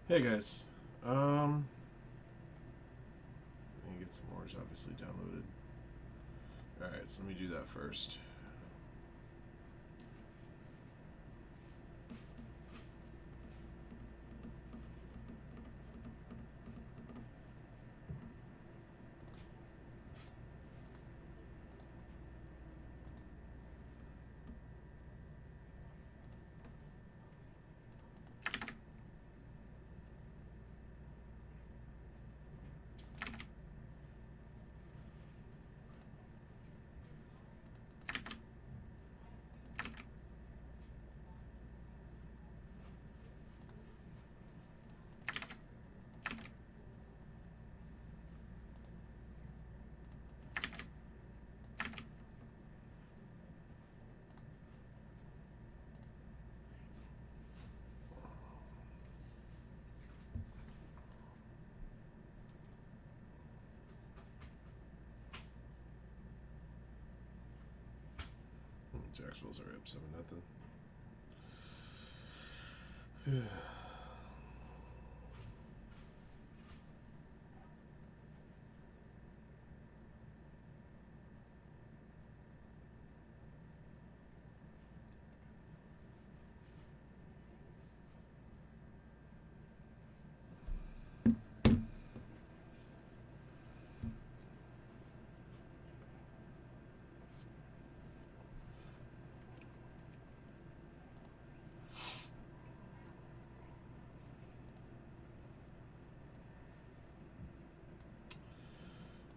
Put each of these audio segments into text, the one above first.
Hey guys, let me get some more obviously downloaded. Alright, so let me do that first. Jacksonville's already up 7-0.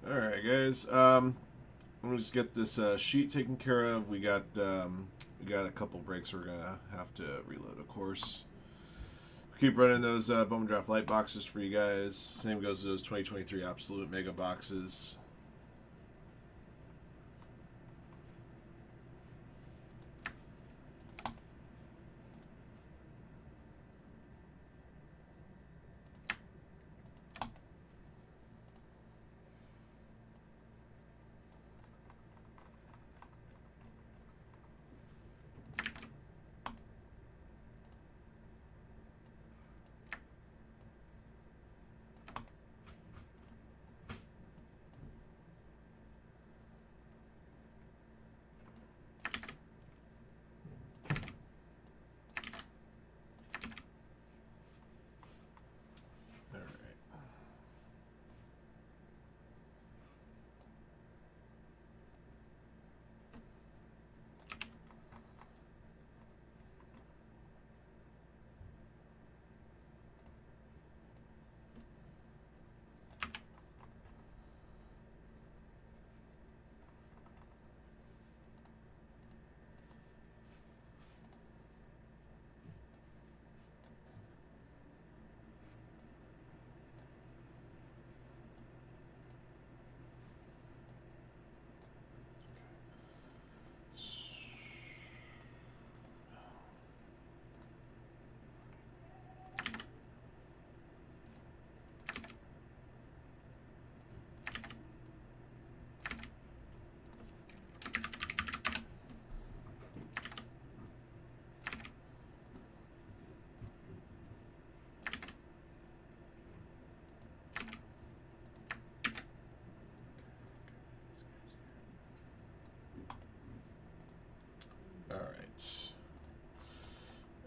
Alright guys, I'm gonna just get this sheet taken care of. We got a couple breaks we're gonna have to reload, of course. Keep running those Bowman Draft light boxes for you guys. Same goes to those 2023 absolute mega boxes.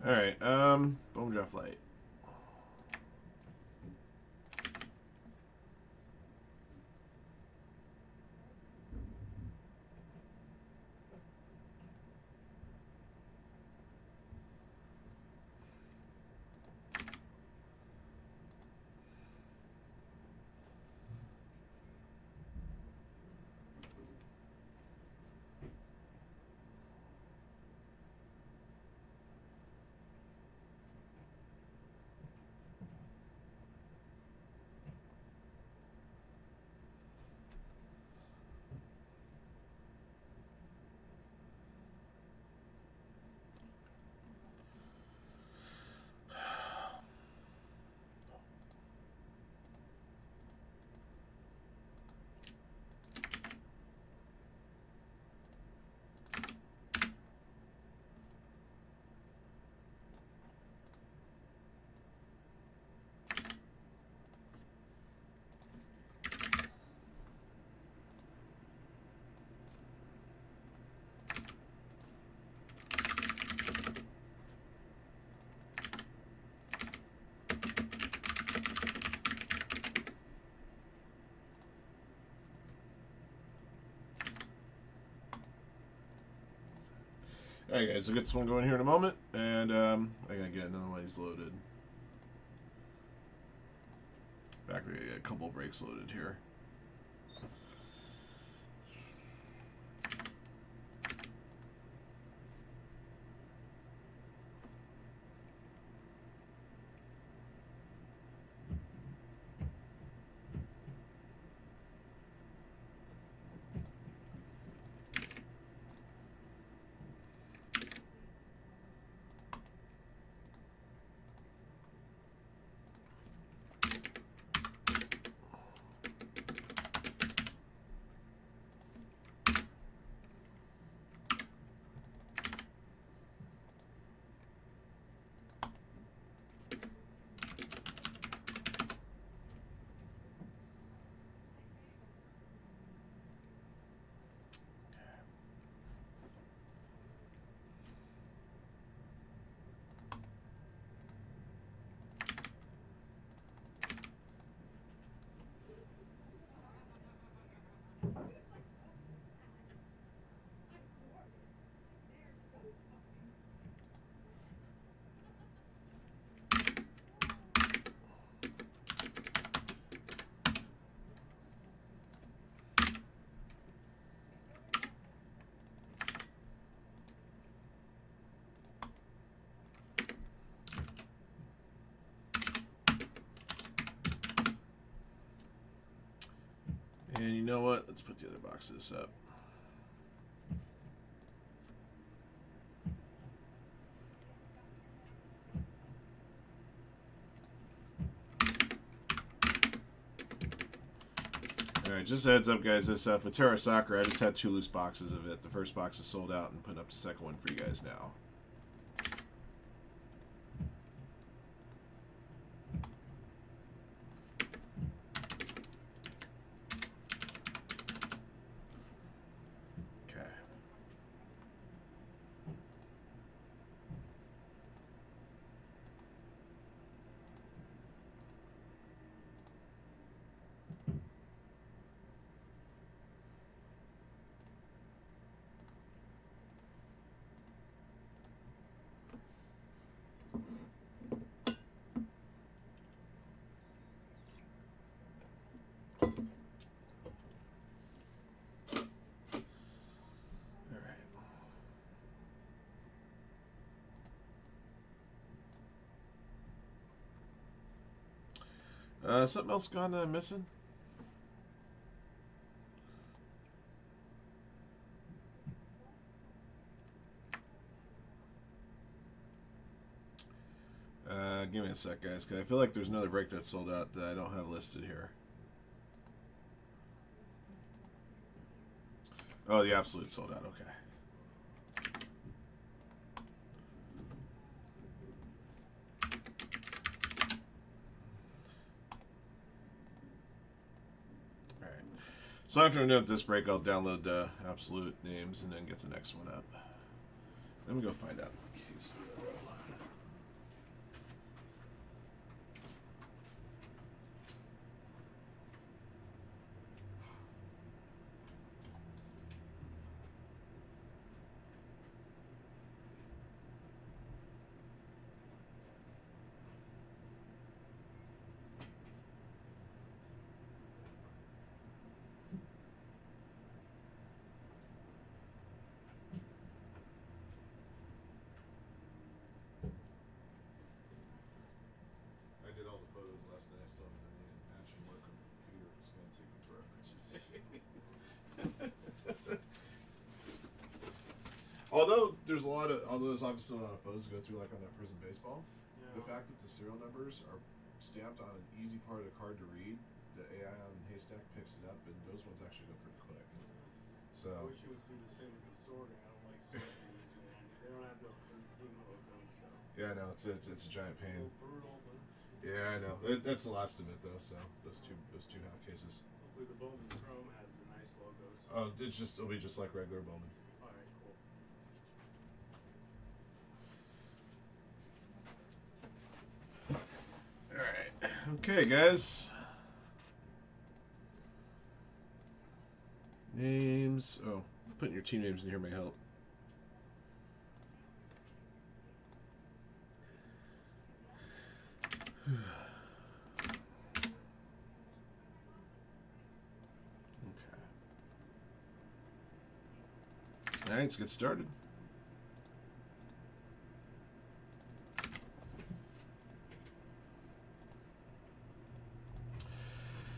Alright, Bowman Draft light. Alright guys, I'll get this one going here in a moment, and I gotta get another one of these loaded. Back there, get a couple breaks loaded here. And you know what? Let's put the other boxes up. Alright, just a heads up guys, this Futera Soccer, I just had 2 loose boxes of it. The first box is sold out and putting up the second one for you guys now. Something else gone missing? Give me a sec, guys, because I feel like there's another break that's sold out that I don't have listed here. Oh, the absolute sold out. Okay. So after note this break, I'll download the absolute names and then get the next one up. Let me go find out. Although there's obviously a lot of photos to go through, like on that Prison Baseball, yeah. The fact that the serial numbers are stamped on an easy part of the card to read, the AI on Haystack picks it up, and those ones actually go pretty quick. So I wish you would do the same with the sorting. I don't like sorting these, man. They don't have the team logo and stuff. Yeah, I know it's a giant pain. Brutal, but yeah, I know. That's the last of it though. So those two half cases. Hopefully the Bowman Chrome has the nice logos. Oh, it'll be just like regular Bowman. Okay, guys. Names. Oh, putting your team names in here may help. All right, let's get started.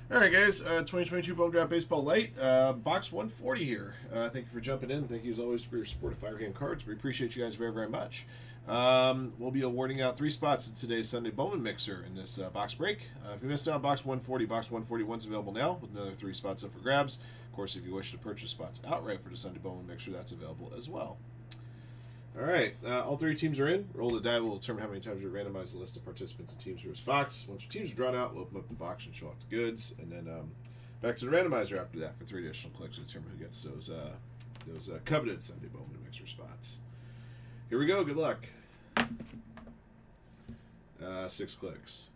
All right, guys. 2022 Bowman Draft Baseball Light, box 140 here. Thank you for jumping in. Thank you, as always, for your support of Firehand cards. We appreciate you guys very, very much. We'll be awarding out 3 spots in today's Sunday Bowman Mixer in this box break. If you missed out on box 140, box 141 is available now with another 3 spots up for grabs. Of course, if you wish to purchase spots outright for the Sunday Bowman Mixer, that's available as well. All right, all 3 teams are in. Roll the die. We'll determine how many times we randomize the list of participants and teams for this box. Once your teams are drawn out, we'll open up the box and show off the goods, and then back to the randomizer after that for 3 additional clicks to determine who gets those coveted Sunday Bowman Mixer spots. Here we go. Good luck. 6 clicks.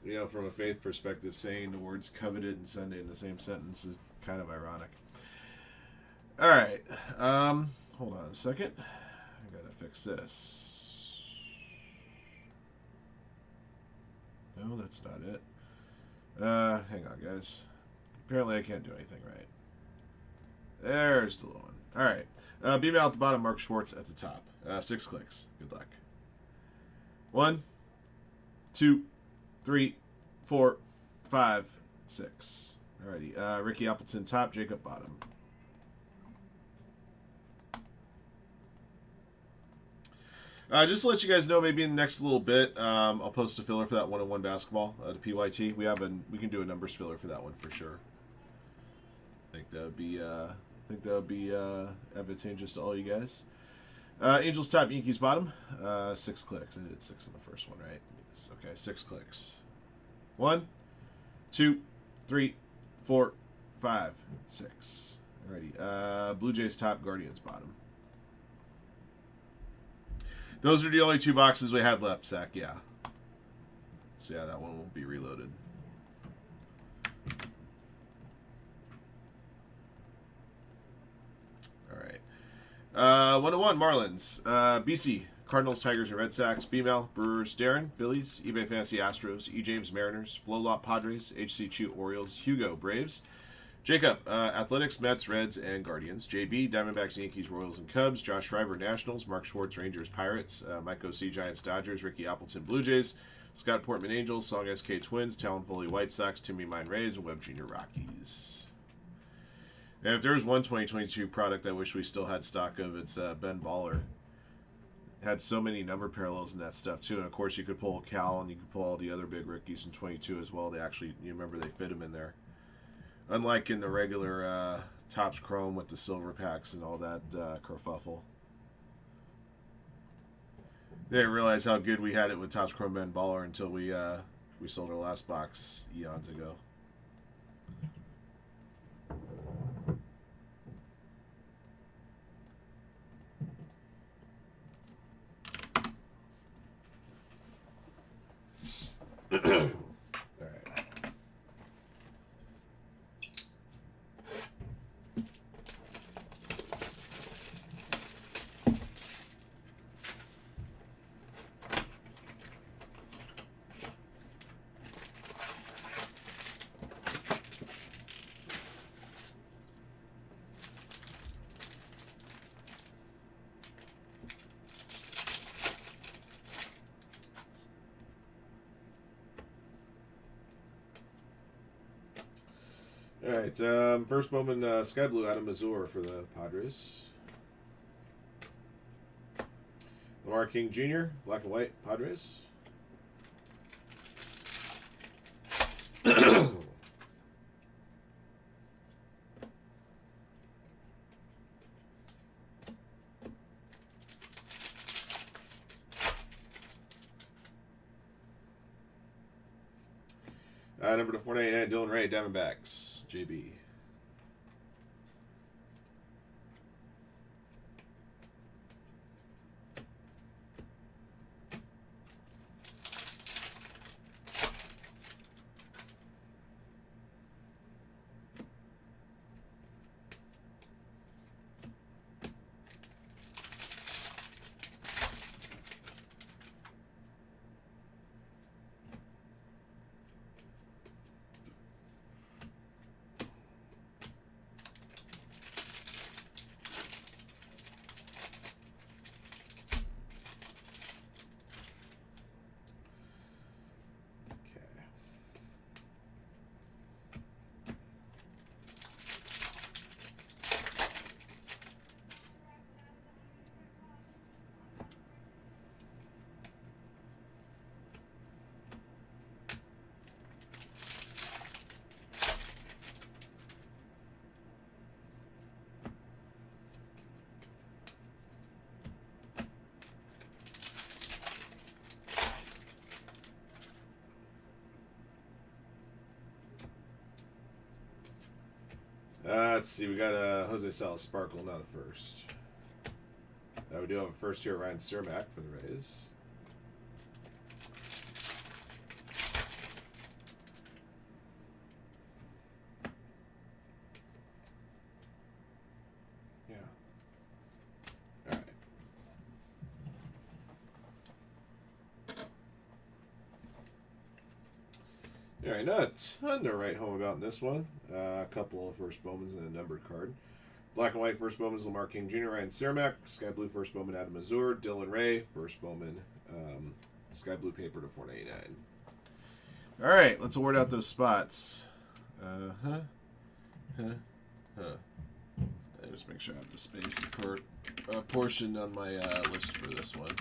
You know, from a faith perspective, saying the words coveted and Sunday in the same sentence is kind of ironic. All right. Hold on a second. I gotta fix this. No, that's not it. Hang on, guys. Apparently I can't do anything right. There's the little one. All right. Beam out at the bottom, Mark Schwartz at the top. 6 clicks. Good luck. 1, 2, 3, 4, 5, 6. Alrighty. Ricky Appleton top, Jacob bottom. Just to let you guys know, maybe in the next little bit, I'll post a filler for that 1-on-1 basketball, the PYT. We can do a numbers filler for that one for sure. I think that would be advantageous to all you guys. Angels top, Yankees bottom. 6 clicks. I did 6 in the first one, right? Yes. Okay, 6 clicks. 1, 2, 3, 4, 5, 6. Alrighty. Blue Jays top, Guardians bottom. Those are the only 2 boxes we had left, Zach. Yeah. So yeah, that one won't be reloaded. All right. 1-1 Marlins. BC Cardinals, Tigers, and Red Sox. B-Mail Brewers, Darren Phillies. eBay Fantasy Astros. E James Mariners. Flowlop Padres. HC Chu Orioles. Hugo Braves. Jacob, Athletics, Mets, Reds, and Guardians. JB, Diamondbacks, Yankees, Royals, and Cubs. Josh Schreiber, Nationals. Mark Schwartz, Rangers, Pirates. Mike O.C., Giants, Dodgers. Ricky Appleton, Blue Jays. Scott Portman, Angels. Song SK, Twins. Talon Foley, White Sox. Timmy Mine, Rays. And Webb Jr., Rockies. And if there's one 2022 product I wish we still had stock of, it's Ben Baller. Had so many number parallels in that stuff, too. And, of course, you could pull Cal, and you could pull all the other big rookies in 22 as well. They actually, you remember, they fit them in there. Unlike in the regular Topps Chrome with the silver packs and all that kerfuffle. They didn't realize how good we had it with Topps Chrome Ben Baller until we sold our last box eons ago. All right, first Bowman Sky Blue out of Missouri for the Padres. Lamar King Jr., black and white, Padres. Number to 499, Dylan Ray, Diamondbacks, JB. Let's see. We got a Jose Salas Sparkle, not a first. We do have a first here, Ryan Cermak for the Rays. Yeah. All right. All right, not a ton to write home about in this one. A couple of first Bowmans and a numbered card. Black and white first Bowman's Lamar King Jr., Ryan Cermak. Sky blue first Bowman Adam Azur. Dylan Ray first Bowman. Sky blue paper to $4.99. All right, let's award out those spots. I just make sure I have the space portion on my list for this one.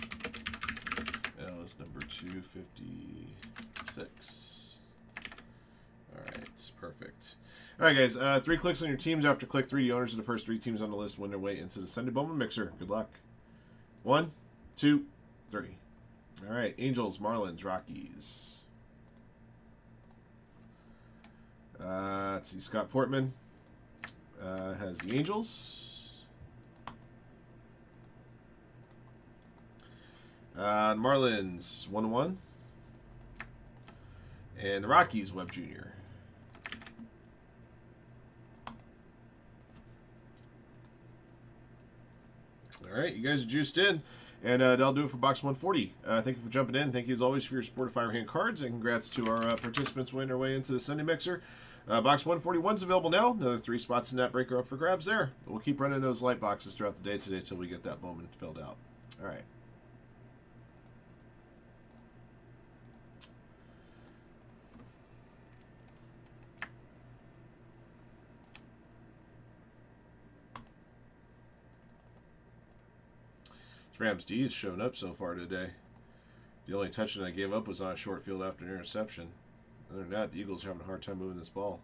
That was number 256. All right, perfect. All right, guys. 3 clicks on your teams. After click 3, the owners of the first 3 teams on the list win their way into the Sunday Bowman Mixer. Good luck. 1, 2, 3. All right, Angels, Marlins, Rockies. Let's see. Scott Portman has the Angels. Marlins 1-1, and the Rockies Webb Jr. All right, you guys are juiced in, and that'll do it for box 140. Thank you for jumping in. Thank you as always for your support of Firehand cards, and congrats to our participants winning their way into the Sunday Mixer. Box 141 is available now. Another 3 spots in that breaker up for grabs there. We'll keep running those light boxes throughout the day today until we get that Bowman filled out. All right. Rams D has shown up so far today. The only touchdown I gave up was on a short field after an interception. Other than that, the Eagles are having a hard time moving this ball.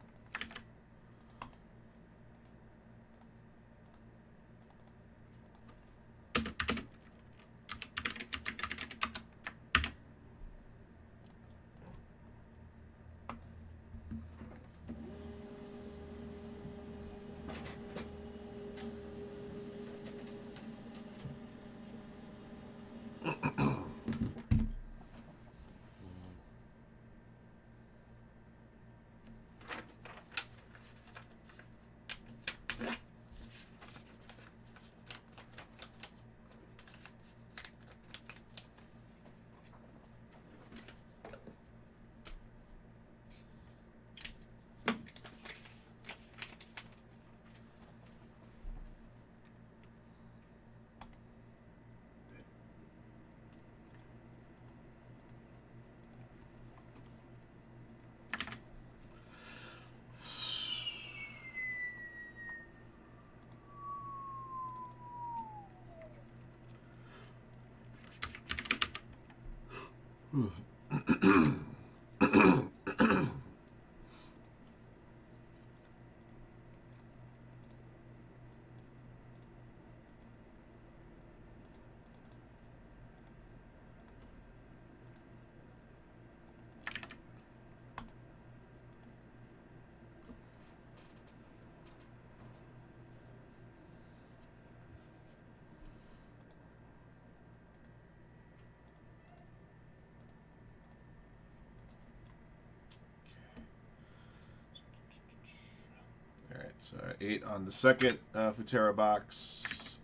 So 8 on the second Futera box.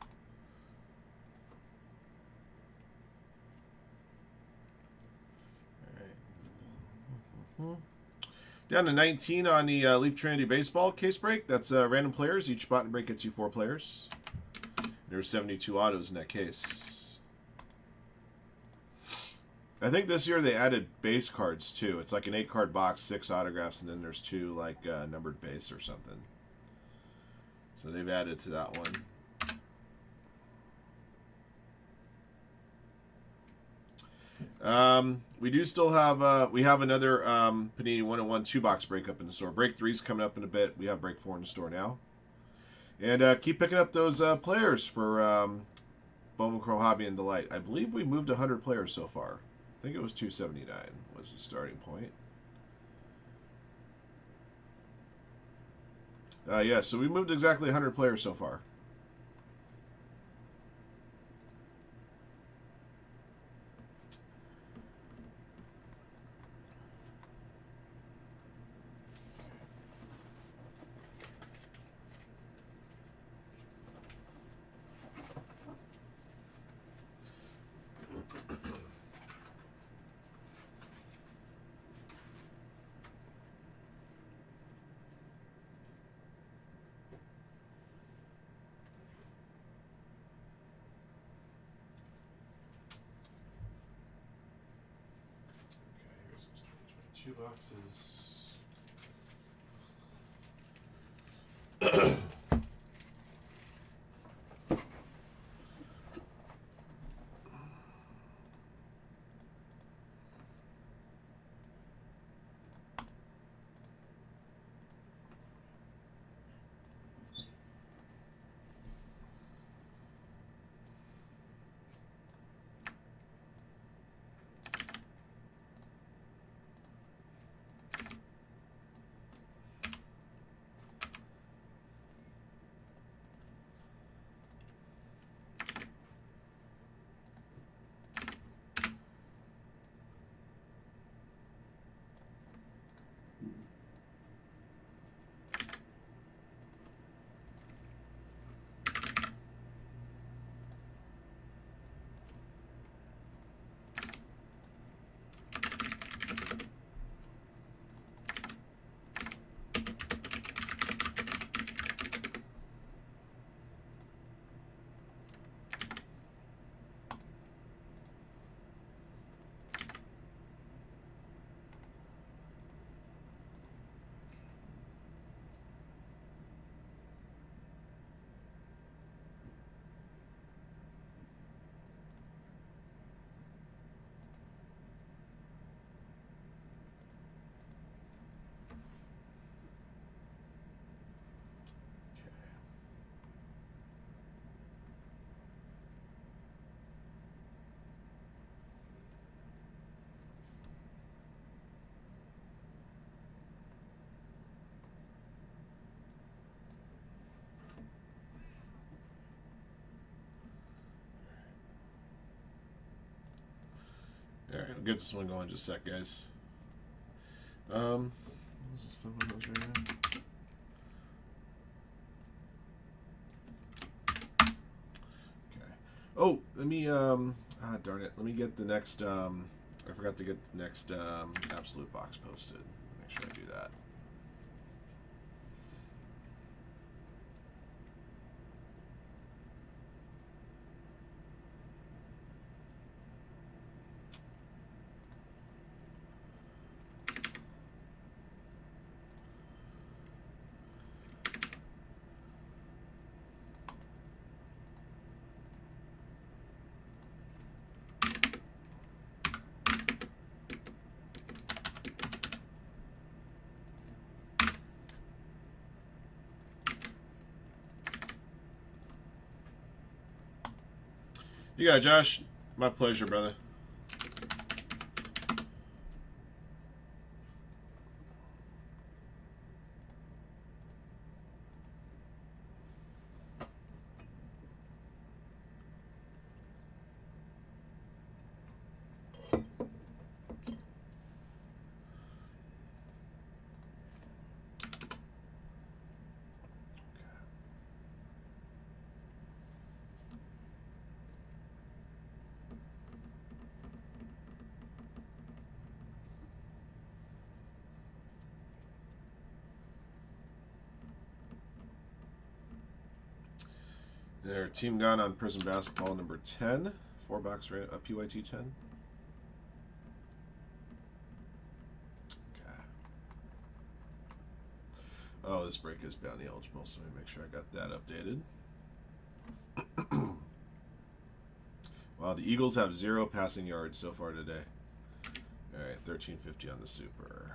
All right. Down to 19 on the Leaf Trinity Baseball case break. That's random players. Each spot and break gets you 4 players. There's 72 autos in that case. I think this year they added base cards too. It's like an 8-card box, 6 autographs, and then there's 2 like numbered base or something. So they've added to that one. We do still have we have another Panini One and One 2-box breakup in the store. Break 3's coming up in a bit. We have break 4 in the store now. And keep picking up those players for Bowman Chrome Hobby and Delight. I believe we moved 100 players so far. I think it was 279 was the starting point. Yeah, so we moved exactly 100 players so far. Here's those 2022 boxes. Alright, I'll get this one going in just a sec, guys. What's this stuff on those right now? Okay. Oh, let me, darn it. Let me get the next, I forgot to get the next, Absolute box posted. Make sure I do that. You got it, Josh. My pleasure, brother. Their team gun on Prism Basketball number 10. 4-box PYT 10. Okay. Oh, this break is bounty eligible, so let me make sure I got that updated. Wow, the Eagles have 0 passing yards so far today. Alright, 1350 on the super.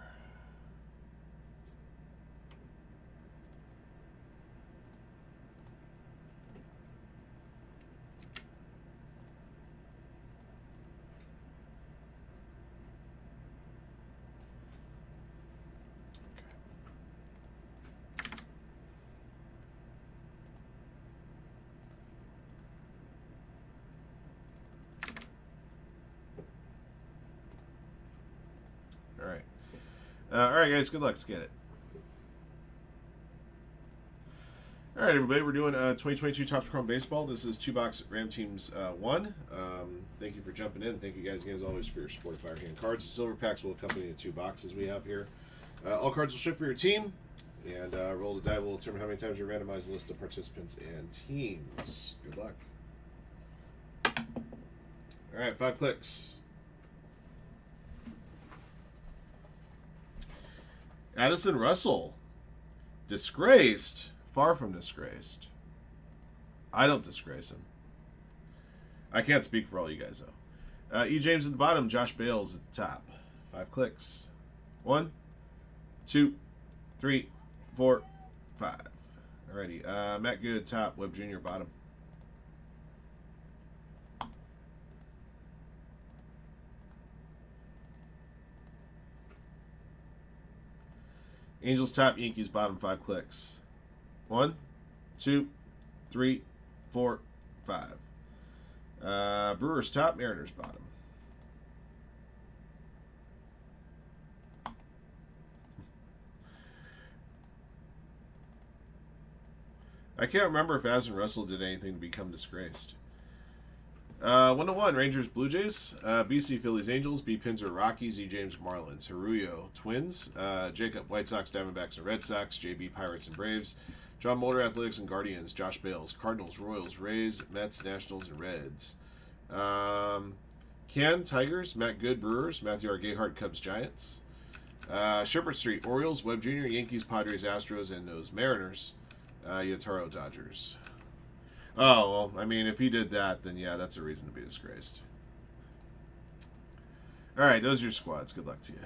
All right. All right, guys. Good luck. Let's get it. All right, everybody. We're doing 2022 Topps Chrome Baseball. This is 2-box Ram Teams 1. Thank you for jumping in. Thank you guys again, as always, for your support of Firehand cards. The silver packs will accompany the 2 boxes we have here. All cards will ship for your team. And roll the die will determine how many times you randomize the list of participants and teams. Good luck. All right, 5 clicks. Addison Russell. Disgraced. Far from disgraced. I don't disgrace him. I can't speak for all you guys, though. E. James at the bottom. Josh Bales at the top. 5 clicks. 1, 2, 3, 4, 5. Alrighty. Matt Good top. Webb Jr. bottom. Angels top. Yankees bottom. 5 clicks. 1, 2, 3, 4, 5. Brewers top. Mariners bottom. I can't remember if Addison Russell did anything to become disgraced. 1-1, Rangers, Blue Jays. BC, Phillies, Angels. B, Pinzer, Rockies. E, James, Marlins. Haruyo, Twins. Jacob, White Sox, Diamondbacks, and Red Sox. JB, Pirates, and Braves. John Mulder, Athletics, and Guardians. Josh Bales, Cardinals, Royals, Rays, Mets, Nationals, and Reds. Ken, Tigers. Matt Good, Brewers. Matthew R. Gayhart, Cubs, Giants. Shepherd Street, Orioles, Webb Jr., Yankees, Padres, Astros, and those Mariners. Yataro, Dodgers. Oh, well, I mean, if he did that, then yeah, that's a reason to be disgraced. All right, those are your squads. Good luck to you.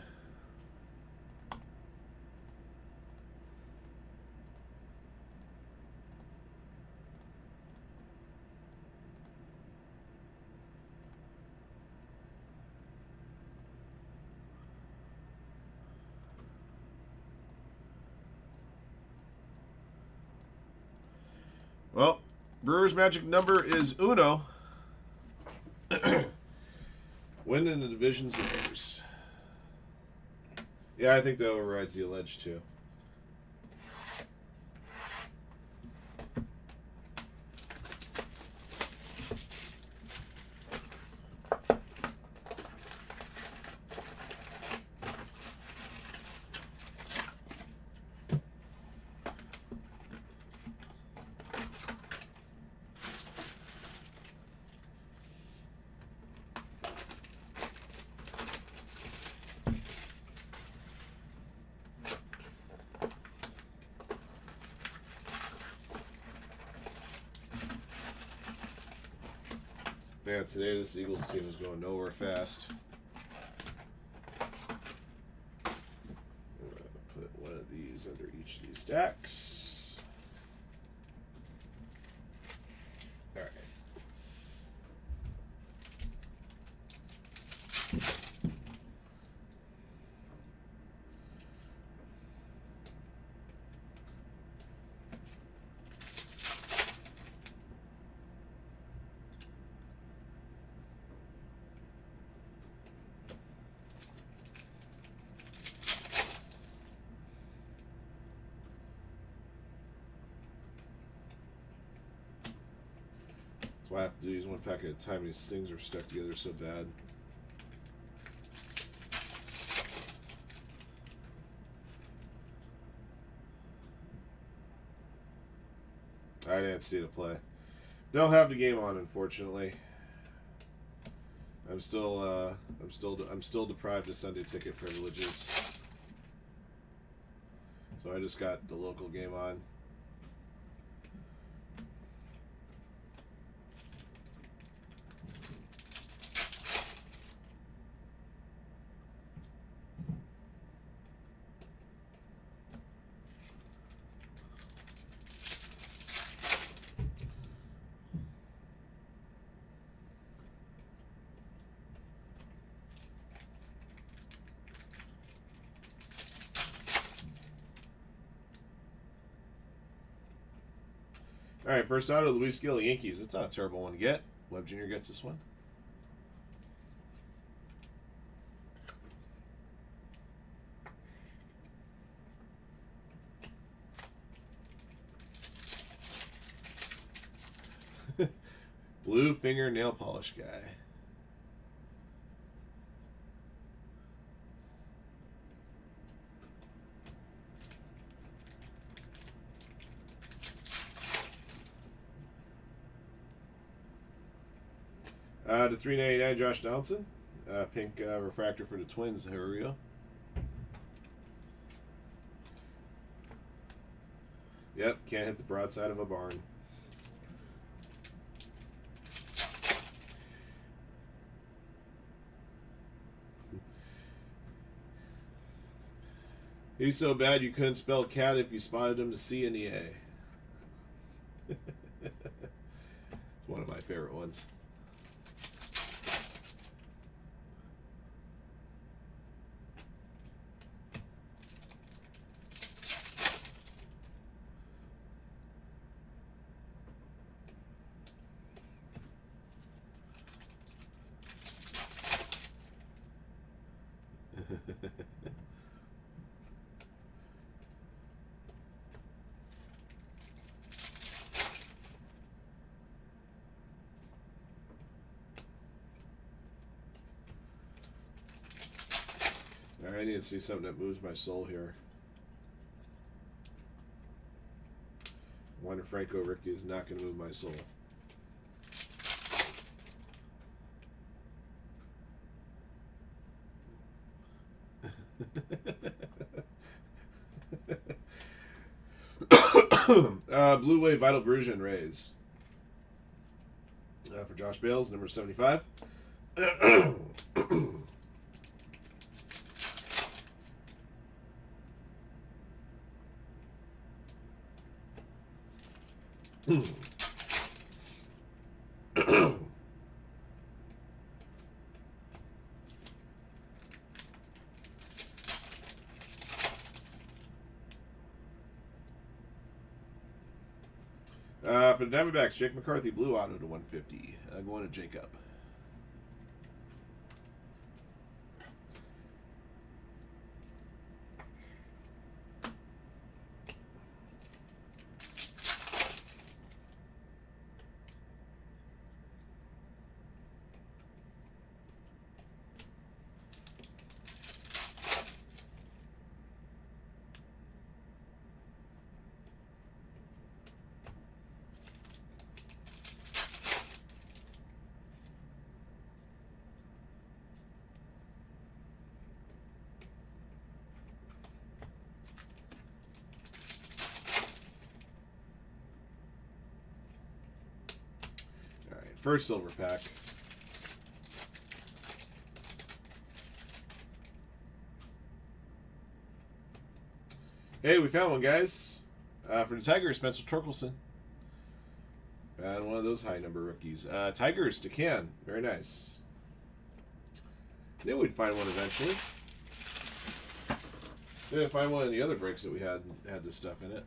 Well, Brewers' magic number is uno. Win in the division's theirs. Yeah, I think that overrides the alleged too. Yeah, today this Eagles team is going nowhere fast. I'm going to put one of these under each of these stacks. All right. That's why I have to use one pack at a time. These things are stuck together so bad. I didn't see the play. Don't have the game on, unfortunately. I'm still deprived of Sunday ticket privileges. So I just got the local game on. All right, first out of Luis Gil, Yankees. It's not a terrible one to get. Webb Jr. gets this one. Blue finger nail polish guy. To 399, Josh Donaldson. Pink refractor for the Twins. Here we go. Yep, can't hit the broadside of a barn. He's so bad you couldn't spell cat if you spotted him to C and the A. It's one of my favorite ones. Alright, I need to see something that moves my soul here. Wander Franco Ricky is not going to move my soul. Blue Wave Vital Bruges Rays. For Josh Bales, number 75. For the Diamondbacks, Jake McCarthy, blue auto to 150. Going to Jacob. First silver pack. Hey, we found one, guys. For the Tigers, Spencer Torkelson. And one of those high number rookies. Tigers to Can. Very nice. Knew we'd find one eventually. Didn't find one in the other breaks that we had this stuff in it.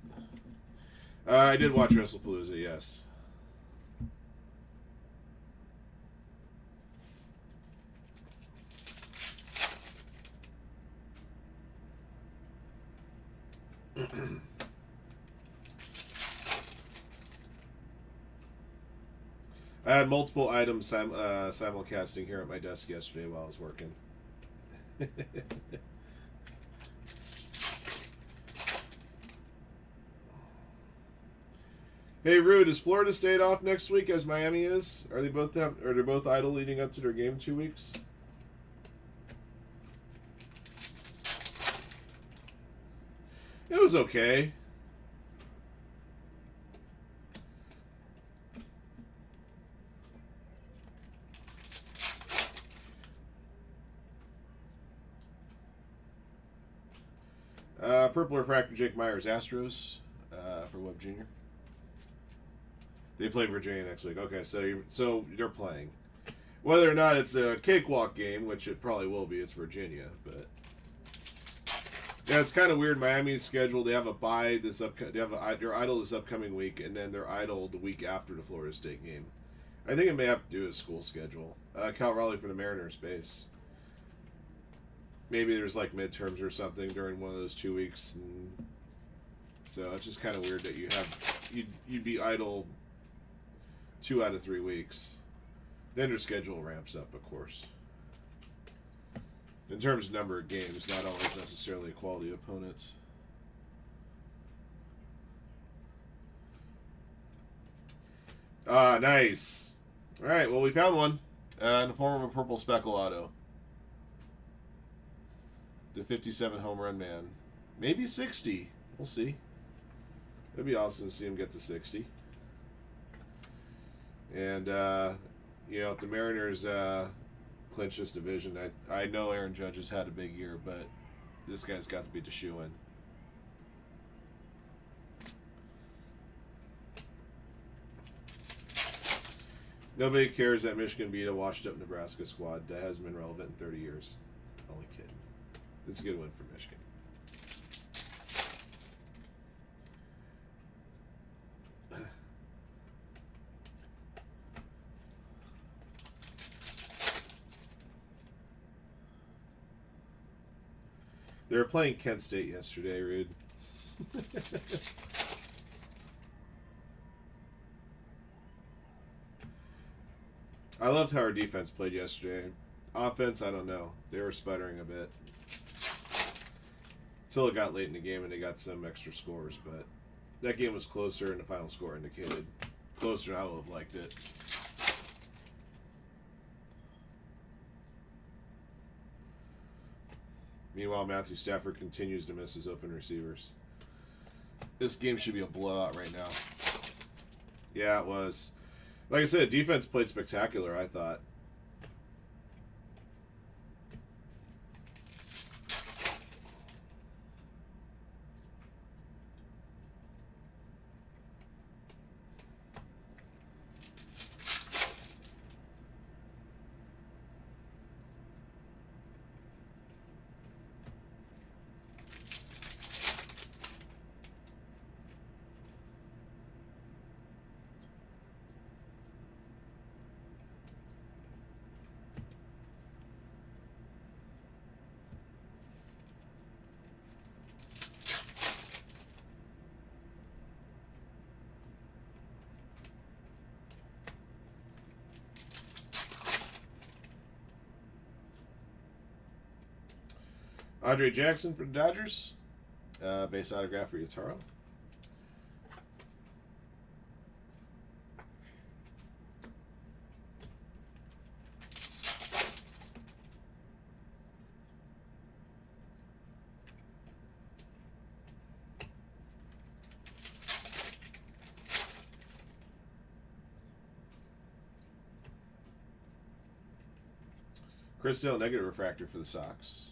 I did watch WrestlePalooza, yes. I had multiple items simulcasting here at my desk yesterday while I was working. Hey, Rude, is Florida State off next week as Miami is? Are they both idle leading up to their game in 2 weeks? It was okay. Purple refractor Jake Myers Astros for Webb Jr. They play Virginia next week. Okay, so they're playing. Whether or not it's a cakewalk game, which it probably will be, it's Virginia, but yeah, it's kind of weird. Miami's schedule, they have a bye this they're idle this upcoming week, and then they're idle the week after the Florida State game. I think it may have to do with school schedule. Cal Raleigh for the Mariners base. Maybe there's like midterms or something during one of those 2 weeks, and so it's just kind of weird that you'd be idle 2 out of 3 weeks. Then your schedule ramps up, of course. In terms of number of games, not always necessarily quality opponents. Ah, nice. All right, well, we found one in the form of a purple speckle auto. The 57 home run man. Maybe 60. We'll see. It'd be awesome to see him get to 60. And, you know, if the Mariners clinch this division, I know Aaron Judge has had a big year, but this guy's got to be the shoe-in. Nobody cares that Michigan beat a washed-up Nebraska squad that hasn't been relevant in 30 years. Only kidding. It's a good win for Michigan. They were playing Kent State yesterday, Rude. I loved how our defense played yesterday. Offense, I don't know. They were sputtering a bit. Until it got late in the game and they got some extra scores, but that game was closer than the final score indicated. Closer than I would have liked it. Meanwhile, Matthew Stafford continues to miss his open receivers. This game should be a blowout right now. Yeah, it was. Like I said, defense played spectacular, I thought. Andre Jackson for the Dodgers. Base autograph for Futera. Chris Sale, negative refractor for the Sox.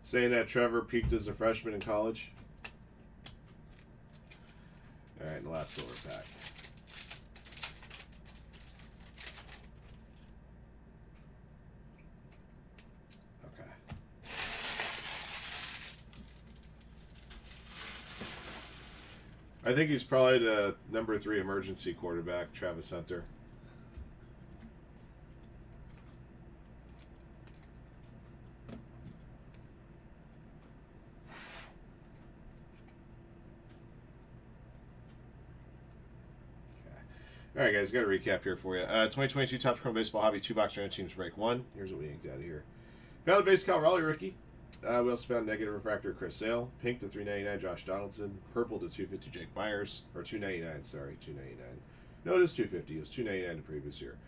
Saying that Trevor peaked as a freshman in college. All right, the last silver pack. Okay. I think he's probably the number 3 emergency quarterback, Travis Hunter. All right, guys, got a recap here for you. 2022 Topps Chrome Baseball Hobby 2-box random teams break 1. Here's what we inked out of here. Found a base Cal Raleigh rookie. We also found negative refractor Chris Sale. Pink to 399 Josh Donaldson. Purple to 250 Jake Myers. Or 299, sorry, 299. No, it is 250. It was 299 the previous year.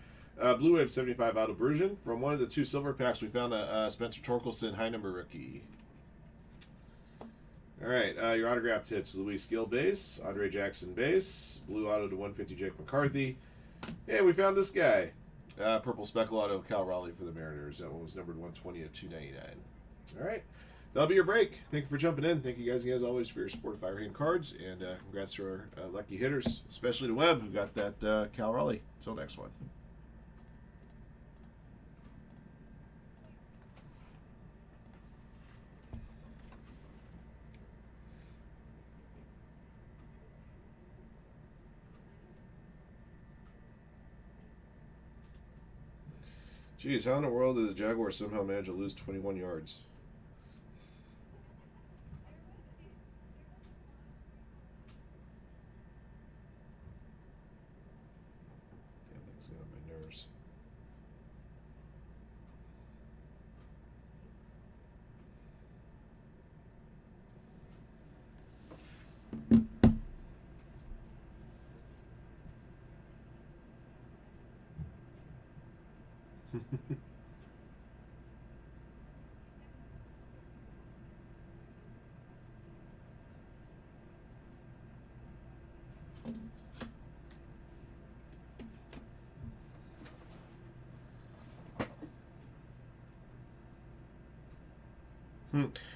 Blue Wave 75 Auto Brusion. From one of the 2 silver packs, we found a Spencer Torkelson high number rookie. All right, your autographed hits: Luis Gil base, Andre Jackson base, blue auto to 150 Jake McCarthy, and we found this guy, purple speckle auto Cal Raleigh for the Mariners. That one was numbered 120 of 299. All right, that'll be your break. Thank you for jumping in. Thank you guys, as always, for your support of Firehand cards, and congrats to our lucky hitters, especially to Webb, who got that Cal Raleigh. Until next one. Geez, how in the world did the Jaguars somehow manage to lose 21 yards? Damn thing's getting on my nerves.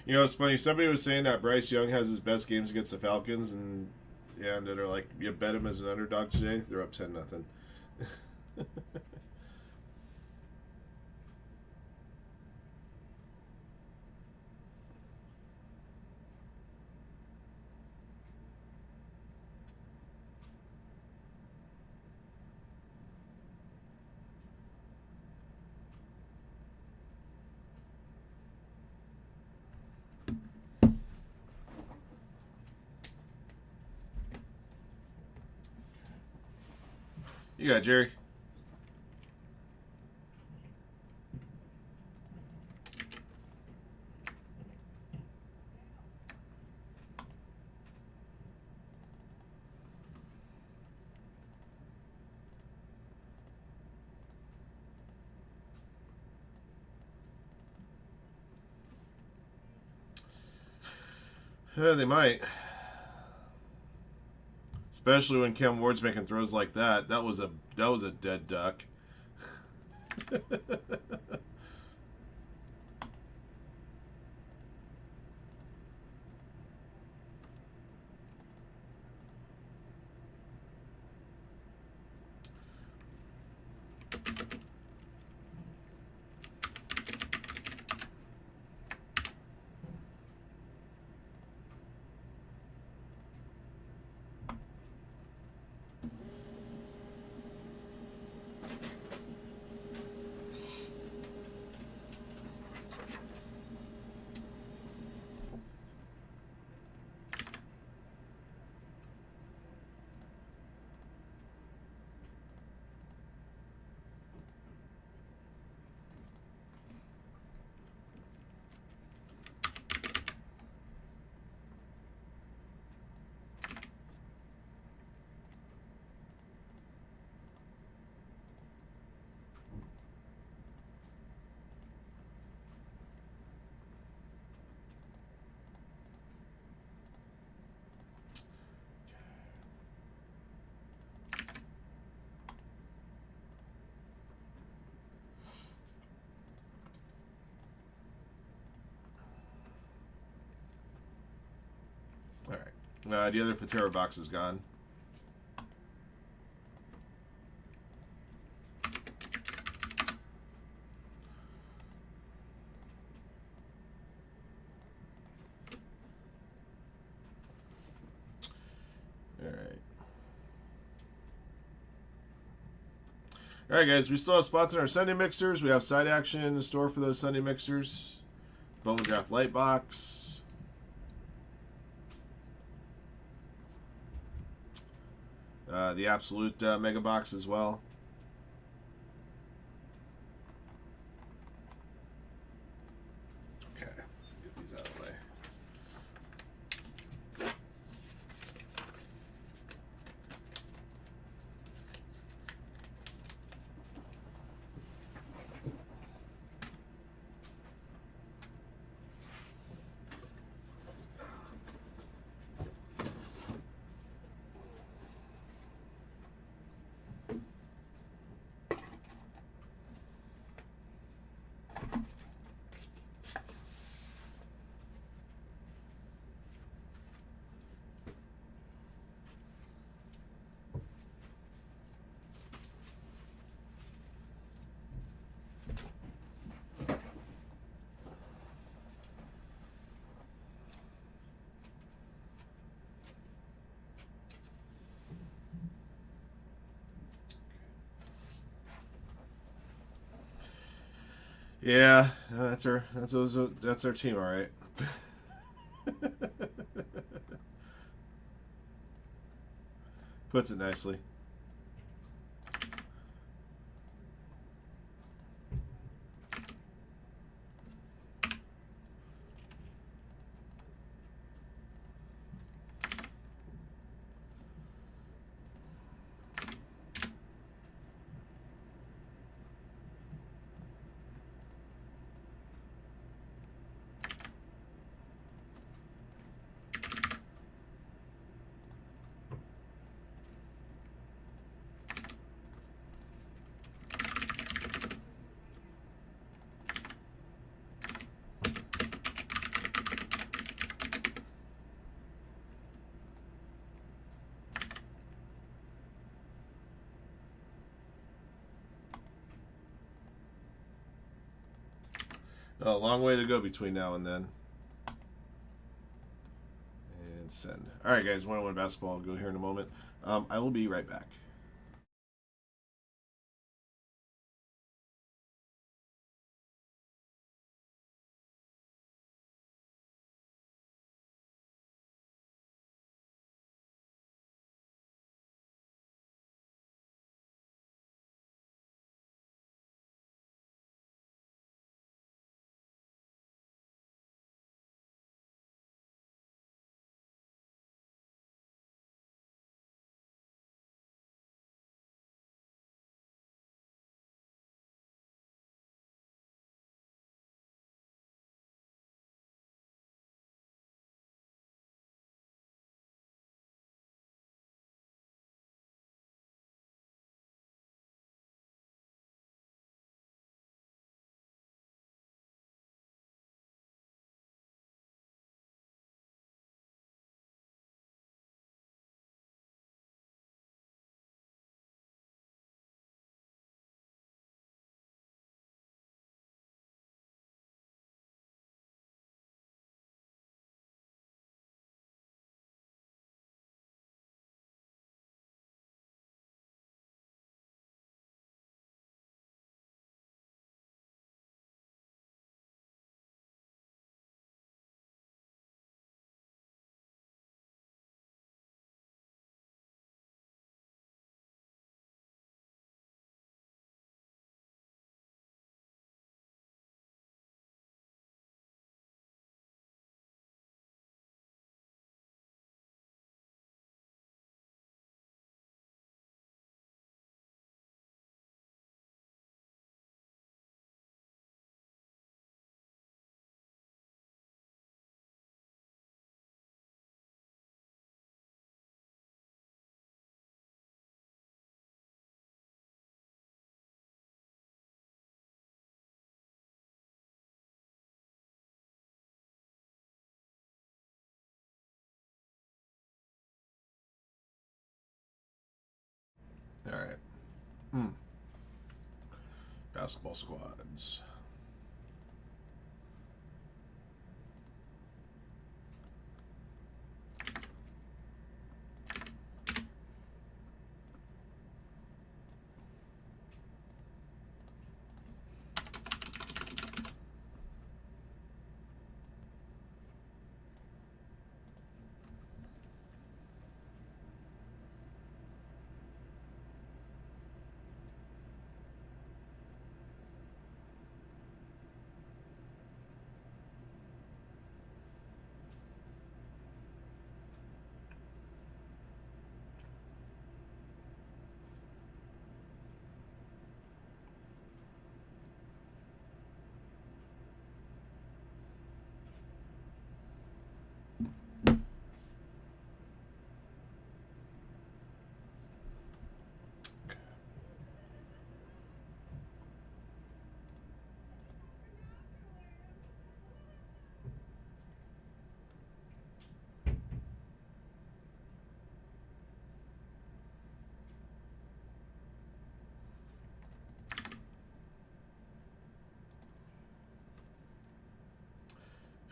You know, it's funny. Somebody was saying that Bryce Young has his best games against the Falcons, and they're like, you bet him as an underdog today. They're up 10-0. You got it, Jerry. Yeah, they might. Especially when Cam Ward's making throws like that. That was a dead duck. All right. The other Futera box is gone. All right, guys. We still have spots in our Sunday mixers. We have side action in the store for those Sunday mixers. Bowman Draft light box. The absolute mega box as well. Okay, get these out of the way. Yeah, that's our team, all right. Puts it nicely. A long way to go between now and then. And send. All right, guys. 1-on-1 basketball. I'll go here in a moment. I will be right back. All right. Basketball squads.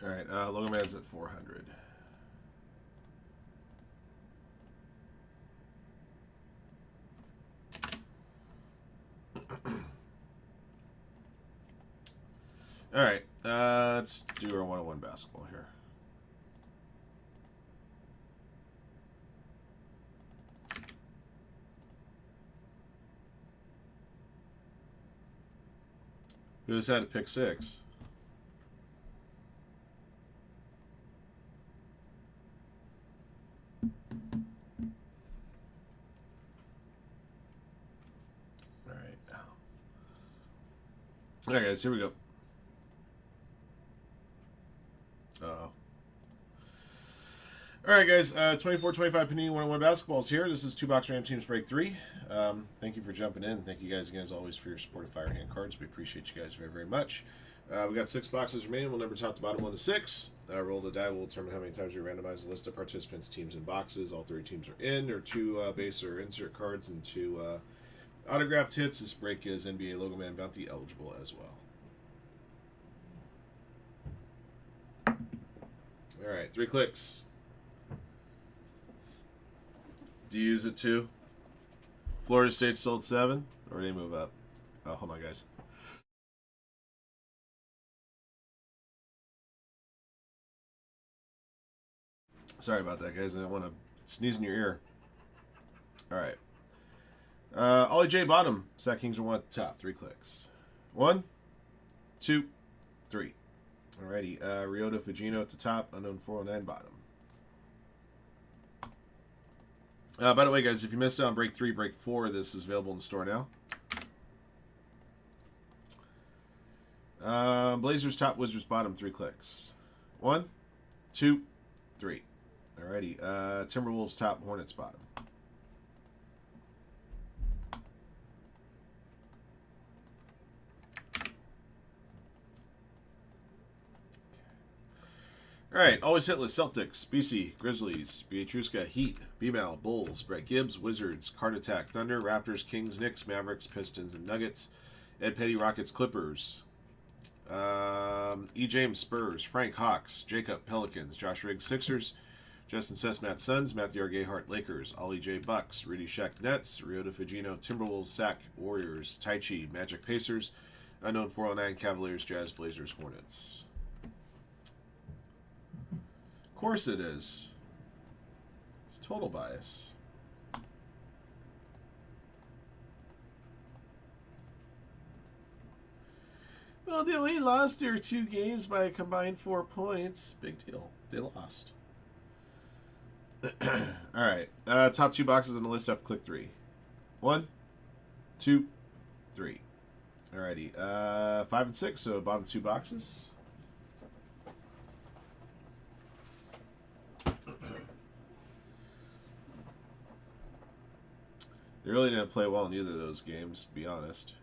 All right. Logan Man's at 400. All right, let's do our 1-on-1 basketball here. We just had to pick 6. All right. All right, guys, here we go. All right, guys, 24-25 Panini One and One basketballs here. This is 2-box Ram Teams Break 3. Thank you for jumping in. Thank you guys again, as always, for your support of Firehand cards. We appreciate you guys very, very much. We got 6 boxes remaining. We'll number top to bottom 1 to 6. Roll the die. We'll determine how many times we randomize the list of participants, teams, and boxes. All 3 teams are in. There are 2 base or insert cards and 2 autographed hits. This break is NBA Logo Man Bounty eligible as well. All right, 3 clicks. Do you use it too? Florida State sold 7, or did they move up? Oh, hold on, guys. Sorry about that, guys. I didn't want to sneeze in your ear. All right. Ollie J. Bottom. Sack Kings are 1 at the top. 3 clicks. 1, 2, 3. Alrighty. Ryota Fujino at the top. Unknown 409 bottom. By the way, guys, if you missed out on Break 3, Break 4, this is available in the store now. Blazers top, Wizards bottom, 3 clicks. 1, 2, 3. Alrighty. Timberwolves top, Hornets bottom. Alright, always hitless Celtics, BC, Grizzlies, Beatruska, Heat, B-Mal, Bulls, Brett Gibbs, Wizards, Card Attack, Thunder, Raptors, Kings, Knicks, Mavericks, Pistons, and Nuggets, Ed Petty, Rockets, Clippers, E. James, Spurs, Frank, Hawks, Jacob, Pelicans, Josh Riggs, Sixers, Justin Sessmat, Suns, Matthew R. Gayhart, Lakers, Ollie J. Bucks, Rudy Sheck, Nets, Ryota Fujino, Timberwolves, Sack, Warriors, Taichi, Magic, Pacers, Unknown 409, Cavaliers, Jazz, Blazers, Hornets. Of course it is. It's total bias. Well, they only lost their 2 games by a combined 4 points. Big deal. They lost. Alright. Top 2 boxes on the list. Have to click 3. 1, 2, 3. Alrighty. 5 and 6, so bottom 2 boxes. They really didn't play well in either of those games, to be honest.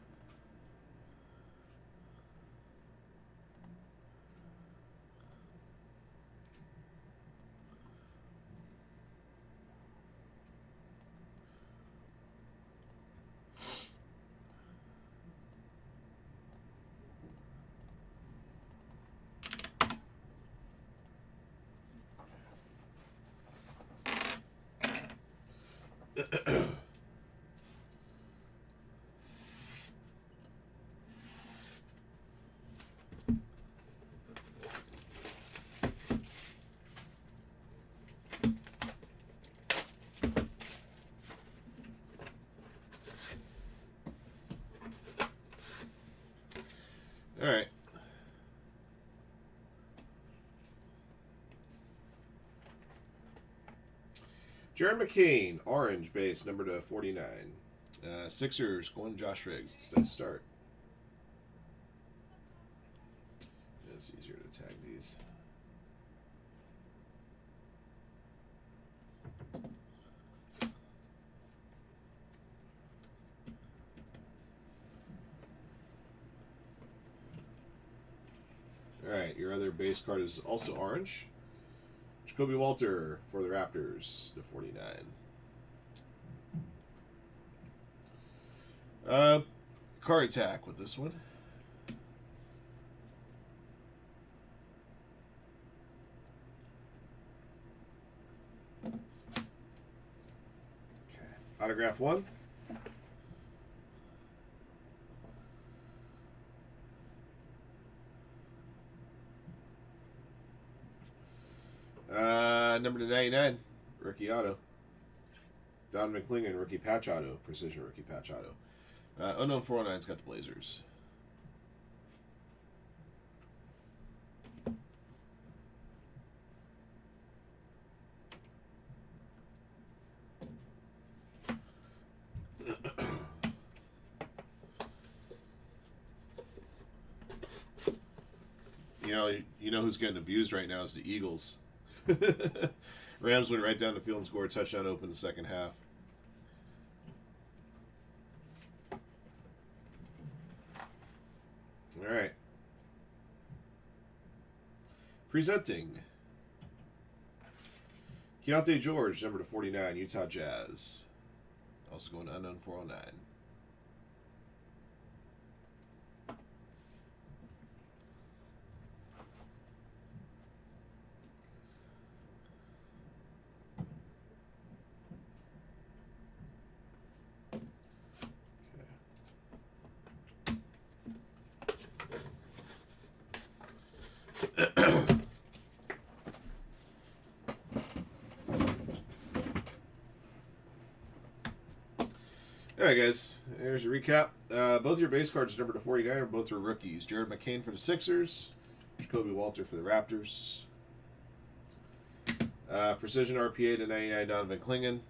All right. Jared McCain, orange base, number to 49. Sixers, going to Josh Riggs. It's a start. It's easier to tag these. All right, your other base card is also orange. Jacoby Walter for the Raptors, to 49. Card attack with this one. Okay. Autograph 1. Number to 99, rookie auto. Donovan McClingan, rookie patch auto. Precision rookie patch auto. Unknown 409's got the Blazers. You know who's getting abused right now is the Eagles. Rams went right down the field and scored a touchdown to open the second half. All right. Presenting Keontae George, number to 49, Utah Jazz. Also going to unknown 409. Alright guys, here's your recap. Both your base cards numbered to 49 are both your rookies. Jared McCain for the Sixers, Jacoby Walter for the Raptors. Precision RPA to 99 Donovan Clingan.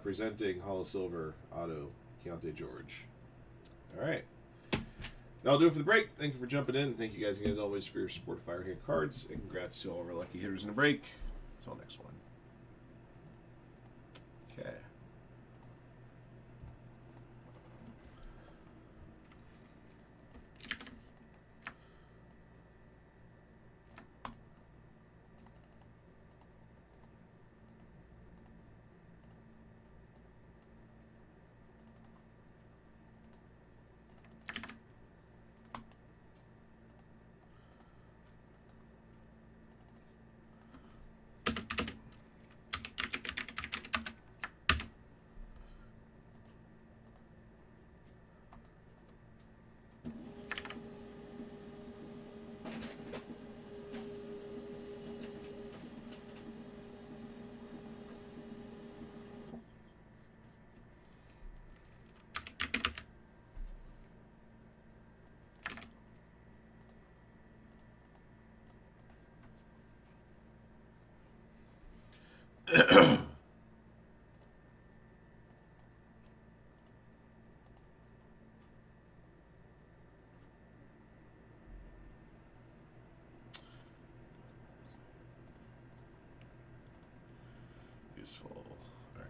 Presenting Hall of Silver Auto Keontae George. Alright. That'll do it for the break. Thank you for jumping in. Thank you guys as always for your support of Firehand cards. And congrats to all of our lucky hitters in the break. Until next one. Okay. Useful. All right.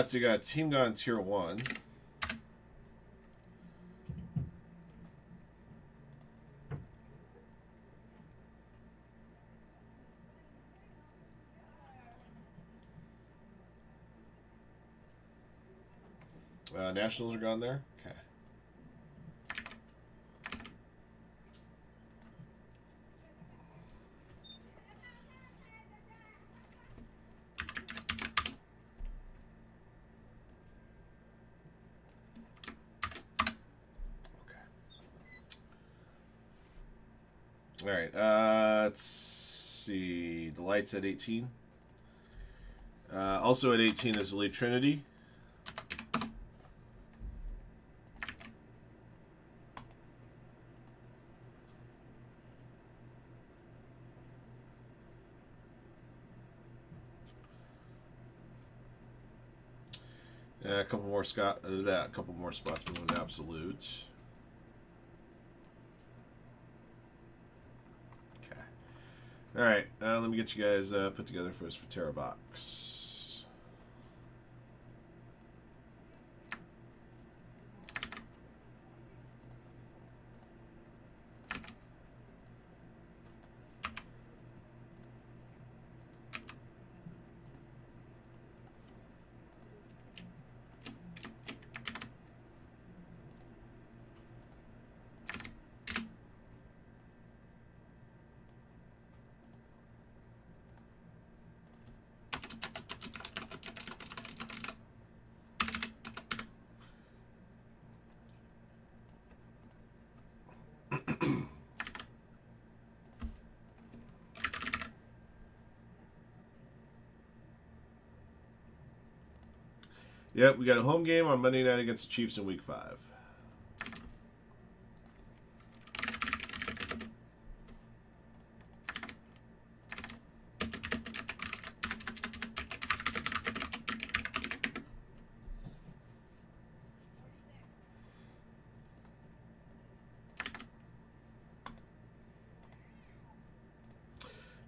So you got Team Gone Tier 1. Nationals are gone there? Okay. All right, let's see. The Lights at 18. Also at 18 is Elite Trinity. A couple more spots moving to Absolute. All right, let me get you guys put together for this Futera box. Yep, we got a home game on Monday night against the Chiefs in Week 5.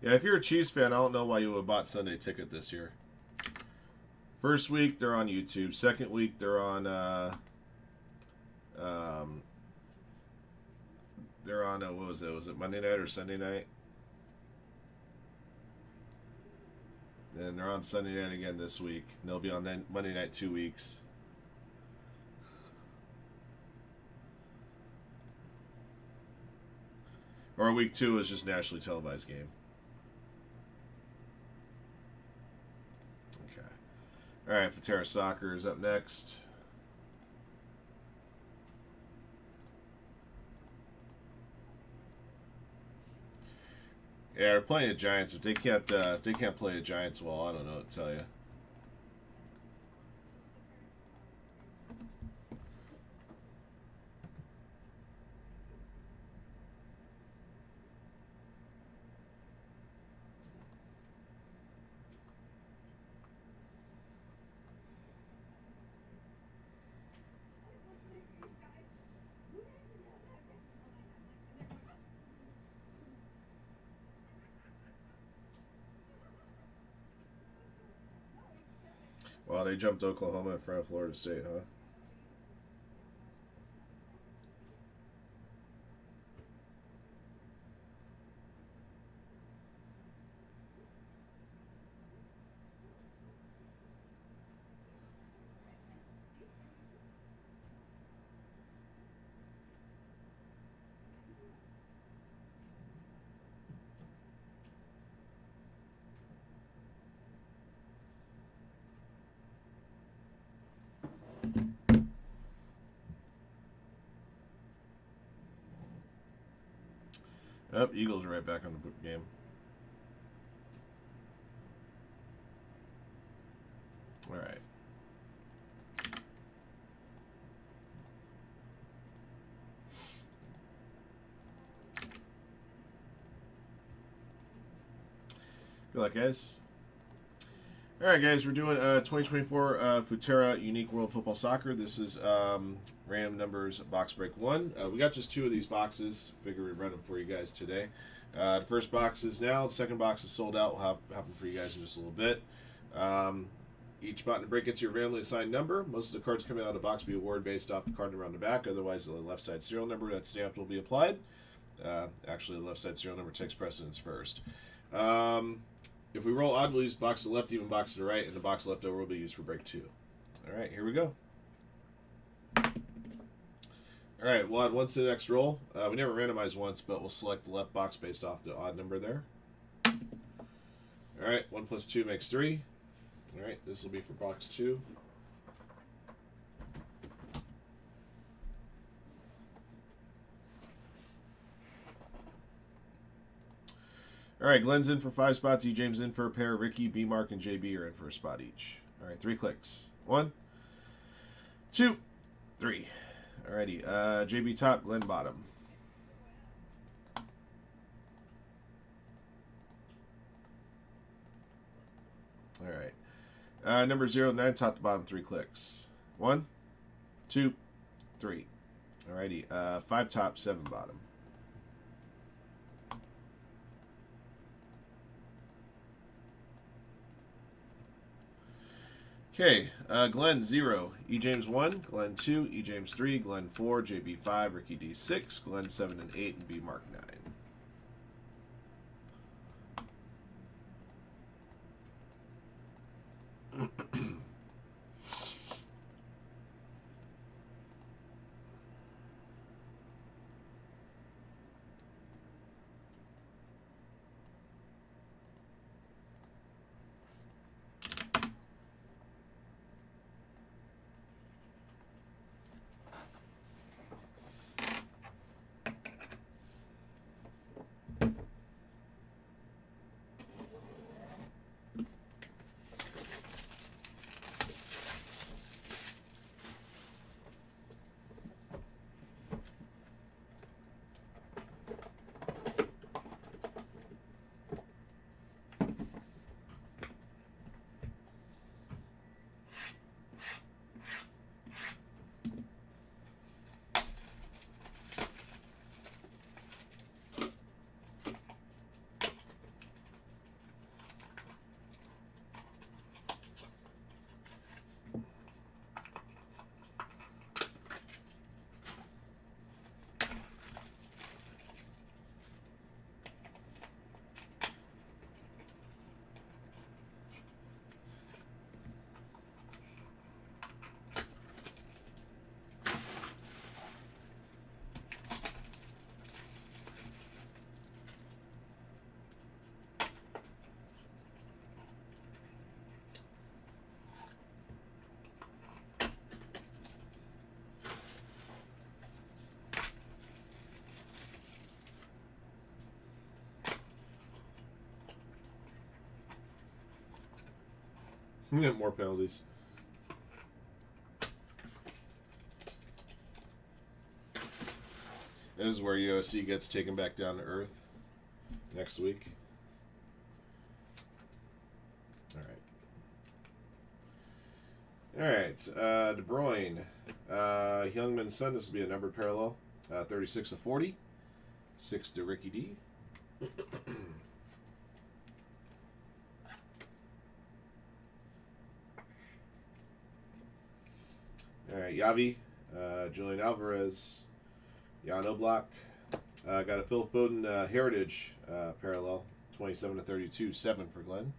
Yeah, if you're a Chiefs fan, I don't know why you would have bought Sunday Ticket this year. First week, they're on YouTube. Second week, they're on what was it? Was it Monday night or Sunday night? And they're on Sunday night again this week. And they'll be on Monday night 2 weeks. Or week 2 is just nationally televised game. Okay. All right, Futera Soccer is up next. Yeah, they're playing the Giants. If they can't play the Giants well, I don't know what to tell you. Wow, they jumped Oklahoma in front of Florida State, huh? Oh, Eagles are right back on the book game. All right. Good luck, guys. All right, guys, we're doing 2024 Futera Unique World Football Soccer. This is Ram Numbers Box Break 1. We got just 2 of these boxes. Figure we'd run them for you guys today. The first box is now. The second box is sold out. We'll have happen for you guys in just a little bit. Each spot in the break gets your randomly assigned number. Most of the cards coming out of the box will be awarded based off the card number on the back. Otherwise, the left side serial number that's stamped will be applied. Actually, the left side serial number takes precedence first. If we roll odd, we'll use box to the left, even box to the right, and the box left over will be used for break 2. All right, here we go. All right, we'll add 1 to the next roll. We never randomize once, but we'll select the left box based off the odd number there. All right, 1 plus 2 makes 3. All right, this will be for box 2. All right, Glenn's in for 5 spots. E. James in for a pair. Ricky, B. Mark, and JB are in for a spot each. All right, 3 clicks. 1, 2, 3. Alrighty, JB top, Glenn bottom. All right, number 0 to 9, top to bottom, 3 clicks. 1, 2, 3. Alrighty, 5 top, 7 bottom. Okay, Glenn 0, E James 1, Glenn 2, E James 3, Glenn 4, JB 5, Ricky D 6, Glenn 7 and 8, and B Mark 9. More penalties. This is where USC gets taken back down to earth next week. All right, De Bruyne, Youngman's son. This will be a numbered parallel. 36 of 40. 6 to Ricky D. All right, Yavi, Julian Alvarez, Jan Oblak. Got a Phil Foden Heritage parallel, 27 to 32, 7 for Glenn.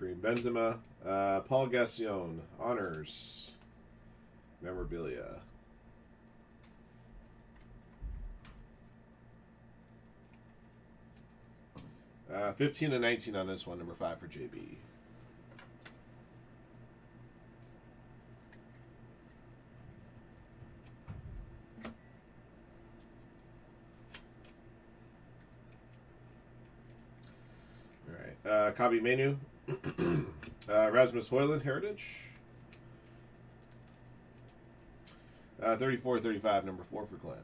Kareem Benzema, Paul Gassion, Honors, Memorabilia. Uh, 15 and 19 on this one, number 5 for JB. All right, Kabi Menu, Rasmus Højlund Heritage. 34-35, number 4 for Glenn.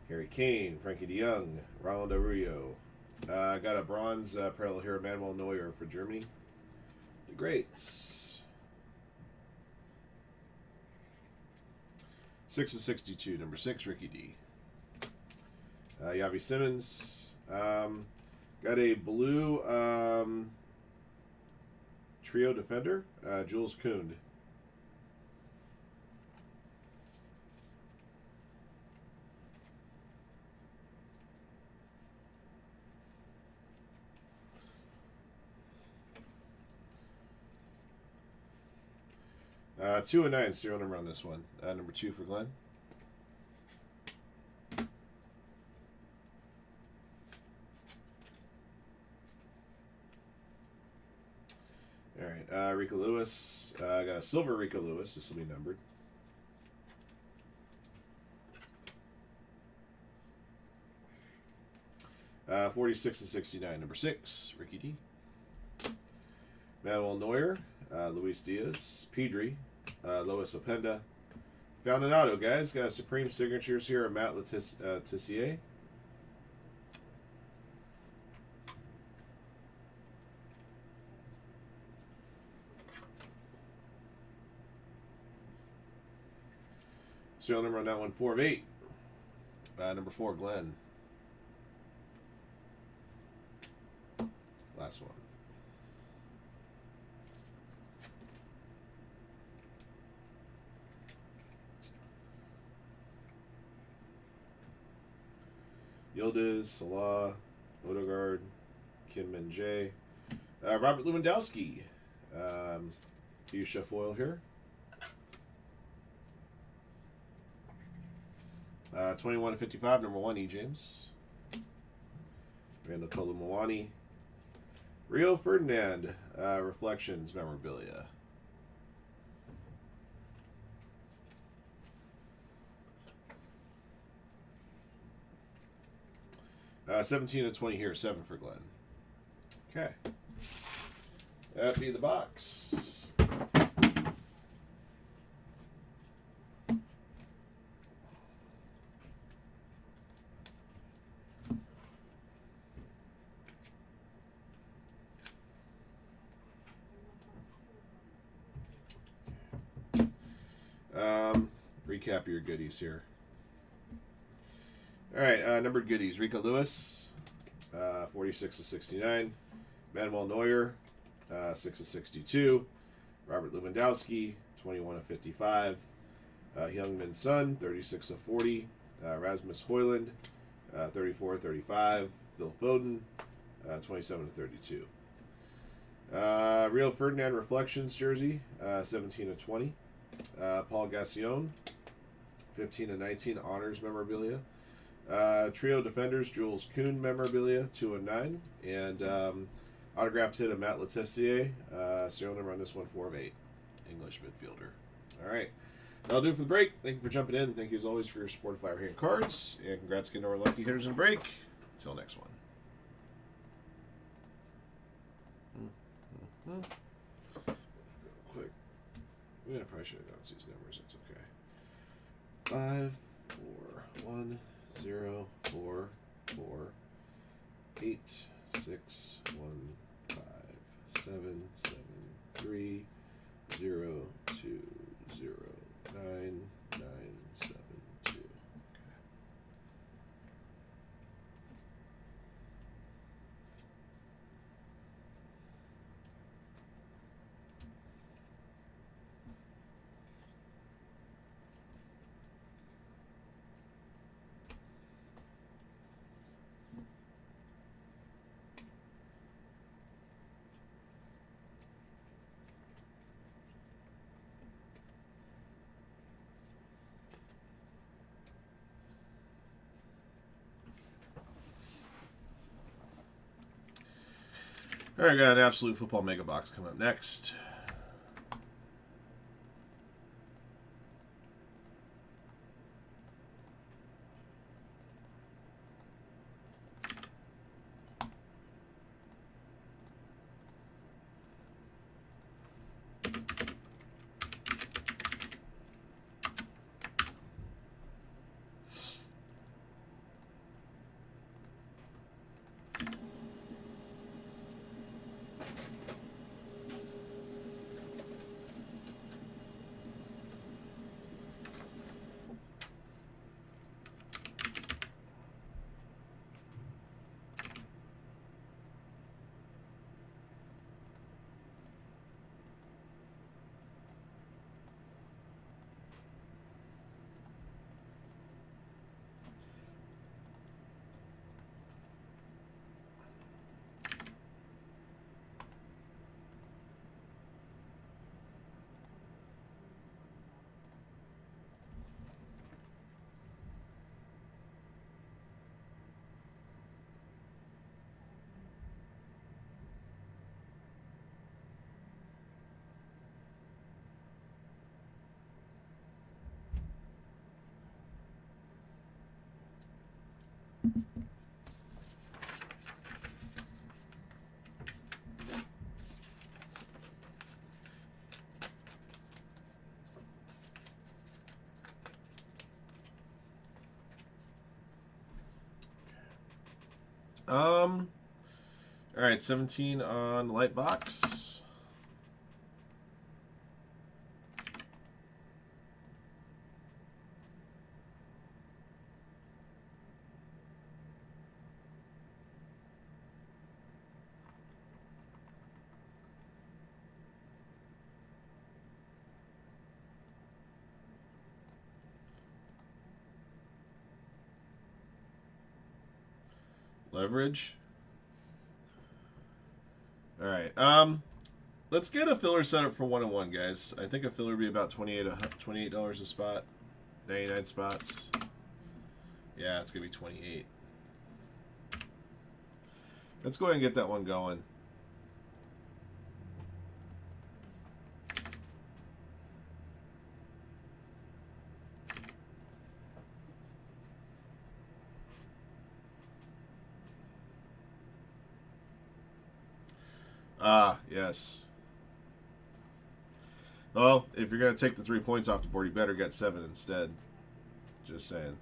Harry Kane, Frankie de Jong, Ronald Arroyo. Got a bronze parallel here, Manuel Neuer for Germany. The Greats. 6 of 62, number 6, Ricky D. Yavi Simmons. Got a blue trio defender, Jules Kound. Uh, 2 and 9, serial number on this one. Number 2 for Glenn. All right, Rico Lewis. I got a silver Rico Lewis. This will be numbered. Uh, 46 and 69, number 6, Ricky D. Manuel Neuer, Luis Diaz, Pedri, Lois Openda. Found an auto, guys. Got Supreme Signatures here of Matt Letizier. Serial number on that one, 4 of 8. Number 4, Glenn. Last one. Yildiz, Salah, Odegaard, Kim Min-jae, Robert Lewandowski. Fuchsia foil here. 21 of 55, number 1, E. James. Randall Colomwani. Rio Ferdinand, Reflections memorabilia. Uh, 17 of 20 here, 7 for Glenn. Okay. That'd be the box. Recap your goodies here. All right, numbered goodies. Rico Lewis, 46 of 69. Manuel Neuer, 6 of 62. Robert Lewandowski, 21 of 55. Heung-min Son, 36 of 40. Rasmus Højlund, 34 of 35. Phil Foden, 27 of 32. Rio Ferdinand Reflections jersey, 17 of 20. Paul Gassion, 15 of 19. Honors memorabilia. Trio Defenders, Jules Kuhn memorabilia, 2 of 9. And autographed hit of Matt Letizia. Serial number on this one, 4 of 8. English midfielder. All right. That'll do it for the break. Thank you for jumping in. Thank you as always for your support of Firehand cards. And congrats again to our lucky hitters in break. Until next one. Real quick. I probably should have announced these numbers. That's okay. 5, 4, 1, 0, 4, 4, 8, 6, 1, 5, 7, 7, 3, 0, 2, 0, 9, 9, 7, 2. Okay. All right, got an Absolute Football Mega Box coming up next. All right, 17 on light box. Leverage. All right. Let's get a filler set up for 1 and 1, guys. I think a filler would be about $28 a spot. 99 spots. Yeah, it's gonna be 28. Let's go ahead and get that one going. Ah, yes. Well, if you're going to take the 3 points off the board, you better get 7 instead. Just saying.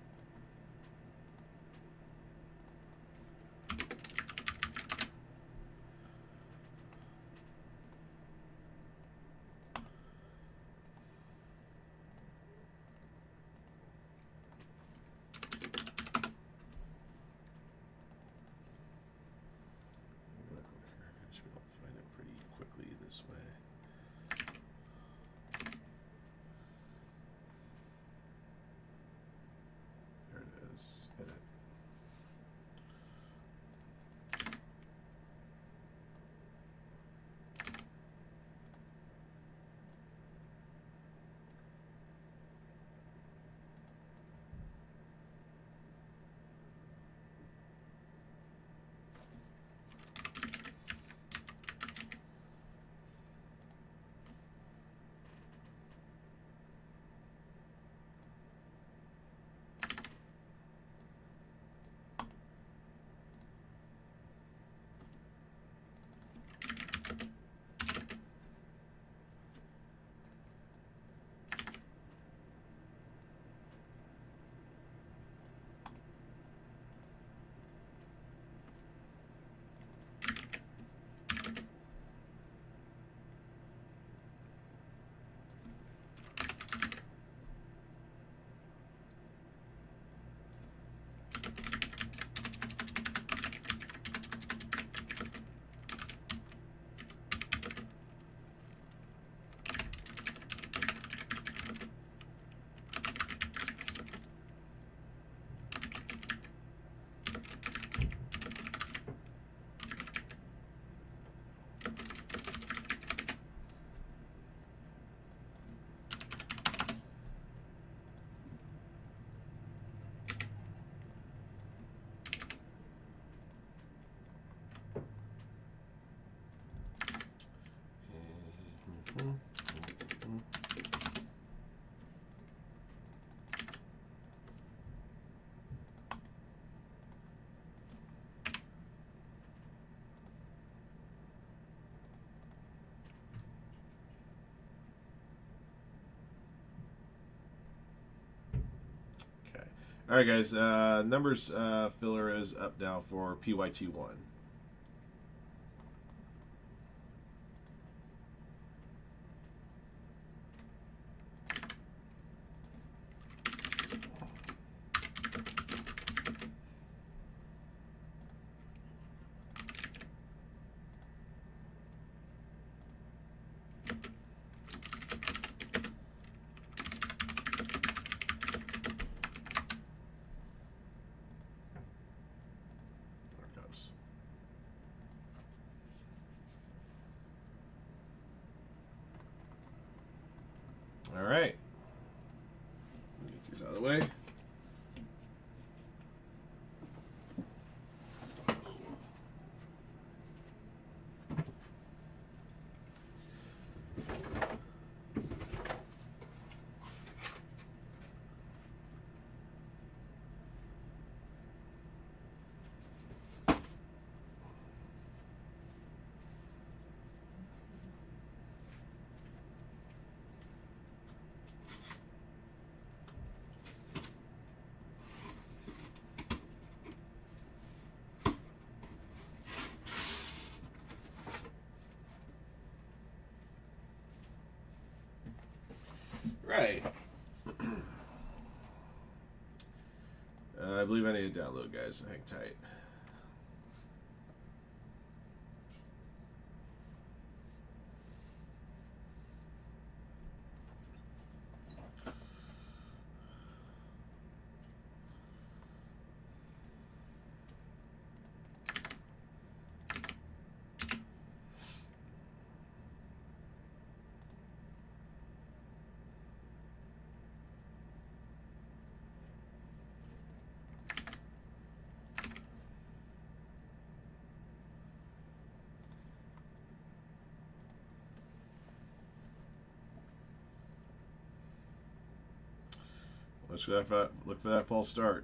All right, guys. Numbers filler is up now for PYT1. All right. Get these out of the way. Right. I believe I need to download, guys. Hang tight. Let's look for that false start.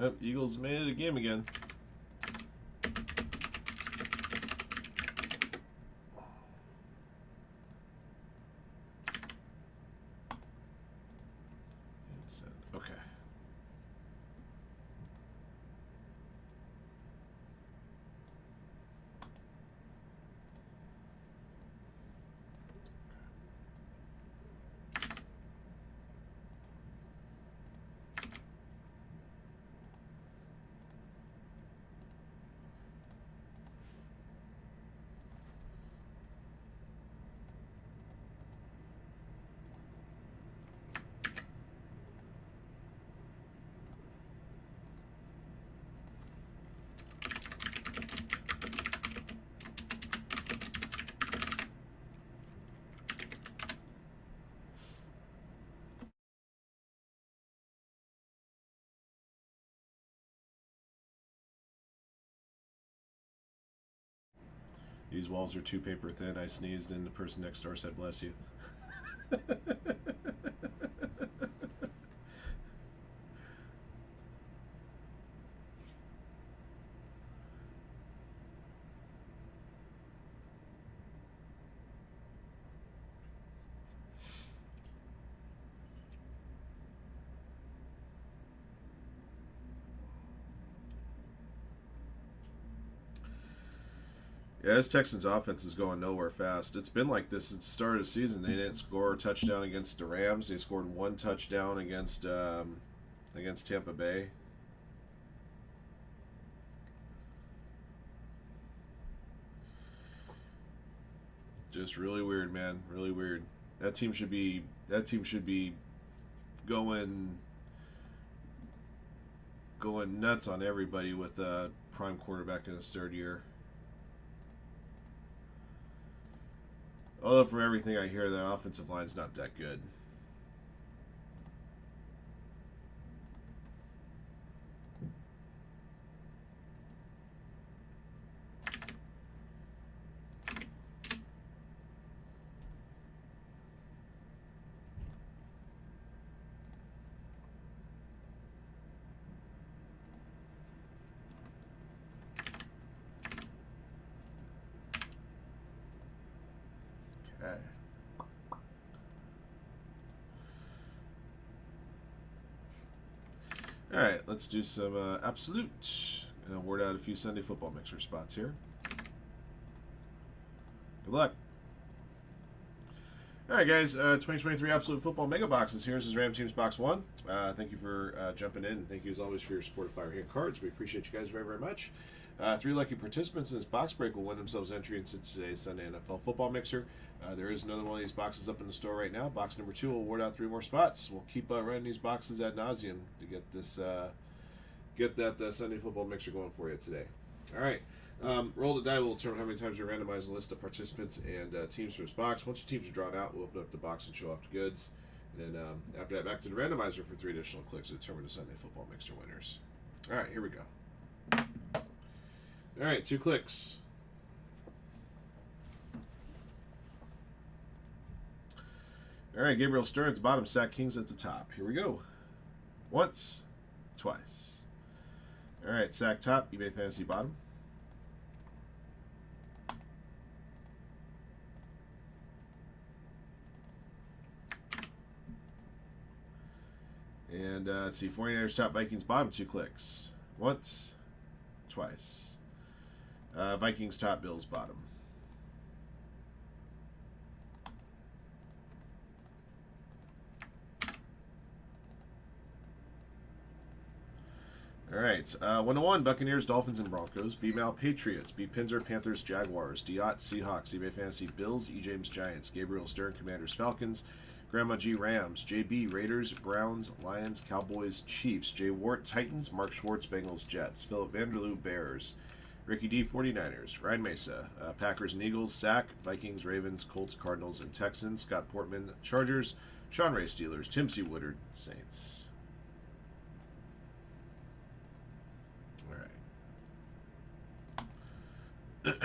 Yep, Eagles made it a game again. Okay. These walls are too paper thin. I sneezed and the person next door said, "Bless you." Yeah, this Texans offense is going nowhere fast. It's been like this since the start of the season. They didn't score a touchdown against the Rams. They scored one touchdown against Tampa Bay. Just really weird, man. Really weird. That team should be going nuts on everybody with a prime quarterback in his third year. Although from everything I hear, the offensive line's not that good. Okay. All right, let's do some absolute. And award out a few Sunday football mixer spots here. Good luck. All right, guys. 2023 Absolute Football Mega Boxes. Here's his Ram Teams Box 1. Thank you for jumping in. Thank you, as always, for your support of Firehand Cards. We appreciate you guys very, very much. 3 lucky participants in this box break will win themselves entry into today's Sunday NFL Football Mixer. There is another one of these boxes up in the store right now. Box number 2 will award out 3 more spots. We'll keep running these boxes ad nauseum to get this, get that Sunday Football Mixer going for you today. All right. Roll the die will determine how many times you randomize a list of participants and teams from this box. Once your teams are drawn out, we'll open up the box and show off the goods. And then after that, back to the randomizer for 3 additional clicks to determine the Sunday football mixer winners. All right, here we go. All right, 2 clicks. All right, Gabriel Stern at the bottom, Sack Kings at the top. Here we go. Once, twice. All right, Sack top, eBay Fantasy bottom. And let's see, 49ers top, Vikings bottom, 2 clicks. Once, twice. Vikings top, Bills bottom. All right, 1-1, Buccaneers, Dolphins, and Broncos. B-Mal, Patriots. B. Pinzer, Panthers, Jaguars. Diot, Seahawks. eBay Fantasy, Bills. E. James, Giants. Gabriel Stern, Commanders, Falcons. Grandma G, Rams. JB, Raiders, Browns, Lions, Cowboys, Chiefs. J. Wart, Titans. Mark Schwartz, Bengals, Jets. Philip Vanderloo, Bears. Ricky D, 49ers. Ryan Mesa, Packers and Eagles. Sack, Vikings, Ravens, Colts, Cardinals, and Texans. Scott Portman, Chargers. Sean Ray, Steelers. Tim C. Woodard, Saints. Okay.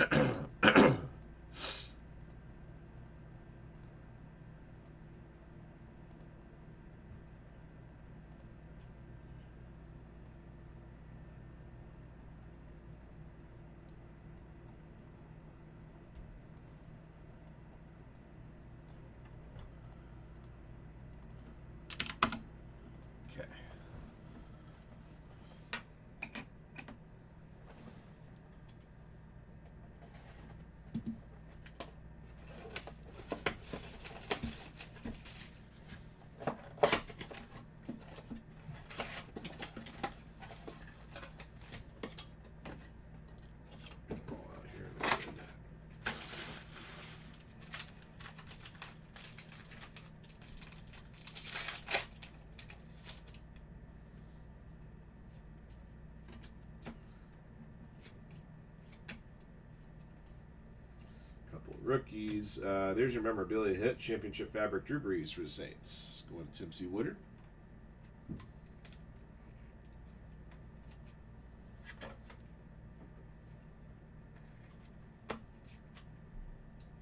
Rookies. There's your memorabilia hit. Championship fabric Drew Brees for the Saints. Going to Tim C. Woodard.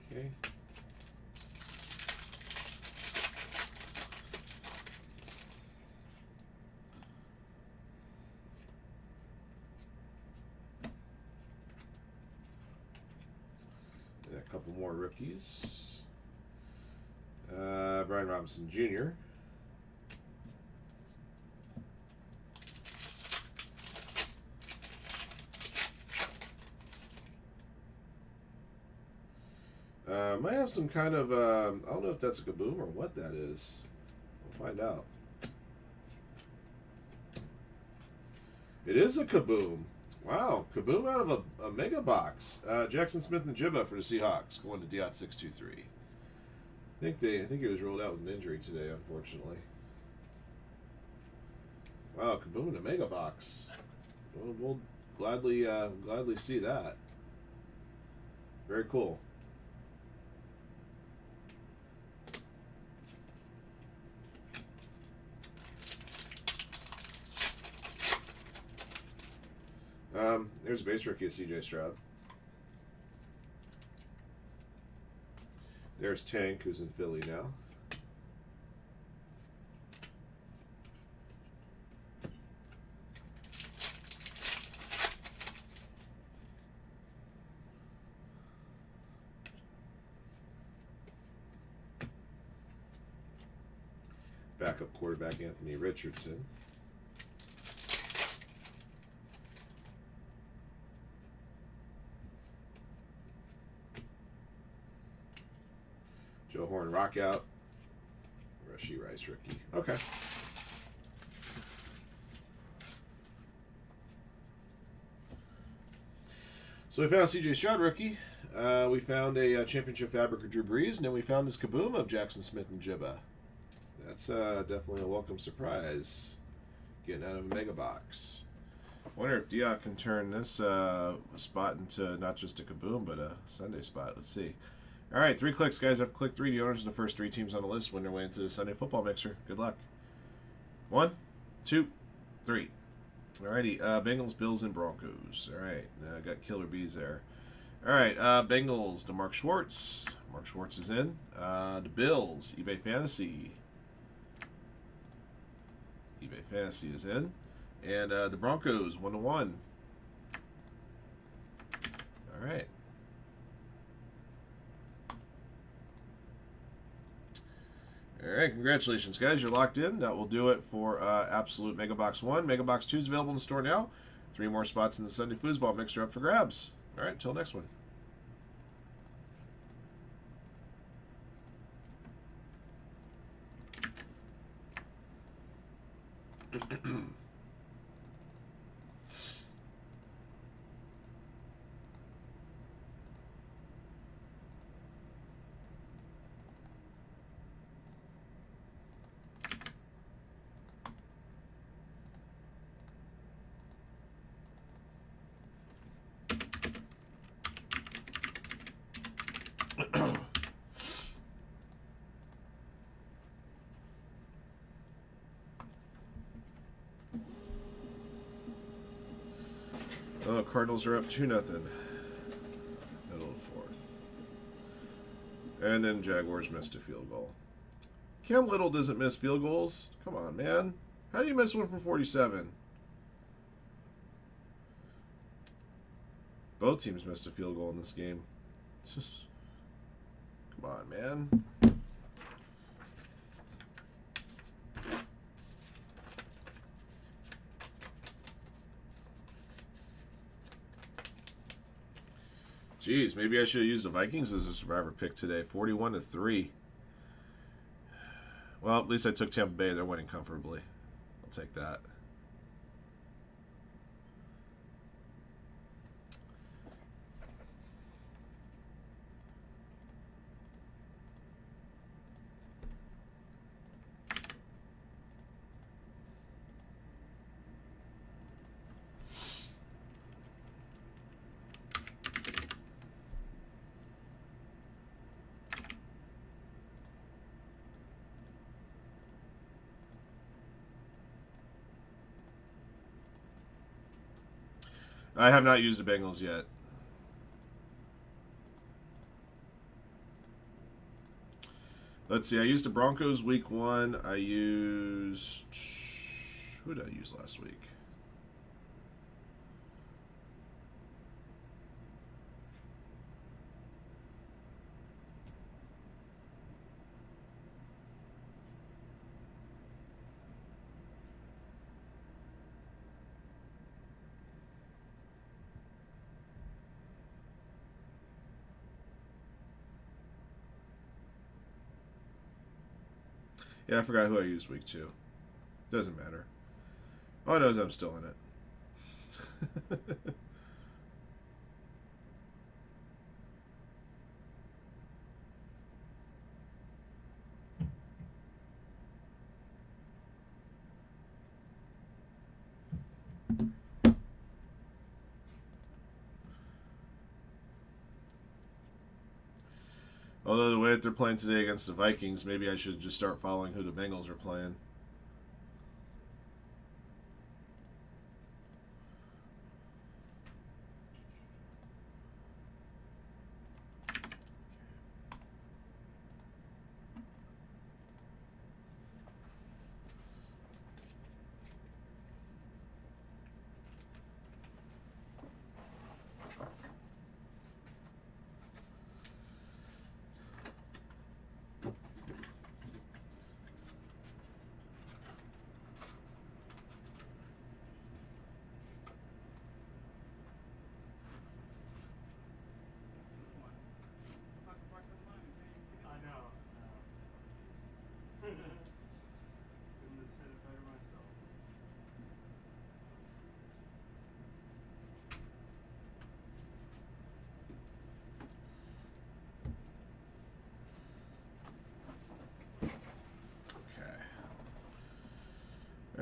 Okay. A couple more rookies. Brian Robinson Jr. Might have some kind of, I don't know if that's a kaboom or what that is. We'll find out. It is a kaboom. Wow, kaboom out of a mega box. Jackson Smith and Jibba for the Seahawks, going to Diot 623. I think he was rolled out with an injury today, unfortunately. Wow, kaboom in a mega box. We'll gladly see that. Very cool. There's a base rookie of CJ Stroud. There's Tank, who's in Philly now. Backup quarterback Anthony Richardson. Joe Horn Rockout. Rashee Rice rookie. Okay. So we found CJ Stroud rookie. We found a championship fabric of Drew Brees, and then we found this kaboom of Jackson Smith and Jibba. That's definitely a welcome surprise. Getting out of a mega box. Wonder if Diak can turn this spot into not just a kaboom, but a Sunday spot. Let's see. All right, 3 clicks, guys. I've clicked 3. The owners of the first 3 teams on the list win their way into the Sunday football mixer. Good luck. 1, 2, 3. Alrighty, Bengals, Bills, and Broncos. All right, got killer bees there. All right, Bengals to Mark Schwartz. Mark Schwartz is in. The Bills, eBay Fantasy. eBay Fantasy is in. And the Broncos, 1 to 1. All right. All right, congratulations, guys. You're locked in. That will do it for Absolute Mega Box 1. Mega Box 2 is available in the store now. 3 more spots in the Sunday Foosball Mixer up for grabs. All right, until next one. Oh, Cardinals are up 2-0. Middle of the 4th. And then Jaguars missed a field goal. Cam Little doesn't miss field goals. Come on, man. How do you miss one from 47? Both teams missed a field goal in this game. Come on, man. Jeez, maybe I should have used the Vikings as a survivor pick today. 41 to 3. Well, at least I took Tampa Bay. They're winning comfortably. I'll take that. I have not used the Bengals yet. Let's see. I used the Broncos week 1. I used... Who did I use last week? Yeah, I forgot who I used week 2. Doesn't matter. All I know is I'm still in it. Although the way that they're playing today against the Vikings, maybe I should just start following who the Bengals are playing.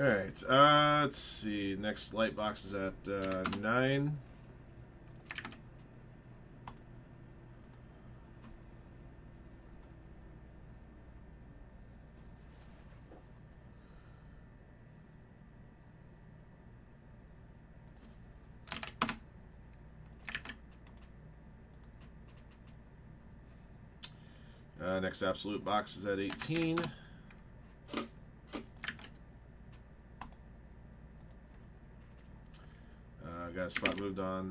Alright, let's see. Next light box is at 9. Next absolute box is at 18. Got a spot moved on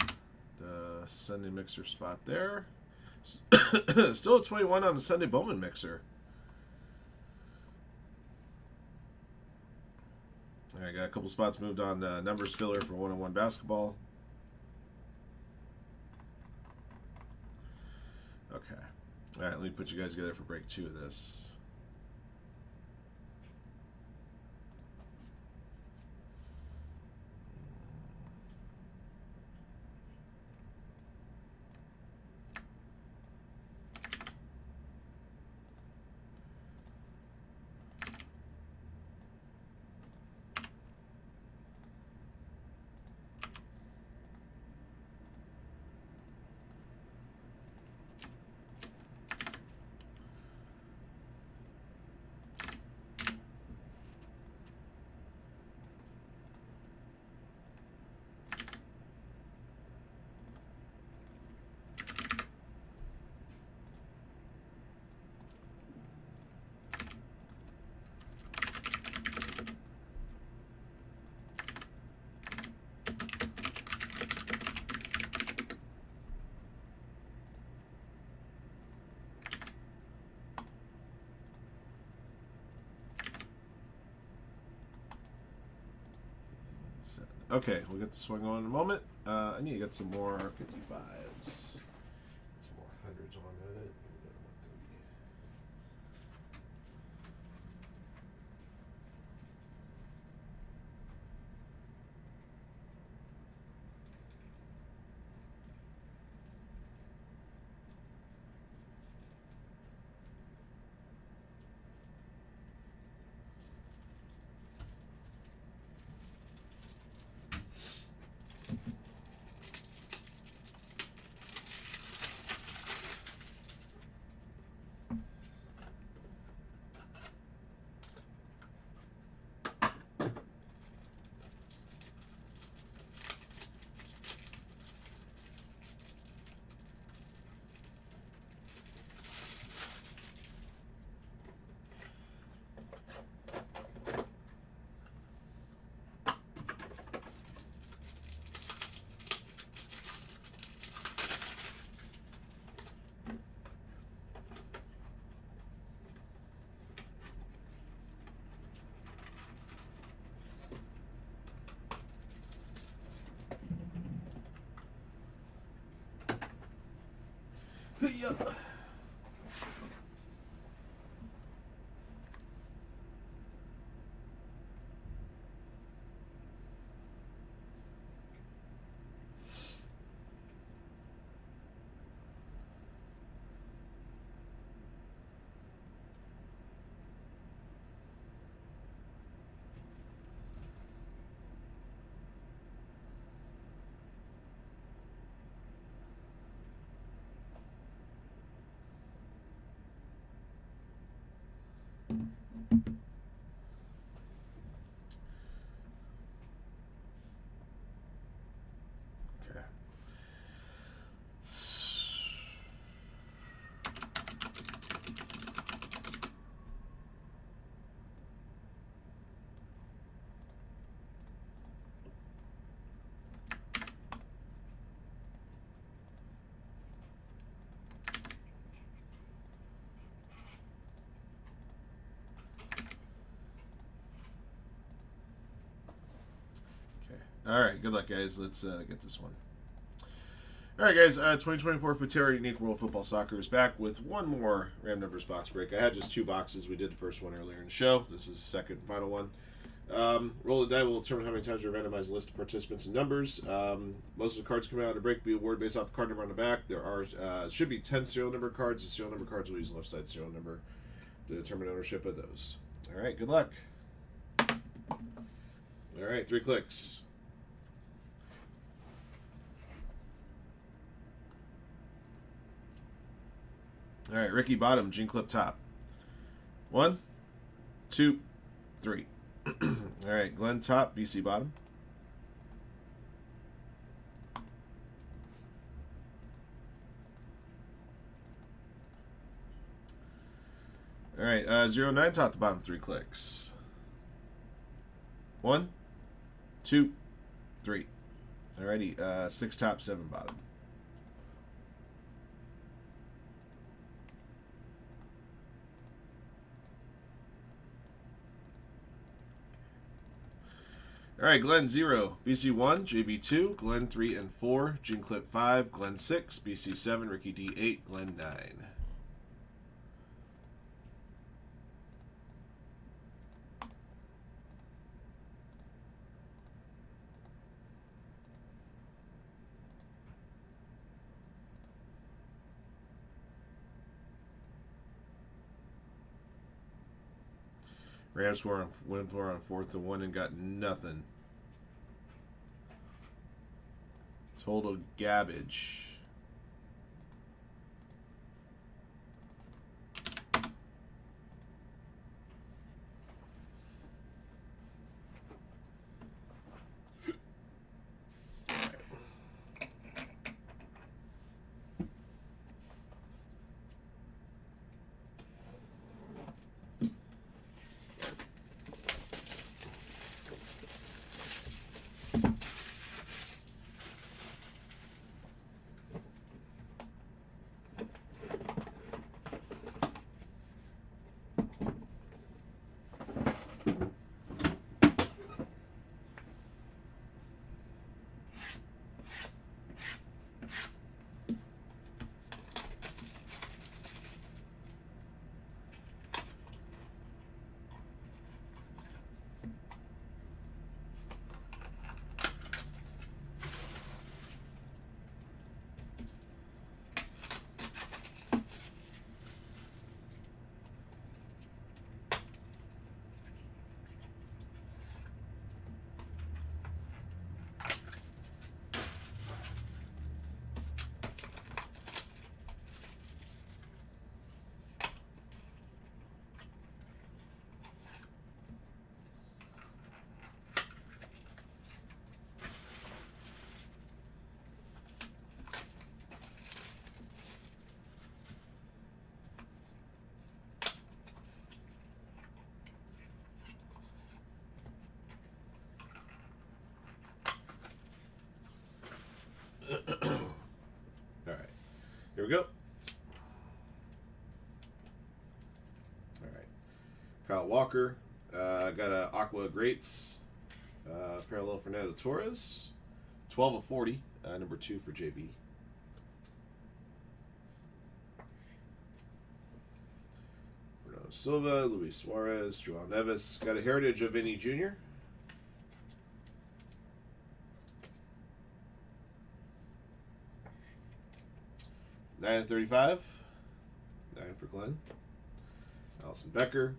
the Sunday mixer spot there. Still at 21 on the Sunday Bowman mixer. I got a couple spots moved on numbers filler for 1-on-1 basketball. Okay. All right, let me put you guys together for break 2 of this. Okay, we'll get this one going in a moment. I need to get some more 55s. Get some more hundreds on it. Yep. Okay. All right, good luck, guys. Let's get this one. All right, guys. 2024 Futera Unique World Football Soccer is back with one more Ram Numbers box break. I had just 2 boxes. We did the first one earlier in the show. This is the second and final one. Roll the die will determine how many times we randomize a list of participants and numbers. Most of the cards coming out of the break will be awarded based off the card number on the back. There are should be 10 serial number cards. The serial number cards will use left side serial number to determine ownership of those. All right, good luck. All right, 3 clicks. All right, Ricky bottom, Gene Clip top. 1, 2, 3. All right, Glenn top, BC bottom. All right, 09 top to bottom, 3 clicks. 1, 2, 3. Alrighty, 6 top, 7 bottom. All right, Glenn 0, BC 1, JB 2, Glenn 3 and 4, Gene Clip 5, Glenn 6, BC 7, Ricky D 8, Glenn 9. Rams went for on 4th and 1 and got nothing. Total garbage. Alright, here we go. Alright, Kyle Walker. Got a Aqua Greats. Parallel Fernando Torres. 12 of 40. Number 2 for JB. Bernardo Silva, Luis Suarez, Joel Neves. Got a Heritage of Vinny Jr. 9 of 35. 9 for Glenn. Allison Becker.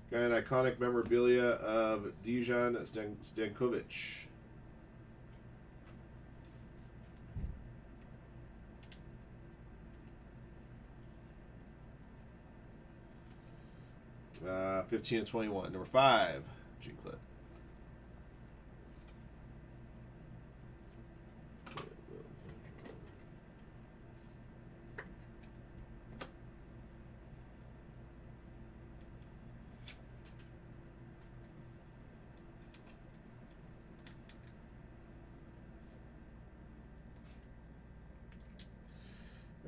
Got an iconic memorabilia of Dejan Stankovic. Uh, 15 and 21. Number 5, Gene Clip.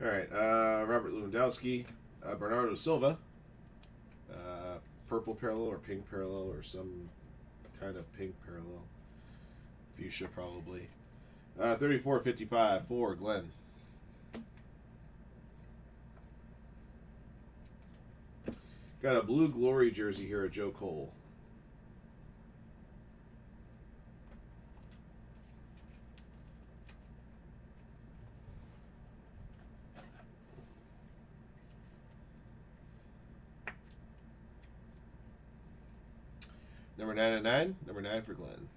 All right, Robert Lewandowski, Bernardo Silva, purple parallel or pink parallel or some kind of pink parallel. Fuchsia probably. 34.55 for Glenn. Got a Blue Glory jersey here at Joe Cole. Number 9 and 9. Number 9 for Glenn.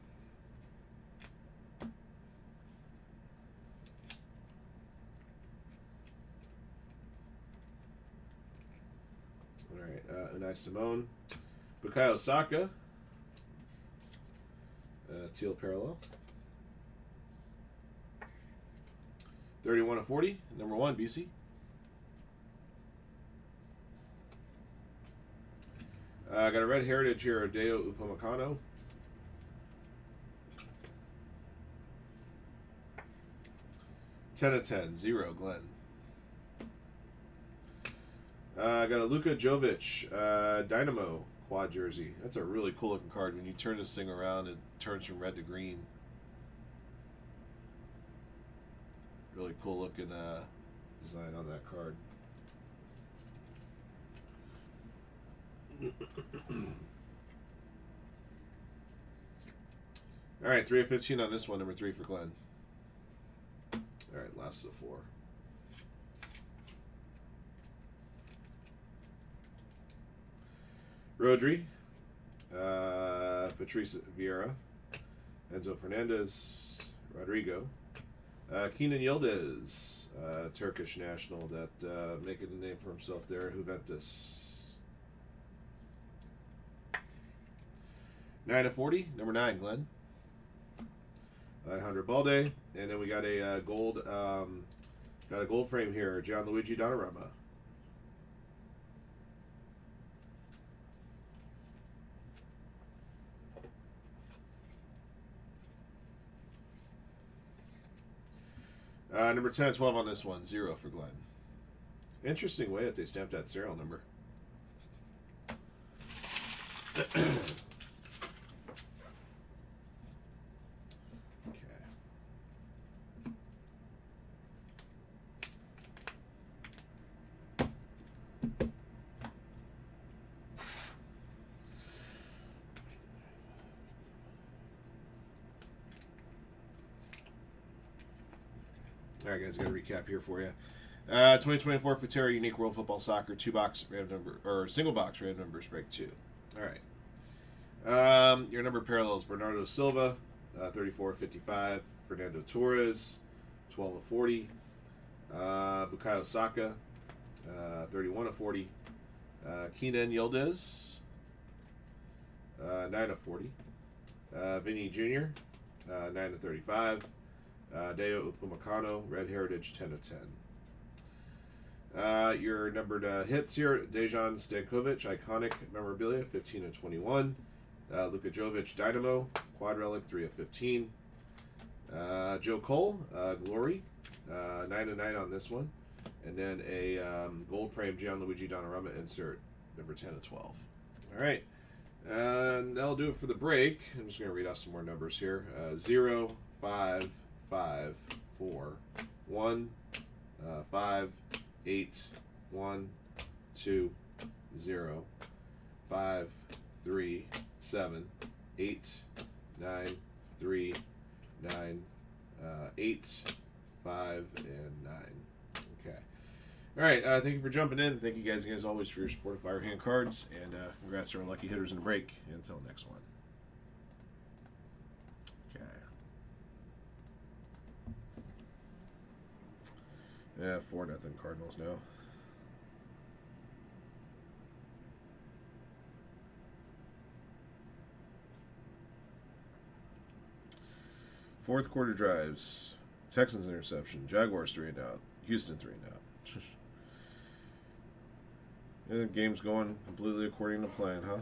All right, Unai Simone. Bukayo Saka. Teal parallel. 31 of 40. Number 1, BC. Got a red heritage here, Deo Upamecano. Ten of 10, 0, Glenn. Got a Luka Jovic Dynamo quad jersey. That's a really cool looking card. When you turn this thing around, it turns from red to green. Really cool looking design on that card. All right, 3 of 15 on this one. Number 3 for Glenn. All right, last of the 4. Rodri, Patrice Vieira, Enzo Fernandez, Rodrigo, Kenan Yildiz, Turkish national that making a name for himself there, Juventus. 9 of 40, number 9, Glenn. Alejandro Balde, and then we got a gold frame here, Gianluigi Donnarumma. Number 10 and 12 on this one, 0 for Glenn. Interesting way that they stamped that serial number. All right, guys, got a recap here for you. 2024 Futera Unique World Football Soccer 2-box random number or single box random numbers break 2. All right. Your number parallels: Bernardo Silva, 34 of 55. Fernando Torres, 12 of 40. Bukayo Saka, 31 of 40. Kenan Yildiz, 9 of 40. Vinny Jr., 9 of 35. Deo Upamecano, Red Heritage, 10 of 10. Your numbered hits here: Dejan Stankovic, Iconic Memorabilia, 15 of 21. Luka Jovic, Dynamo, Quad Relic, 3 of 15. Joe Cole, Glory, 9 of 9 on this one. And then a gold frame Gianluigi Donnarumma insert, number 10 of 12. All right. And that'll do it for the break. I'm just going to read off some more numbers here. 0, 5, 5, 4, 1, 5, 8, 1, 2, 0, 5, 3, 7, 8, 9, 3, 9, 8, 5, and 9. Okay. All right. Thank you for jumping in. Thank you guys again, as always, for your support of Firehand cards. And congrats to our lucky hitters in the break. Until next one. Yeah, 4-0 Cardinals now. Fourth quarter drives. Texans interception. Jaguars 3 and out. Houston 3 and out. Yeah, the game's going completely according to plan, huh?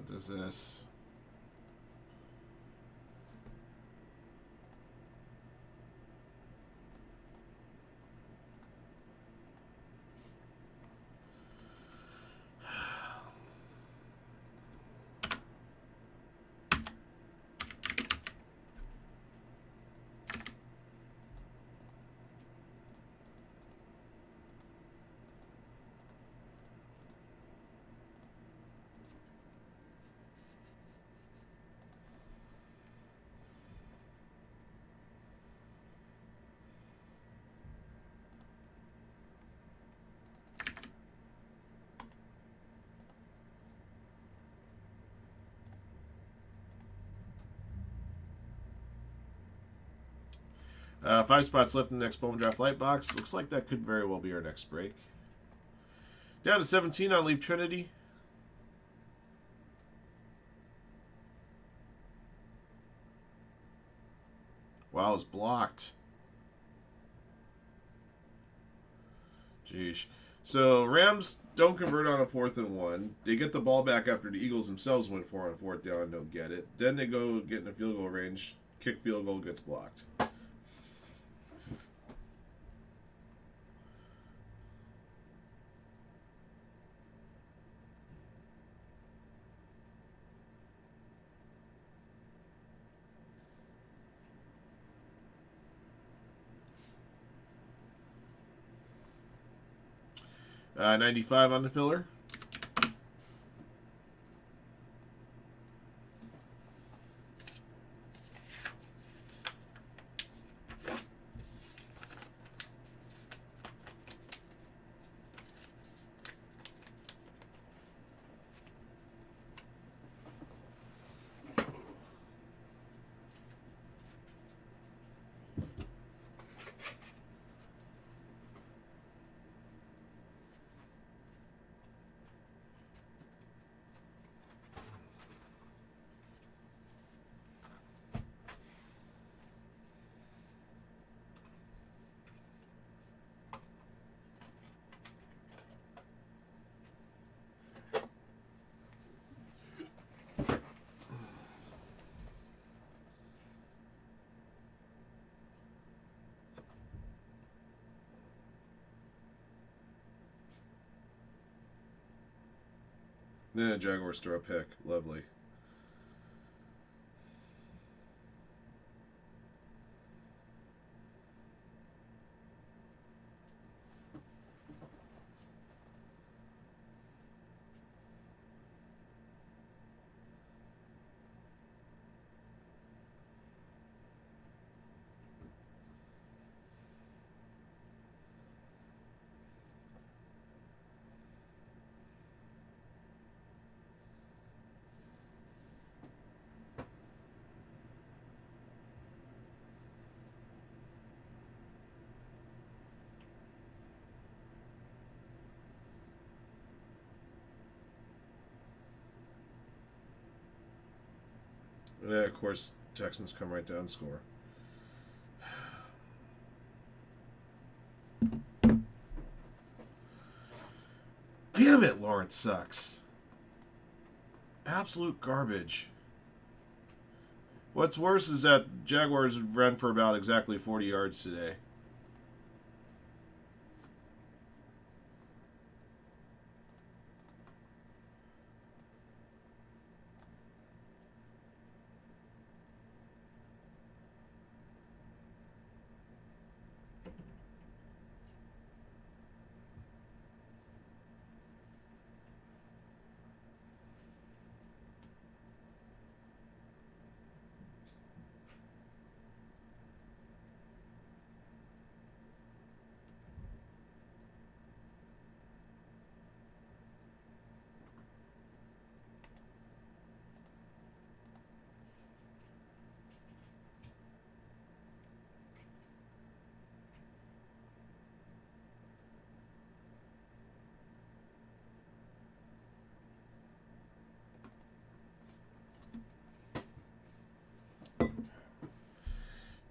What is this? Five spots left in the next Bowman Draft Light Box. Looks like that could very well be our next break. Down to 17 on Leap Trinity. Wow, it's blocked. Jeez. So, Rams don't convert on a 4th and 1. They get the ball back after the Eagles themselves went for on 4th down and don't get it. Then they go get in a field goal range. Kick field goal gets blocked. $95 on the filler. Then a Jaguars throw a pick. Lovely. And then, of course, Texans come right down and score. Damn it, Lawrence sucks. Absolute garbage. What's worse is that Jaguars ran for about exactly 40 yards today.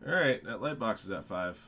Alright, that light box is at 5.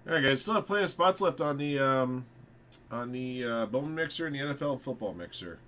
All right, guys. Still have plenty of spots left on the Bowman mixer and the NFL football mixer.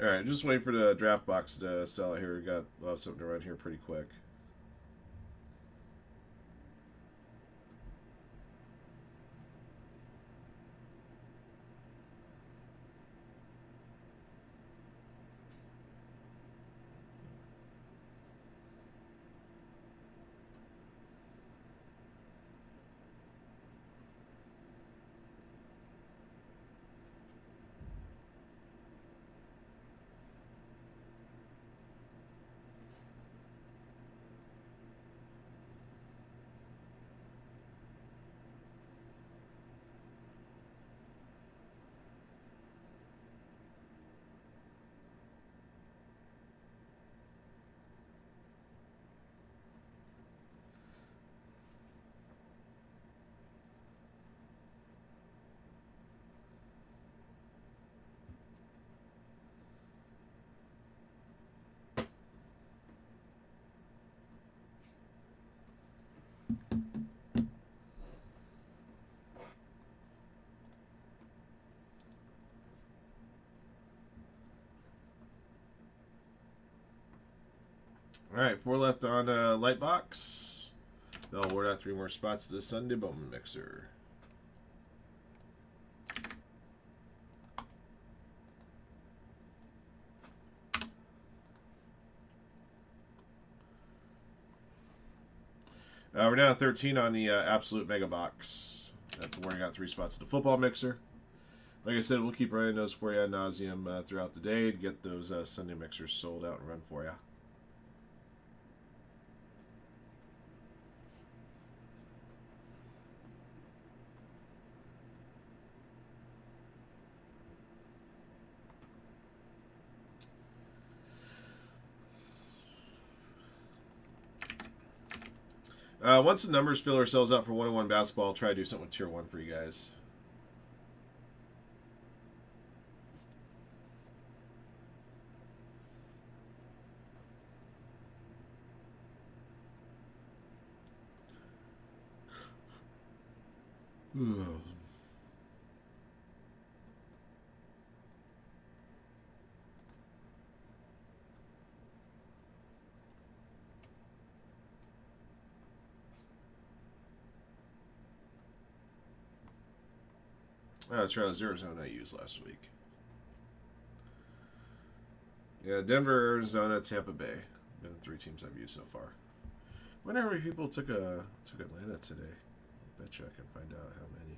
All right, just wait for the draft box to sell it here. We'll have something to run here pretty quick. All right, 4 left on Lightbox. They'll award out 3 more spots to the Sunday Bowman mixer. We're down at 13 on the Absolute Mega Box. That's awarding out 3 spots to the football mixer. Like I said, we'll keep running those for you ad nauseum throughout the day to get those Sunday mixers sold out and run for you. Once the numbers fill ourselves out for 1-on-1 basketball, I'll try to do something with Tier 1 for you guys. Oh, that's right, 0 zone I used last week. Yeah, Denver, Arizona, Tampa Bay. Been the 3 teams I've used so far. Wonder how many people took Atlanta today. I bet you I can find out how many.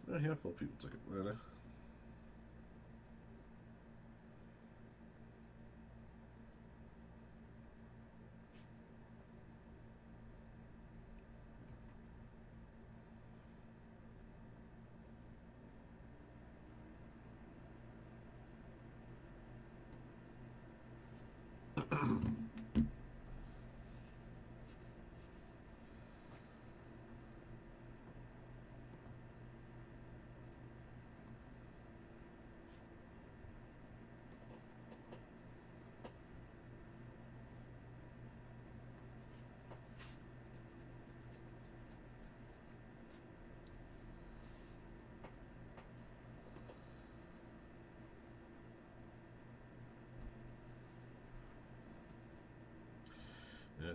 A handful of people took Atlanta.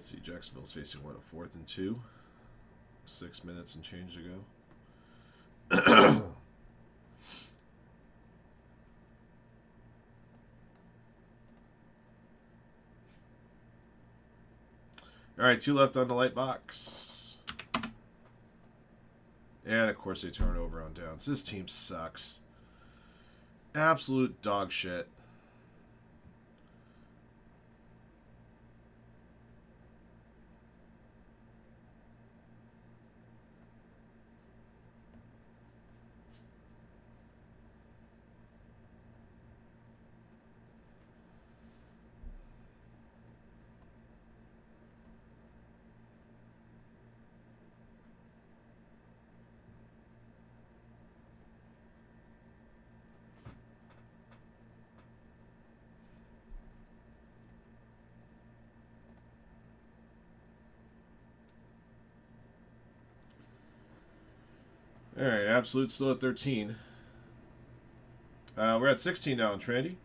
let's see. Jacksonville's facing what, a 4th and 2? 6 minutes and change to go. All right, 2 left on the light box. And, of course, they turn over on downs. This team sucks. Absolute dog shit. All right, Absolute still at 13. We're at 16 now in Trendy.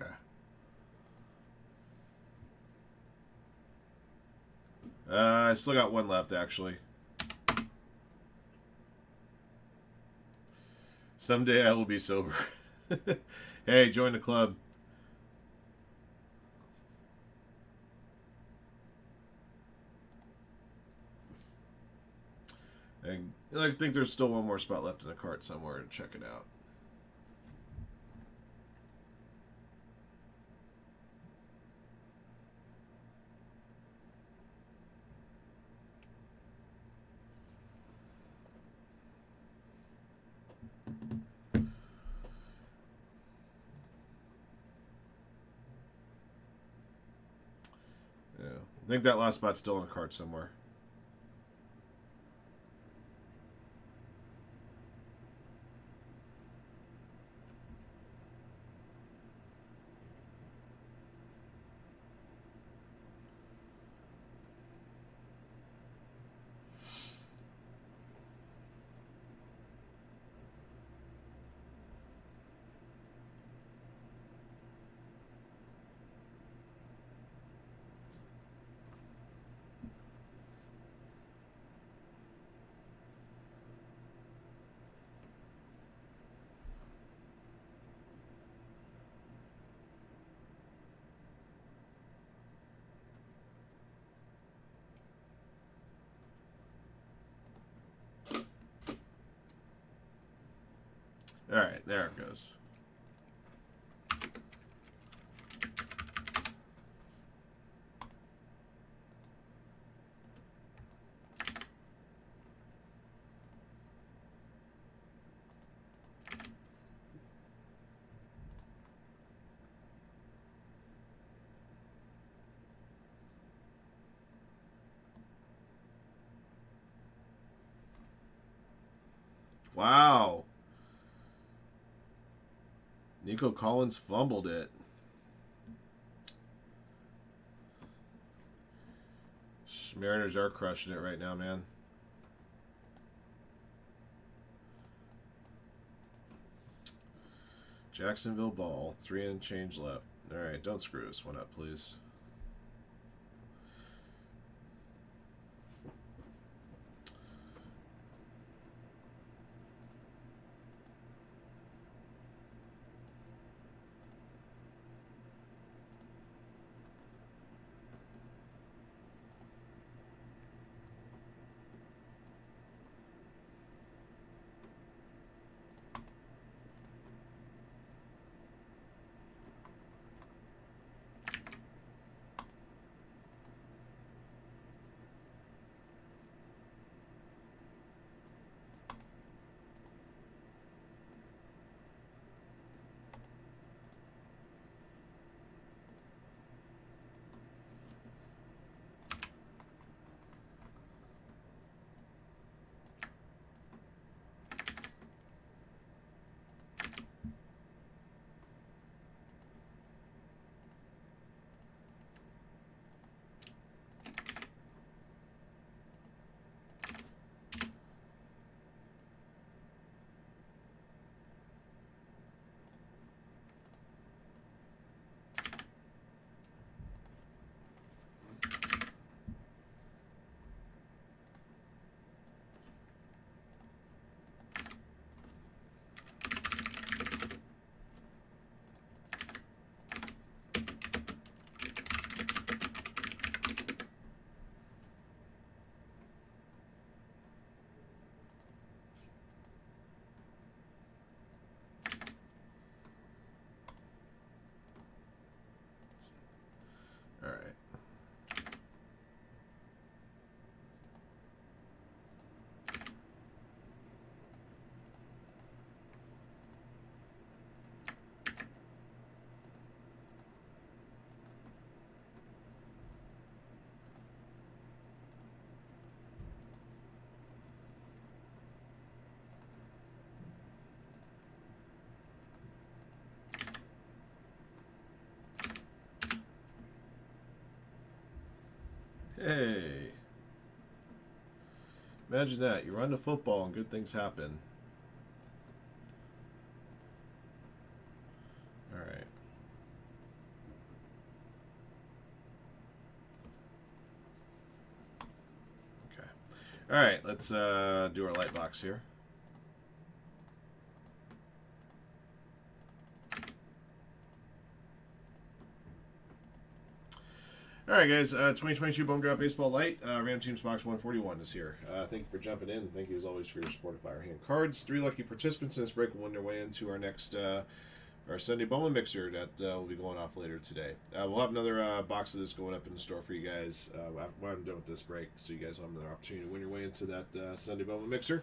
Okay. I still got 1 left, actually. Someday I will be sober. Hey, join the club. And I think there's still 1 more spot left in the cart somewhere to check it out. Yeah, I think that last spot's still in the cart somewhere. All right, there it goes. Wow. Nico Collins fumbled it. Mariners are crushing it right now, man. Jacksonville ball. 3 and change left. All right, don't screw this one up, please. Hey. Imagine that. You run to football and good things happen. Alright. Okay. Alright, let's do our light box here. Alright guys, 2022 Bowman Draft Baseball Light, Ram Teams Box 141 is here. Thank you for jumping in. Thank you as always for your support of Firehand cards. 3 lucky participants in this break will win their way into our next, our Sunday Bowman Mixer that will be going off later today. We'll have another box of this going up in the store for you guys when I'm done with this break, so you guys will have another opportunity to win your way into that Sunday Bowman Mixer.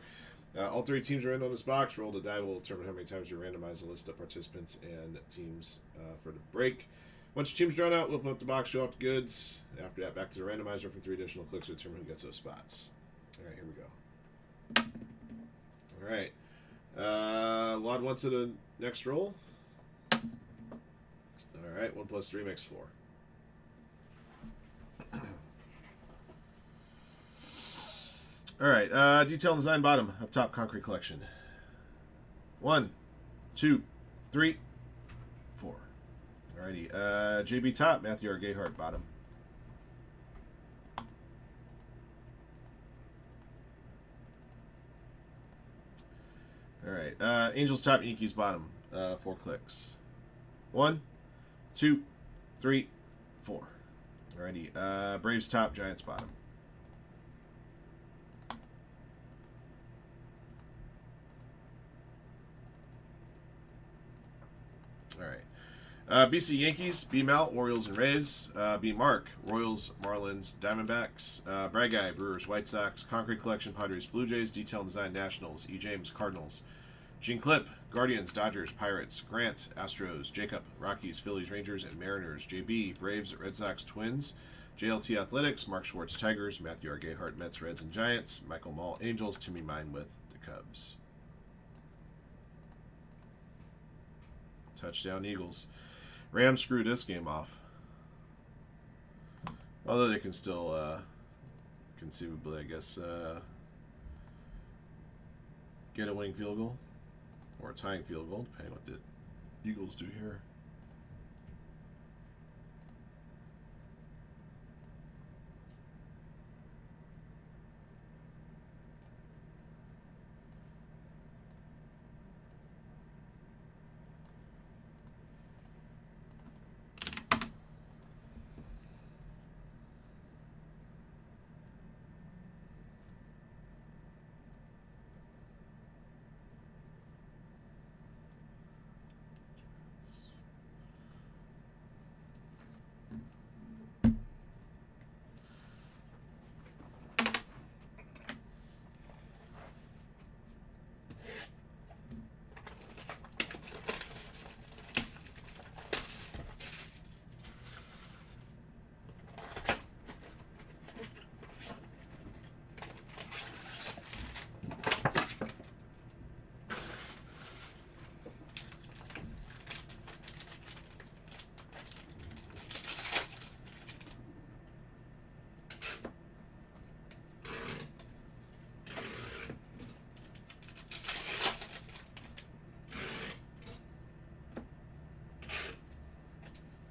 All 3 teams are in on this box. Roll the die will determine how many times you randomize the list of participants and teams for the break. Once your team's drawn out, we'll open up the box, show up the goods. After that, back to the randomizer for 3 additional clicks to determine who gets those spots. Alright, here we go. Alright. Wad 1 to the next roll. Alright, 1 plus 3 makes 4. Alright, detail and design bottom, up top, concrete collection. 1, 2, 3, 4. Alrighty, JB top, Matthew R. Gayhart bottom. Alright, Angels top, Yankees bottom, 4 clicks. 1, 2, 3, 4. Alrighty, Braves top, Giants bottom. Alright. BC Yankees, B Mal, Orioles and Rays. B Mark, Royals, Marlins, Diamondbacks. Brad Guy, Brewers, White Sox. Concrete Collection, Padres, Blue Jays. Detail and Design, Nationals. E. James, Cardinals. Gene Clip, Guardians, Dodgers, Pirates. Grant, Astros. Jacob, Rockies, Phillies, Rangers, and Mariners. JB, Braves, Red Sox, Twins. JLT Athletics, Mark Schwartz, Tigers. Matthew R. Gayhart, Mets, Reds, and Giants. Michael Mall, Angels. Timmy Mine with the Cubs. Touchdown Eagles. Rams screwed this game off. Although they can still, conceivably, I guess, get a winning field goal. Or a tying field goal, depending what the Eagles do here.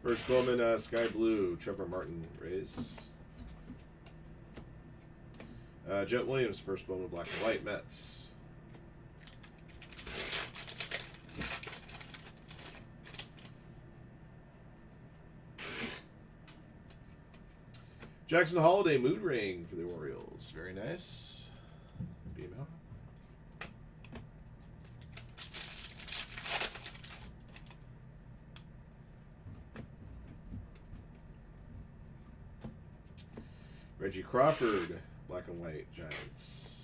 First Bowman, Sky Blue, Trevor Martin, Rays. Jet Williams, first Bowman, Black and White, Mets. Jackson Holiday, Mood Ring for the Orioles. Very nice. BML. Reggie Crawford, Black and White, Giants.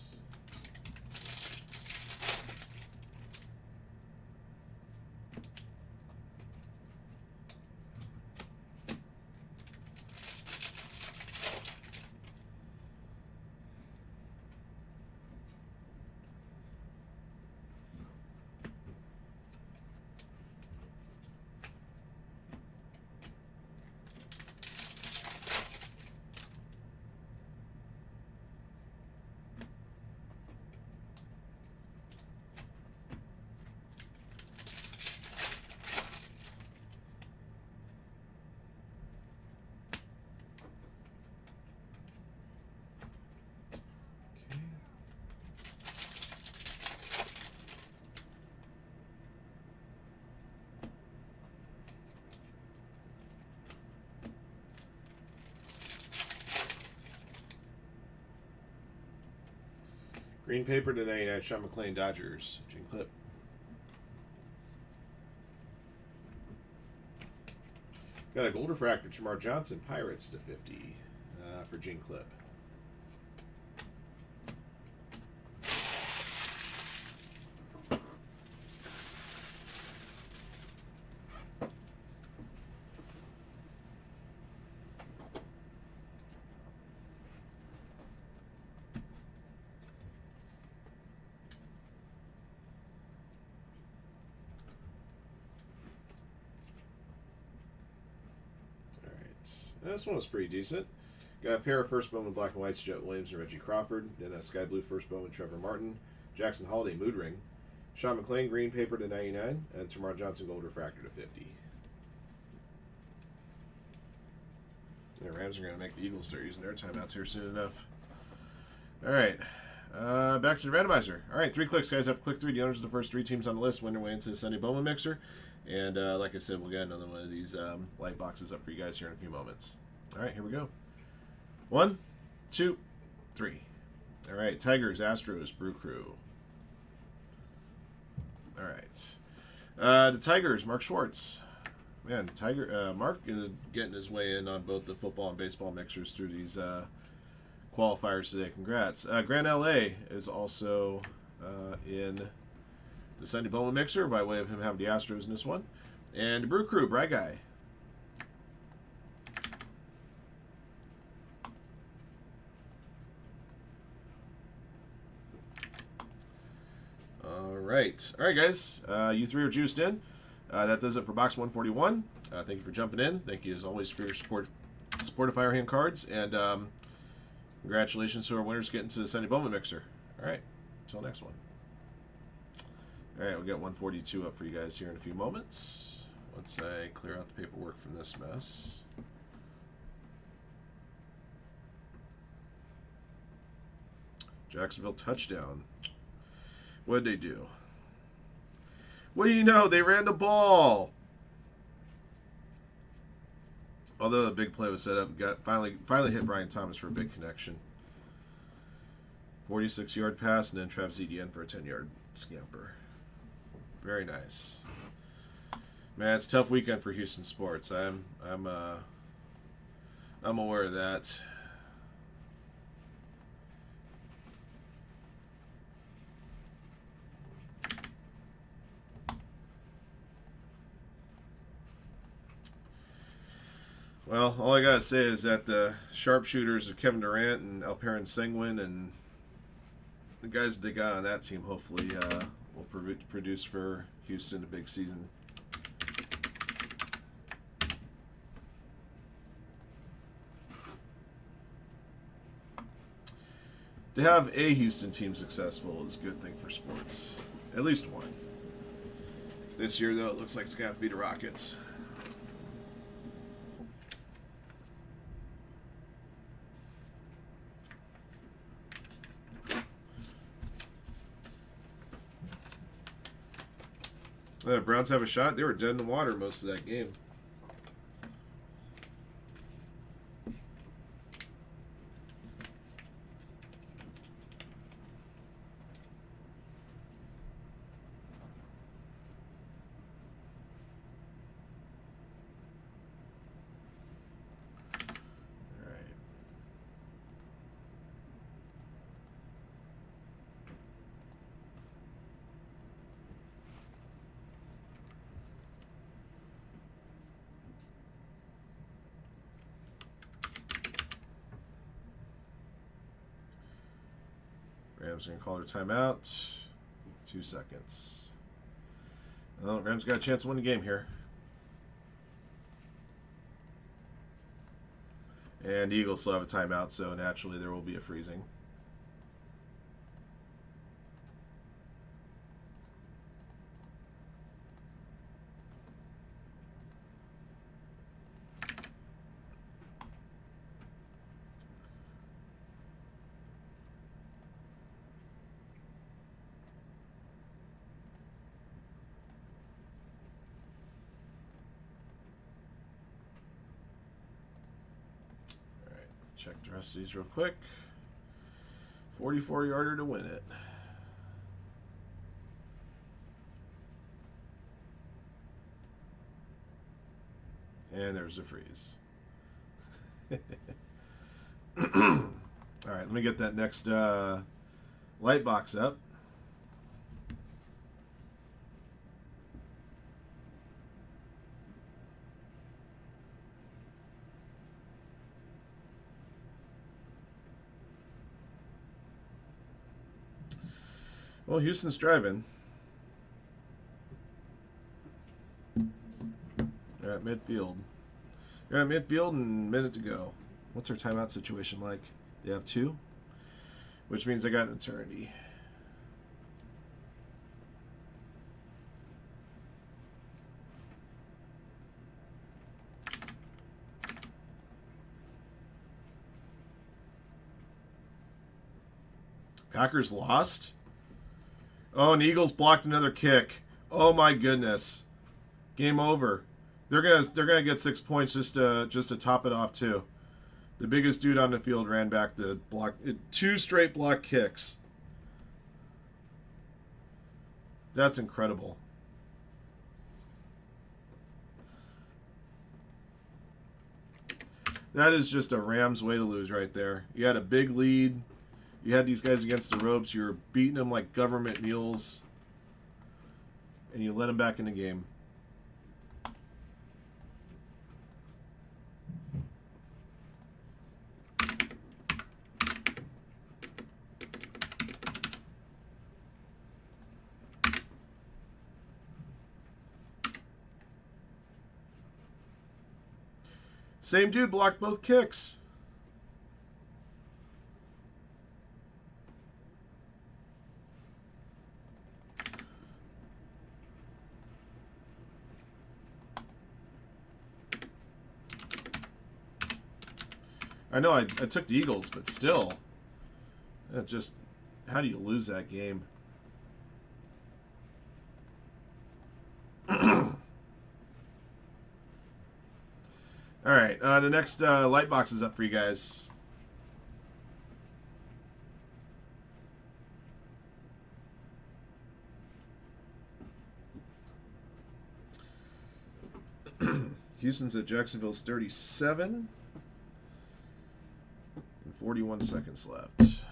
Green paper to 99, Sean McClain, Dodgers. Gene Clip. Got a gold refractor, Jamar Johnson, Pirates to 50 for Gene Clip. This one was pretty decent. Got a pair of first Bowman black and whites, Jet Williams and Reggie Crawford. Then a sky blue first Bowman, Trevor Martin. Jackson Holiday, Mood Ring. Sean McClain, green paper to 99. And Tamar Johnson, gold refractor to 50. The Rams are going to make the Eagles start using their timeouts here soon enough. All right. Back to the randomizer. All right, 3 clicks, guys. Have click 3. The owners of the first 3 teams on the list win their way into the Sunday Bowman Mixer. And like I said, we'll get another one of these light boxes up for you guys here in a few moments. All right, here we go. 1, 2, 3. All right, Tigers, Astros, Brew Crew. All right. The Tigers, Mark Schwartz. Man, Mark is getting his way in on both the football and baseball mixers through these qualifiers today. Congrats. Grand LA is also in the Sunday Bowman Mixer by way of him having the Astros in this one. And the Brew Crew, Bry Guy. All right, guys. You 3 are juiced in. That does it for box 141. Thank you for jumping in. Thank you, as always, for your support of Firehand cards. And congratulations to our winners getting to the Sunday Bowman Mixer. All right, until next one. All right, we'll get 142 up for you guys here in a few moments. Once I clear out the paperwork from this mess. Jacksonville touchdown. What'd they do? What do you know? They ran the ball. Although a big play was set up, got finally hit Brian Thomas for a big connection. 46-yard pass, and then Travis Etienne for a 10-yard scamper. Very nice. Man, it's a tough weekend for Houston sports. I'm aware of that. Well, all I gotta say is that the sharpshooters of Kevin Durant and Alperen Sengun and the guys that they got on that team hopefully will produce for Houston a big season. To have a Houston team successful is a good thing for sports. At least one. This year, though, it looks like it's going to have to be the Rockets. The Browns have a shot. They were dead in the water most of that game. Rams going to call their timeout. 2 seconds. Well, Rams got a chance to win the game here. And the Eagles still have a timeout, so naturally there will be a freezing. Check the rest of these real quick. 44-yarder to win it. And there's the freeze. All right, let me get that next light box up. Well, Houston's driving. They're at midfield. They're at midfield and minute to go. What's our timeout situation like? They have 2, which means they got an eternity. Packers lost? Oh, and Eagles blocked another kick. Oh my goodness. Game over. They're gonna get 6 points just to top it off too. The biggest dude on the field ran back to block 2 straight block kicks. That's incredible. That is just a Rams way to lose right there. You had a big lead. You had these guys against the ropes. You were beating them like government mules. And you let them back in the game. Same dude blocked both kicks. I know I took the Eagles, but still. It just, how do you lose that game? All right, the next light box is up for you guys. Houston's at Jacksonville's 37. And 41 seconds left.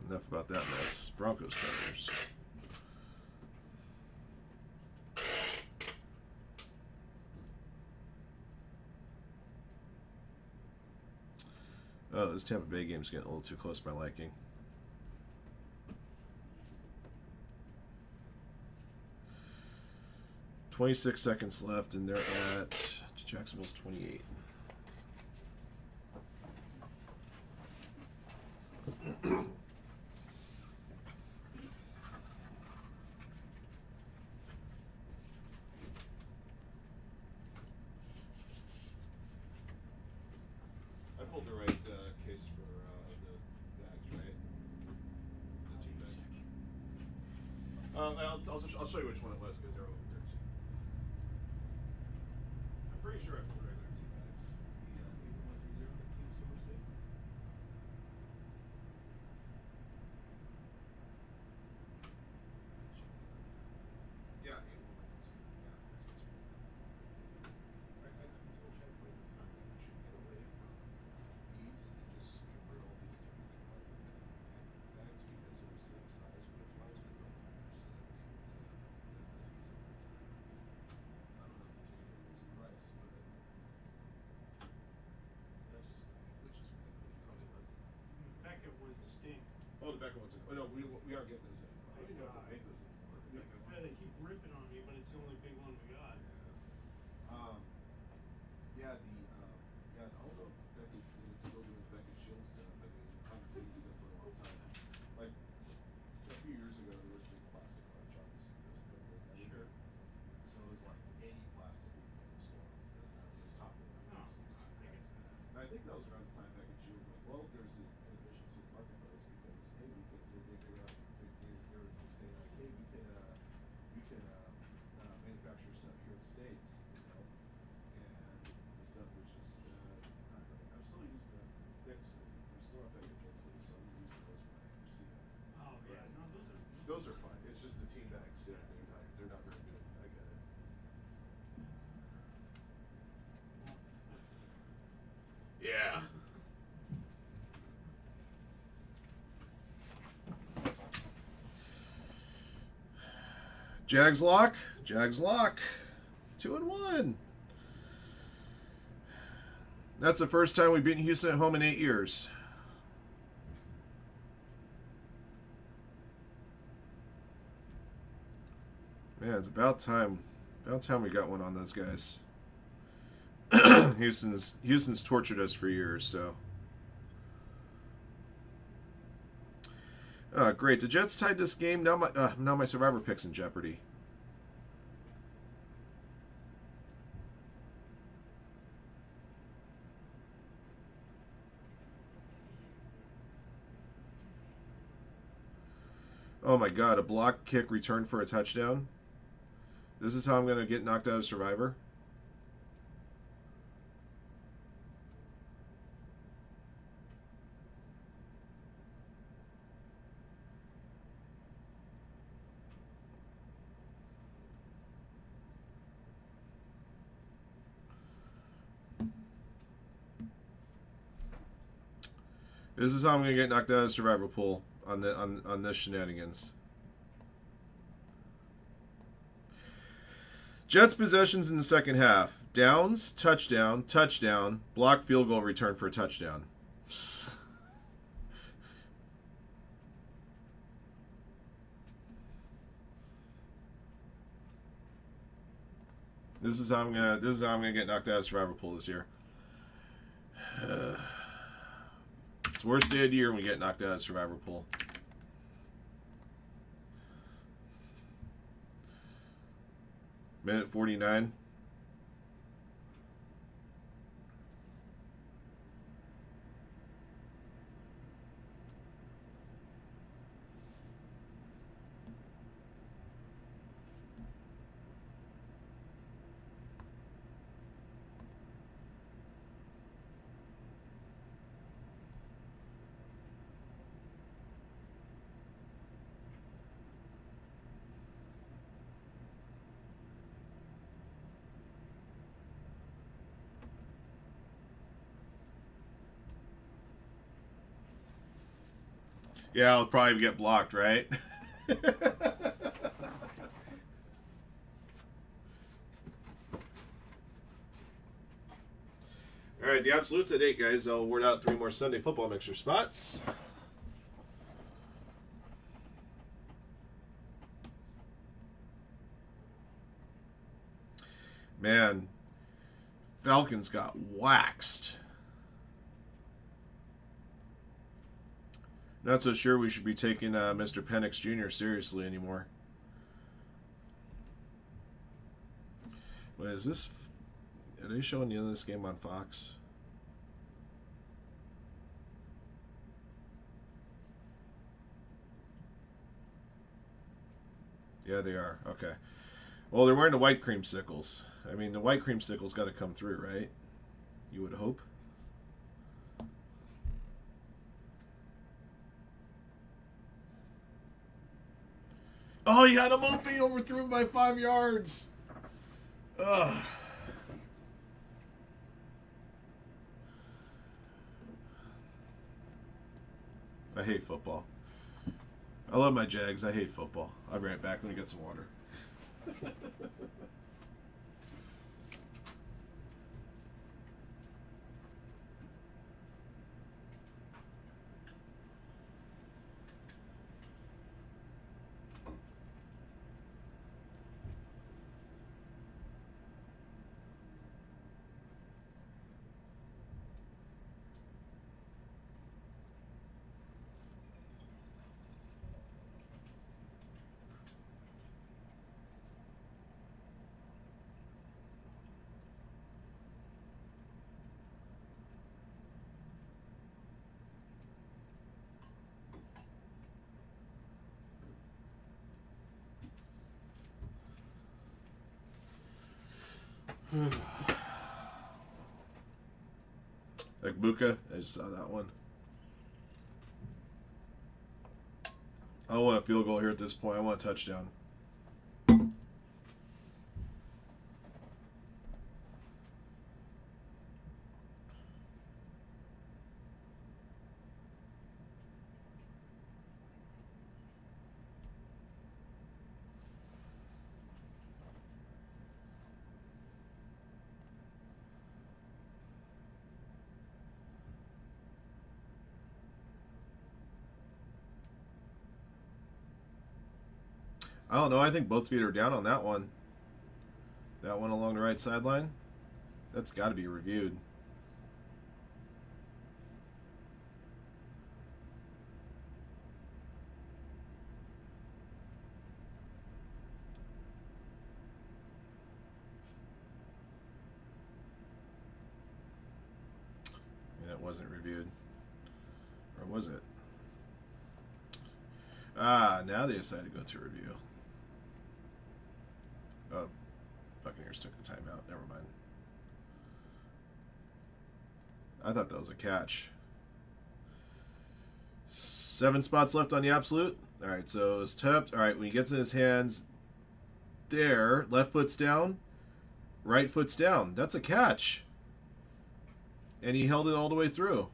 Enough about that mess. Broncos Chargers. Oh, this Tampa Bay game's getting a little too close to my liking. $26 seconds left, and they're at Jacksonville's 28. I pulled the right case for the bags, right? The 2 bags. I'll show you which one it was because they're over here. I'm pretty sure I pulled the regular 2 bags. The 8130 team store state. Yeah, 8130. Yeah, that's what's right. I told Chad for the time that we should get away from these and just convert all these to bags because they're the same size width-wise but don't matter. So that they would I don't know if there's any difference in price, but that's just which is what you call it. Becca would stink. Oh, the back ones. Oh no, we aren't getting those anymore. I don't even know if they make those anymore. Yeah, they keep ripping on me, but it's the only big one we got. Yeah, I don't know if Becky is still doing Becky Shield stuff. I mean, I haven't seen this stuff for a long time. Like a few years ago, there was big plastic large obviously because of COVID. Sure. So it was like any plastic you can in the store. It was top of the No, prices. I guess not. And I think that was around the time Becky Shield was like, well, there's an inefficiency in the marketplace because hey, we could Jags lock. Jags lock. 2-1. That's the first time we've beaten Houston at home in 8 years. Man, it's about time. About time we got one on those guys. Houston's tortured us for years, so. Great. The Jets tied this game. Now my survivor pick's in jeopardy. Oh my god, a block kick return for a touchdown? This is how I'm going to get knocked out of Survivor? This is how I'm going to get knocked out of the Survivor pool on this shenanigans. Jets possessions in the second half. Downs, touchdown, touchdown, block field goal return for a touchdown. This is how I'm gonna get knocked out of Survivor pool this year. It's the worst day of the year when we get knocked out of Survivor pool. Minute 49. Yeah, I'll probably get blocked, right? Alright, the absolute's at 8, guys. I'll word out 3 more Sunday football mixer spots. Man, Falcons got waxed. Not so sure we should be taking Mr. Penix Jr. seriously anymore. Wait, is this... Are they showing the end of this game on Fox? Yeah, they are. Okay. Well, they're wearing the white creamsicles. I mean, the white creamsicles got to come through, right? You would hope. Oh, he had him open. He overthrew him by 5 yards. Ugh. I hate football. I love my Jags. I hate football. I'll be right back. Let me get some water. Like Buka, I just saw that one. I don't want a field goal here at this point. I want a touchdown. I don't know. I think both feet are down on that one. That one along the right sideline. That's got to be reviewed. And it wasn't reviewed. Or was it? Ah, now they decided to go to review. Oh, Buccaneers took the timeout. Never mind. I thought that was a catch. 7 spots left on the absolute. All right, so it's tapped. All right, when he gets in his hands, there, left foot's down, right foot's down. That's a catch. And he held it all the way through.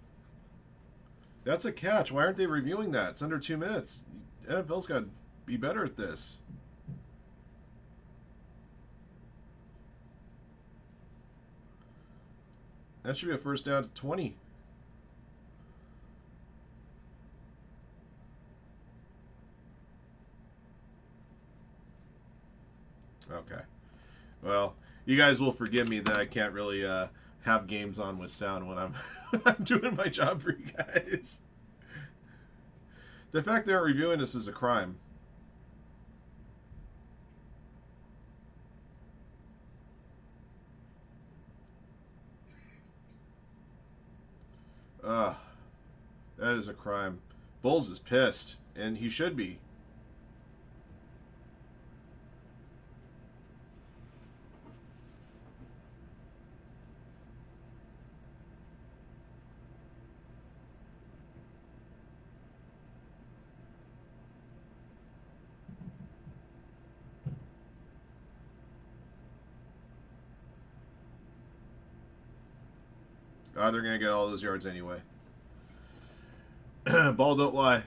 That's a catch. Why aren't they reviewing that? It's under 2 minutes. NFL's got to be better at this. That should be a first down to 20. Okay. Well, you guys will forgive me that I can't really have games on with sound when I'm when I'm doing my job for you guys. The fact they're reviewing this is a crime. That is a crime. Bulls is pissed, and he should be. They're going to get all those yards anyway. Ball don't lie.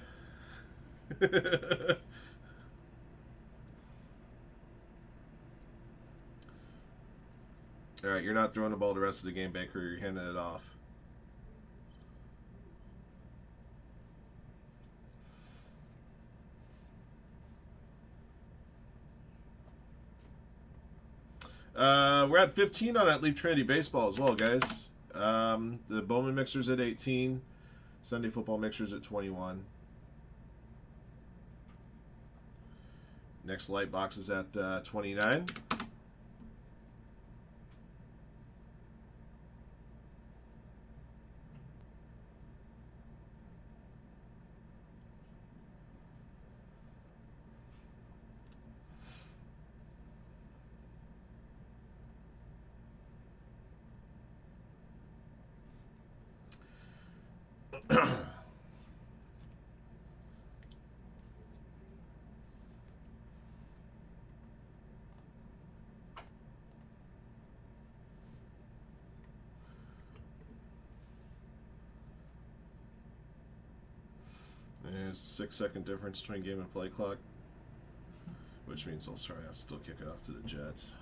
All right, you're not throwing the ball the rest of the game, Baker. You're handing it off. We're at 15 on that Leaf Trinity Baseball as well, guys. The Bowman Mixer's at 18. Sunday Football Mixer's at 21. Next light box is at 29. There's a 6-second difference between game and play clock, which means I'll try to still kick it off to the Jets.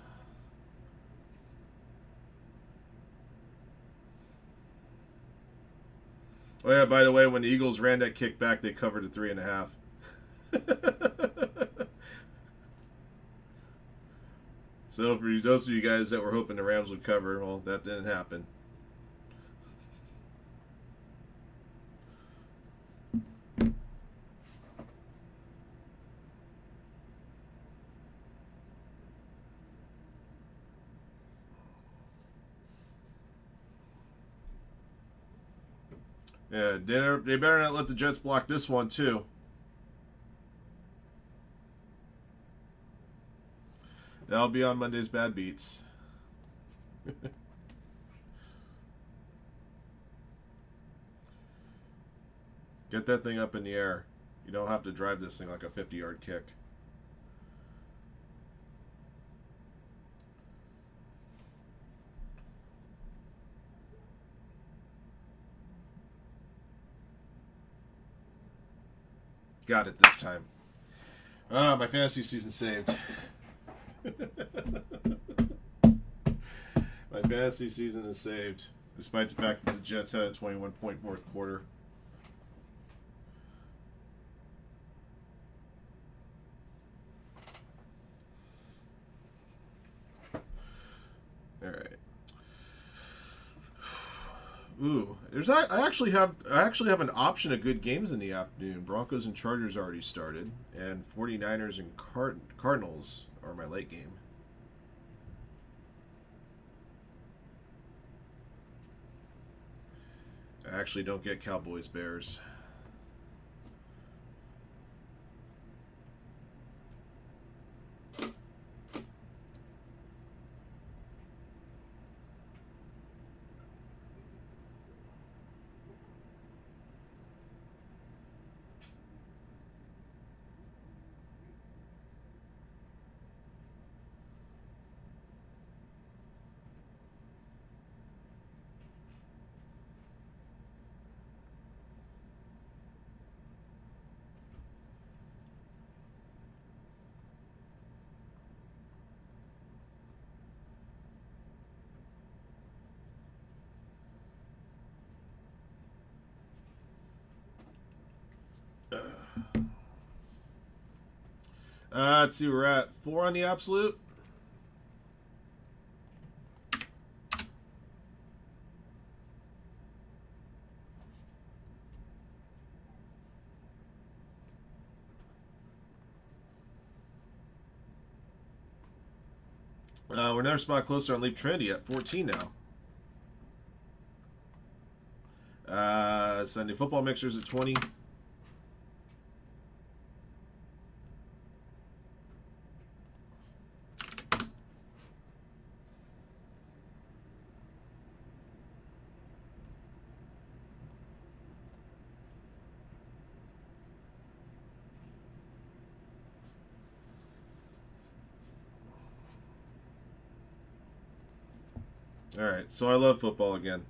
Oh yeah, by the way, when the Eagles ran that kick back, they covered at 3.5. So for those of you guys that were hoping the Rams would cover, well, that didn't happen. Yeah, they better not let the Jets block this one, too. That'll be on Monday's Bad Beats. Get that thing up in the air. You don't have to drive this thing like a 50-yard kick. Got it this time. My fantasy season saved. My fantasy season is saved, despite the fact that the Jets had a 21-point fourth quarter. Ooh, I actually have an option of good games in the afternoon. Broncos and Chargers already started, and 49ers and Cardinals are my late game. I actually don't get Cowboys Bears. Let's see, we're at 4 on the absolute. We're another spot closer on Leap Trinity at 14 now. Sunday football mixers at 20. All right, so I love football again.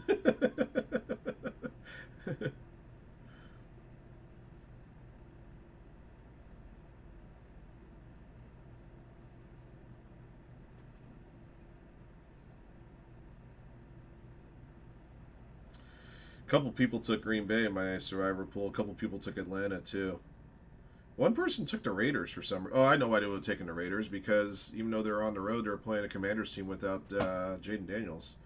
A couple people took Green Bay in my survivor pool. A couple people took Atlanta too. One person took the Raiders for some. Oh, I know why they would have taken the Raiders, because even though they're on the road, they're playing a Commanders team without Jaden Daniels.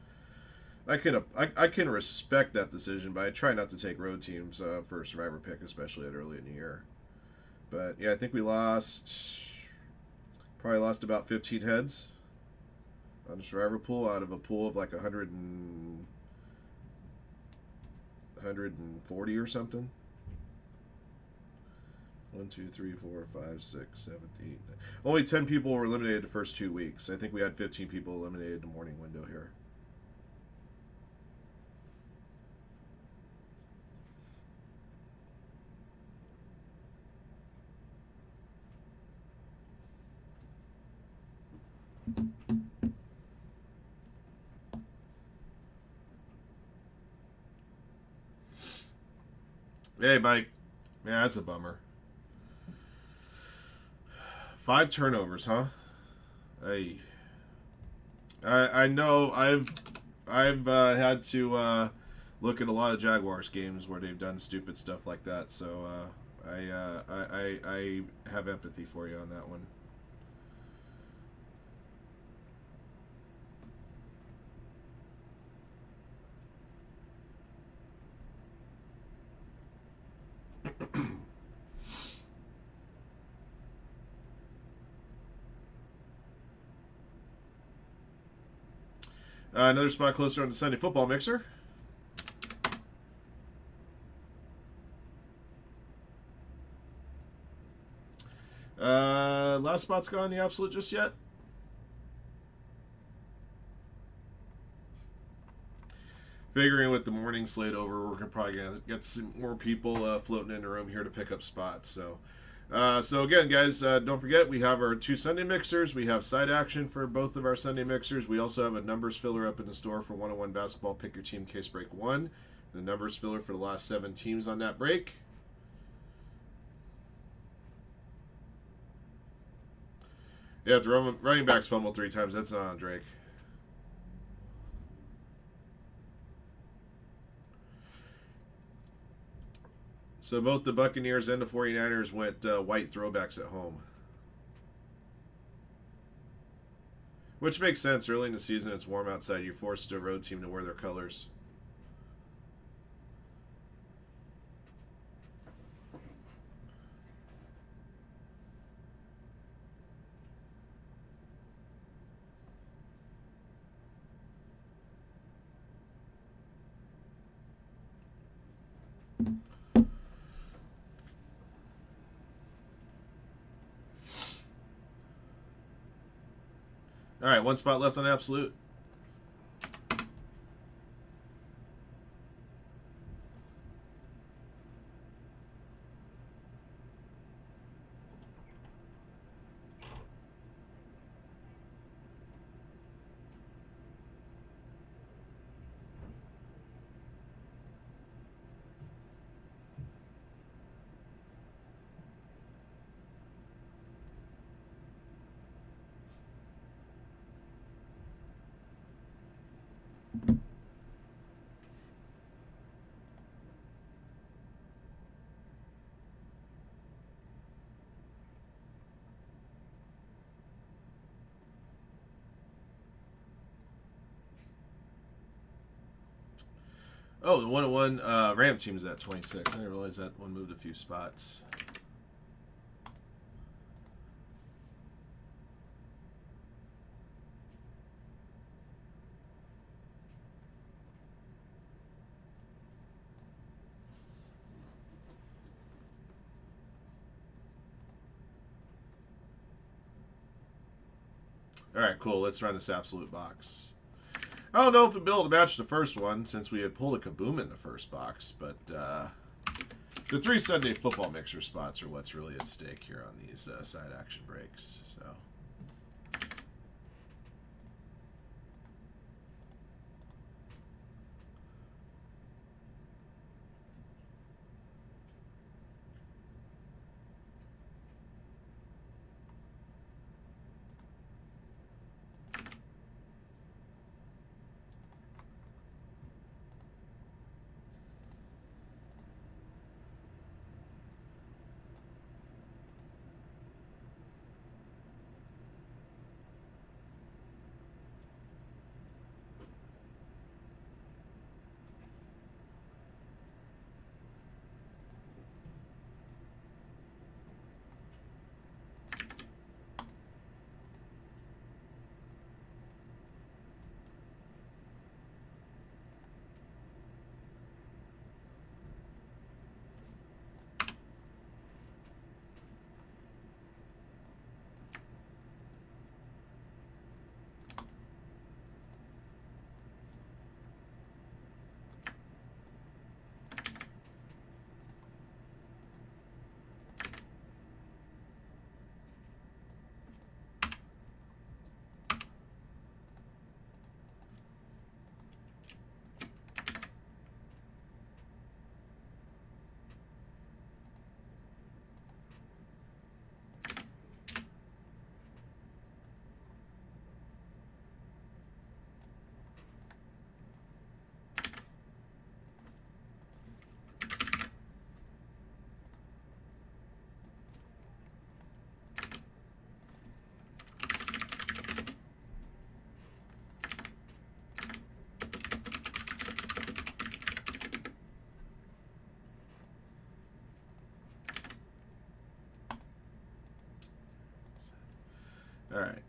I can respect that decision, but I try not to take road teams for a survivor pick, especially at early in the year. But yeah, I think we probably lost about 15 heads on the survivor pool out of a pool of like 140 or something. 1, 2, 3, 4, 5, 6, 7, 8, 9. Only 10 people were eliminated the first 2 weeks. I think we had 15 people eliminated in the morning window here. Hey, Mike. Yeah, that's a bummer. 5 turnovers, huh? Hey, I know I've had to look at a lot of Jaguars games where they've done stupid stuff like that. So I have empathy for you on that one. Another spot closer on the Sunday football mixer. Last spot's gone the absolute just yet. Figuring with the morning slate over, we're probably gonna get some more people floating in the room here to pick up spots. So again, guys, don't forget we have our 2 Sunday mixers. We have side action for both of our Sunday mixers. We also have a numbers filler up in the store for 1-on-1 basketball. Pick your team case break 1. The numbers filler for the last 7 teams on that break. Yeah, if the running backs fumble 3 times, that's not on Drake. So both the Buccaneers and the 49ers went white throwbacks at home. Which makes sense. Early in the season, it's warm outside. You're forced a road team to wear their colors. All right, one spot left on Absolute. Oh, the 1-1 Ram team's at 26. I didn't realize that one moved a few spots. All right, cool. Let's run this Absolute box. I don't know if we'll be able to match the first one since we had pulled a Kaboom in the first box, but the 3 Sunday football mixer spots are what's really at stake here on these side action breaks. So. All right.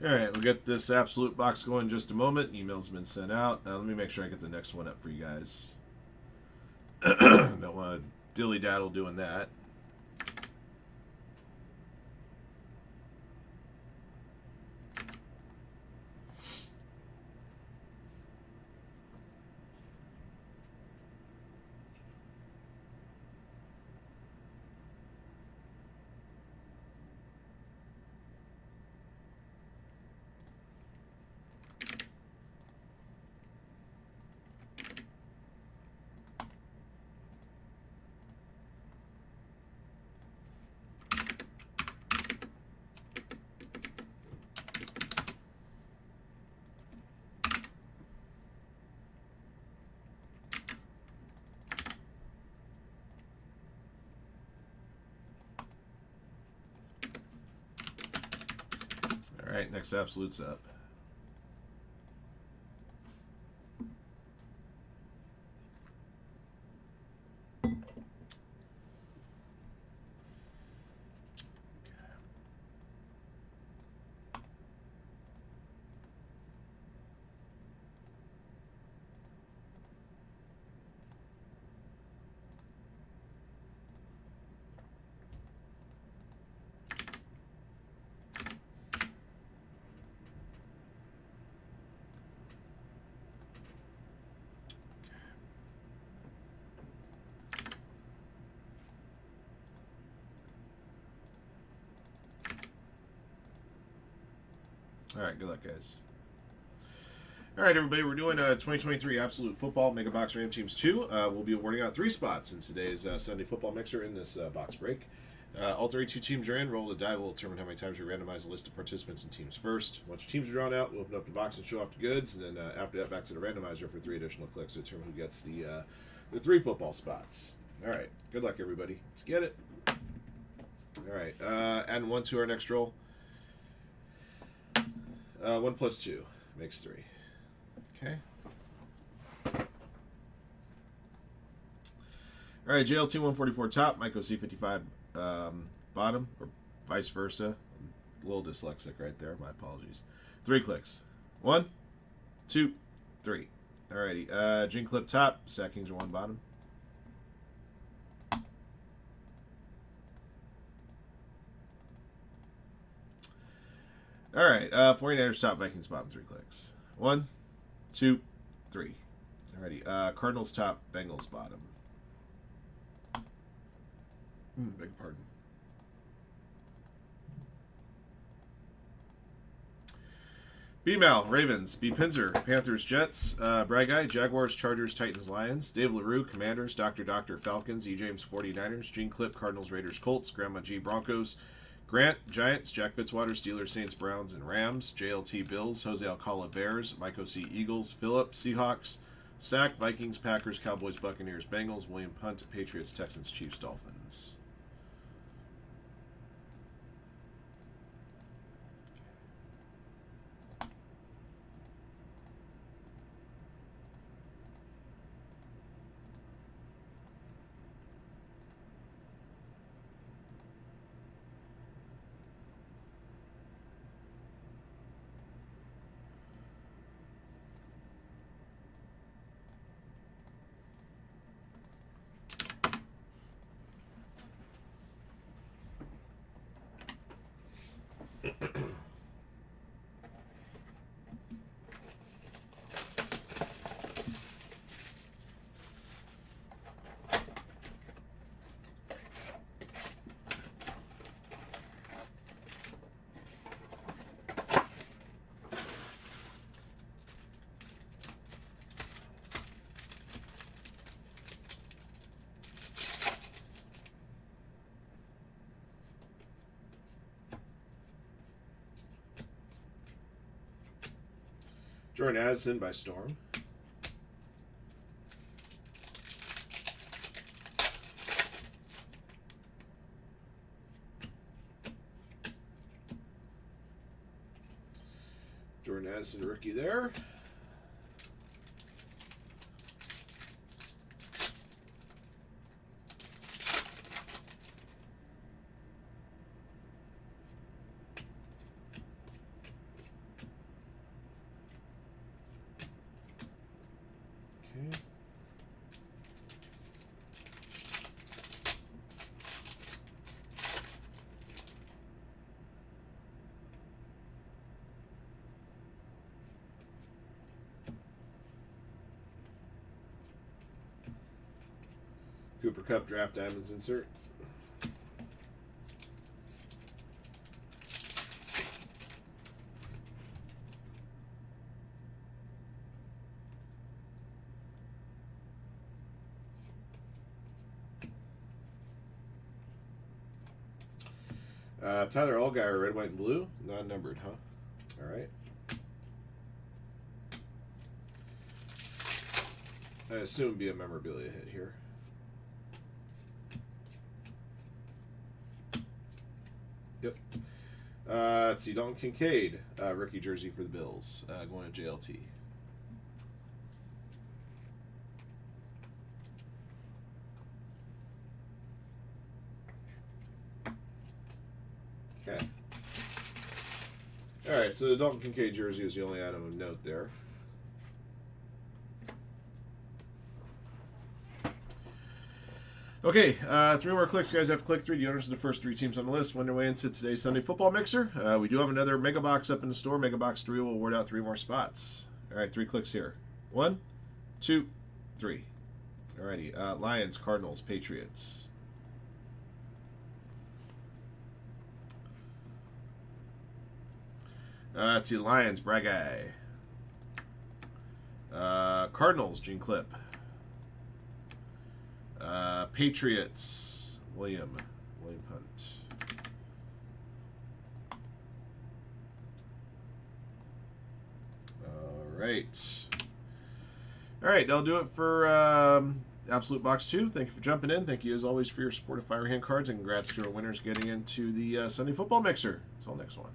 All right, we'll get this Absolute box going in just a moment. Email's been sent out. Let me make sure I get the next one up for you guys. Don't want to dilly-daddle doing that. All right, next Absolute's up. All right, good luck, guys. All right, everybody, we're doing 2023 Absolute Football Mega Box Random Teams 2. We'll be awarding out 3 spots in today's Sunday Football Mixer in this box break. All 32 teams are in. Roll the die. We'll determine how many times we randomize the list of participants and teams first. Once your teams are drawn out, we'll open up the box and show off the goods. And then after that, back to the randomizer for 3 additional clicks to determine who gets the 3 football spots. All right, good luck, everybody. Let's get it. All right, adding 1 to our next roll. 1 plus 2 makes 3. Okay. All right, JLT 144 top, Mike OC 55 bottom, or vice versa. A little dyslexic right there. My apologies. 3 clicks. 1, 2, 3. Alrighty. Gene Clip top, Sack Kings 1 bottom. All right. 49ers top, Vikings bottom, 3 clicks. 1, 2, 3. Alrighty. Cardinals top, Bengals bottom. Beg pardon. B-Mal, Ravens. B. Pinzer, Panthers, Jets. Brad Guy, Jaguars, Chargers, Titans, Lions. Dave LaRue, Commanders. Dr. Falcons. E. James, 49ers. Gene Clip, Cardinals, Raiders, Colts. Grandma G, Broncos. Grant, Giants. Jack Fitzwater, Steelers, Saints, Browns, and Rams. JLT, Bills. Jose Alcala, Bears. Mike O.C., Eagles. Phillip, Seahawks. Sack, Vikings, Packers, Cowboys, Buccaneers, Bengals. William Punt, Patriots, Texans, Chiefs, Dolphins. Jordan Addison by Storm. Jordan Addison, rookie there. Cooper Kupp Draft Diamonds insert. Tyler Allgaier, red, white, and blue. Non-numbered, huh? All right. I assume it'd be a memorabilia hit here. Yep. Let's see. Dalton Kincaid, rookie jersey for the Bills, going to JLT. Okay. All right. So the Dalton Kincaid jersey is the only item of note there. Okay, 3 more clicks, guys. After click 3, the owners of the first 3 teams on the list win their way into today's Sunday Football Mixer. We do have another Mega Box up in the store. Mega Box 3 will award out 3 more spots. All right, 3 clicks here. 1, 2, 3. Alrighty, Lions, Cardinals, Patriots. Let's see, Lions, Bragai. Cardinals, Gene Clip. Patriots, William Hunt. All right, that'll do it for Absolute Box 2. Thank you for jumping in. Thank you, as always, for your support of Firehand cards, and congrats to our winners getting into the Sunday Football Mixer. Until next one.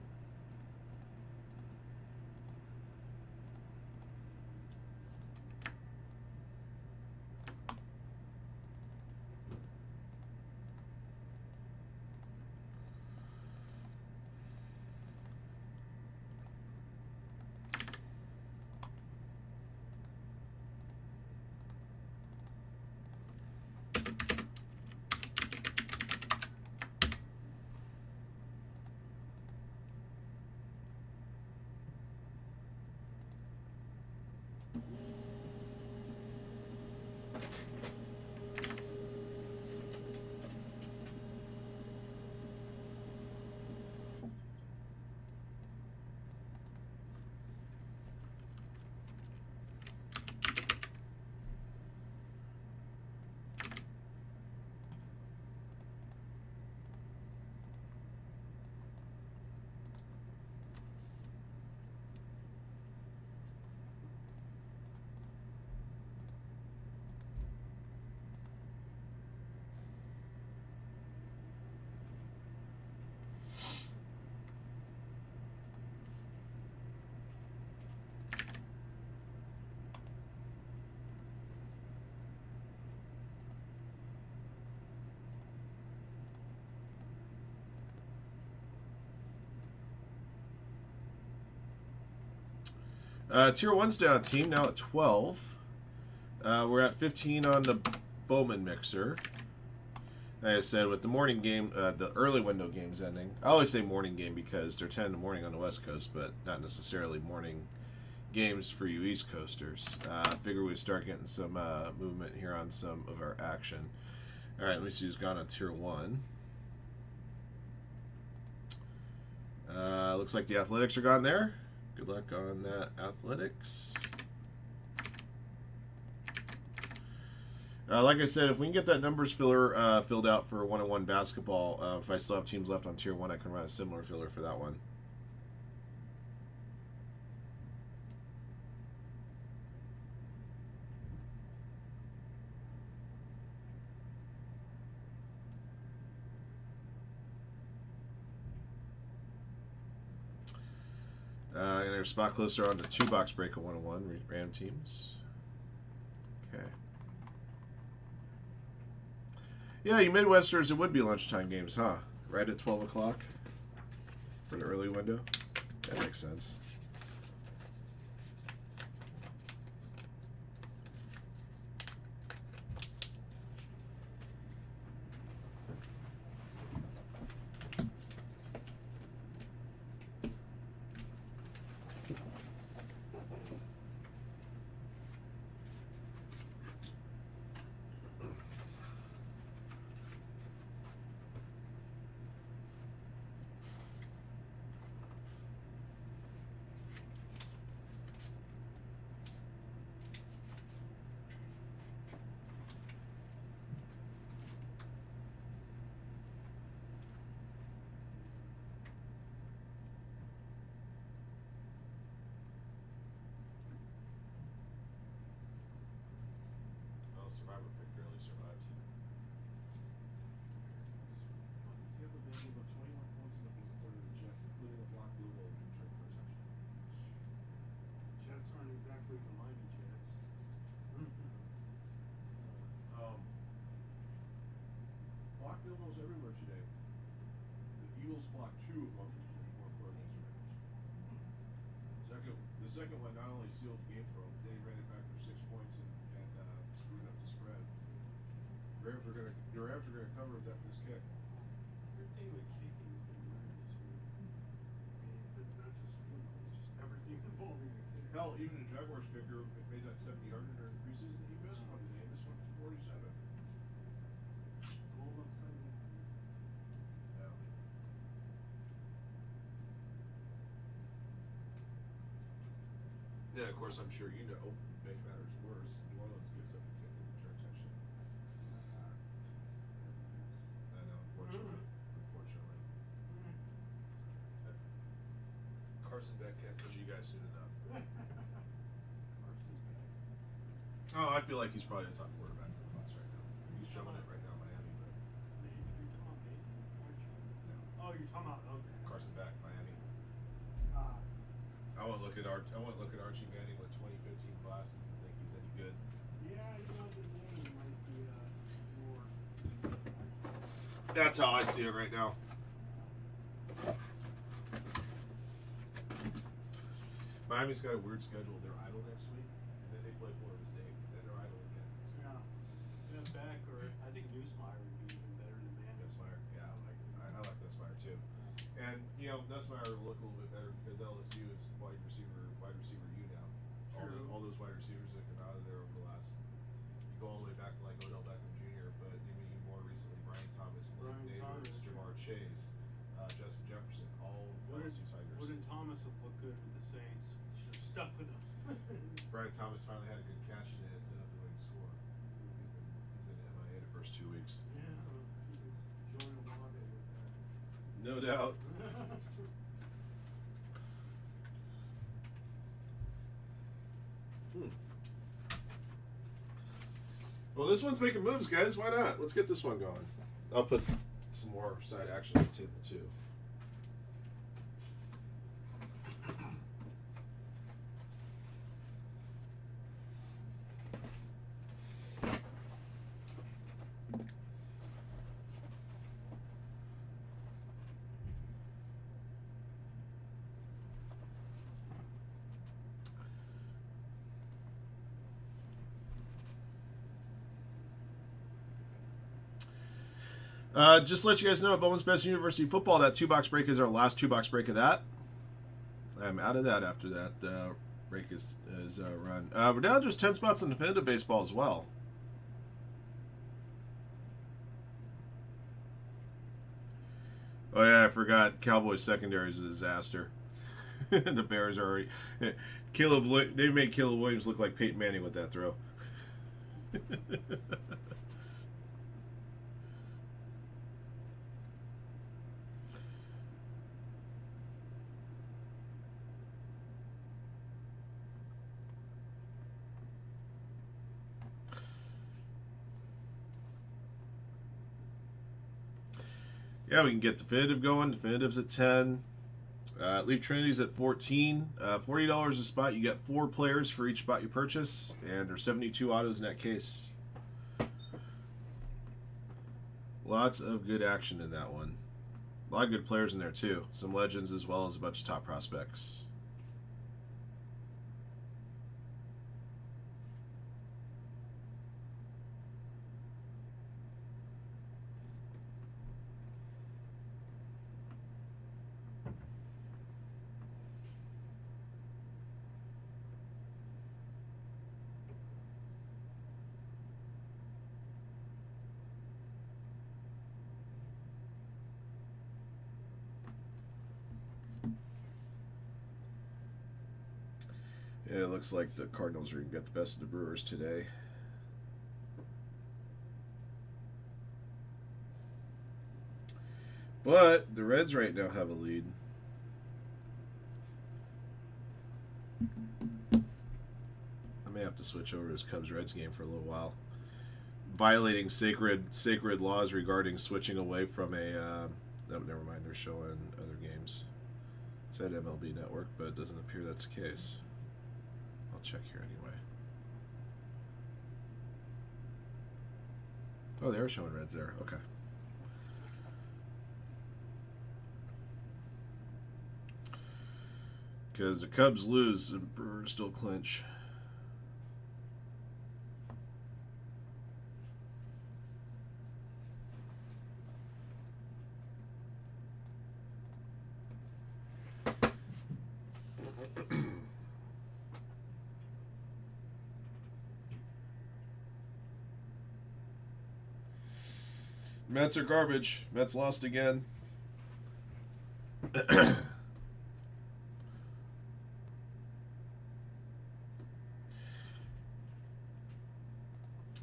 Tier 1's down team, now at 12. We're at 15 on the Bowman mixer. Like I said, with the morning game, the early window games ending. I always say morning game because they're 10 in the morning on the West Coast, but not necessarily morning games for you East Coasters. I figure we'd start getting some movement here on some of our action. All right, let me see who's gone on Tier 1. Looks like the Athletics are gone there. Good luck on that, Athletics. Like I said, if we can get that numbers filler filled out for 1-on-1 basketball, if I still have teams left on Tier 1, I can run a similar filler for that one. And there's a spot closer on the 2-box break of 1-on-1 random teams. Okay. Yeah, you Midwesters, it would be lunchtime games, huh? Right at 12 o'clock for the early window. That makes sense. Survivor pick barely survived. Tampa Bay gave up 21 points in the fourth quarter to the Jets, including a blocked field goal and return for a touchdown. Jets aren't exactly the mighty Jets. Blocked field goals everywhere today. The Eagles blocked 2 of them before Cardinals ran. The second one not only sealed the game for them, they ran it back for 6 points and screwed up the spread. The Rams are gonna cover that this kick. Everything with kicking has been weird this week. And not just football, it's just everything involving the kick. Hell, even the Jaguars kicker made that 70-yarder during the preseason. He missed one today. This one's 47. It's all about Sunday. Yeah. Yeah, of course, I'm sure you know. Make matters worse, New Orleans gives up a kick in return touchdown. I know, unfortunately. Unfortunately. Carson Beck can't coach you guys soon enough. Oh, I feel like he's probably the top quarterback in the class right now. He's showing it right now in Miami, but Oh, you're talking about okay. Carson Beck, Miami. I won't look at Archie Manning with 2015 glasses and think he's any good. Yeah, you know the name might be more. That's how I see it right now. Miami's got a weird schedule. They're idle next week, and then they play Florida State, and then they're idle again. Yeah. Yeah, Beck or I think Newsmeyer would be even better than Manning. Nussmeier, yeah, I like Nussmeier too. And you know, Nussmeier will look a little bit better because LSU is wide receiver U now. True. All those wide receivers that come out of there over the last, you go all the way back to like Odell Beckham Jr., but even more recently Brian Thomas, Blake Davis, Jamar Chase, Justin Jefferson, all LSU Tigers. Wouldn't Thomas have looked good with the Saints? Should have stuck with them. Brian Thomas finally had a good catch today and set up the winning score. He's been MIA the first 2 weeks. Yeah, he was joining Olave with that. No doubt. Well, this one's making moves, guys. Why not? Let's get this one going. I'll put some more side action on the table, too. Just to let you guys know, at Bowman's Best University Football, that 2-box break is our last 2-box break of that. I'm out of that after that break is run. We're down just 10 spots in definitive baseball as well. Oh yeah, I forgot. Cowboys secondary is a disaster. The Bears are already. They made Caleb Williams look like Peyton Manning with that throw. Yeah, we can get definitive going. Definitive's at 10. Leaf Trinity's at 14. $40 a spot. You get 4 players for each spot you purchase, and there's 72 autos in that case. Lots of good action in that one. A lot of good players in there too. Some legends as well as a bunch of top prospects. Yeah, it looks like the Cardinals are going to get the best of the Brewers today. But the Reds right now have a lead. I may have to switch over to this Cubs-Reds game for a little while. Violating sacred laws regarding switching away from a... oh, never mind, they're showing other games. It said MLB Network, but it doesn't appear that's the case. I'll check here anyway. Oh, they are showing Reds there. Okay. Because the Cubs lose and Brewers still clinch. Mets are garbage. Mets lost again.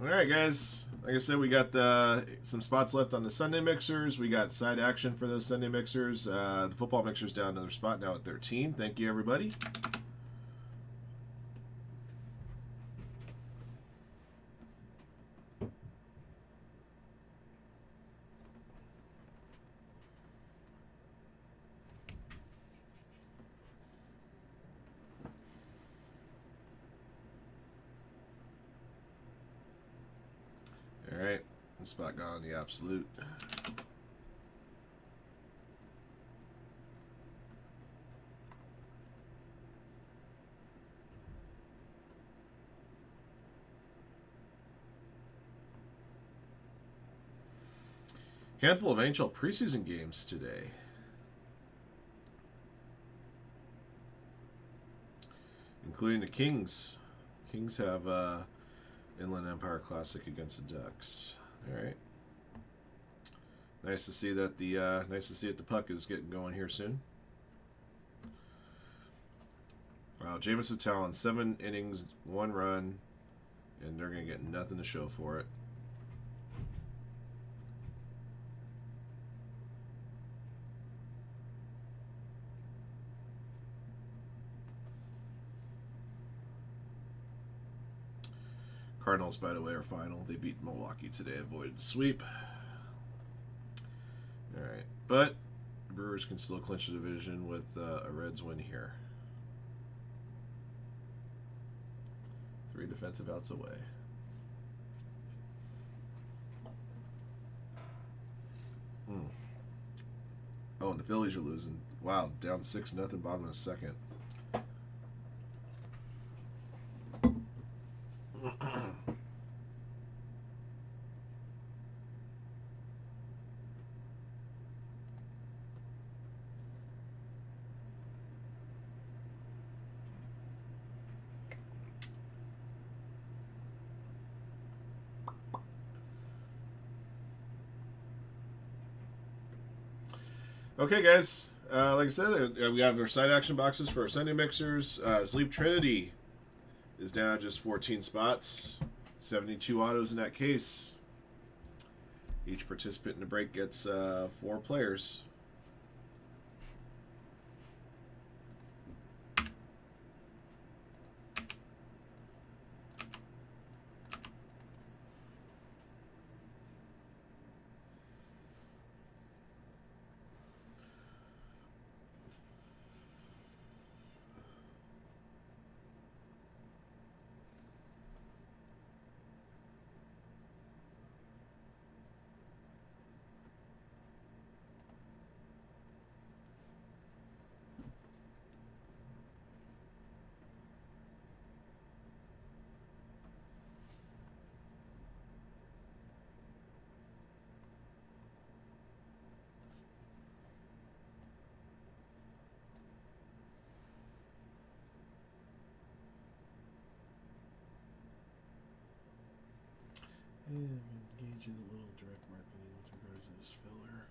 All right, guys. Like I said, we got some spots left on the Sunday mixers. We got side action for those Sunday mixers. The football mixer's down another spot now at 13. Thank you, everybody. All right, the spot gone on the absolute. Handful of NHL preseason games today. Including the Kings. Kings have Inland Empire Classic against the Ducks. All right. Nice to see that the puck is getting going here soon. Wow, Jameson Talon, 7 innings, 1 run, and they're gonna get nothing to show for it. Cardinals, by the way, are final. They beat Milwaukee today, avoided sweep. All right, but Brewers can still clinch the division with a Reds win here. 3 defensive outs away. Oh, and the Phillies are losing. Wow, down 6-0, bottom of the second. Okay, guys. Like I said, we have our side action boxes for our Sunday mixers. Sleep Trinity is now just 14 spots. 72 autos in that case. Each participant in the break gets 4 players. And engage in a little direct marketing with regards to this filler.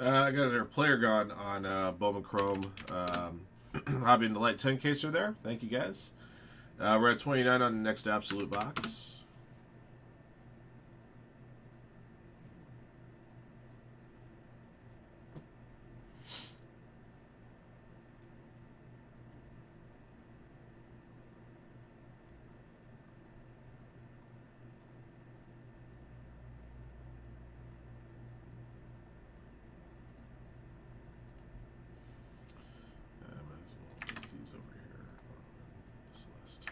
I got another player gone on Bowman Chrome. Hobby and Delight 10 caser there. Thank you guys. We're at 29 on the next Absolute box. Might as well put these over here on this list.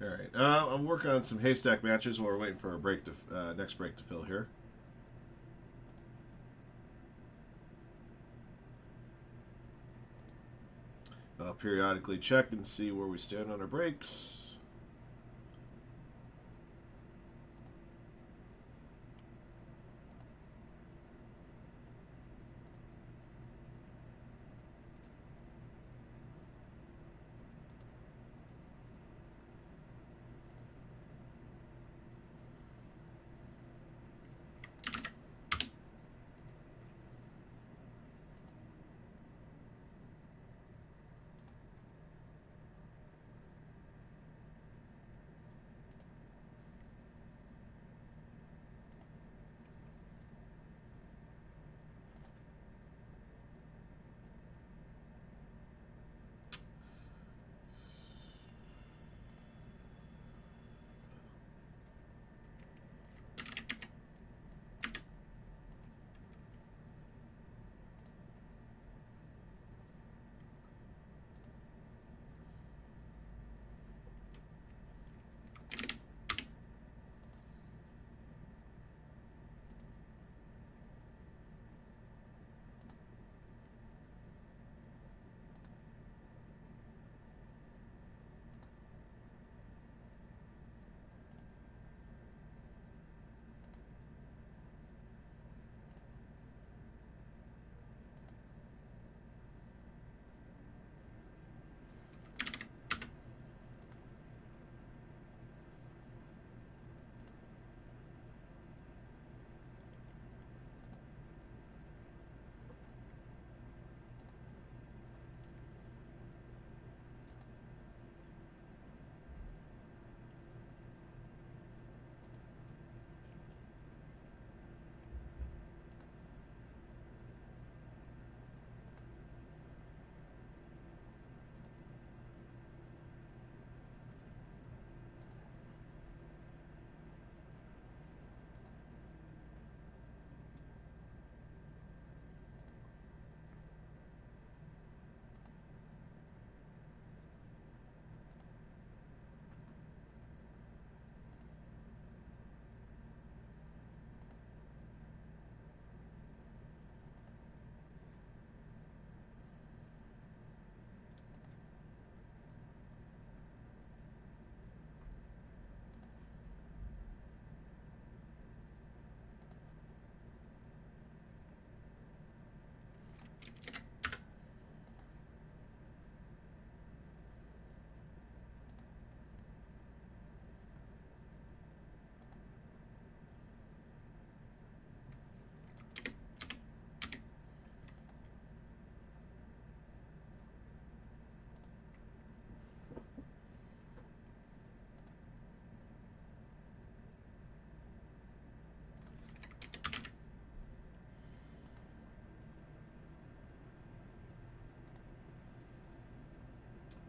All right, I'm working on some haystack matches while we're waiting for a break to next break to fill here. I'll periodically check and see where we stand on our breaks.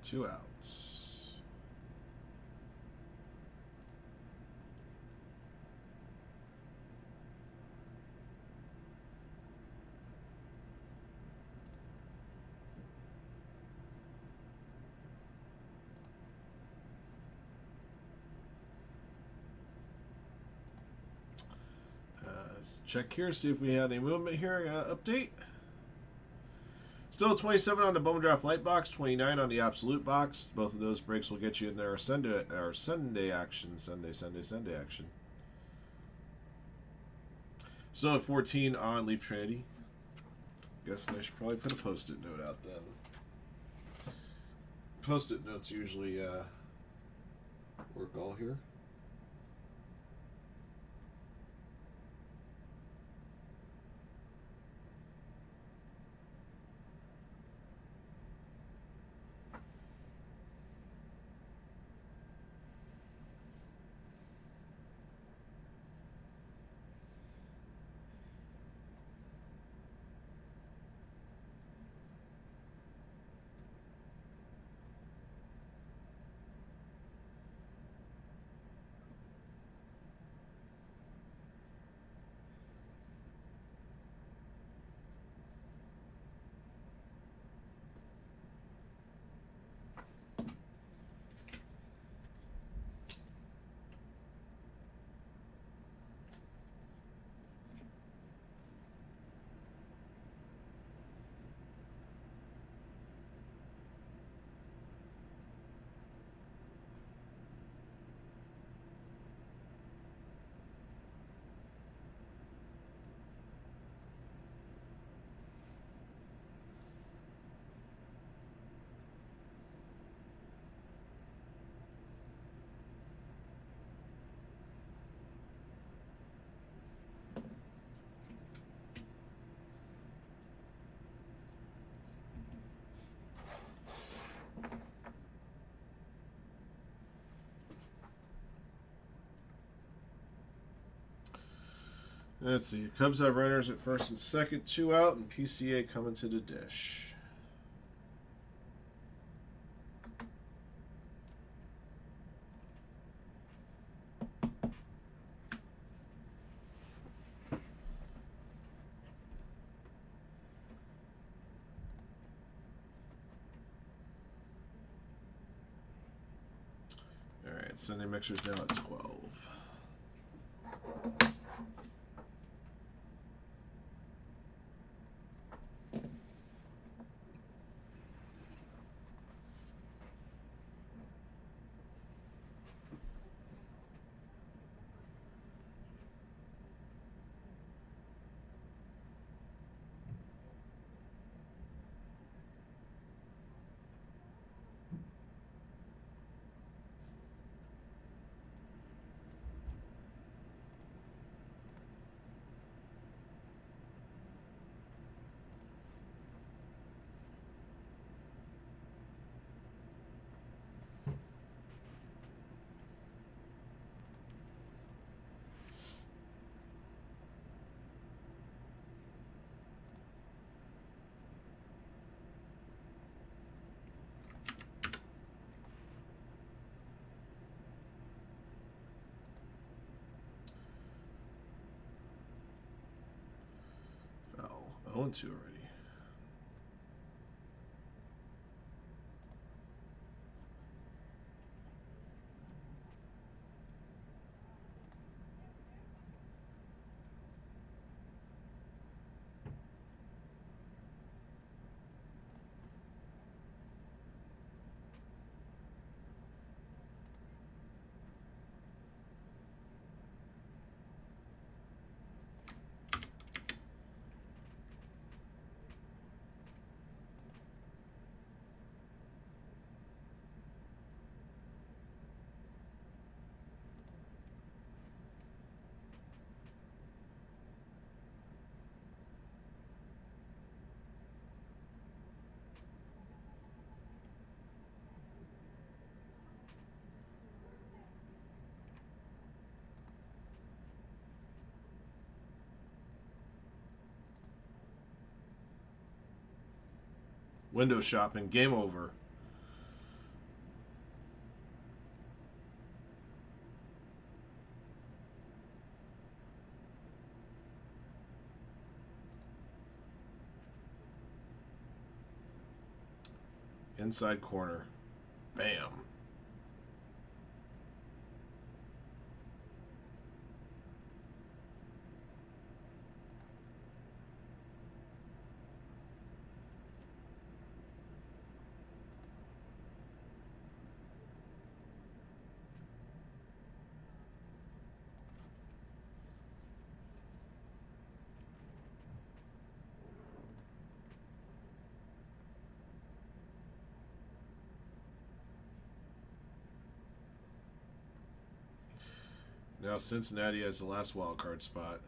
2 outs. Let's check here, see if we had any movement here. Update. Still 27 on the Bowman Draft Light Box, 29 on the Absolute Box. Both of those breaks will get you in there. Sunday action. Sunday action. Still at 14 on Leaf Trinity. Guessing I should probably put a post-it note out then. Post-it notes usually work all here. Let's see. Cubs have runners at first and second, 2 out, and PCA coming to the dish. All right, Sunday mixer's now at 12. Oh, 0-2 already. Window shopping, game over. Inside corner. Bam. Now Cincinnati has the last wild card spot.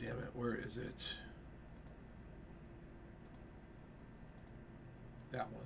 damn it, where is it? That one.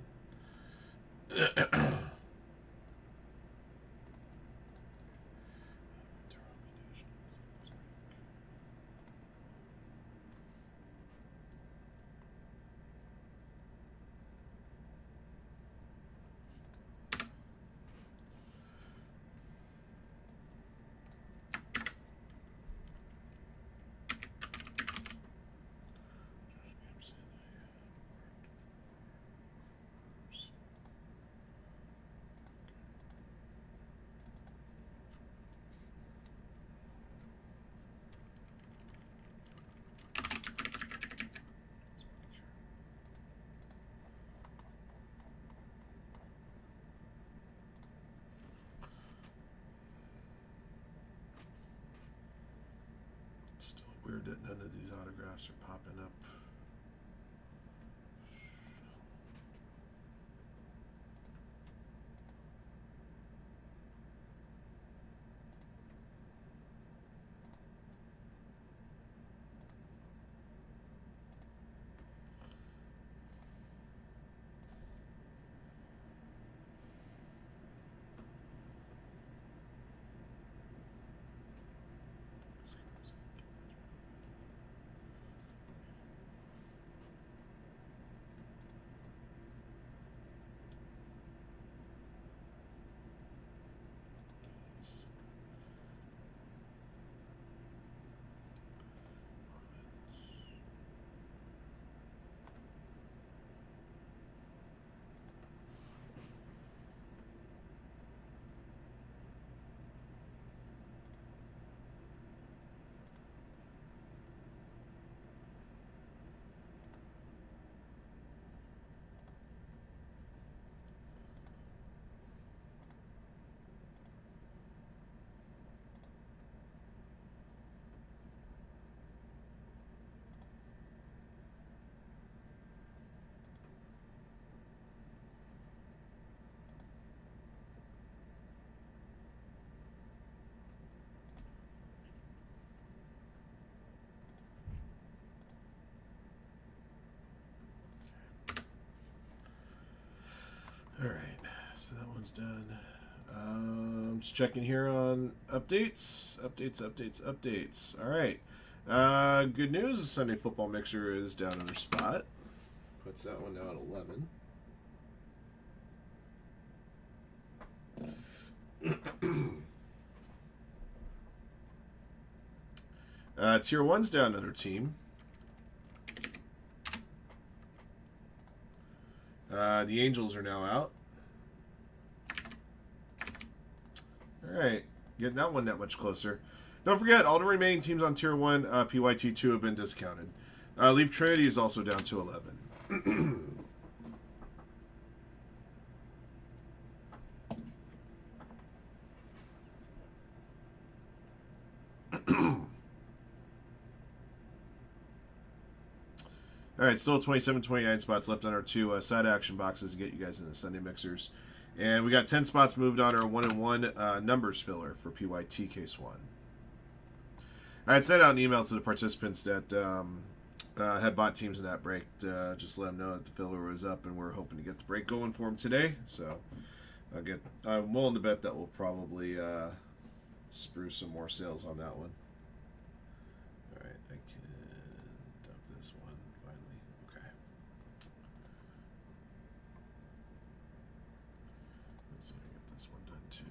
Still weird that none of these autographs are popping up. All right, so that one's done. Just checking here on updates. All right. Good news. The Sunday Football Mixer is down under spot. Puts that one now at 11. Tier 1's down under team. The Angels are now out. Alright, getting that one that much closer. Don't forget, all the remaining teams on Tier 1, PYT 2 have been discounted. Leaf Trinity is also down to 11. All right, still 27, 29 spots left on our two side action boxes to get you guys in the Sunday Mixers. And we got 10 spots moved on our 1-and-1 numbers filler for PYT Case 1. I had sent out an email to the participants that had bought teams in that break to just let them know that the filler was up, and we're hoping to get the break going for them today. So I'm willing to bet that we'll probably spruce some more sales on that one. All right, I can dump this one finally. Okay. So I get this one done too.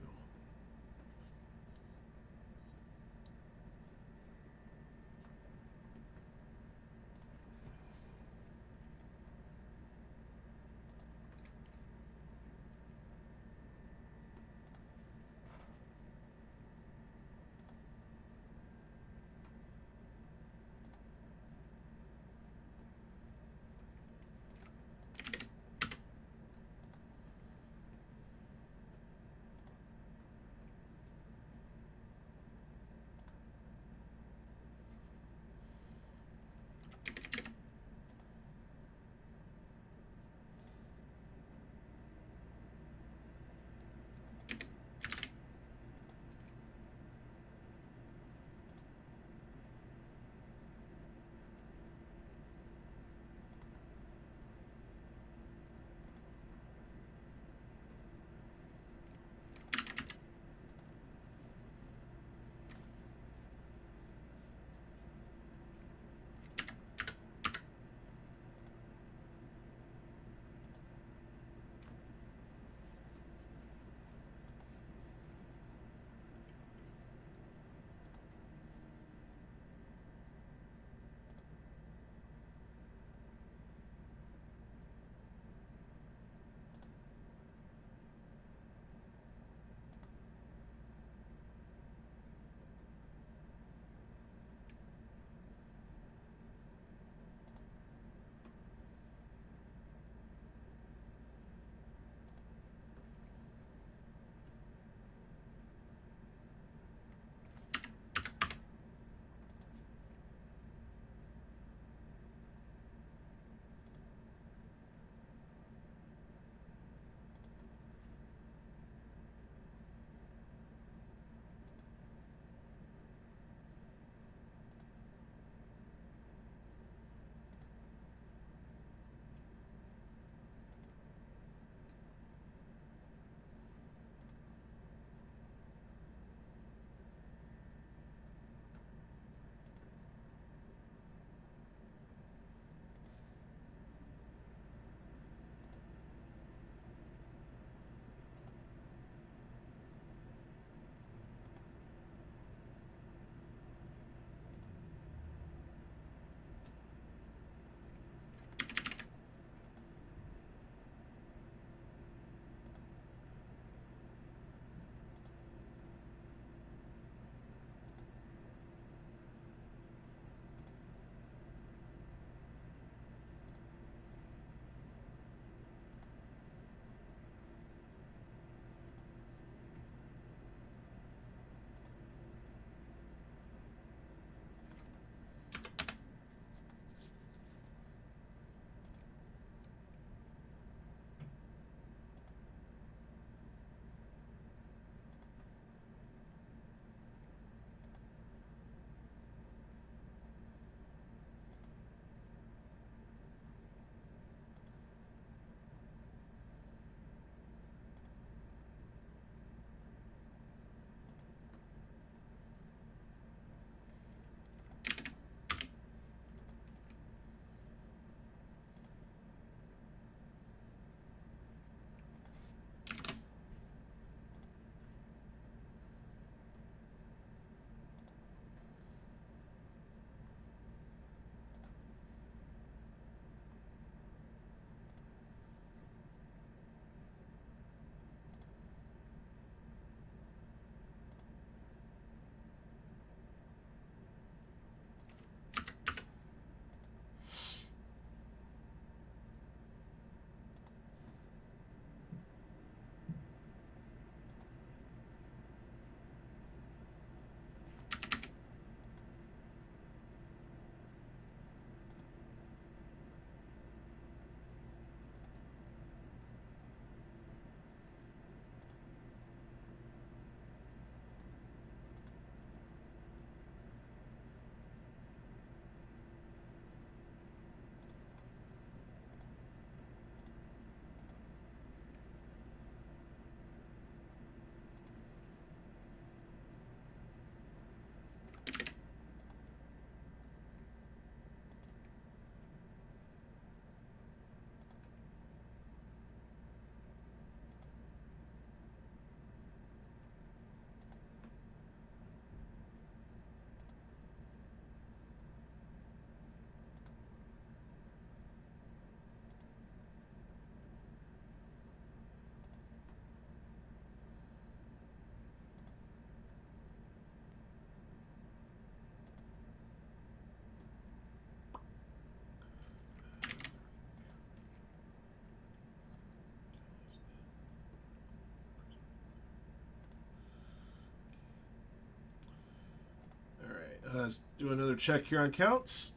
Let's do another check here on counts.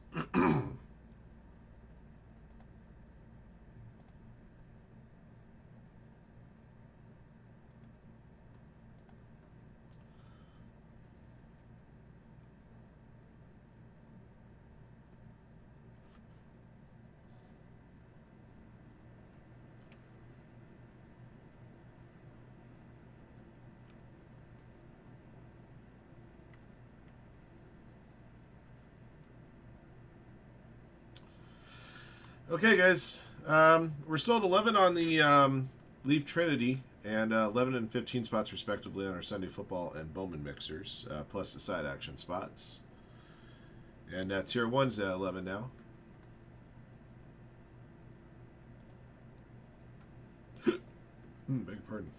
Okay, guys. We're still at 11 on the Leaf Trinity and 11 and 15 spots, respectively, on our Sunday football and Bowman mixers, plus the side action spots. And Tier 1's at 11 now. Beg your pardon.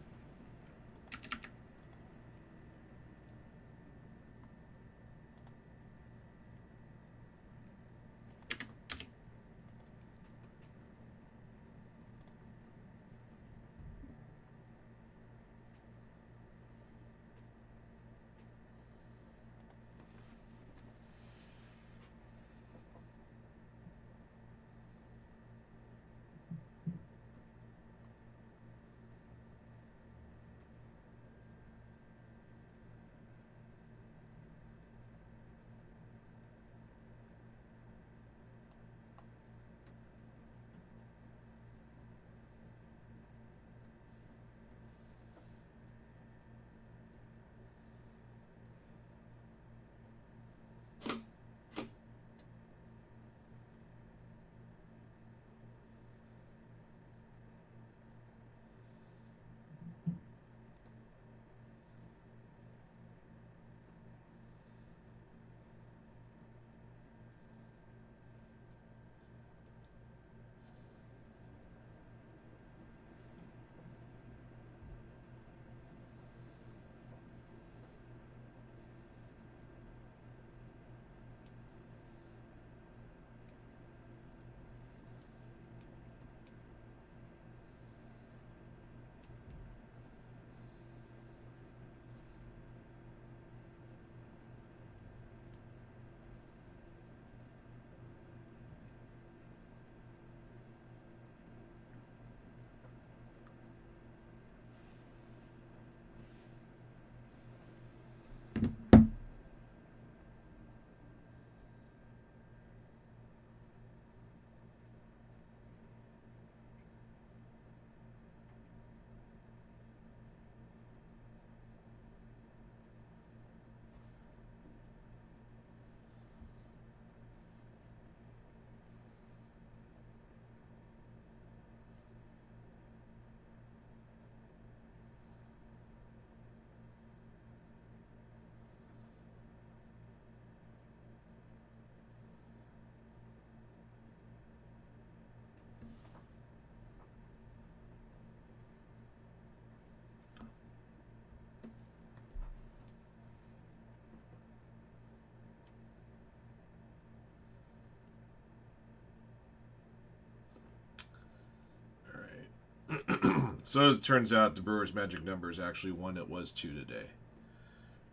So as it turns out, the Brewers' magic number is actually 1. It was 2 today.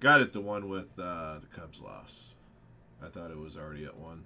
Got it to 1 with the Cubs loss. I thought it was already at 1.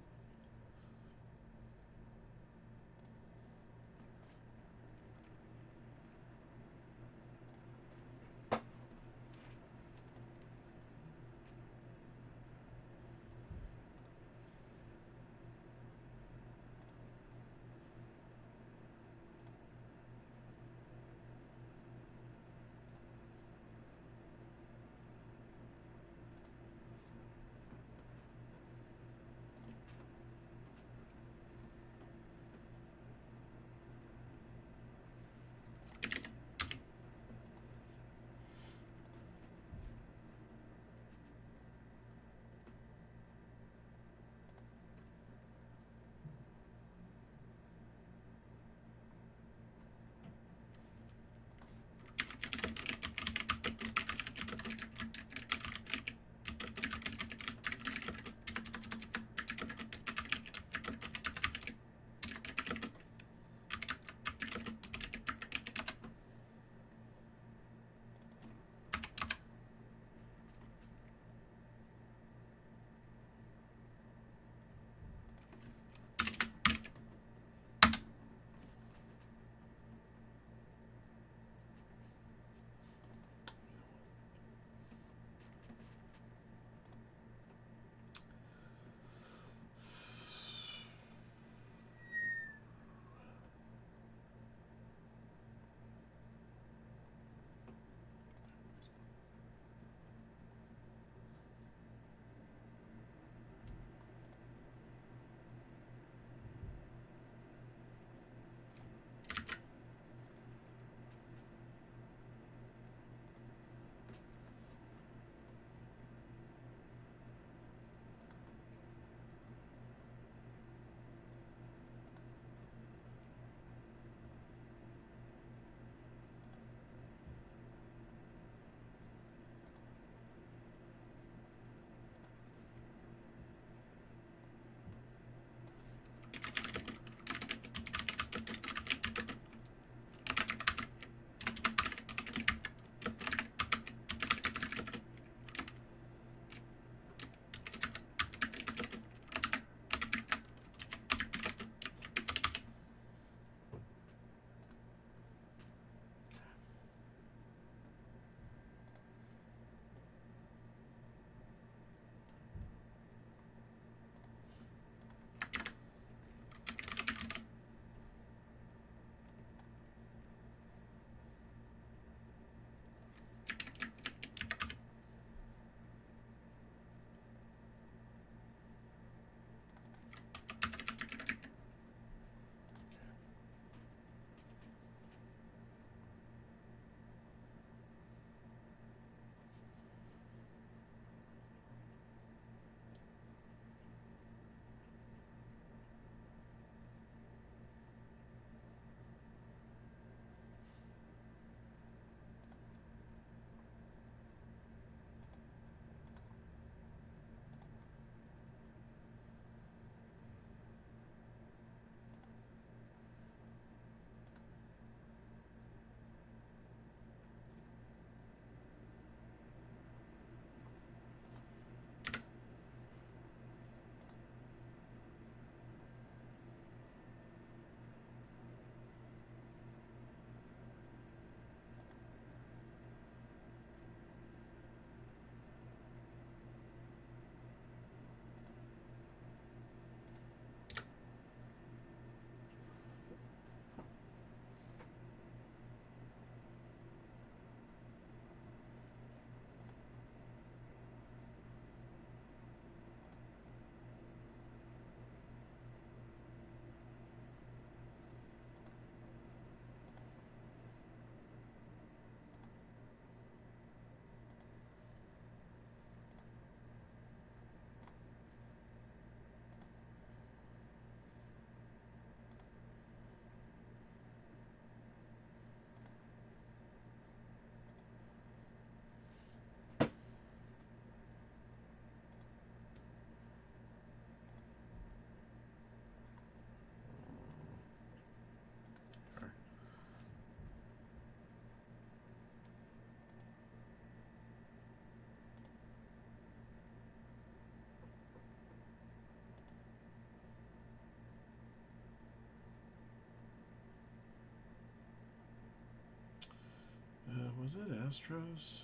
Was it Astros?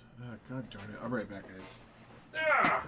God darn it. I'll be right back, guys. Ah!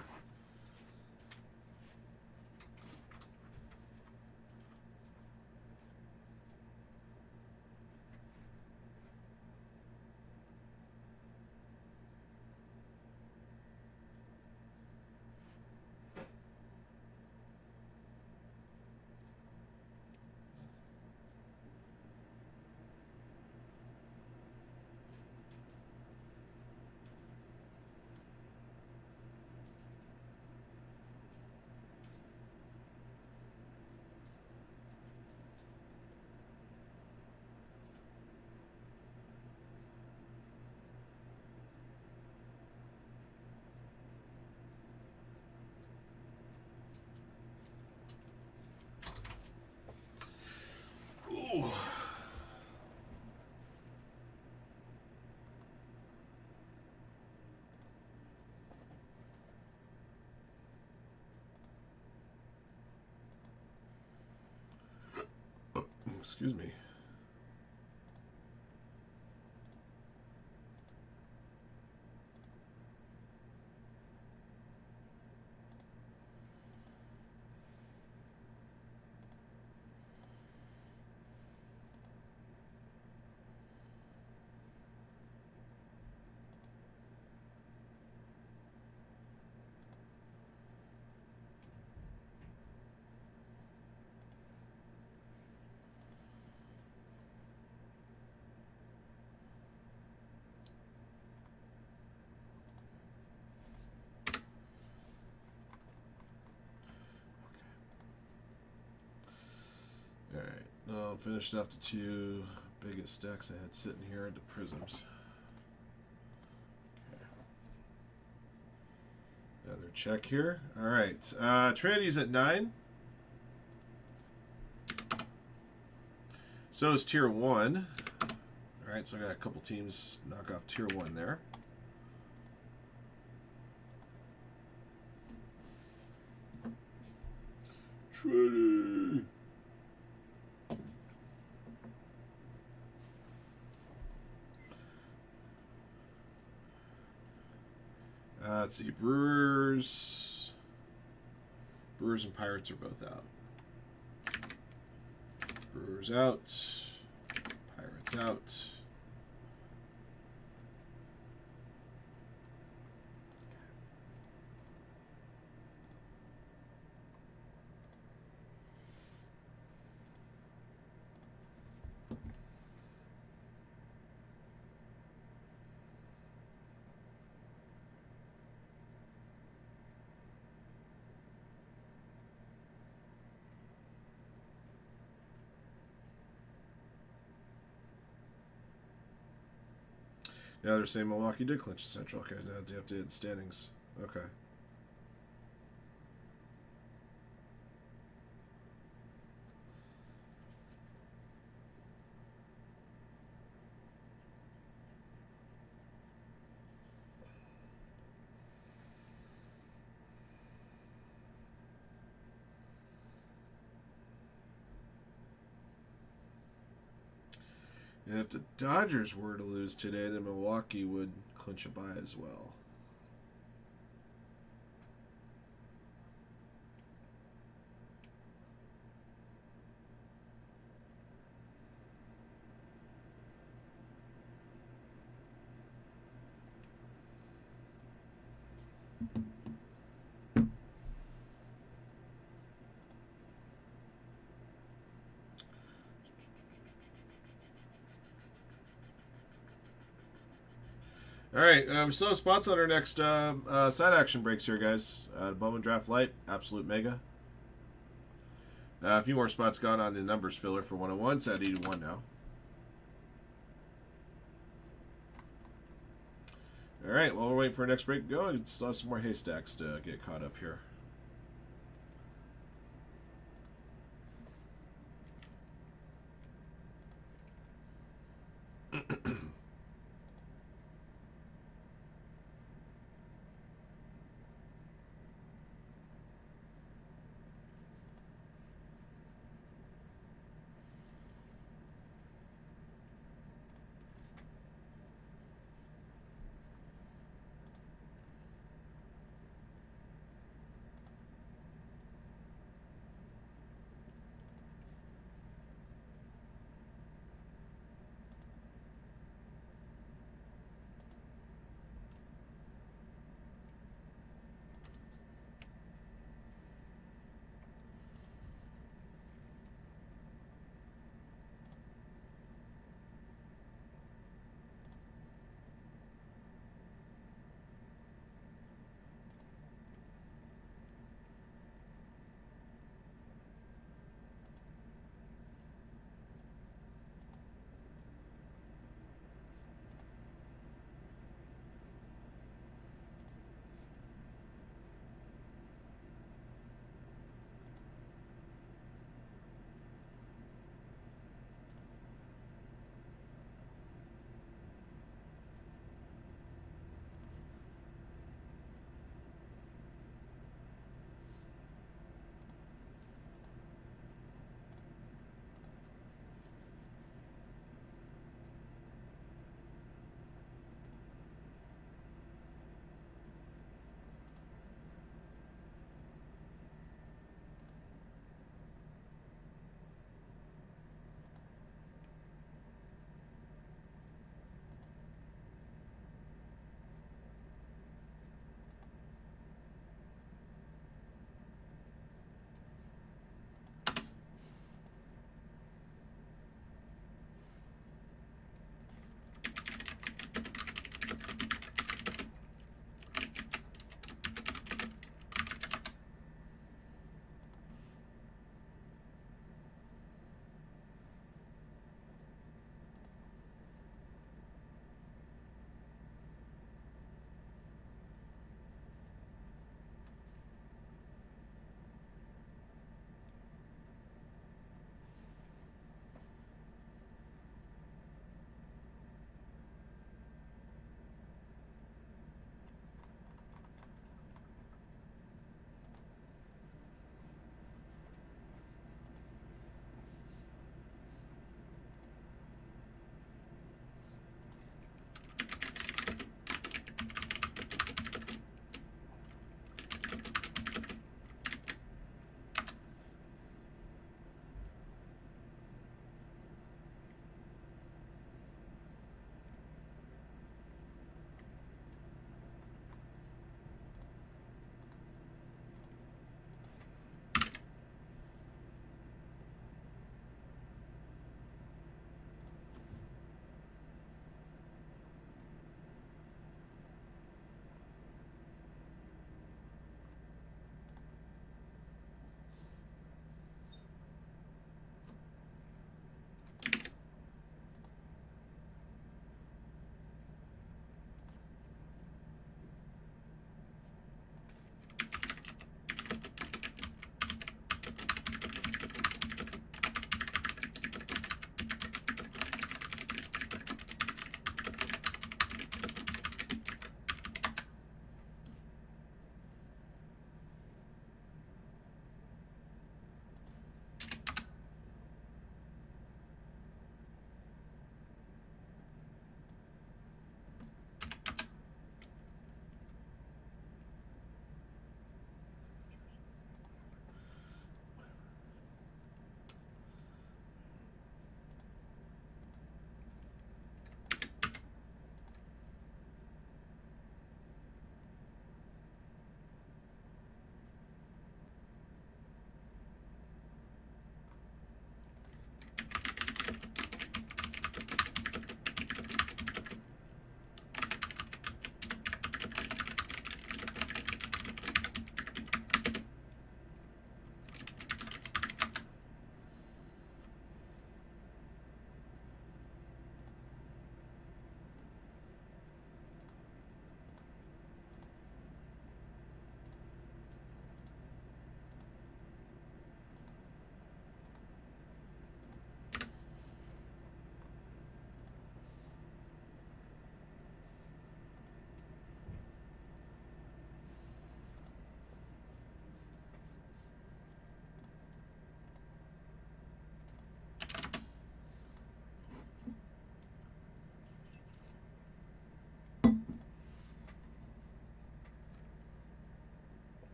Ooh. Excuse me. Alright, finished off the two biggest stacks I had sitting here into prisms. Okay. Another check here. Alright, Trinity's at 9. So is Tier 1. Alright, so I got a couple teams knock off Tier 1 there. Trinity! Let's see, Brewers and Pirates are both out. Brewers out, Pirates out. Now they're saying Milwaukee did clinch the Central. Okay, now the updated standings. Okay. And if the Dodgers were to lose today, then Milwaukee would clinch a bye as well. All right, we still have spots on our next side action breaks here, guys. Bowman Draft Light, Absolute Mega. A few more spots gone on the numbers filler for 101. It's at 81 now. All right, while we're waiting for our next break to go, I still have some more haystacks to get caught up here.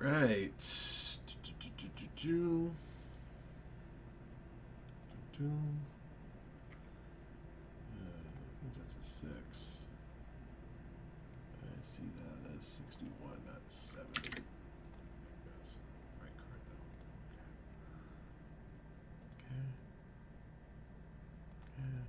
Right. I think that's a 6. I see that as 61, not 70. There it goes. Right card though. Okay. Good.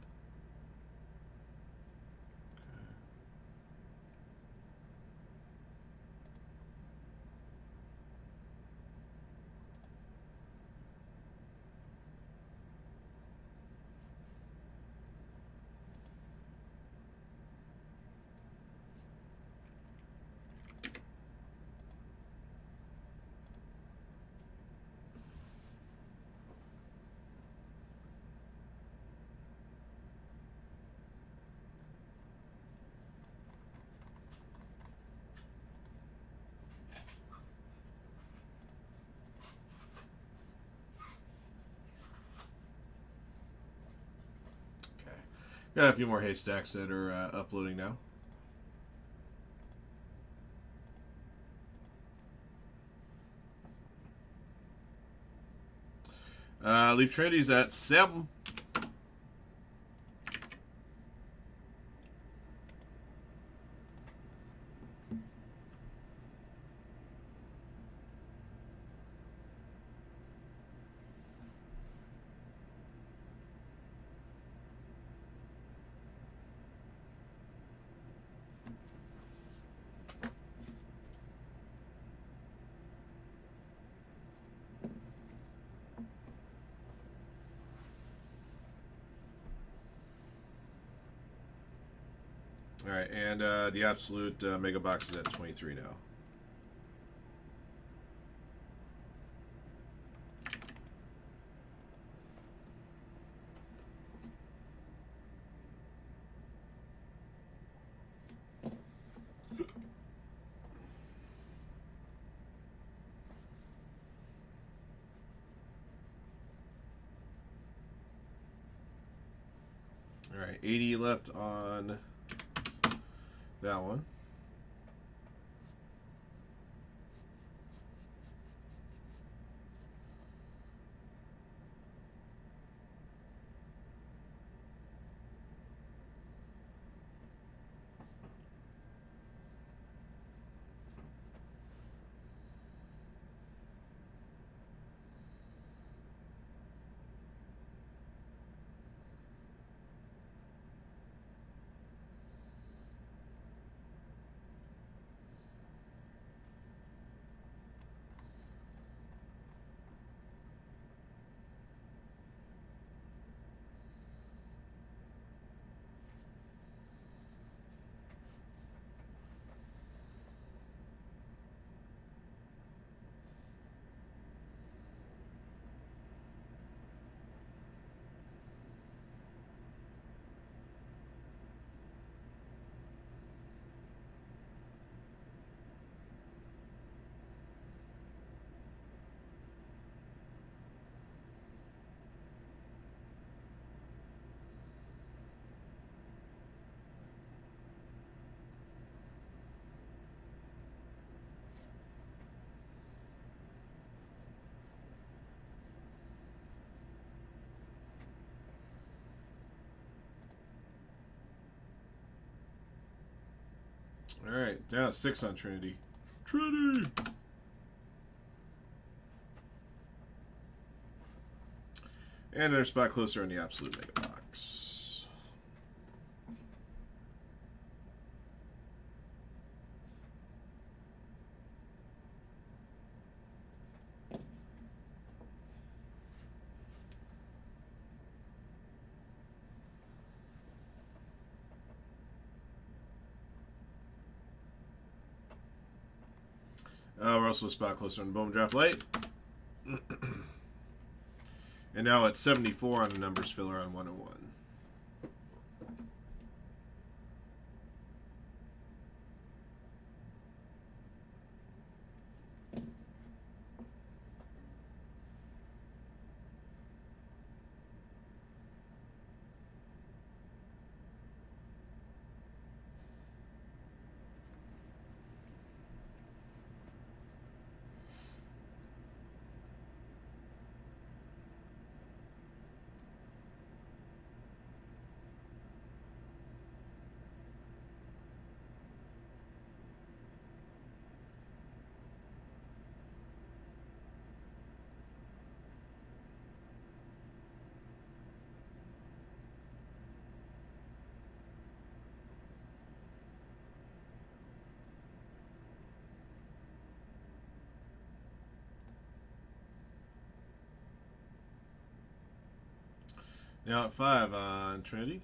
Okay. Got a few more haystacks that are uploading now. Leaf Trinity's at 7. All right, and the absolute mega box is at 23 now. All right, 80 left on that one. All right, down at 6 on Trinity. Trinity! And another spot closer on the absolute mega box. We're also a spot closer on the Bowman Draft Light. And now at 74 on the numbers filler on 101. Now at 5 on Trinity.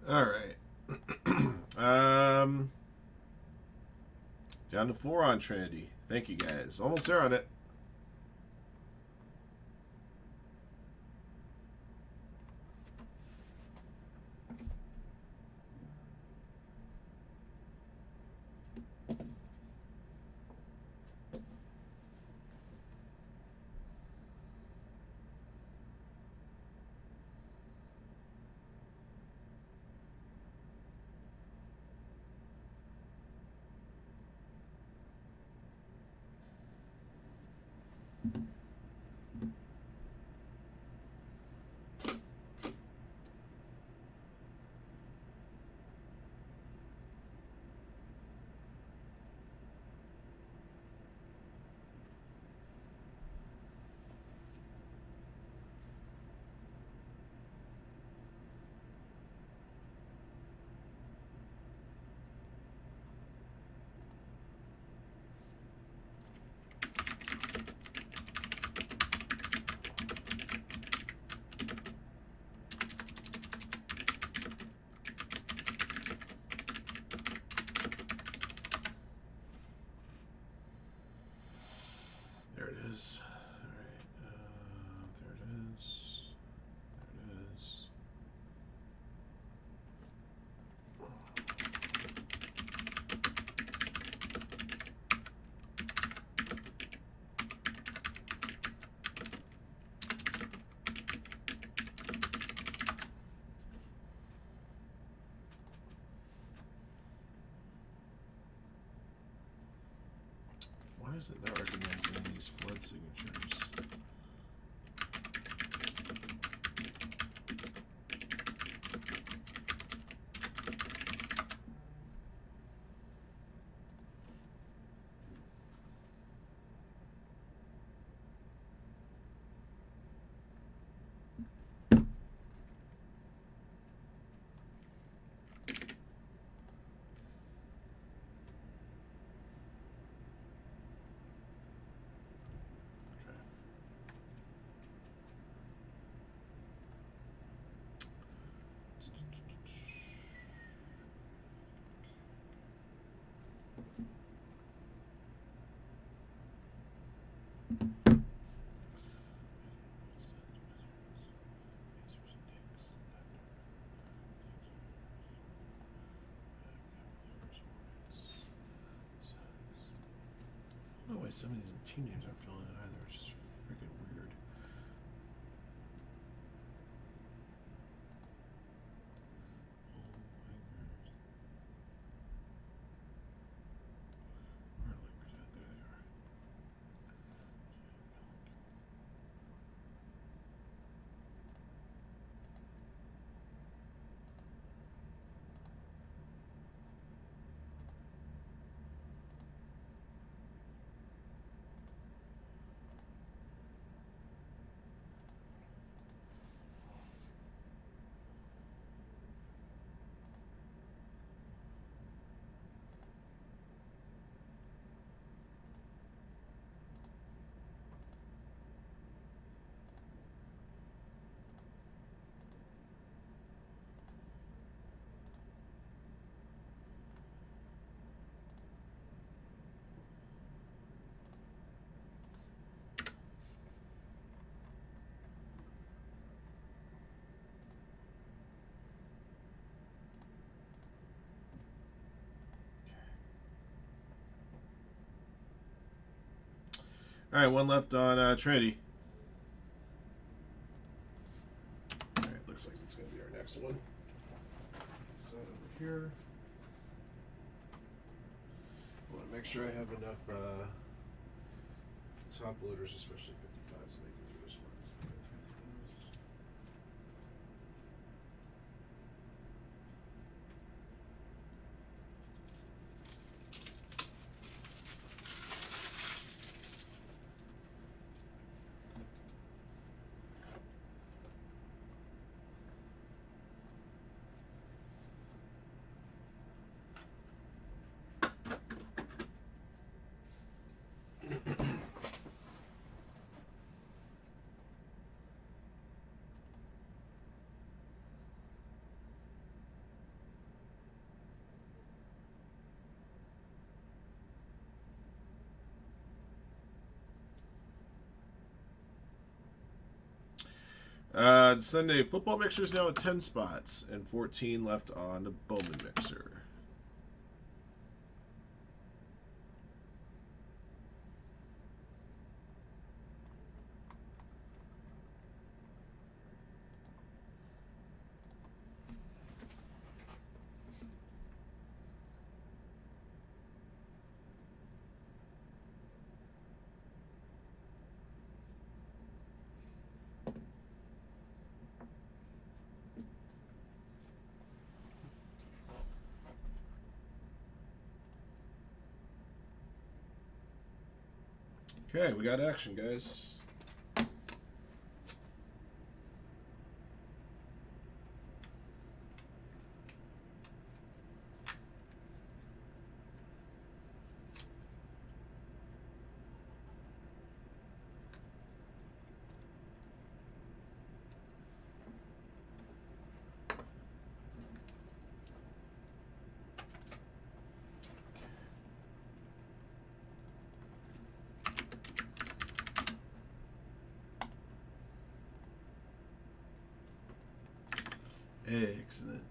All right. Down to 4 on Trinity. Thank you guys. Almost there on it. There it is. All right. There it is. There it is. Why is it not recognizing these flood signatures? I don't know why some of these team names aren't filling it either. It's just freaking weird. Where are the languages at? There they are. All right, one left on Trinity. All right, looks like it's going to be our next one. Set over here. I want to make sure I have enough top loaders, especially 55s, to make it through this one. Sunday football mixers now at 10 spots and 14 left on the Bowman mixer. Okay, we got action, guys. Excellent.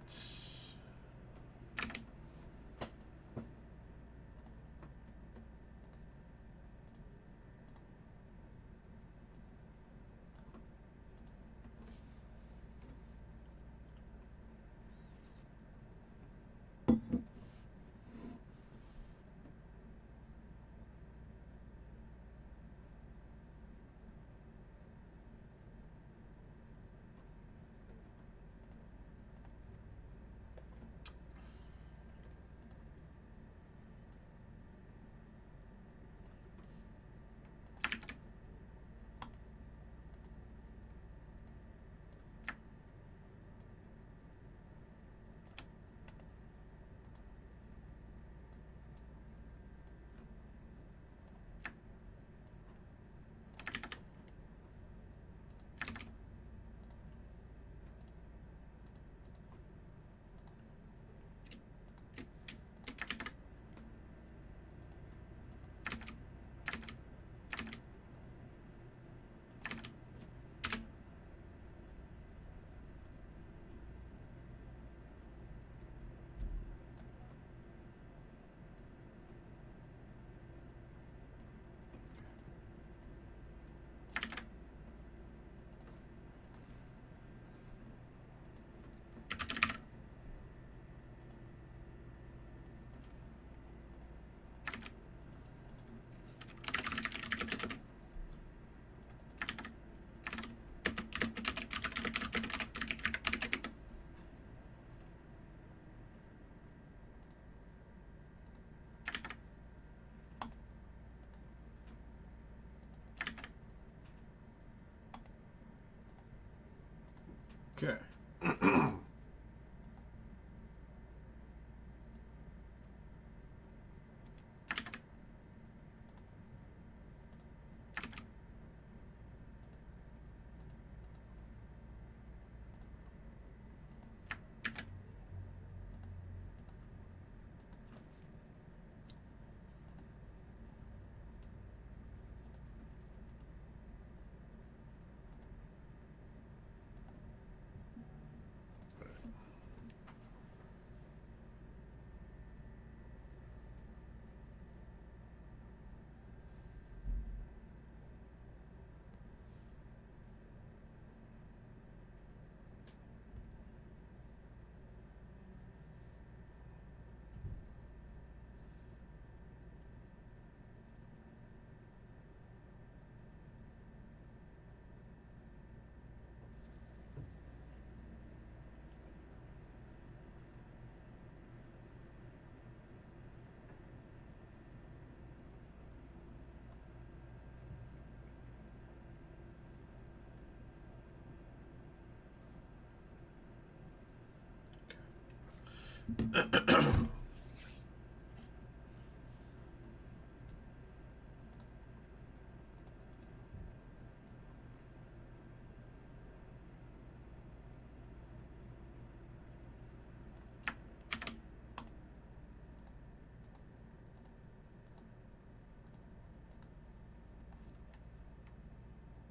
Okay.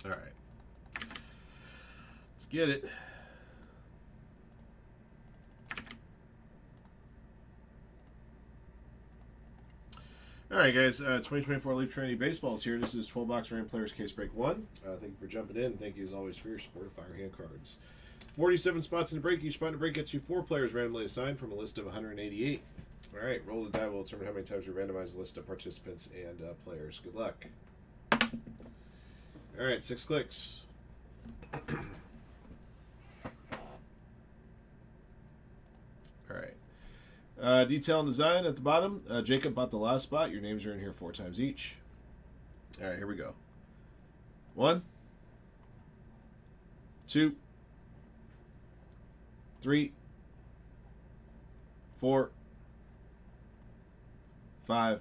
All right. Let's get it. All right, guys. 2024 Leaf Trinity Baseballs here. This is 12-box random players case break 1. Thank you for jumping in. Thank you, as always, for your support of Firehand cards. 47 spots in the break. Each spot in the break gets you 4 players randomly assigned from a list of 188. All right, roll the die. We'll determine how many times we randomize the list of participants and players. Good luck. All right, 6 clicks. All right. Detail and design at the bottom. Jacob bought the last spot. Your names are in here 4 times each. All right, here we go. 1, 2, 3, 4, 5,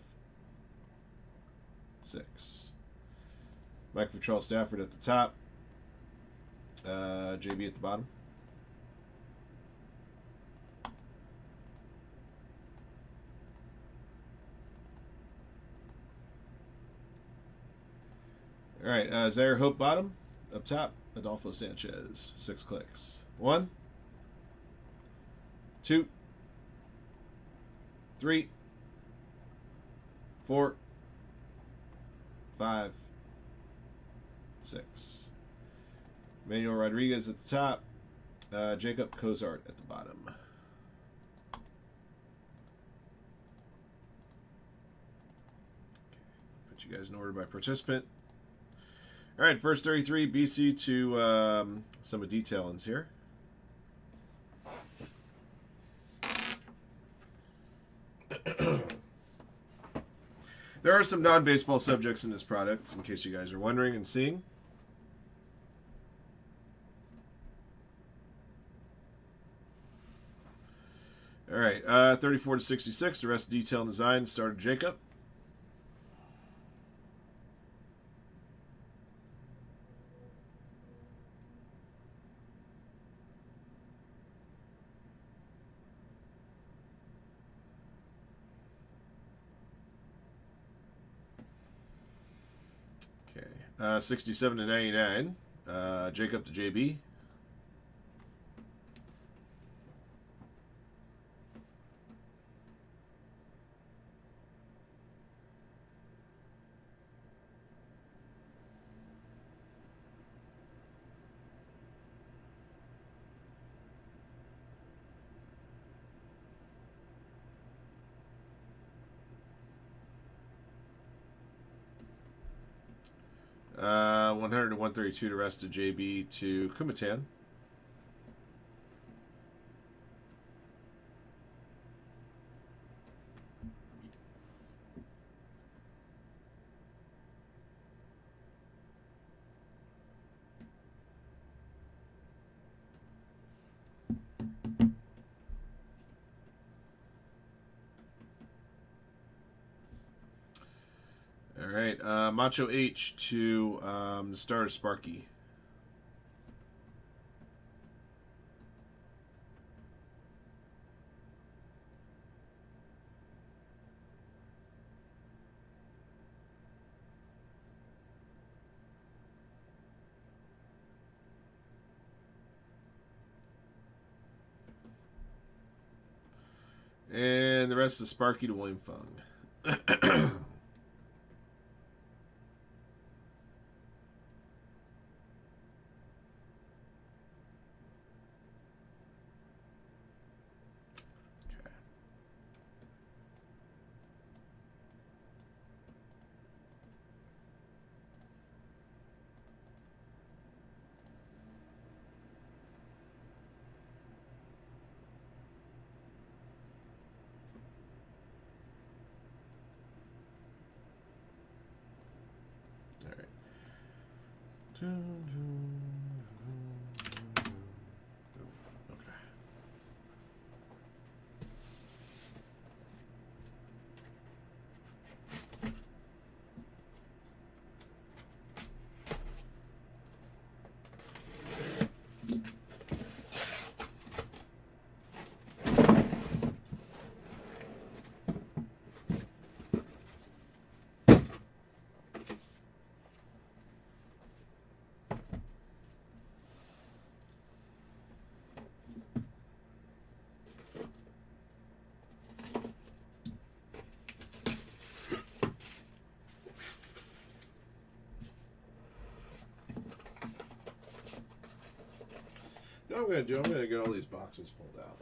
6. Mike Patrol Stafford at the top. JB at the bottom. All right, Zaire Hope bottom. Up top, Adolfo Sanchez. 6 clicks. 1, 2, 3, 4, 5, 6. Manuel Rodriguez at the top. Jacob Cozart at the bottom. Okay, put you guys in order by participant. All right, first 33 BC to some of detailings here. There are some non-baseball subjects in this product, in case you guys are wondering and seeing. All right, 34 to 66. The rest detail and design started Jacob. Okay, 67 to 99. Jacob to JB. Uh, 100 to 132 to rest of JB to Kumatan. All right, Macho H to the starter Sparky. And the rest is Sparky to William Fung. Okay. You know what I'm gonna get all these boxes pulled out.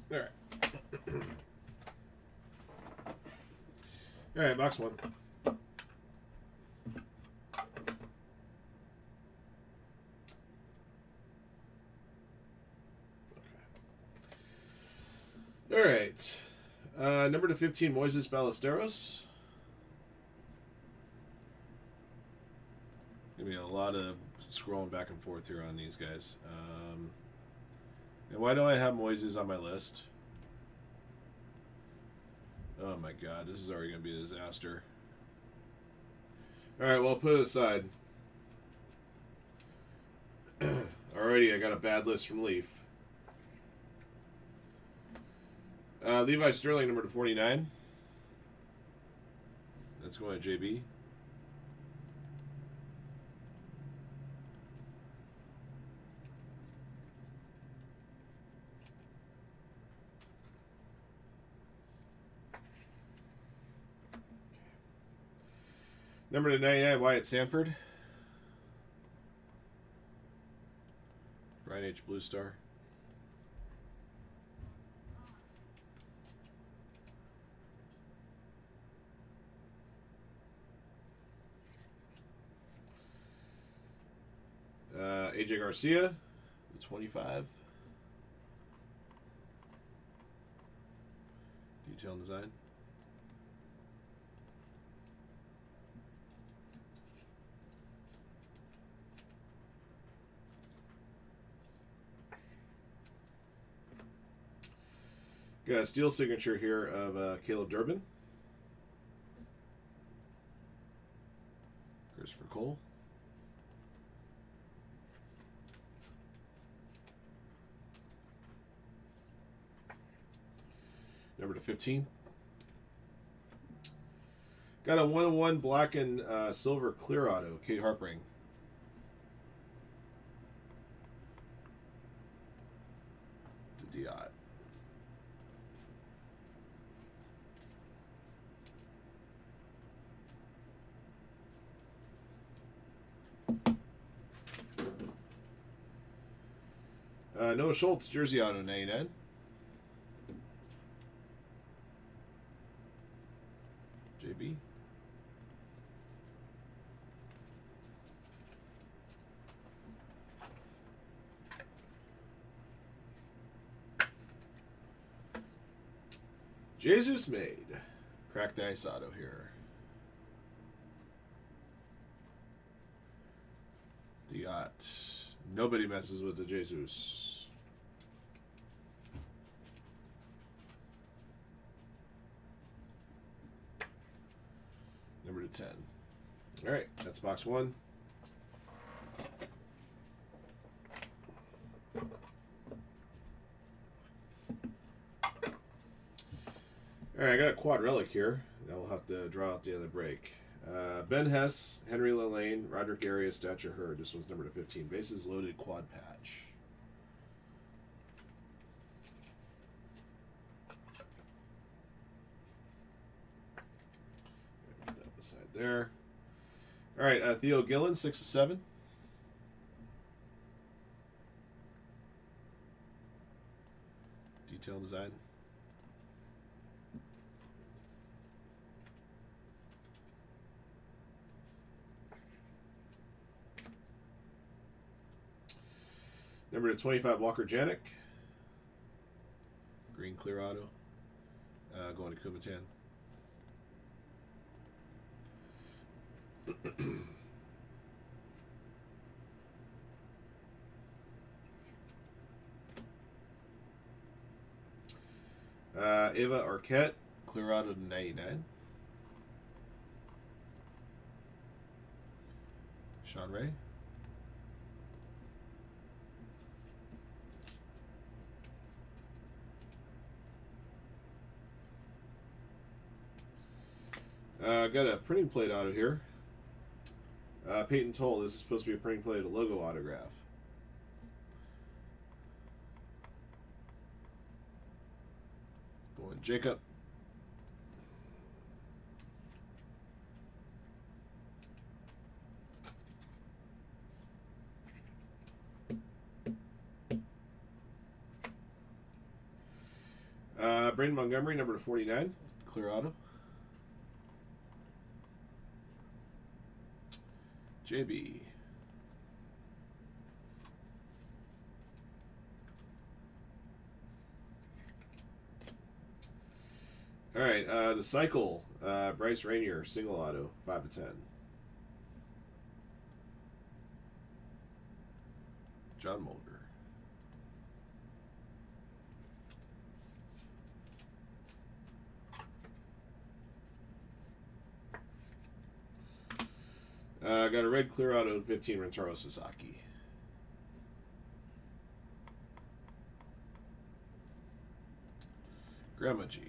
All right. All right, box one. All right. Number to 15, Moises Ballesteros. Give me a lot of scrolling back and forth here on these guys. And why do I have Moises on my list? Oh my god, this is already going to be a disaster. Alright, well, put it aside. Alrighty, I got a bad list from Leaf. Levi Sterling, number to 49. That's going to JB. Number to 99, Wyatt Sanford. Brian H. Blue Star. AJ Garcia, 25. Detail and design. Got a steel signature here of Caleb Durbin. Christopher Cole. Number to 15. Got a 1-1 black and silver clear auto, Kate Harpring. To Diot. Noah Schultz, jersey auto, 99. JB. Jesus made. Cracked ice auto here. Diot. Nobody messes with the Jesus. Number to 10. All right, that's box 1. All right, I got a quad relic here that we'll have to draw out the other break. Ben Hess, Henry Lane, Roderick Arias, Stature Hurd. This one's number to 15. Bases loaded quad patch. Put that beside there. All right, Theo Gillen, 6/7. Detail design. Number to 25, Walker Janik. Green clear auto. Going to Kumatan. Ava Arquette, clear auto to 99. Sean Ray. Got a printing plate auto here. Peyton Toll. This is supposed to be a printing plate, a logo autograph. Going Jacob. Brandon Montgomery, number to 49, clear auto. JB. All right, the cycle, Bryce Rainier, single auto, 5/10. John Mulder. Got a red clear auto, 15, Rentaro Sasaki. Grandma G.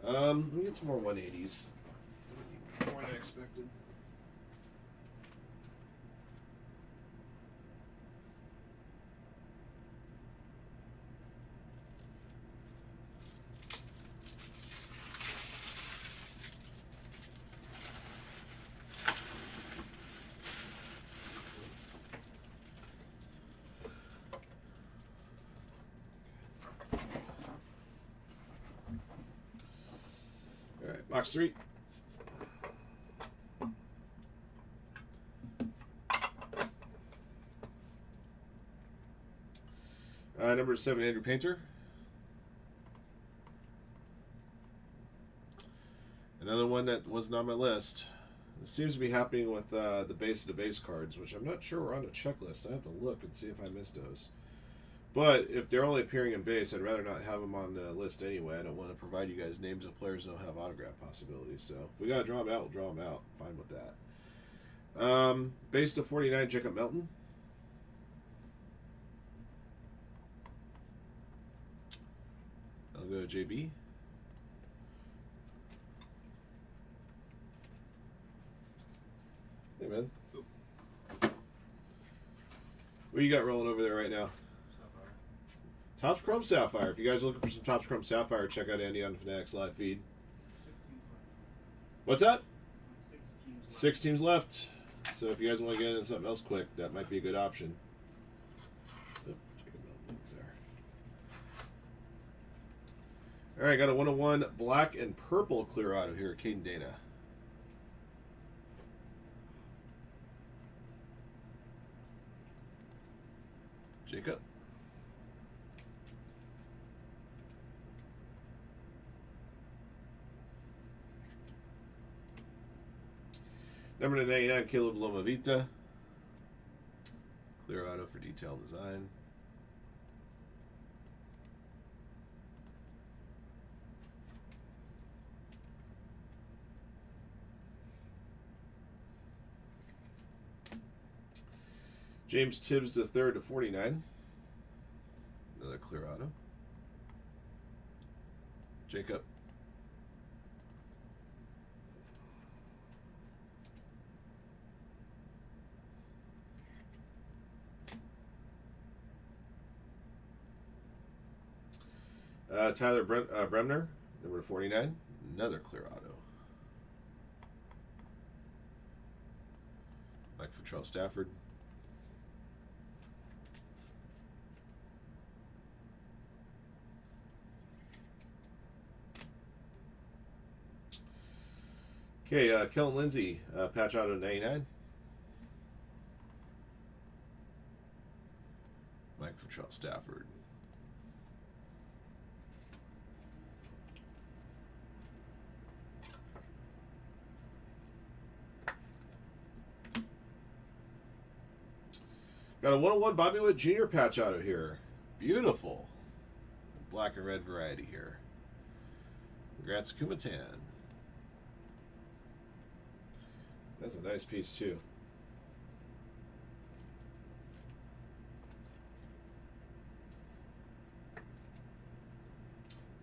Let me get some more 180s. More than I expected. Box 3. Number 7, Andrew Painter. Another one that wasn't on my list. This seems to be happening with the base of the base cards, which I'm not sure were on the checklist. I have to look and see if I missed those. But if they're only appearing in base, I'd rather not have them on the list anyway. I don't want to provide you guys names of players that don't have autograph possibilities. So if we got to draw them out, we'll draw them out. Fine with that. Base to 49, Jacob Melton. I'll go JB. Hey, man. What you got rolling over there right now? Sapphire. Topps Chrome Sapphire. If you guys are looking for some Topps Chrome Sapphire, check out Andy on the Fanatics live feed. 16 left. What's that? 6 teams left. 6 teams left. So if you guys want to get into something else quick, that might be a good option. Oh, Jacob Melton's there. All right, got a 101 black and purple clear auto here, Caden Dana. Jacob. Number 99, Caleb Lomavita. Clear auto for detailed design. James Tibbs III to 49. Another clear auto. Jacob. Tyler Bremner, number 49. Another clear auto. Mike Futera Stafford. Okay, Kellen Lindsay, patch auto 99. Mike Futera Stafford. Got a 101 Bobby Witt Jr. patch auto here. Beautiful. Black and red variety here. Congrats, Kumatan. That's a nice piece, too.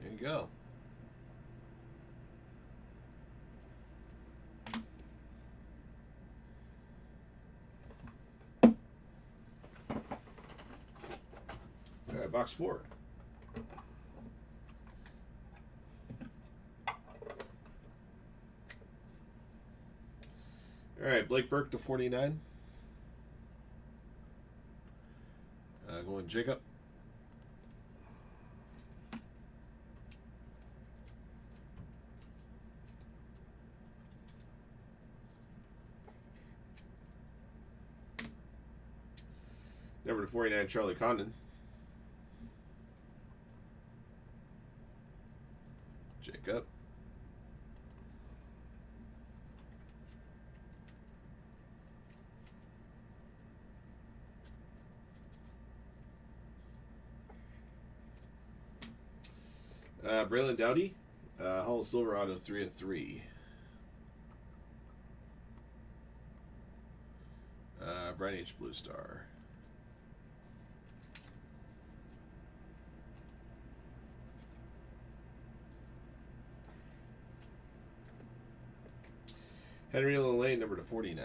There you go. All right, box 4. All right, Blake Burke to 49. Going Jacob. Number 49, Charlie Condon. Jacob. Braylon Dowdy, Hall of Silver auto 3 of 3. Brian H. Blue Star. Henry Lane, number to 49.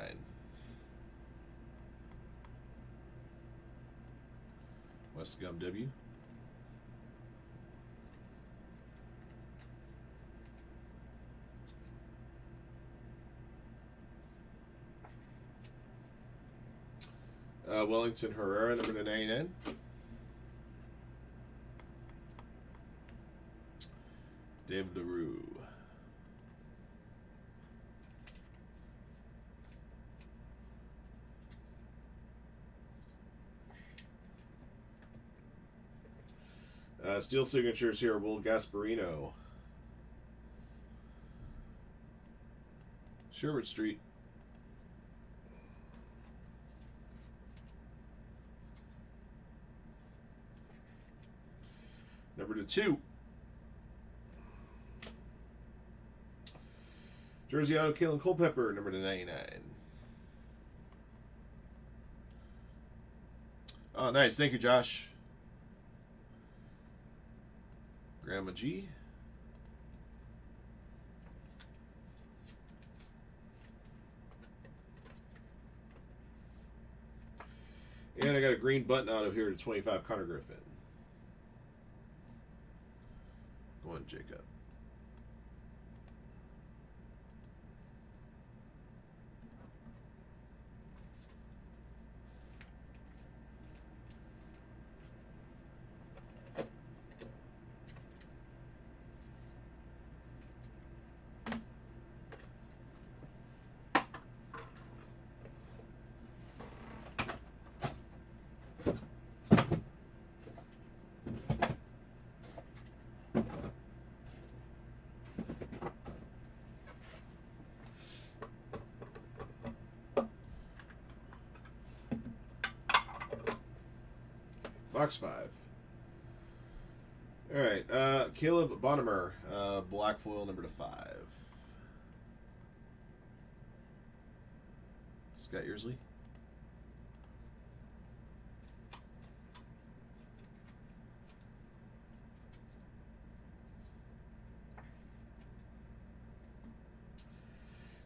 West Gum W. Wellington Herrera, number to 99. David LaRue. Steel signatures here. Will Gasparino. Sherwood Street. Number to 2. Jersey Auto, Kalen Culpepper, number to 99. Oh, nice. Thank you, Josh. Grandma G. And I got a green button auto here to 25, Connor Griffin. Go on, Jacob. Box 5. All right, Caleb Bonnemer, black foil number to 5. Scott Yearsley.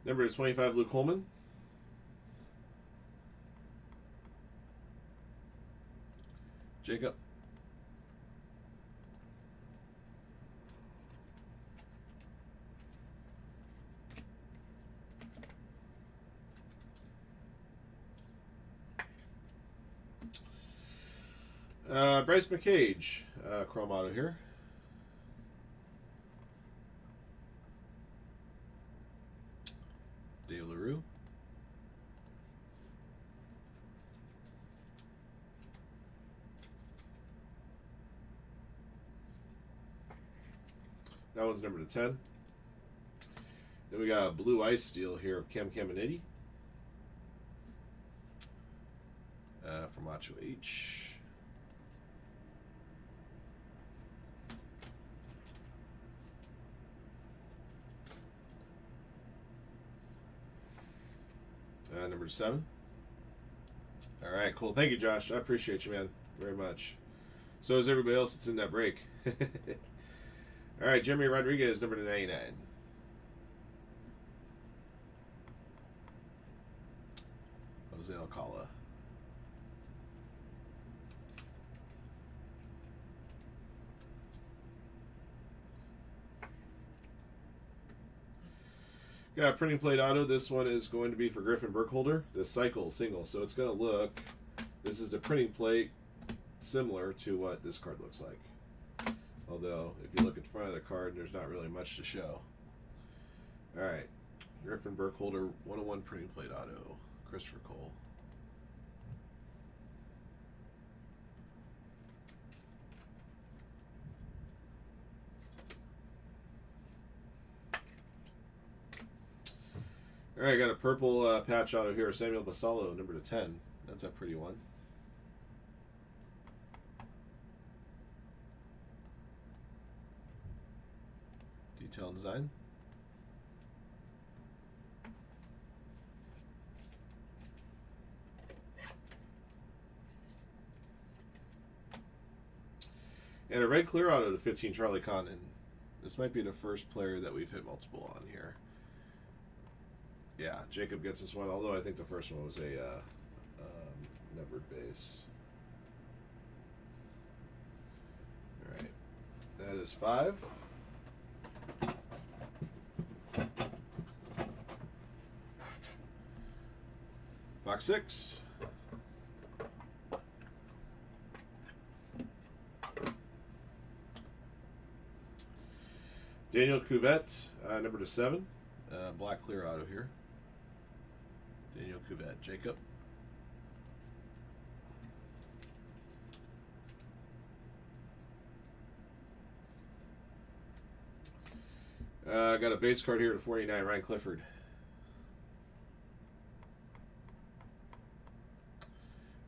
Number to 25, Luke Holman. Jacob. Bryce McCage, chrome auto here. Dave LaRue. That one's number to 10. Then we got a blue ice steel here of Cam Caminiti. From Macho H. Number 7. All right, cool. Thank you, Josh. I appreciate you, man, very much. So is everybody else that's in that break. All right, Jeremy Rodriguez, number 99. Jose Alcala. Got a printing plate auto. This one is going to be for Griffin Burkholder, the cycle single. So it's going to look, this is the printing plate similar to what this card looks like. Although, if you look at the front of the card, there's not really much to show. All right. Griffin Burkholder 101 printing plate auto. Christopher Cole. All right, got a purple patch auto here. Samuel Basallo, number to 10. That's a pretty one. Detail design. And a red clear auto to 15, Charlie Condon. This might be the first player that we've hit multiple on here. Yeah, Jacob gets this one, although I think the first one was a numbered base. All right, that is 5. Box 6. Daniel Cuvette, number to 7. Black clear auto here. Daniel Cuvette, Jacob. I got a base card here to 49, Ryan Clifford.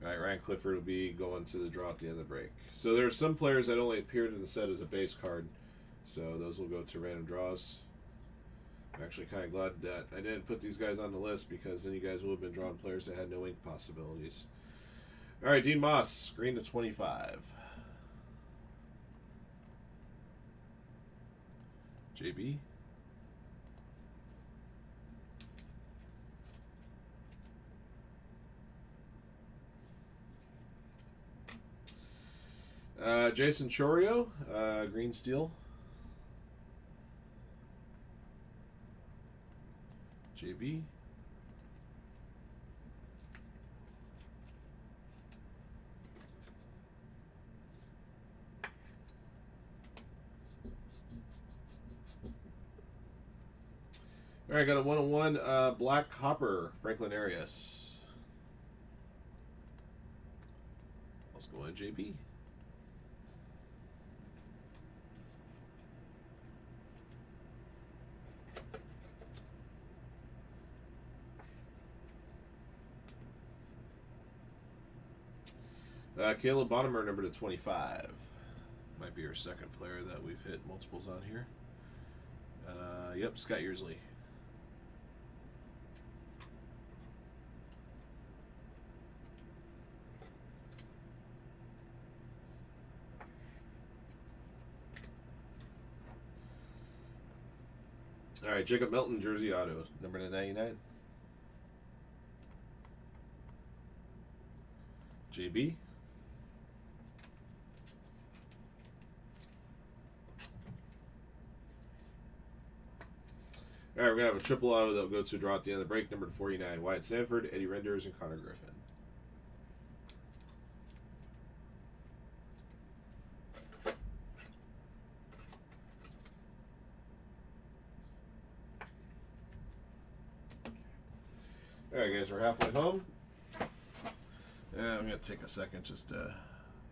All right, Ryan Clifford will be going to the draw at the end of the break. So there are some players that only appeared in the set as a base card, so those will go to random draws. I'm actually kind of glad that I didn't put these guys on the list, because then you guys would have been drawing players that had no ink possibilities. All right, Dean Moss, green to 25. JB. Jason Chorio, green steel. JB. All right, got a 101 Black Hopper, Franklin Arias. Let's go on JB. Caleb Bonnemer, number to 25. Might be our second player that we've hit multiples on here. Yep, Scott Yearsley. All right, Jacob Melton, jersey auto, number to 99. JB. All right, we're going to have a triple auto that will go to draw at the end of the break, number 49. Wyatt Sanford, Eddie Renders, and Connor Griffin. All right, guys, we're halfway home. I'm going to take a second just to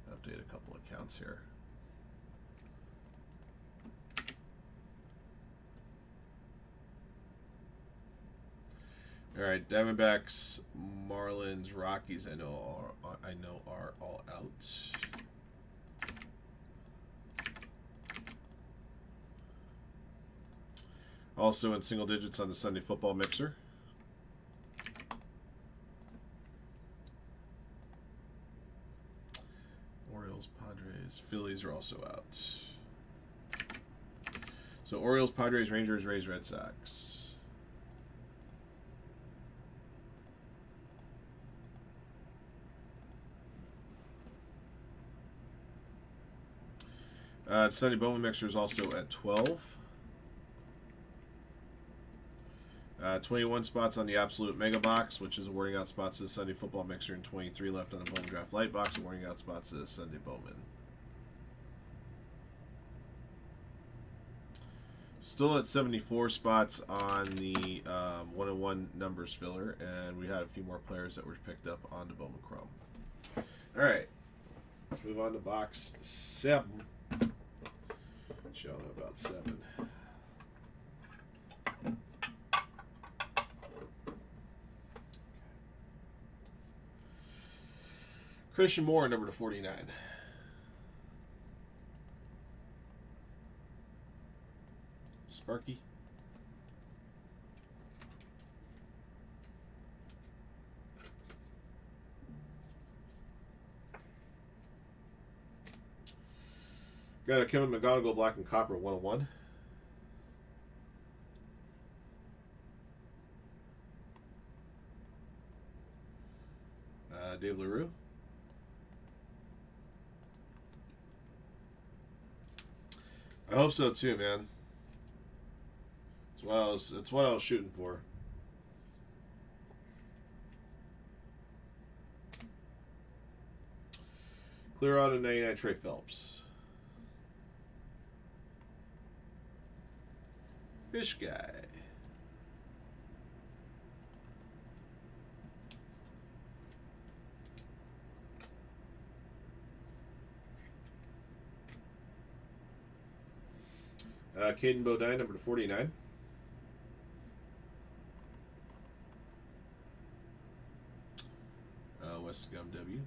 update a couple accounts here. All right, Diamondbacks, Marlins, Rockies. I know are all out. Also in single digits on the Sunday Football Mixer. Orioles, Padres, Phillies are also out. So Orioles, Padres, Rangers, Rays, Red Sox. Sunday Bowman Mixer is also at 12. 21 spots on the Absolute Mega Box, which is awarding out spots to the Sunday Football Mixer, and 23 left on the Bowman Draft Light Box, awarding out spots to the Sunday Bowman. Still at 74 spots on the 101 numbers filler, and we had a few more players that were picked up on the Bowman Chrome. All right, let's move on to box 7. Y'all know about 7. Christian Moore, number to 49. Sparky. Got a Kevin McGonigal, Black and Copper, 101. Dave LaRue. I hope so too, man. It's what I was shooting for. Clear out of 99, Trey Phelps. Fish Guy. Caden Bodine, number 49. West Gum W.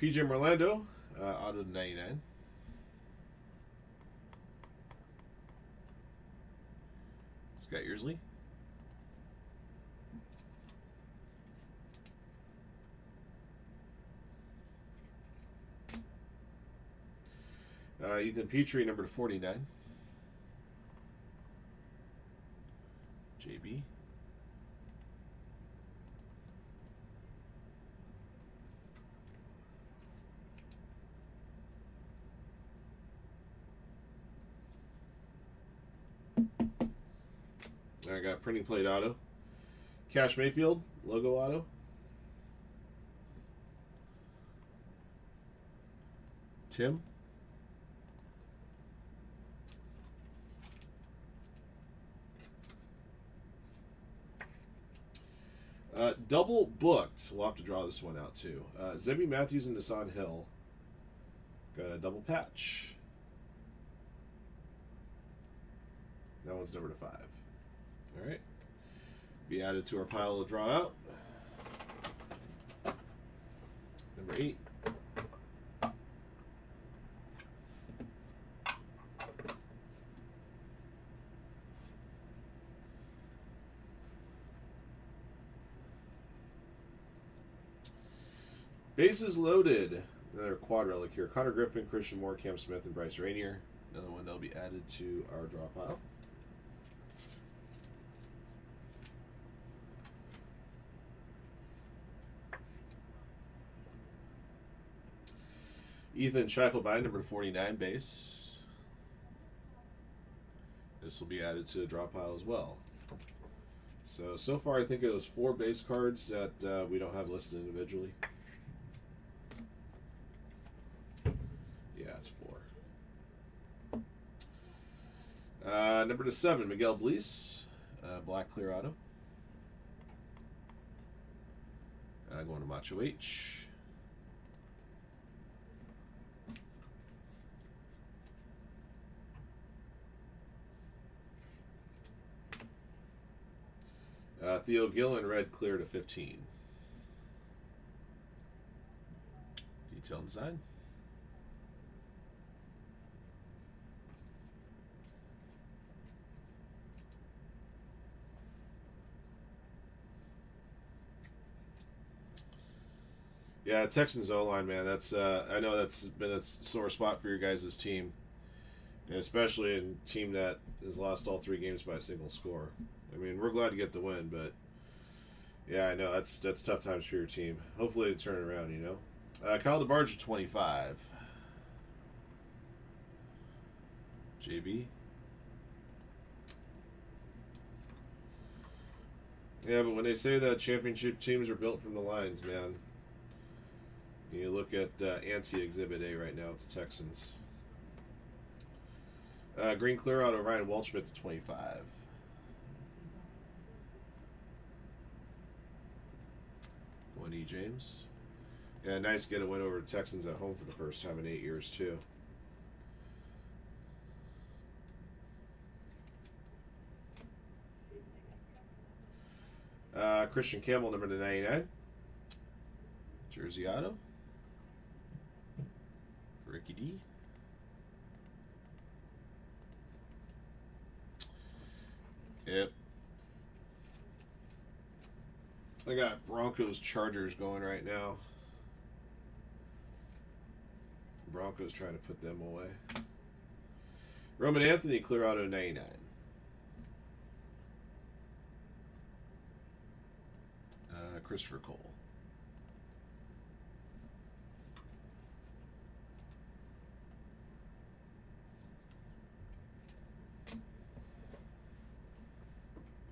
PJ Orlando, auto to 99. Scott Yearsley. Ethan Petrie, number 49. JB. I got printing plate auto. Cash Mayfield, logo auto. Tim. Double booked. We'll have to draw this one out too. Zebby Matthews and Nassan Hill. Got a double patch. That one's number to 5. All right. Be added to our pile to draw out. Number 8. Bases loaded. Another quad relic here. Connor Griffin, Christian Moore, Cam Smith, and Bryce Rainier. Another one that'll be added to our draw pile. Ethan Scheifelbein, number 49 base. This will be added to the draw pile as well. So far I think it was 4 base cards that we don't have listed individually. Yeah, it's 4. Number to 7, Miguel Blees, black clear auto. Going to Macho H. Theo Gillen, red clear to 15. Detail design. Yeah, Texans O-line, man. That's I know that's been a sore spot for your guys' team, and especially in a team that has lost all 3 games by a single score. I mean, we're glad to get the win, but yeah, I know that's tough times for your team. Hopefully they turn it around, you know. Kyle DeBarge, 25. JB. Yeah, but when they say that championship teams are built from the lines, man, you look at anti-exhibit A right now at the Texans. Green clear auto Ryan Welchman to 25. Going E. James. Yeah, nice get a win over the Texans at home for the first time in 8 years too. Christian Campbell, number to 99. Jersey auto. Ricky D. Yep. I got Broncos Chargers going right now. Broncos trying to put them away. Roman Anthony, clear auto 99. Christopher Cole.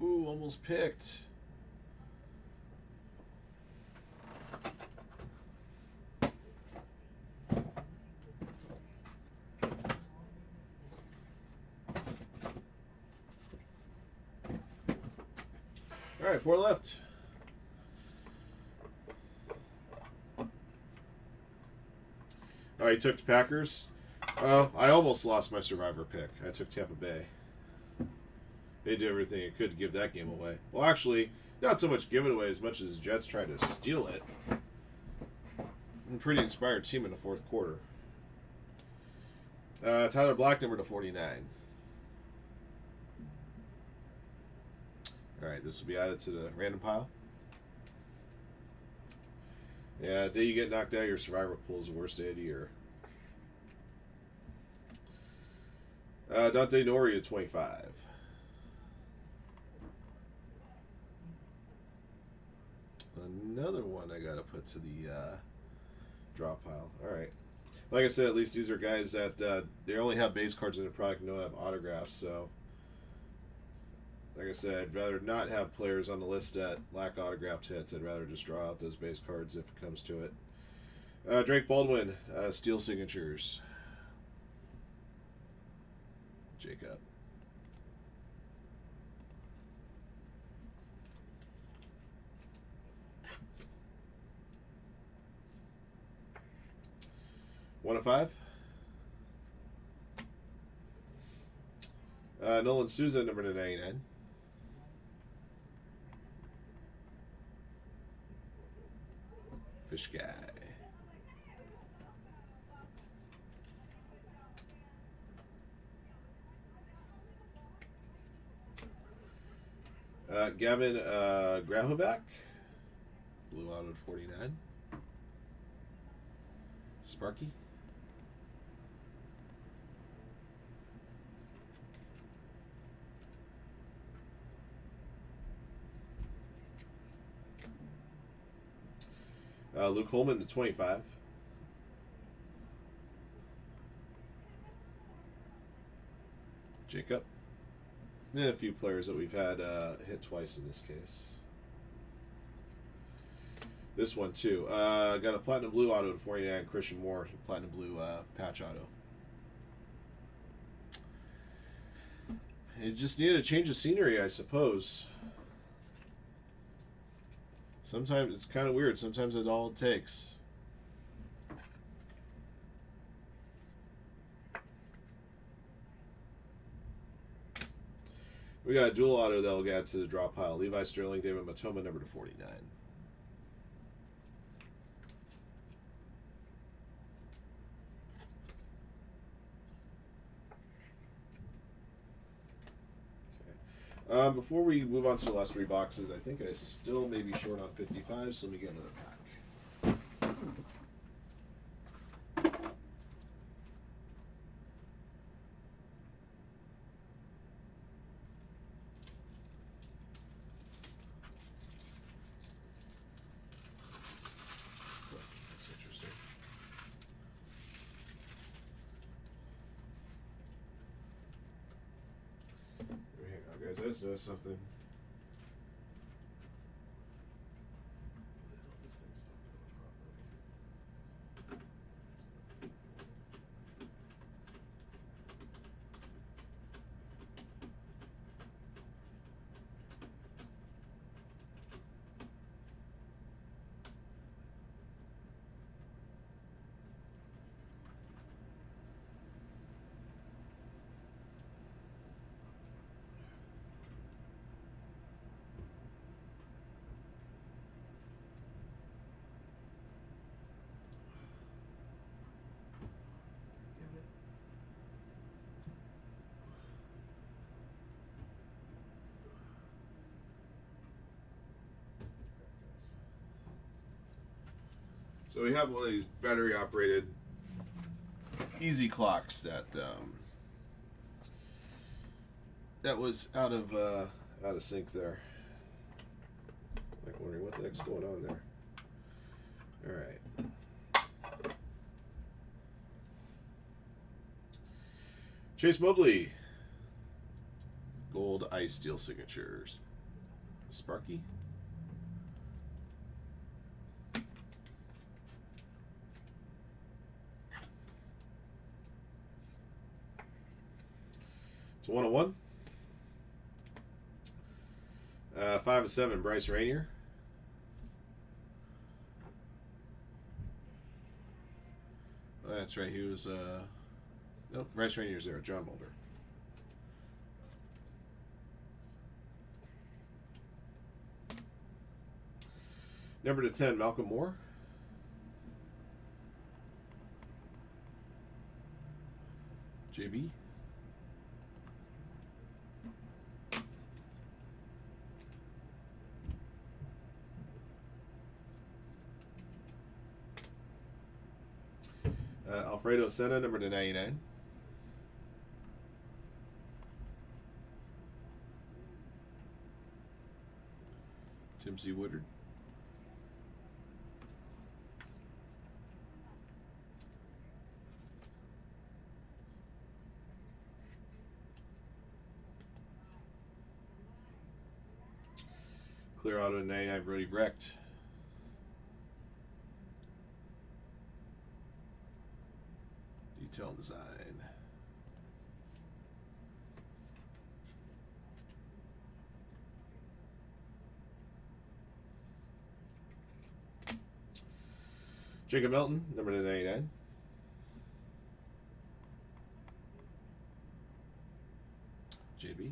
Ooh, almost picked. All right, 4 left. Oh, you took the Packers? Well, I almost lost my survivor pick. I took Tampa Bay. They did everything it could to give that game away. Well, actually, not so much give it away as much as the Jets tried to steal it. A pretty inspired team in the fourth quarter. Tyler Black, number to 49. All right, this will be added to the random pile. Yeah, the day you get knocked out of your survivor pool is the worst day of the year. Dante Nori to 25. Another one I gotta put to the draw pile. All right. Like I said, at least these are guys that they only have base cards in the product and don't have autographs. So, like I said, I'd rather not have players on the list that lack autographed hits. I'd rather just draw out those base cards if it comes to it. Drake Baldwin, steel signatures. Jacob. One of 5. Nolan Souza, number to 99. Fish guy. Gavin Grahovac, blue out of 49. Sparky. Luke Holman to 25. Jacob. And a few players that we've had hit twice in this case. This one too. Got a platinum blue auto to 49. Christian Moore, platinum blue patch auto. It just needed a change of scenery, I suppose. Sometimes it's kind of weird. Sometimes that's all it takes. We got a dual auto that'll get to the draw pile. Levi Sterling, David Matoma, number to 49. Before we move on to the last 3 boxes, I think I still may be short on 55, so let me get another pack. That's interesting. Hang on, guys. I just noticed something. So we have one of these battery operated easy clocks that that was out of sync there. Like wondering what the heck's going on there. All right. Chase Mobley, gold ice steel signatures. Sparky. It's 101. 5 of 7, Bryce Rainier. That's right. He was nope. Rice Rainier 0. John Mulder. Number to 10, Malcolm Moore. JB. Alfredo Senna, number to 99. Tim C. Woodard. Clear auto 99, Brody Brecht. Detail design. Jacob Melton, number 99. JB.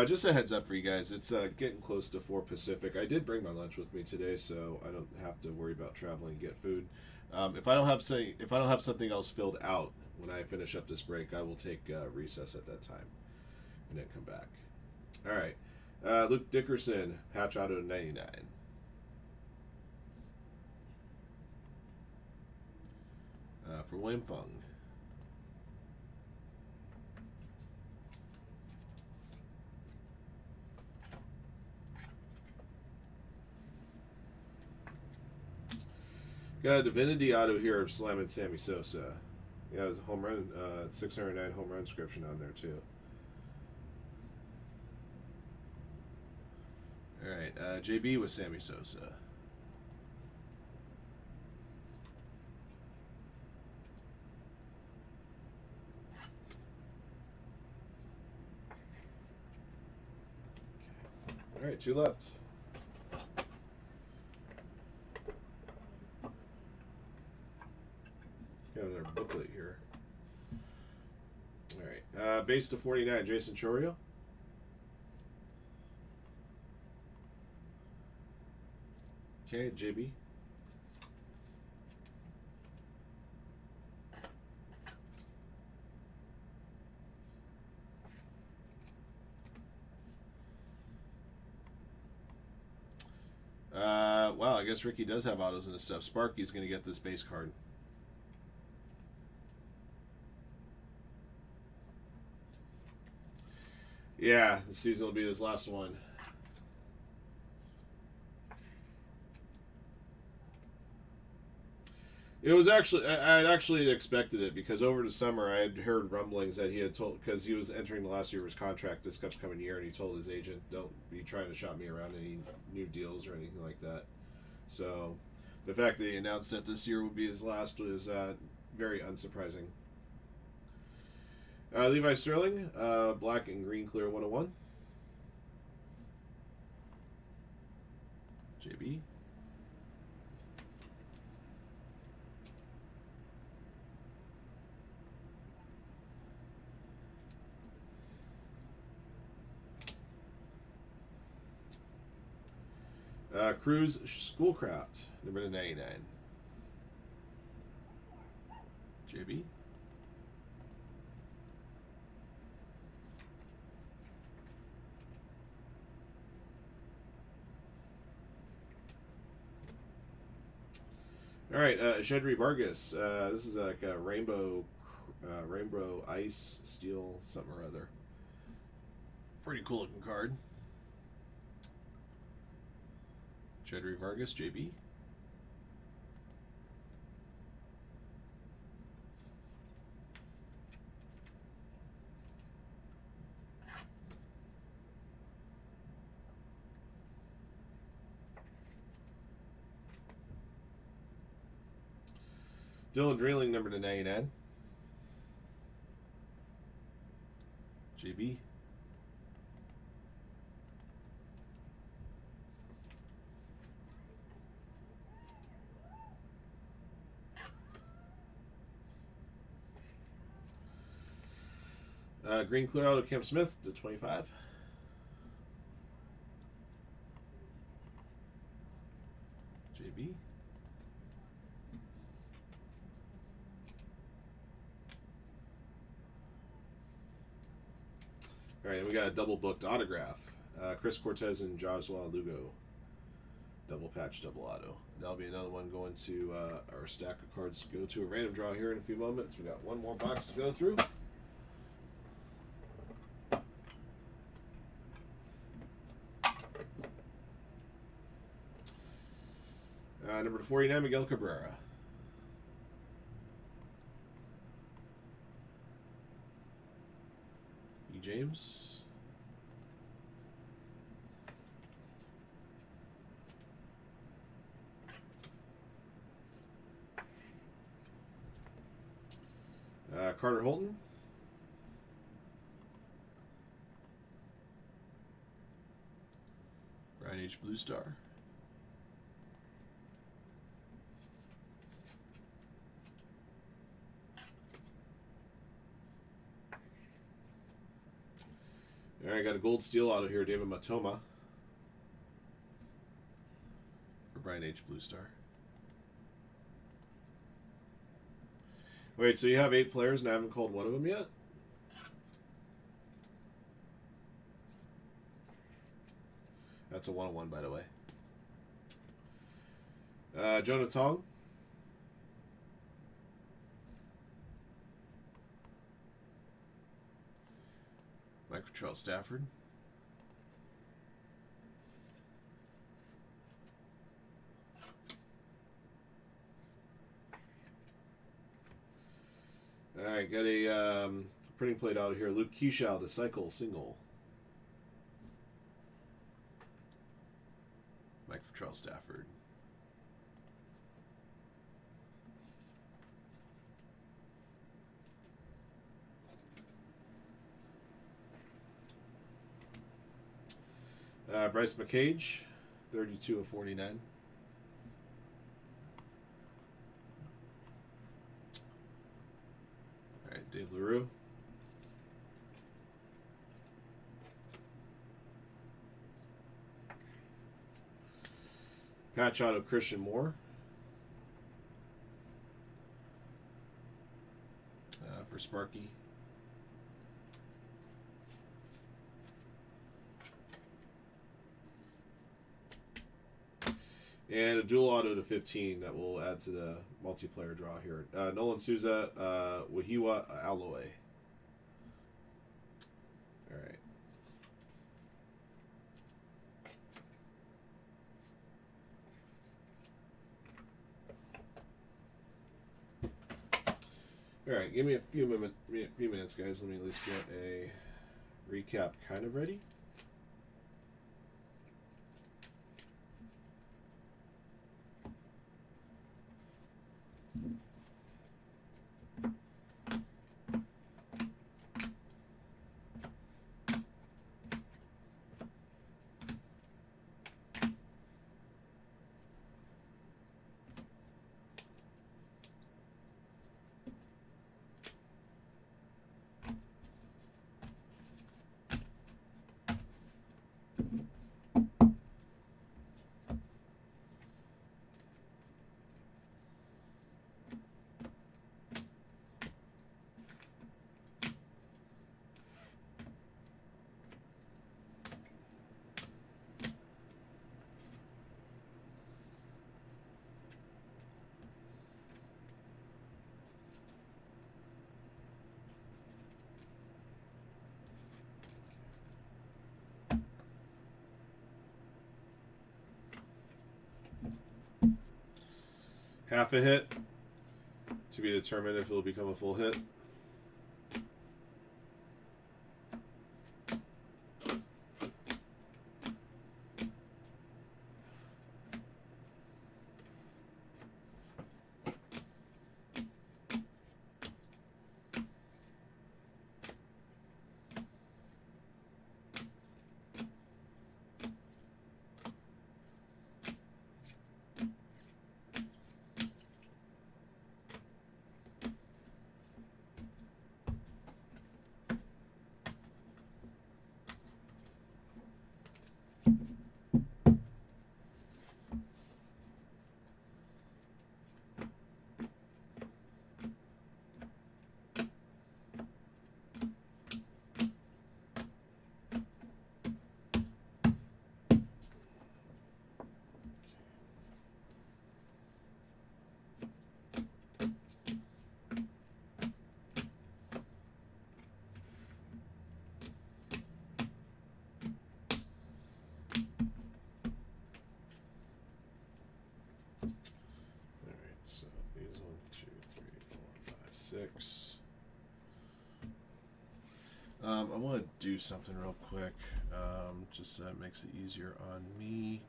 Just a heads up for you guys, it's getting close to 4 Pacific. I did bring my lunch with me today, so I don't have to worry about traveling to get food. If I don't have something else filled out when I finish up this break, I will take recess at that time and then come back. All right, Luke Dickerson, patch auto 99. For William Fung. Got a Divinity auto here of Slam and Sammy Sosa. Yeah, there's a home run, 609 home run inscription on there too. All right, JB with Sammy Sosa. Okay. All right, 2 left. Got another booklet here. All right, base to 49, Jason Chorio. Okay, JB. Wow, I guess Ricky does have autos and his stuff. Sparky's going to get this base card. Yeah, this season will be his last one. It was actually, I had actually expected it because over the summer I had heard rumblings that he had told, because he was entering the last year of his contract this upcoming year, and he told his agent, don't be trying to shop me around any new deals or anything like that. So the fact that he announced that this year would be his last was very unsurprising. Levi Sterling, black and green clear 101. JB. Cruz Schoolcraft, number 99. JB. All right, Shedry Vargas. This is like a rainbow ice steel something or other. Pretty cool looking card. Shedry Vargas, JB. Dylan Dreeling, number to 99. JB. Green clear out of Cam Smith to 25. JB. All right, we got a double booked autograph. Chris Cortez and Joshua Lugo. Double patch, double auto. That'll be another one going to our stack of cards to go to a random draw here in a few moments. We got one more box to go through. Number 49, Miguel Cabrera. E. James. Carter Holton. Brian H. Blue Star. All right, got a gold steel auto here, David Matoma. For Brian H. Blue Star. Wait, so you have 8 players and I haven't called one of them yet? That's a 1-on-1, by the way. Jonah Tong. Mike Trell Stafford. All right, got a printing plate out of here. Luke Keyshaw to cycle single. Mike Trell Stafford. Bryce McCage, 32 of 49. All right, Dave LaRue. Patch auto Christian Moore. For Sparky. And a dual auto to 15 that will add to the multiplayer draw here. Nolan Souza, Wahiwa Alloy. All right. All right, give me a few minutes, guys. Let me at least get a recap kind of ready. Half a hit to be determined if it will become a full hit. 6. I want to do something real quick, just so that makes it easier on me.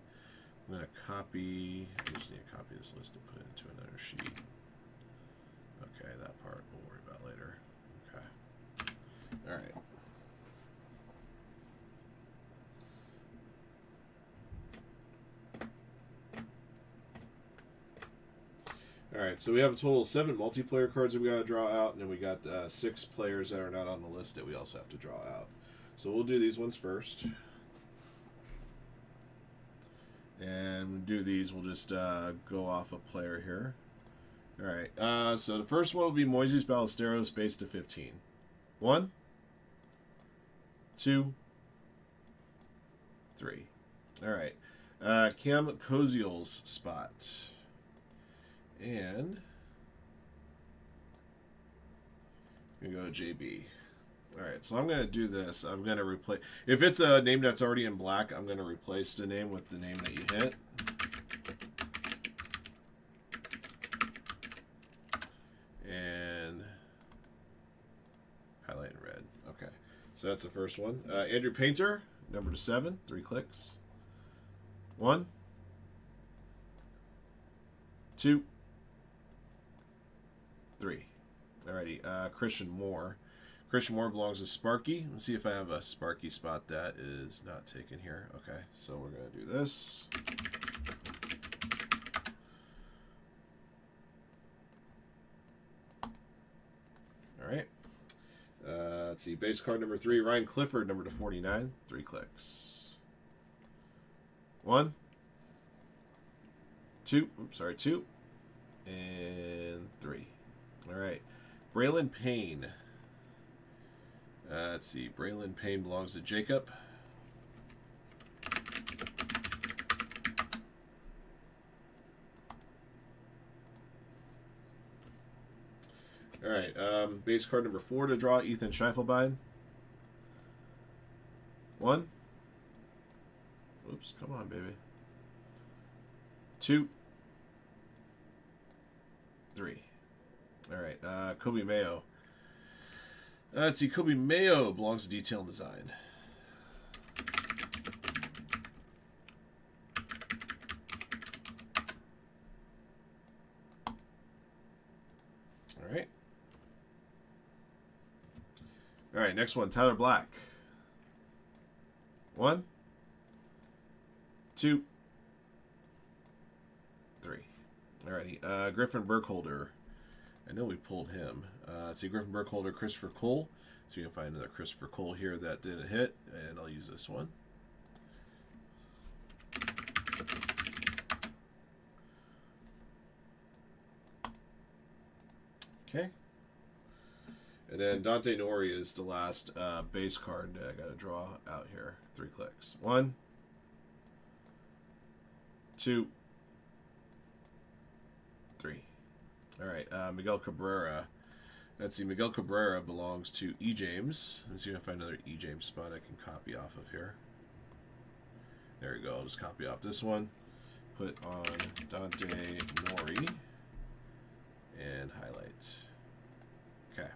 I'm going to copy, I just need to copy this list and put it into another sheet. Okay, that part we'll worry about later. Okay. Alright. Alright, so we have a total of 7 multiplayer cards that we got to draw out, and then we got 6 players that are not on the list that we also have to draw out. So we'll do these ones first. And when we do these, we'll just go off a player here. Alright, so the first one will be Moises Ballesteros, base to 15. 1, 2, 3. Alright, Cam Koziel's spot. And I'm going to go JB. Alright, so I'm going to do this. I'm going to replace... If it's a name that's already in black, I'm going to replace the name with the name that you hit. And highlight in red. Okay, so that's the first one. Andrew Painter, number to 7, 3 clicks. 1, 2, 3. Alrighty, Christian Moore. Christian Moore belongs to Sparky. Let's see if I have a Sparky spot that is not taken here. Okay, so we're going to do this. Alright. Let's see, base card number 3, Ryan Clifford, number to 49, 3 clicks. 1, 2, oops, sorry, 2, and 3. Alright. Braylon Payne. Let's see. Braylon Payne belongs to Jacob. Alright. Base card number 4 to draw, Ethan Scheifelbein. 1. Oops, come on, baby. 2, 3. Alright, Kobe Mayo. Let's see, Kobe Mayo belongs to Detail and Design. Alright. Alright, next one, Tyler Black. 1, 2, 3. Alrighty, Griffin Burkholder. I know we pulled him. Let's see, Griffin Burkholder, Christopher Cole. So you can find another Christopher Cole here that didn't hit, and I'll use this one. Okay. And then Dante Nori is the last base card that I got to draw out here. 3 clicks. 1, 2, 3. All right, Miguel Cabrera. Let's see, Miguel Cabrera belongs to E. James. Let's see if I find another E. James spot I can copy off of here. There we go. I'll just copy off this one. Put on Dante Nori. And highlight. Okay.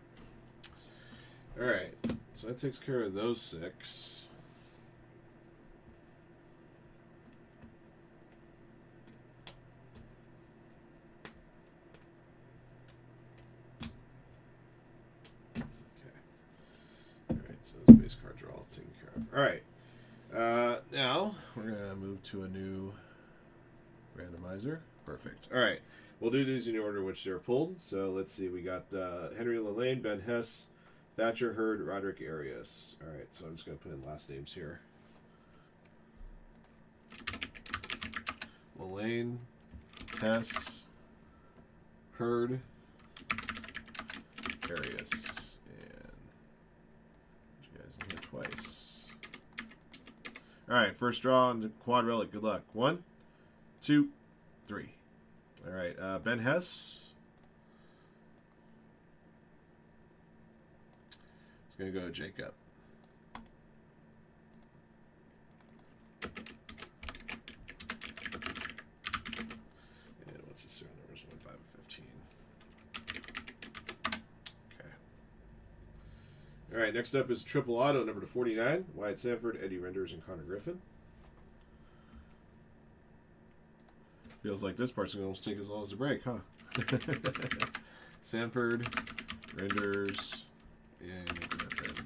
All right, so that takes care of those 6. Base cards are all taken care of. Alright. Now, we're going to move to a new randomizer. Perfect. Alright. We'll do these in the order in which they're pulled. So, let's see. We got Henry Lillane, Ben Hess, Thatcher Hurd, Roderick Arias. Alright, so I'm just going to put in last names here. Lillane, Hess, Hurd, Arias. Twice. Alright, first draw on the quad relic. Good luck. 1, 2, 3. Alright, Ben Hess. It's going to go Jacob. And what's the serial numbers? 1, 5, and 15. All right, next up is triple auto, number /49. Wyatt Sanford, Eddie Renders, and Connor Griffin. Feels like this part's going to almost take as long as the break, huh? Sanford, Renders, and Griffin.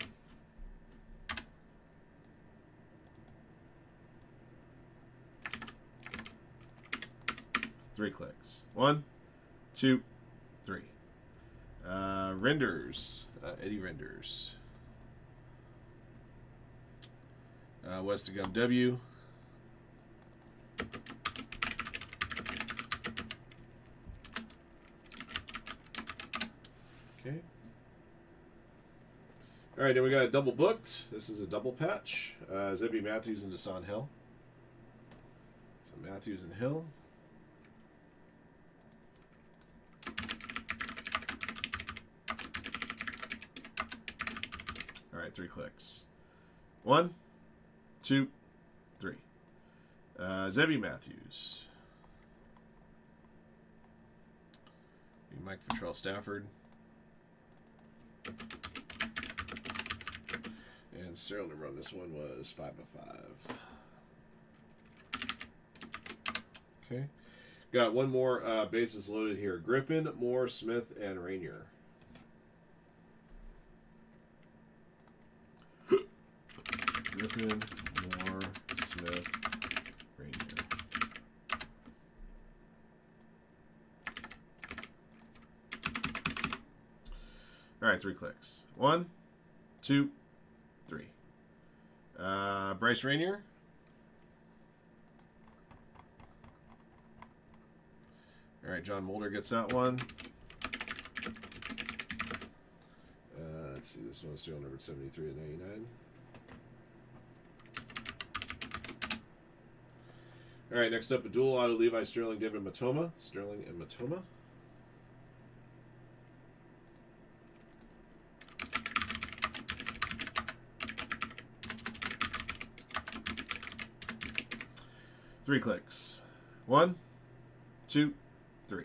Three clicks. 1, 2, 3. Renders. Eddie Renders. Westigum W. Okay. All right, then we got a double booked. This is a double patch. Zebby Matthews and Desan Hill. So Matthews and Hill. All right, 3 clicks. 1, 2, 3. Zebby Matthews. Mike Futrell Stafford. And serial number on this one was 5 of 5. Okay. Got one more bases loaded here. Griffin, Moore, Smith, and Rainier. Griffin, Moore, Smith, Rainier. All right, 3 clicks. 1, 2, 3. Bryce Rainier. All right, John Mulder gets that one. Let's see, this one's serial number 73 of 99. All right, next up, a dual auto Levi Sterling, David Matoma. Sterling and Matoma. Three clicks. 1, 2, 3.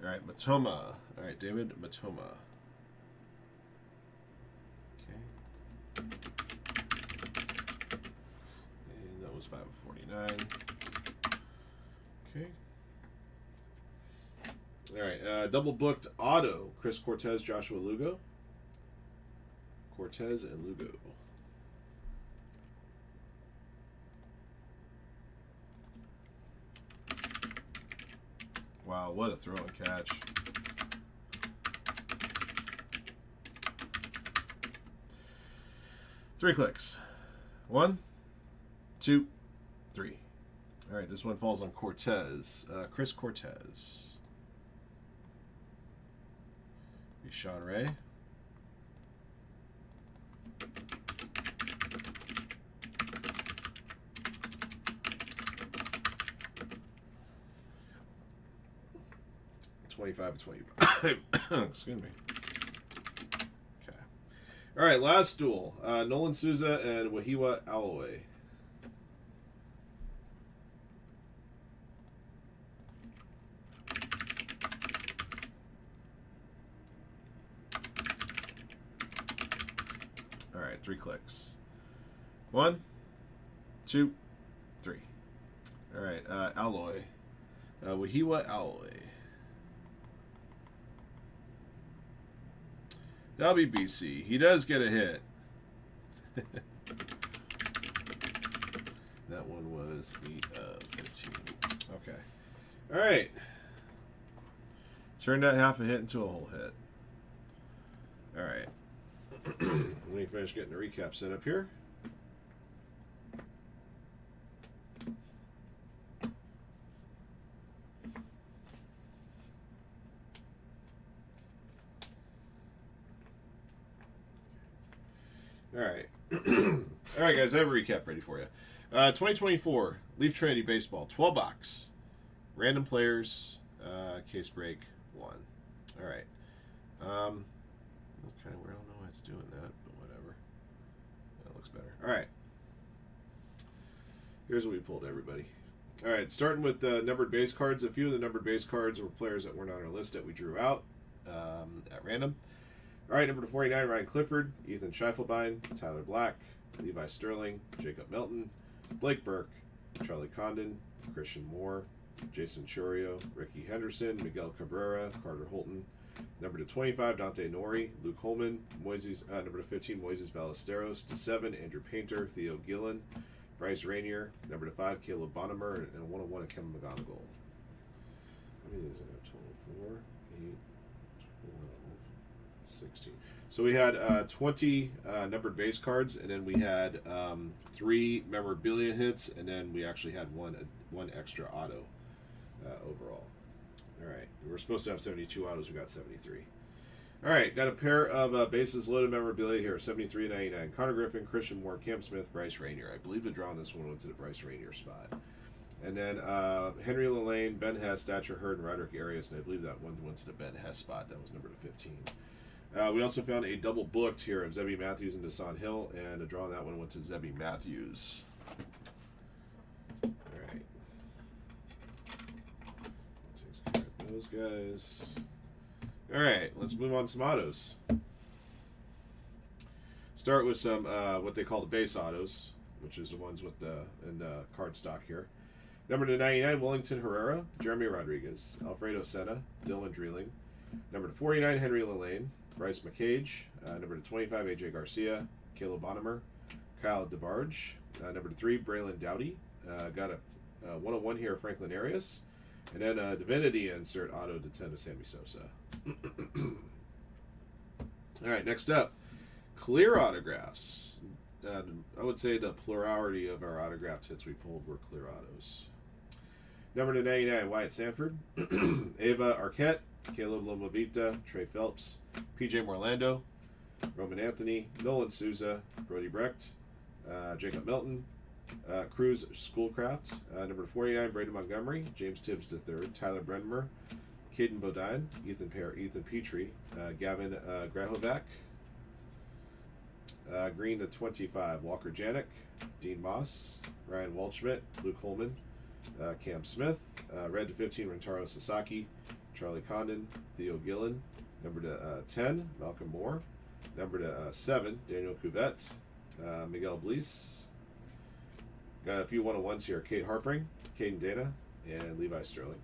All right, Matoma. All right, David Matoma. Okay. And that was 5 of 49. Okay. All right, double booked auto. Chris Cortez, Joshua Lugo. Cortez and Lugo. Wow, what a throw and catch. Three clicks. 1, 2, 3. All right, this one falls on Cortez. Chris Cortez. Sean Ray. $25 of 25. Excuse me. Okay. All right, last duel. Nolan Souza and Wahiwa Alloway. All right, 3 clicks. 1, 2, 3. All right, Alloy. Wahiwa Alloy. That'll be BC. He does get a hit. That one was 8 of 15. Okay. All right. Turned that half a hit into a whole hit. All right. Let me finish getting the recap set up here. All right. All right, guys, I have a recap ready for you. 2024 Leaf Trinity Baseball 12 box. Random players. Case break 1. All right. Okay, I don't know why it's doing that, but whatever. That looks better. All right. Here's what we pulled, everybody. All right, starting with the numbered base cards. A few of the numbered base cards were players that weren't on our list that we drew out at random. All right, number 49, Ryan Clifford, Ethan Schiefelbein, Tyler Black, Levi Sterling, Jacob Milton, Blake Burke, Charlie Condon, Christian Moore, Jason Chorio, Ricky Henderson, Miguel Cabrera, Carter Holton. Number to 25, Dante Nori, Luke Holman, Moises, number to 15, Moises Ballesteros. To 7, Andrew Painter, Theo Gillen, Bryce Rainier. Number to 5, Caleb Bonnemer, and a 101 of Kevin McGonigal. How many is it? 24, 8, 12, 16. So we had 20 numbered base cards, and then we had 3 memorabilia hits, and then we actually had one extra auto overall. All right, we're supposed to have 72 autos. We got 73. All right, got a pair of bases loaded memorabilia here. 73.99. Connor Griffin, Christian Moore, Cam Smith, Bryce Rainier. I believe the draw on this one went to the Bryce Rainier spot. And then Henry Lillane, Ben Hess, Thatcher Hurd, and Roderick Arias. And I believe that one went to the Ben Hess spot. That was number to 15. We also found a double booked here of Zebby Matthews and Desan Hill. And the draw on that one went to Zebby Matthews. Those guys. All right, let's move on to some autos. Start with some what they call the base autos, which is the ones with the card stock here. Number to 99, Wellington Herrera, Jeremy Rodriguez, Alfredo Senna, Dylan Dreeling. Number to 49, Henry Lillane, Bryce McCage. Number to 25, AJ Garcia, Caleb Bonnemer, Kyle DeBarge. Number to 3, Braylon Dowdy. Got a 101 here, Franklin Arias. And then Divinity insert auto to 10 to Sammy Sosa. All right, next up, clear autographs. I would say the plurality of our autographed hits we pulled were clear autos. Number to 99, Wyatt Sanford, Ava Arquette, Caleb Lomovita, Trey Phelps, PJ Morlando, Roman Anthony, Nolan Souza, Brody Brecht, Jacob Milton, Cruz Schoolcraft, number 49, Braden Montgomery, James Tibbs III, Tyler Brenmer, Caden Bodine, Ethan Petrie, Gavin Grahovac, green to 25, Walker Janik, Dean Moss, Ryan Waldschmidt, Luke Holman, Cam Smith, red to 15, Rentaro Sasaki, Charlie Condon, Theo Gillen, number to 10, Malcolm Moore, number to 7, Daniel Cuvette, Miguel Blees. Got a few 101s here. Kate Harpring, Caden Dana, and Levi Sterling.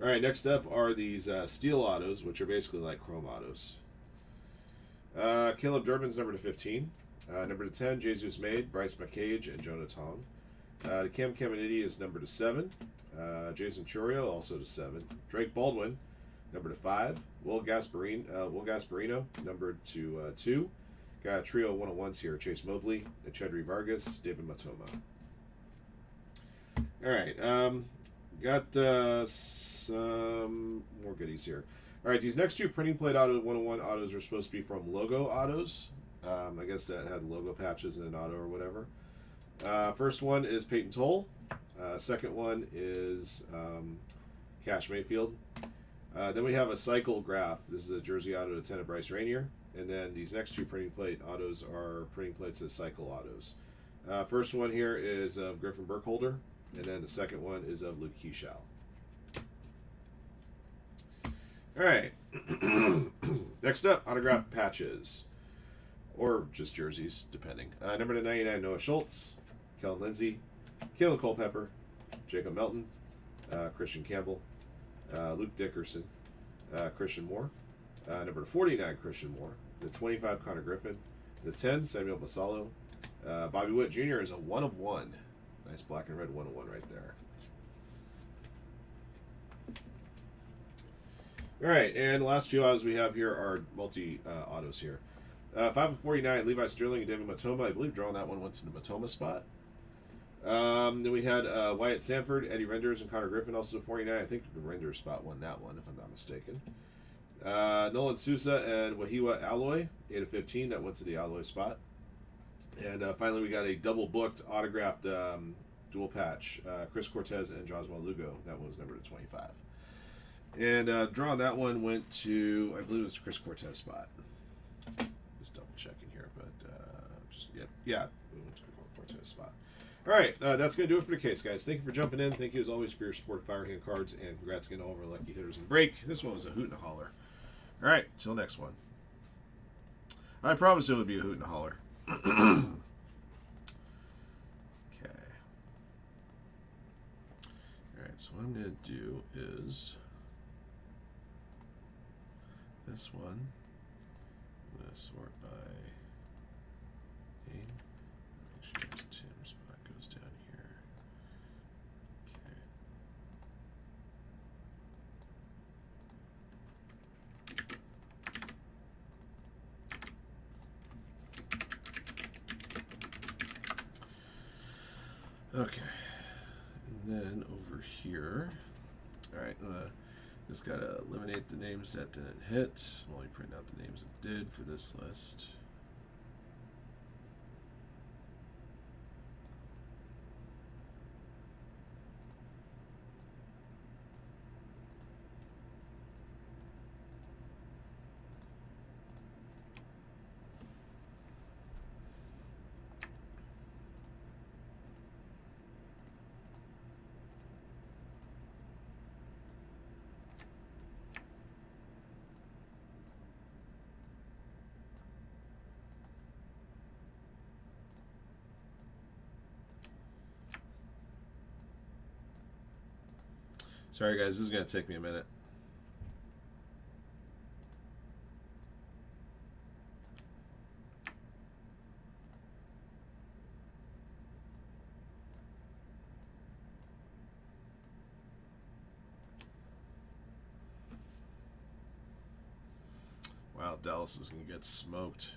All right, next up are these steel autos, which are basically like chrome autos. Caleb Durbin's number to 15. Number to 10, Jesus Maid, Bryce McCage, and Jonah Tong. Cam Caminiti is number to 7. Jason Chorio, also to 7. Drake Baldwin, number to 5. Will Gasparino, number to 2. Got a trio of 101s here. Chase Mobley, Chedri Vargas, David Matoma. All right. Got some more goodies here. All right. These next two printing plate auto 101 autos are supposed to be from Logo Autos. I guess that had logo patches in an auto or whatever. First one is Peyton Toll. Second one is Cash Mayfield. Then we have a cycle graph. This is a jersey auto to 10 of Bryce Rainier. And then these next two printing plate autos are printing plates as cycle autos. First one here is of Griffin Burkholder, and then the second one is of Luke Keeschall. All right. Next up, autographed patches, or just jerseys, depending. Number to 99, Noah Schultz, Kellen Lindsay, Kalen Culpepper, Jacob Melton, Christian Campbell, Luke Dickerson, Christian Moore. Number 49, Christian Moore. The 25, Connor Griffin. The 10, Samuel Basalo. Bobby Witt Jr. is a 1 of 1. Nice black and red 101 right there. All right, and the last few autos we have here are multi-autos here. 5 of 49, Levi Sterling and David Matoma. I believe drawing that one went to the Matoma spot. Then we had Wyatt Sanford, Eddie Renders, and Connor Griffin, also to 49. I think the Renders spot won that one, if I'm not mistaken. Nolan Sousa and Wahiwa Alloy, 8 of 15. That went to the Alloy spot. And finally, we got a double booked autographed dual patch, Chris Cortez and Joswell Lugo. That one was number to 25. And drawing that one went to, I believe it was Chris Cortez spot. Just double checking here, but yeah, it went to Cortez spot. All right, that's going to do it for the case, guys. Thank you for jumping in. Thank you, as always, for your support of Firehand cards, and congrats again to all of our lucky hitters in the break. This one was a hoot and a holler. All right, till next one. I promised it would be a hoot and holler. Okay. All right, so what I'm going to do is this one. I'm going to sort by name. Make sure Tim's spot goes down here. Okay. Okay. And then over here, all right, just got to eliminate the names that didn't hit. I'm only printing out the names that did for this list. Sorry guys, this is going to take me a minute. Wow, Dallas is going to get smoked.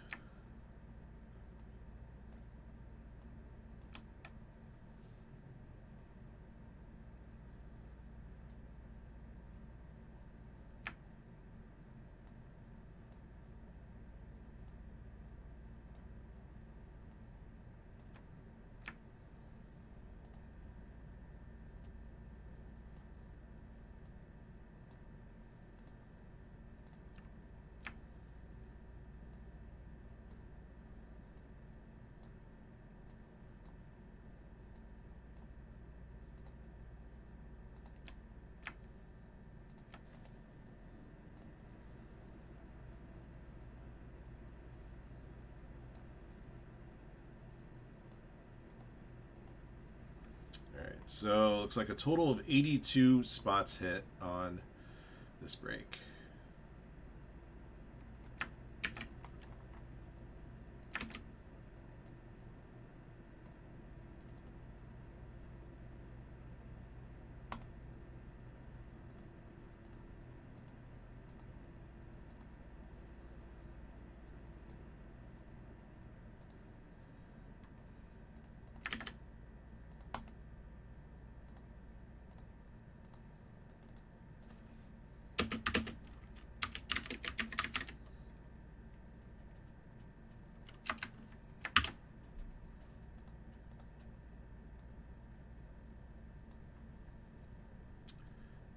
So looks like a total of 82 spots hit on this break.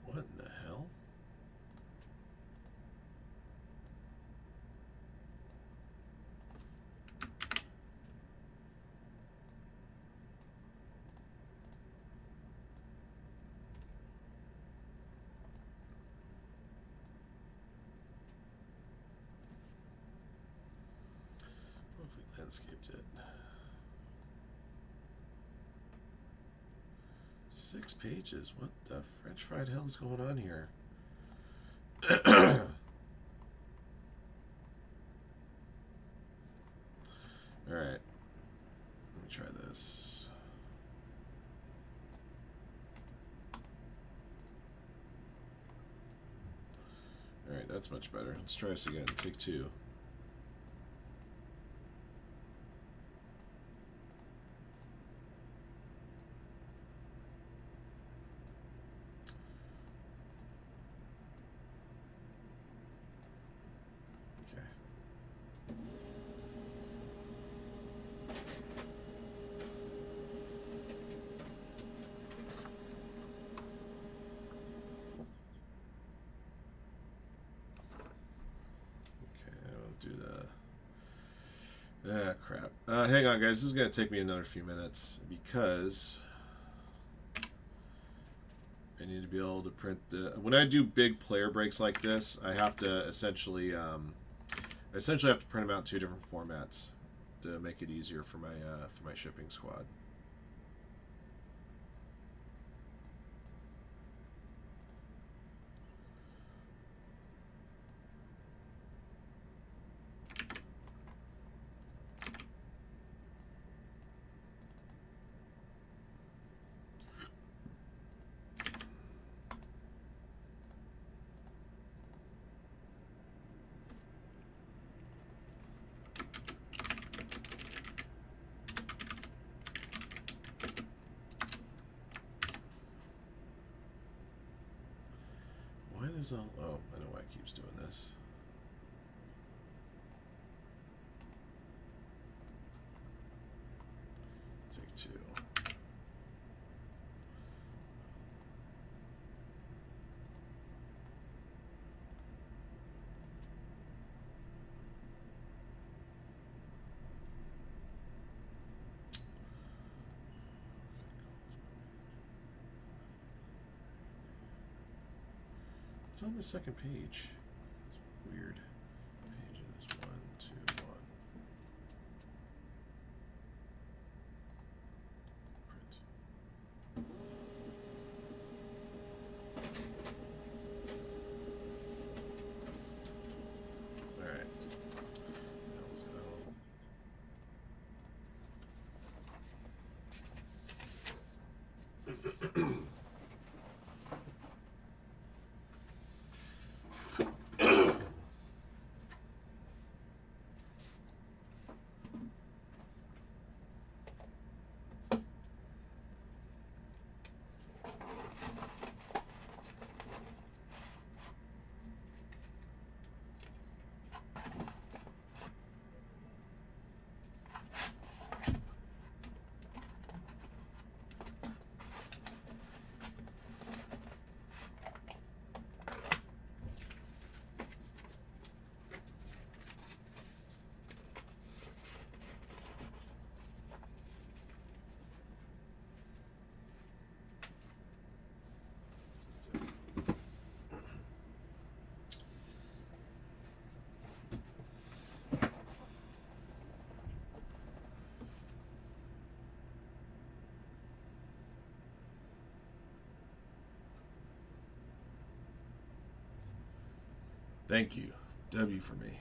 What in the hell? What if we landscaped it? 6 pages. What the French fried hell is going on here? All right. Let me try this. All right, that's much better. Let's try this again. Take 2. Do the crap. Hang on, guys. This is going to take me another few minutes because I need to be able to print the. When I do big player breaks like this, I have to essentially have to print them out in 2 different formats to make it easier for my shipping squad. Why does all... Oh, I know why it keeps doing this. Take 2. It's on the second page. It's weird. Pages 1, 2, 1. Print. All right. That was L. Thank you. W for me.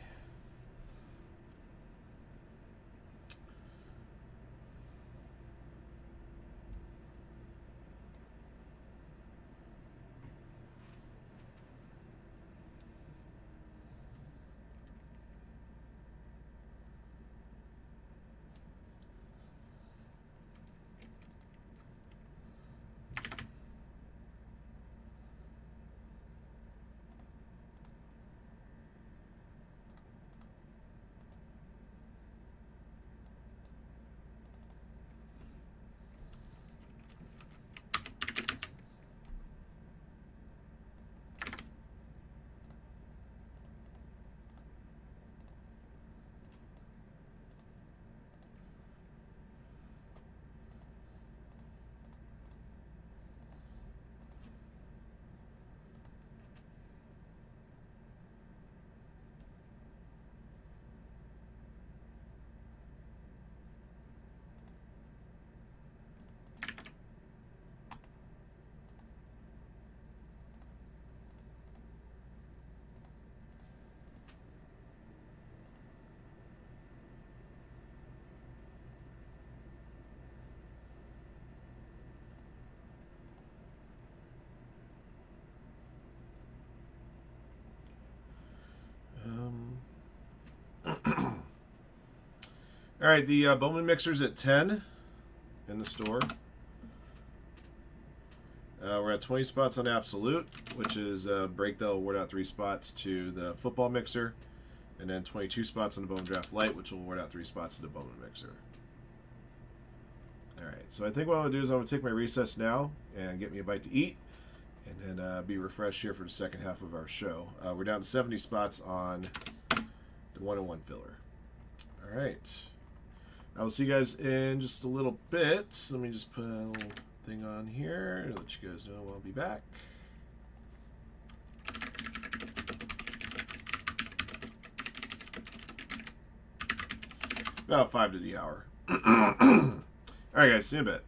All right, the Bowman mixer's at 10 in the store. We're at 20 spots on Absolute, which is break that will award out 3 spots to the football mixer, and then 22 spots on the Bowman Draft Light, which will award out 3 spots to the Bowman mixer. All right, so I think what I'm going to do is I'm going to take my recess now and get me a bite to eat, and then be refreshed here for the second half of our show. We're down to 70 spots on the 1 and 1 filler. All right. I will see you guys in just a little bit. Let me just put a little thing on here to let you guys know I'll be back. About 5 to the hour. All right, guys. See you in a bit.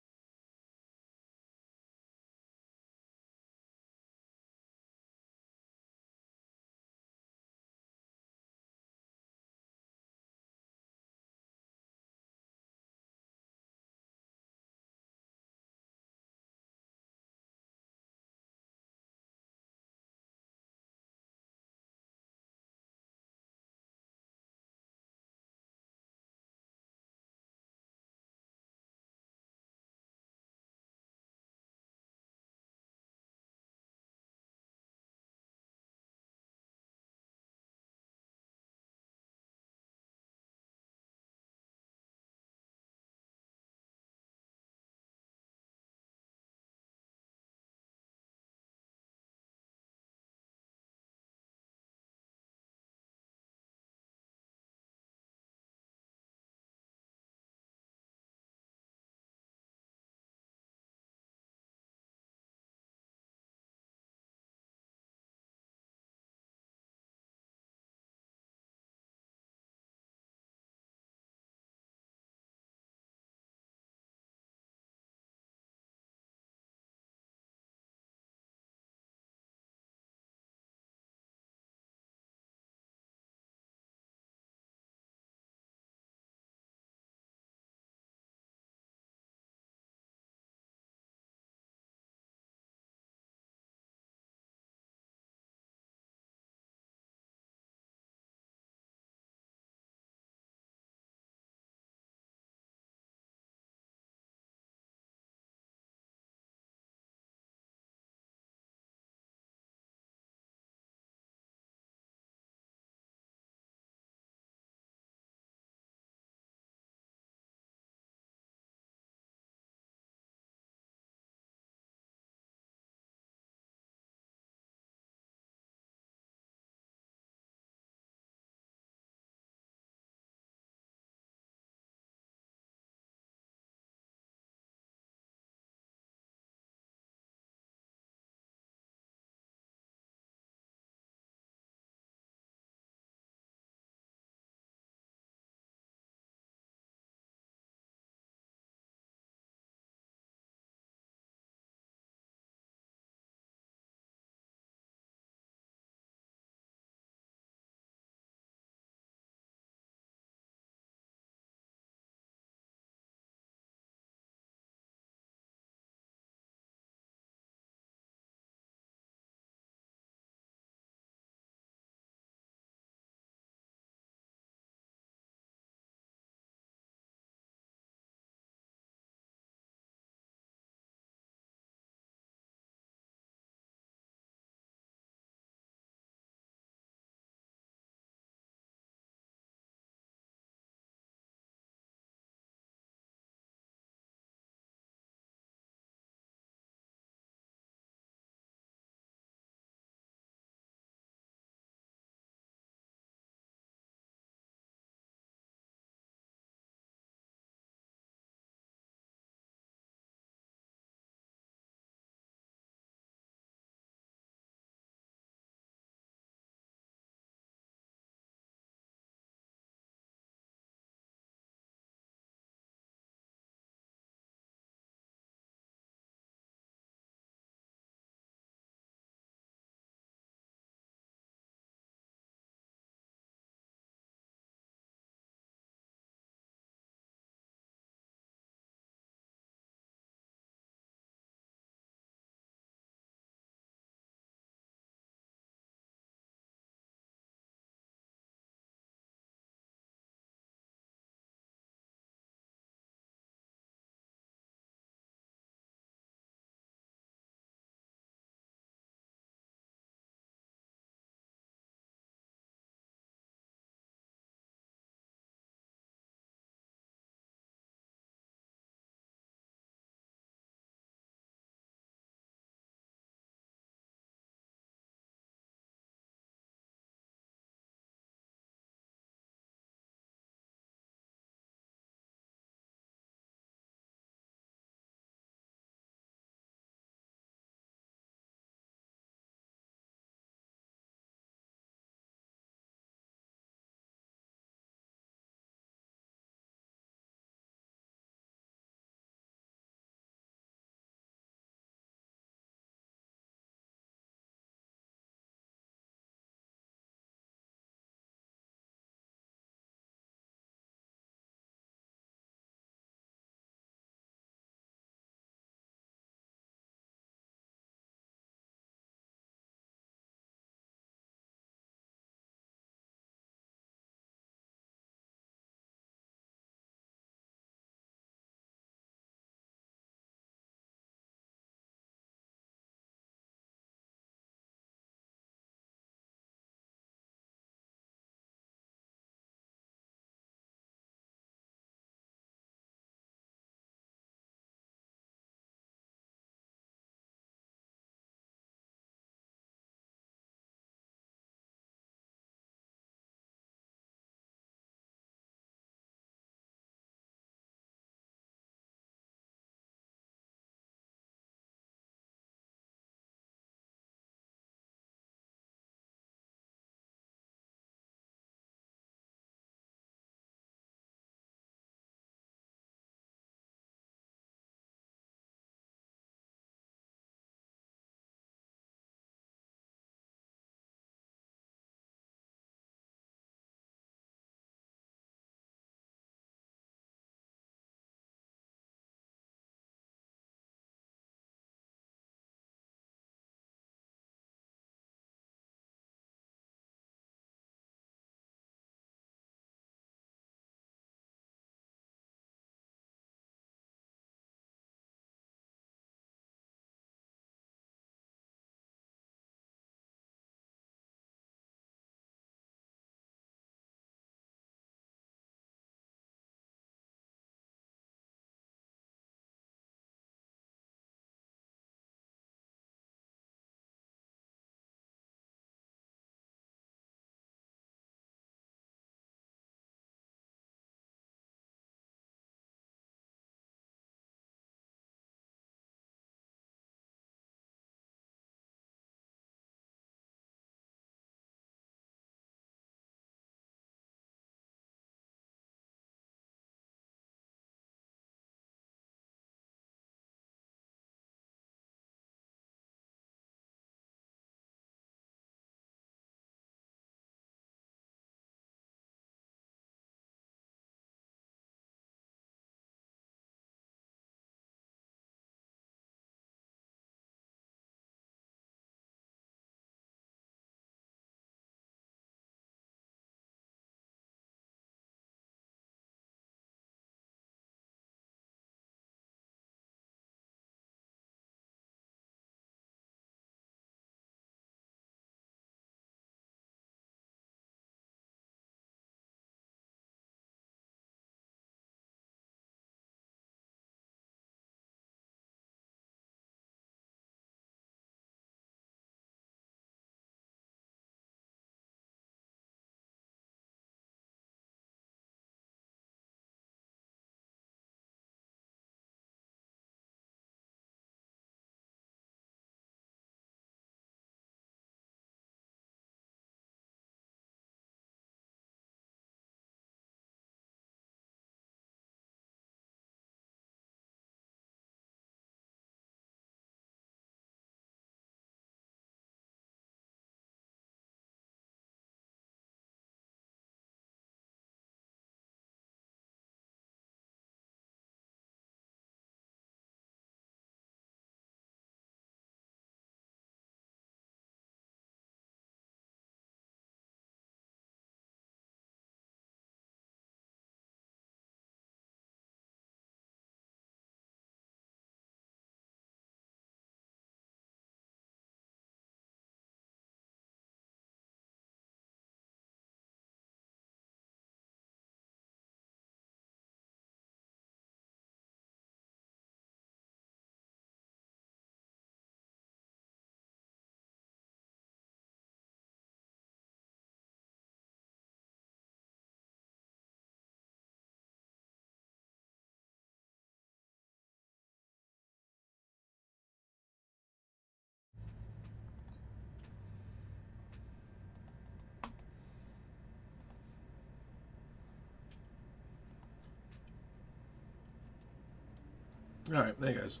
All right, hey guys.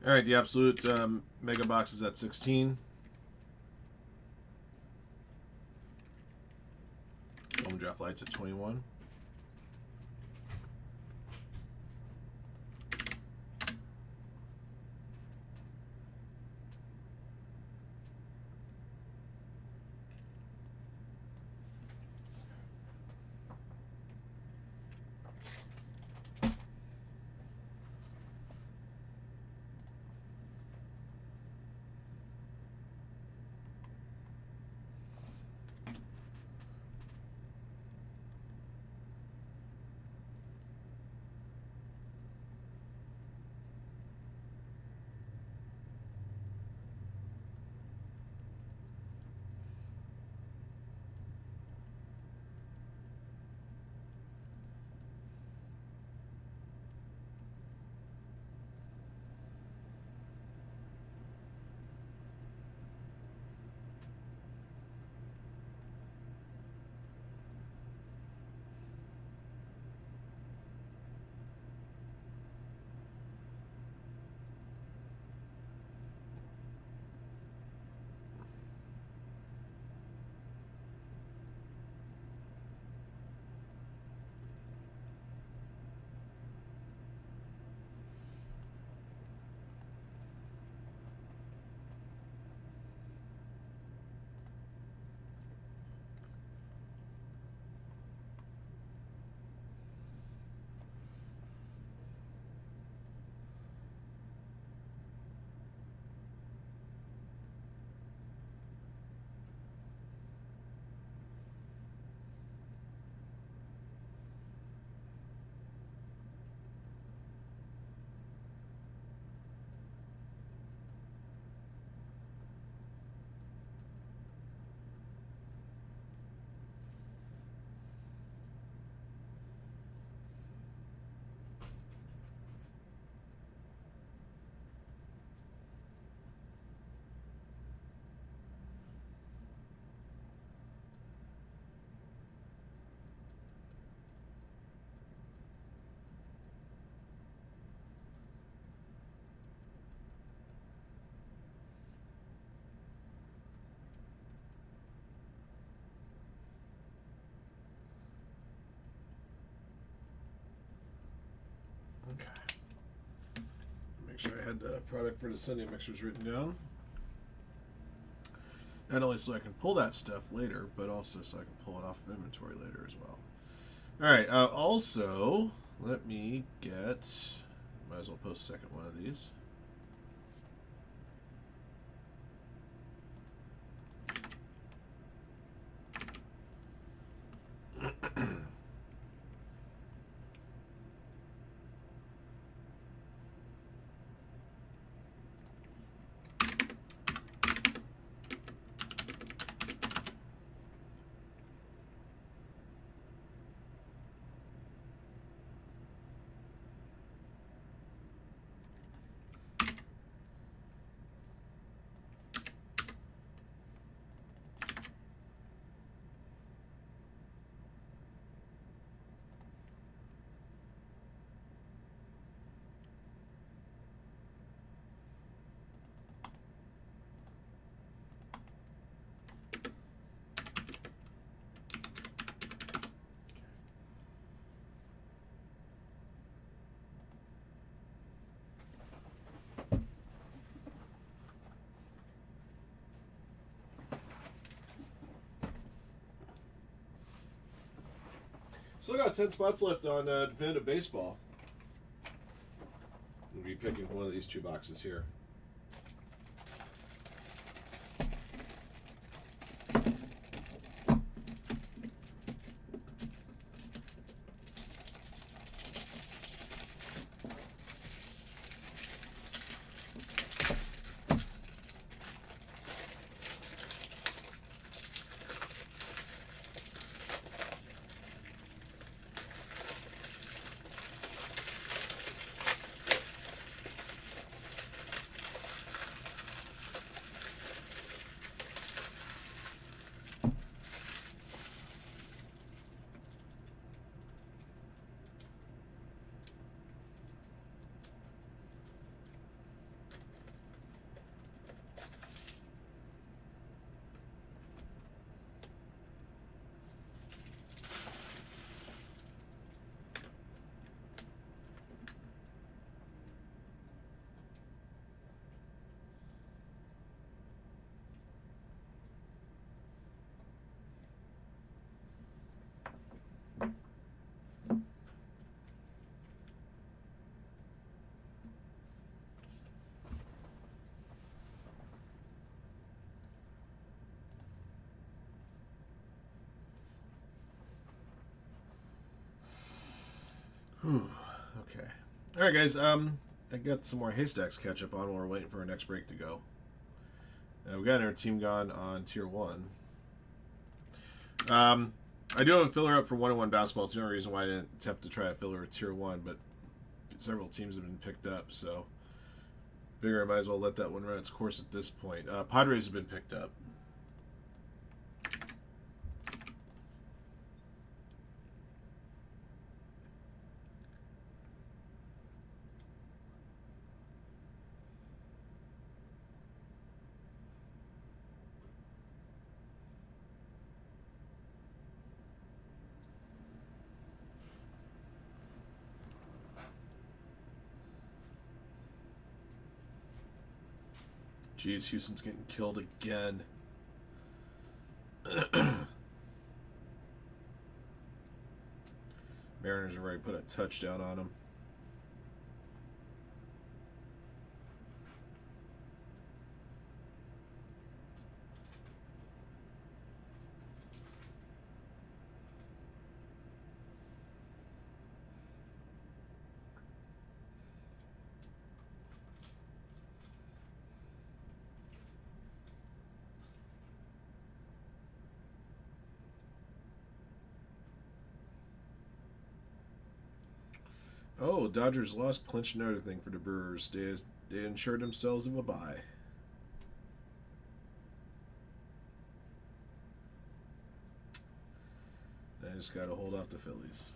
All right, the absolute mega box is at 16. Bowman Draft lights at 21. Okay. Make sure I had the product for the Sunday mixers written down. Not only so I can pull that stuff later, but also so I can pull it off of inventory later as well. All right. Also, let me get. Might as well post a second one of these. Still got 10 spots left on Definitive Baseball. We'll be picking one of these two boxes here. Whew. Okay. All right, guys. I got some more haystacks to catch up on while we're waiting for our next break to go. We got our team gone on tier 1. I do have a filler up for 1-on-1 basketball. It's the only reason why I didn't attempt to try a filler at tier 1, but several teams have been picked up, so figure I might as well let that one run its course at this point. Padres have been picked up. Jeez, Houston's getting killed again. Mariners have already put a touchdown on them. Oh, Dodgers lost, clinched another thing for the Brewers. They ensured themselves of a bye. I just got to hold off the Phillies.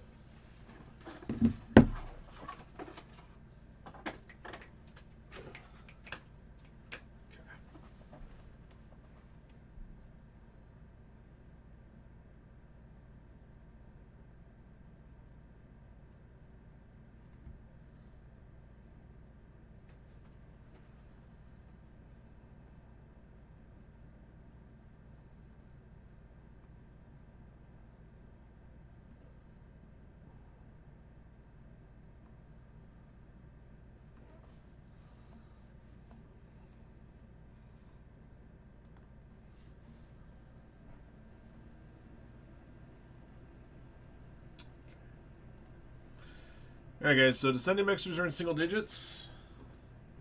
Alright guys, so the Sunday mixers are in single digits.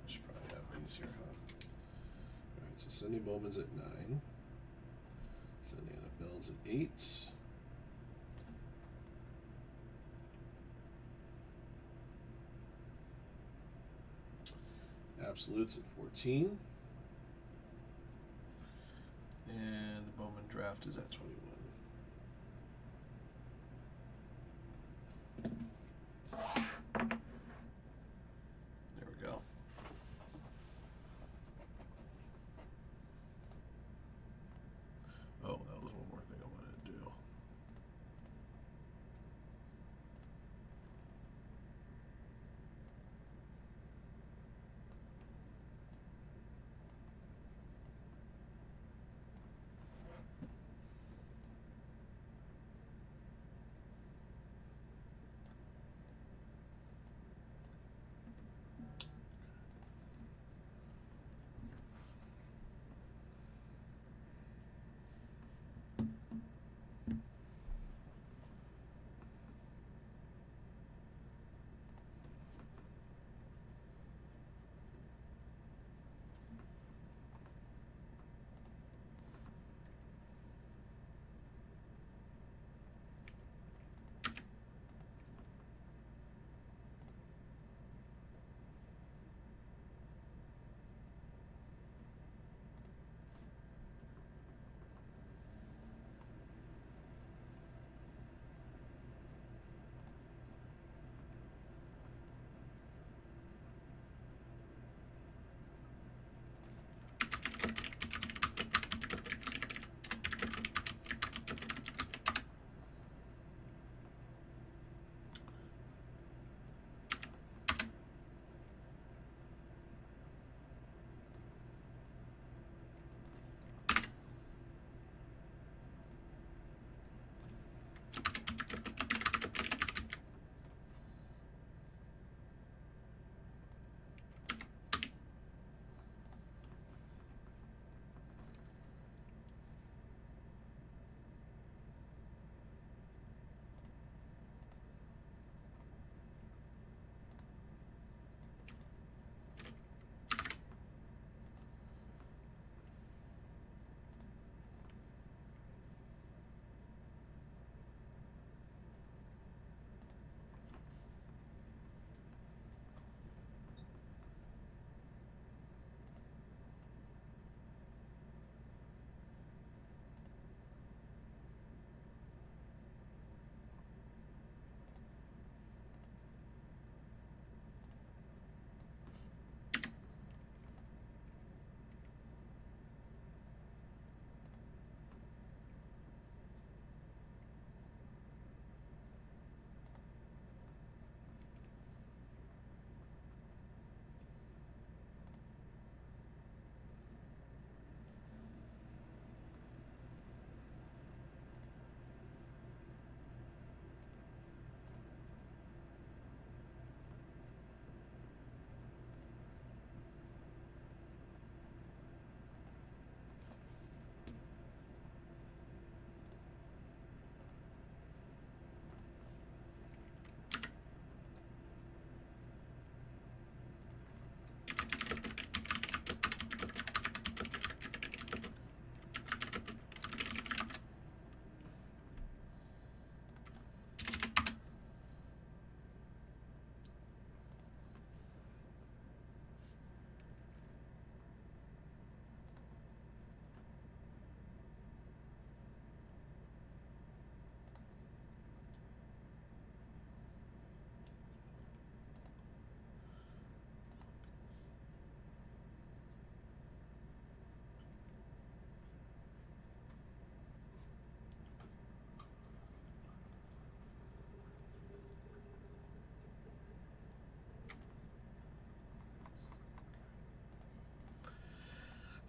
Should probably have these here, huh? Alright, so Sunday Bowman's at 9. Sunday NFL's at 8. Absolutes at 14. And the Bowman Draft is at 21. There we go. Oh, that was one more thing I wanted to do.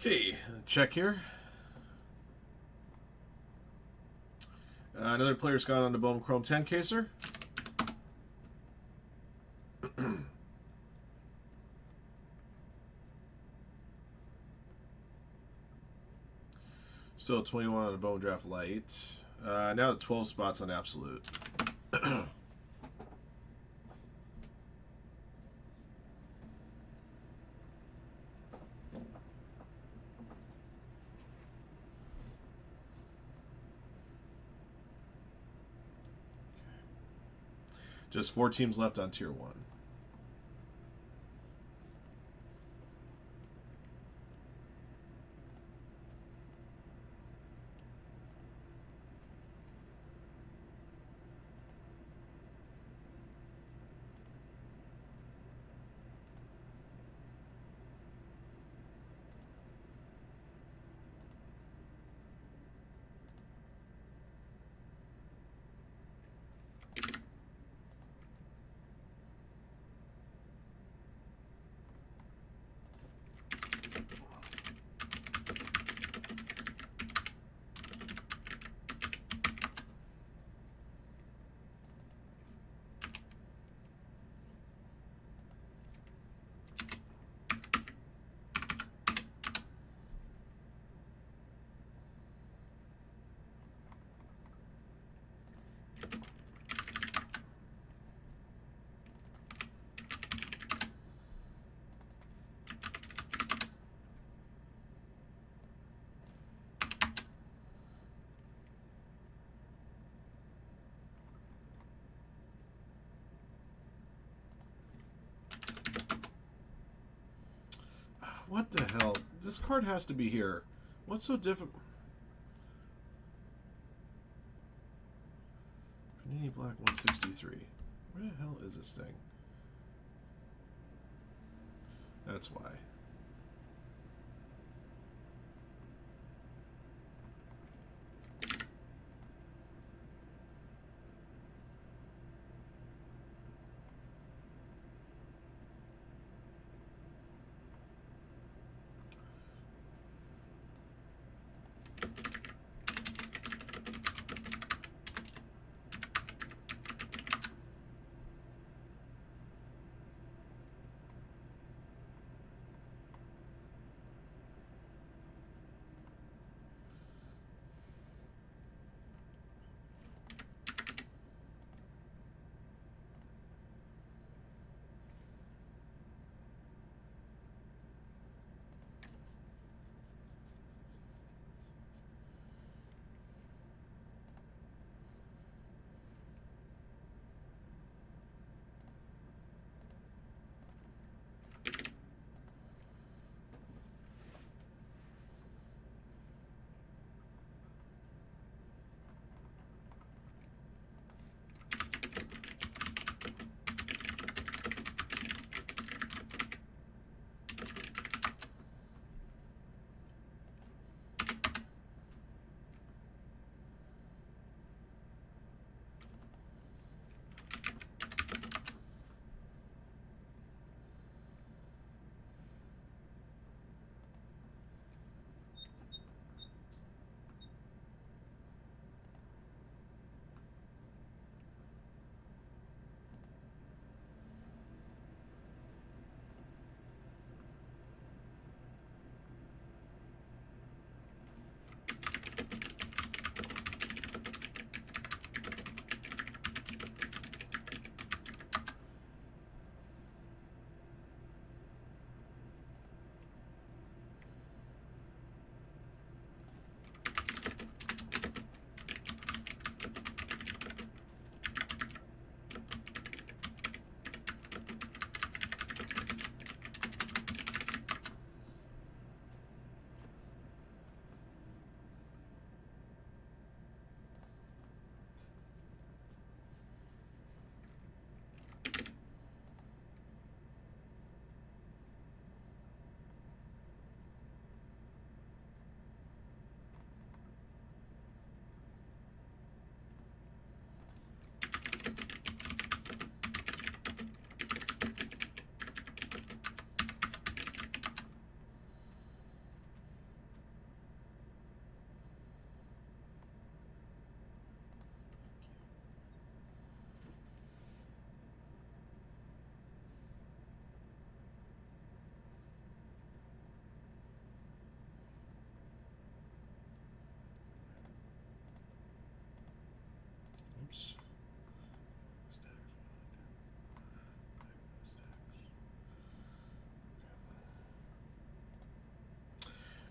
Okay, check here. Another player's gone on the Bowman Chrome 10 caser. Still 21 on the Bowman Draft Light. Now 12 spots on Absolute. Just 4 teams left on Tier 1. What the hell? This card has to be here. What's so difficult? Panini Black 163. Where the hell is this thing? That's why.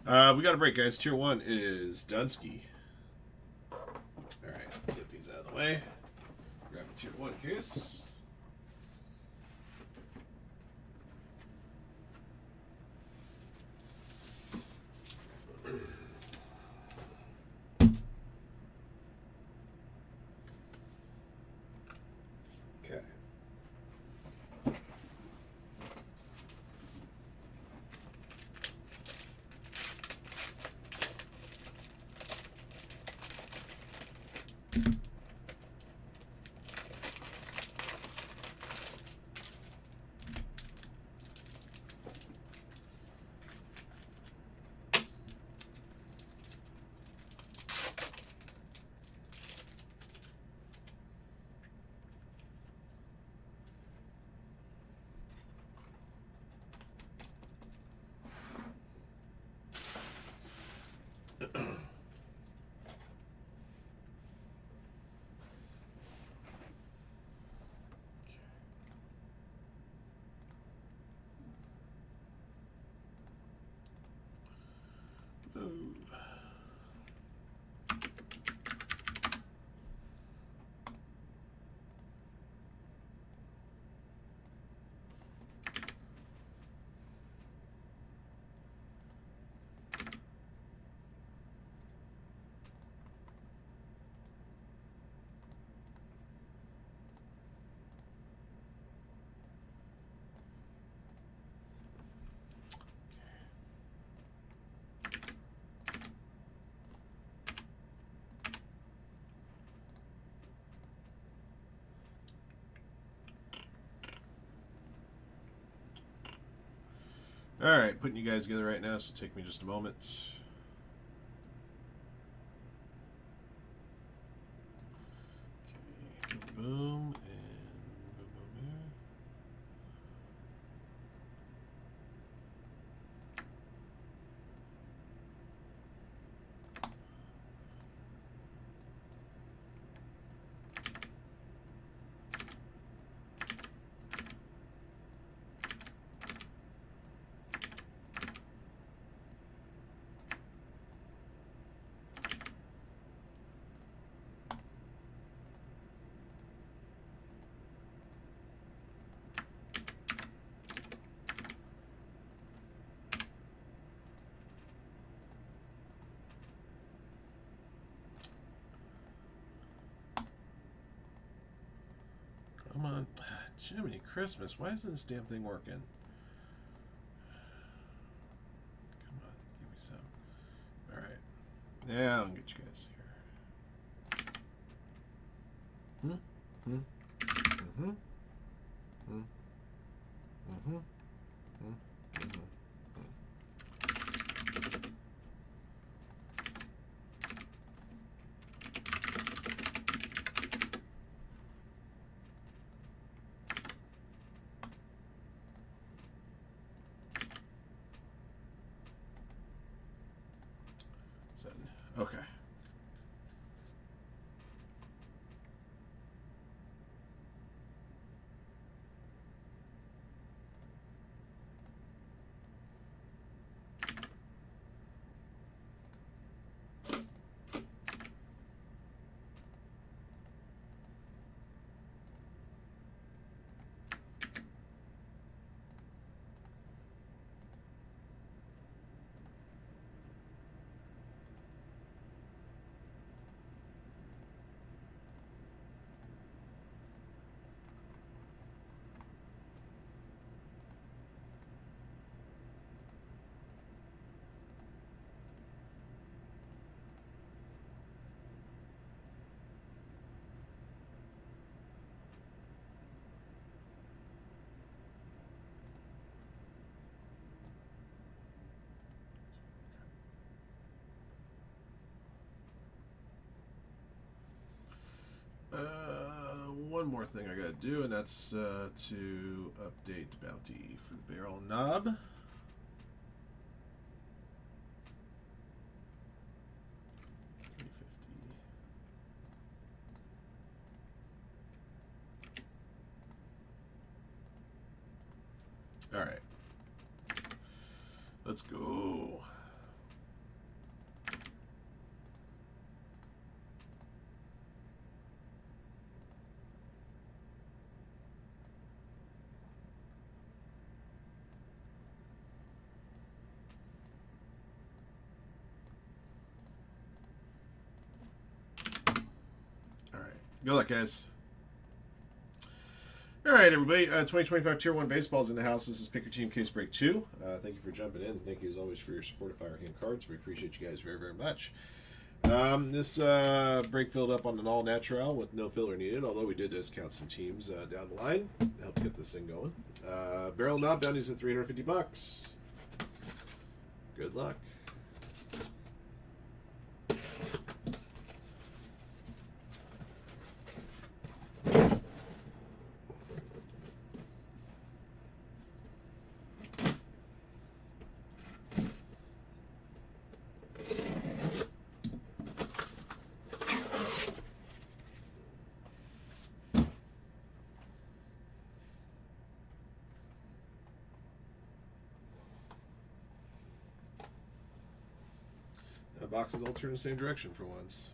We got a break, guys. Tier 1 is Dunsky. Alright, get these out of the way. Grab a Tier 1 case. Okay. Alright, putting you guys together right now, so take me just a moment. Okay, boom, and boom, boom here. Come on. Jiminy Christmas, why isn't this damn thing working? Come on, give me some. Alright. Yeah, I'll get you guys here. Hmm? Hmm? Mm-hmm. Hmm? Mm-hmm. Hmm? Mm-hmm. Okay. One more thing I gotta do, and that's to update bounty for the barrel knob. 350. All right, let's go. Good luck, guys. All right, everybody. 2025 Tier 1 Baseball's in the house. This is Pick Your Team Case Break 2. Thank you for jumping in. Thank you, as always, for your support of Firehand cards. We appreciate you guys very, very much. This break filled up on an all-natural with no filler needed, although we did discount some teams down the line to help get this thing going. Barrel knob bounties at $350. Good luck. Boxes all turn the same direction for once.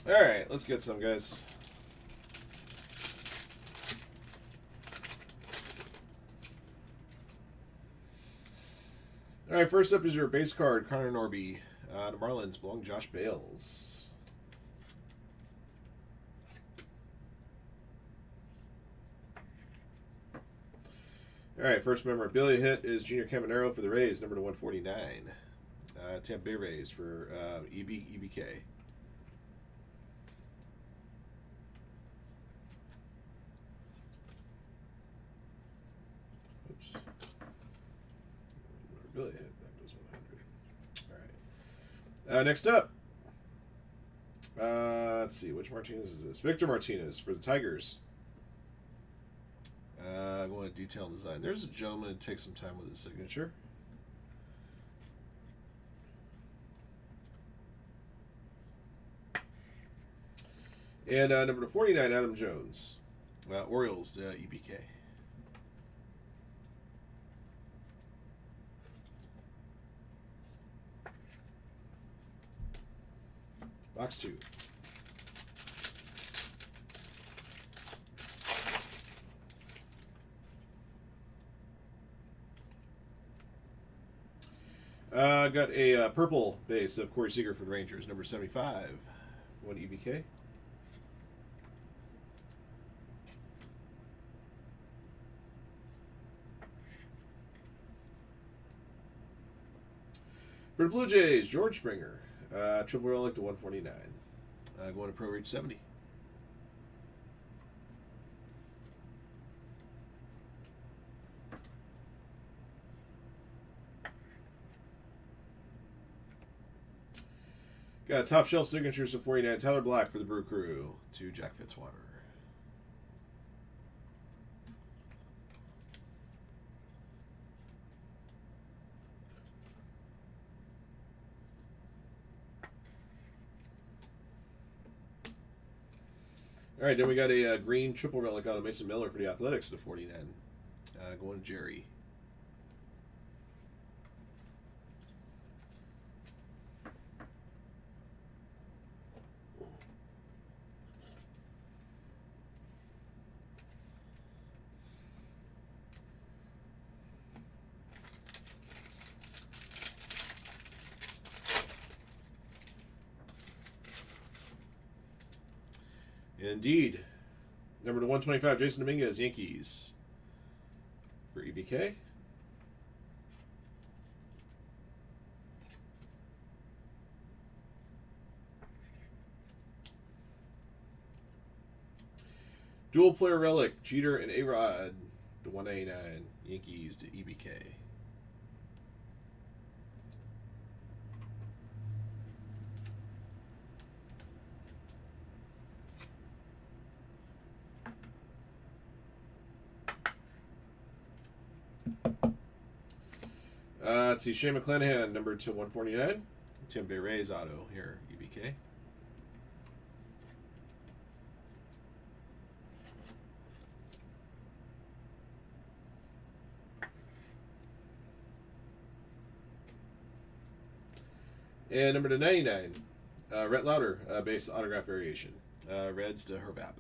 Alright, let's get some, guys. Alright, first up is your base card, Connor Norby. The Marlins belong Josh Bales. Alright, first memorabilia hit is Junior Caminero for the Rays, number to 149. Tampa Bay Rays for EBK. Oops. Memorabilia hit, that goes 100. Alright. Next up. Let's see, which Martinez is this? Victor Martinez for the Tigers. Going to detail and design. There's a gentleman that takes some time with his signature. And number 49, Adam Jones. Orioles to EBK. Box 2. Got a purple base of Corey Seager for the Rangers, number 75. 1 EBK. For the Blue Jays, George Springer. Triple relic to 149. Going to Pro Reach 70. Got top shelf signatures of 49. Tyler Black for the Brew Crew to Jack Fitzwater. All right, then we got a green triple relic out of Mason Miller for the Athletics to 49. Going to Jerry. Indeed. Number to 125, Jason Dominguez, Yankees. For EBK. Dual player relic, Jeter and A-Rod to 189, Yankees to EBK. Let's see, Shane McClanahan, number to 149. Tim Bay Rays auto here, EBK. And number to 99, Rhett Lauder, base autograph variation. Reds to Herbap.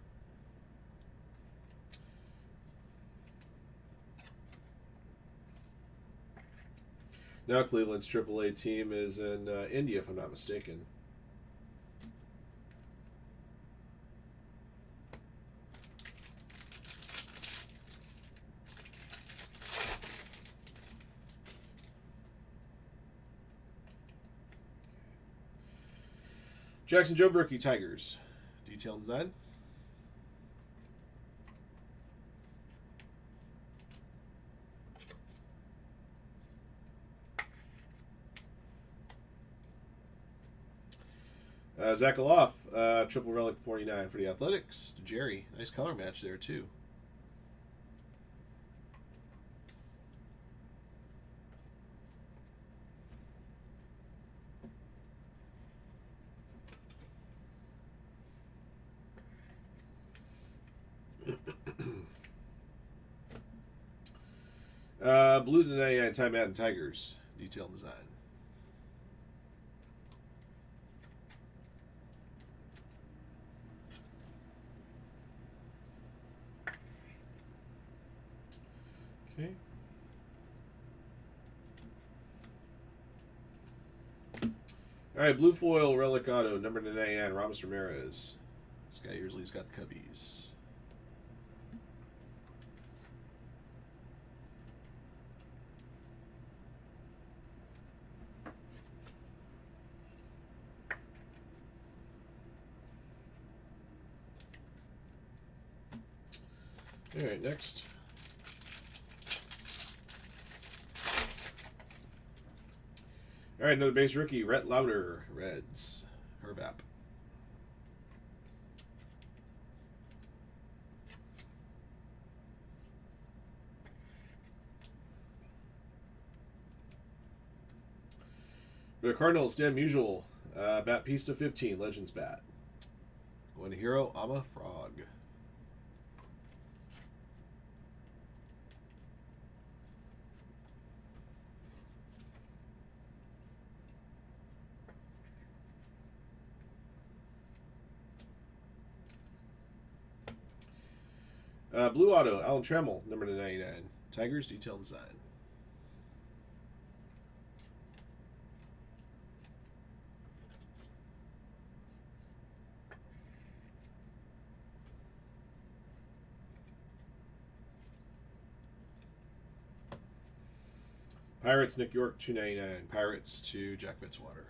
Now Cleveland's AAA team is in India, if I'm not mistaken. Jackson Joe Berkey, Tigers. Detailed design. Zach Aloff, triple relic 49 for the Athletics. Jerry, nice color match there too. Blue to 99, Ty Madden, Tigers. Detailed design. Okay. All right, blue foil relic auto, number 99, Ramos Ramirez. This guy usually's got the Cubbies. All right, next. All right, another base rookie, Rhett Lauder, Reds, Herbap. For the Cardinals, Dan Musial, bat piece to 15, Legends bat. Going Going to Hero, I'm a Frog. Blue Auto, Alan Trammell, number to 99. Tigers, detail and design. Pirates, Nick York, 299. Pirates to Jack Fitzwater.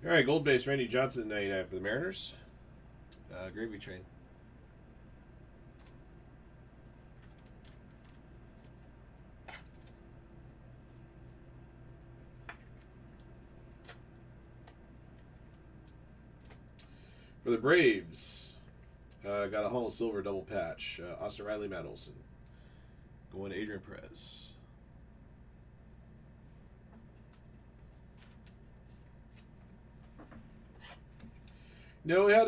All right, gold base, Randy Johnson, 99 for the Mariners. Gravy train. For the Braves, got a Hall of Silver double patch. Austin Riley, Matt Olson. Going to Adrian Perez. No, we had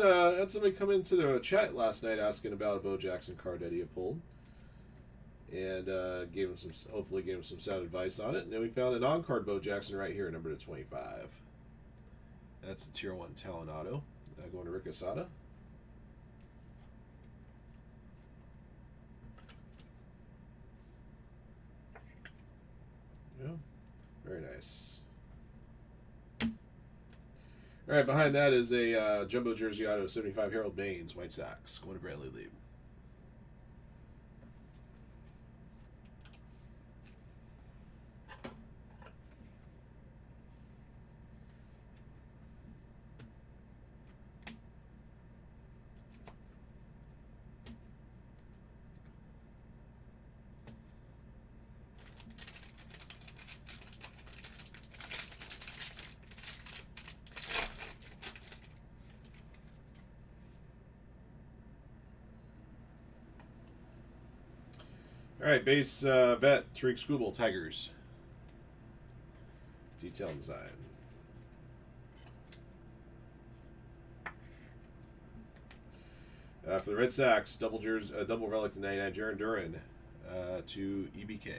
somebody come into the chat last night asking about a Bo Jackson card that he had pulled, and hopefully gave him some sound advice on it. And then we found an on-card Bo Jackson right here, number to 25. That's the Tier 1 Talent Auto. Going to Rick Asada. Yeah, very nice. All right, behind that is a jumbo jersey auto, 75 Harold Baines, White Sox, going to Bradley Lieb. All right, base vet, Tariq Skubal, Tigers. Detail and design. For the Red Sox, double relic to 99, Jaron Duran to EBK.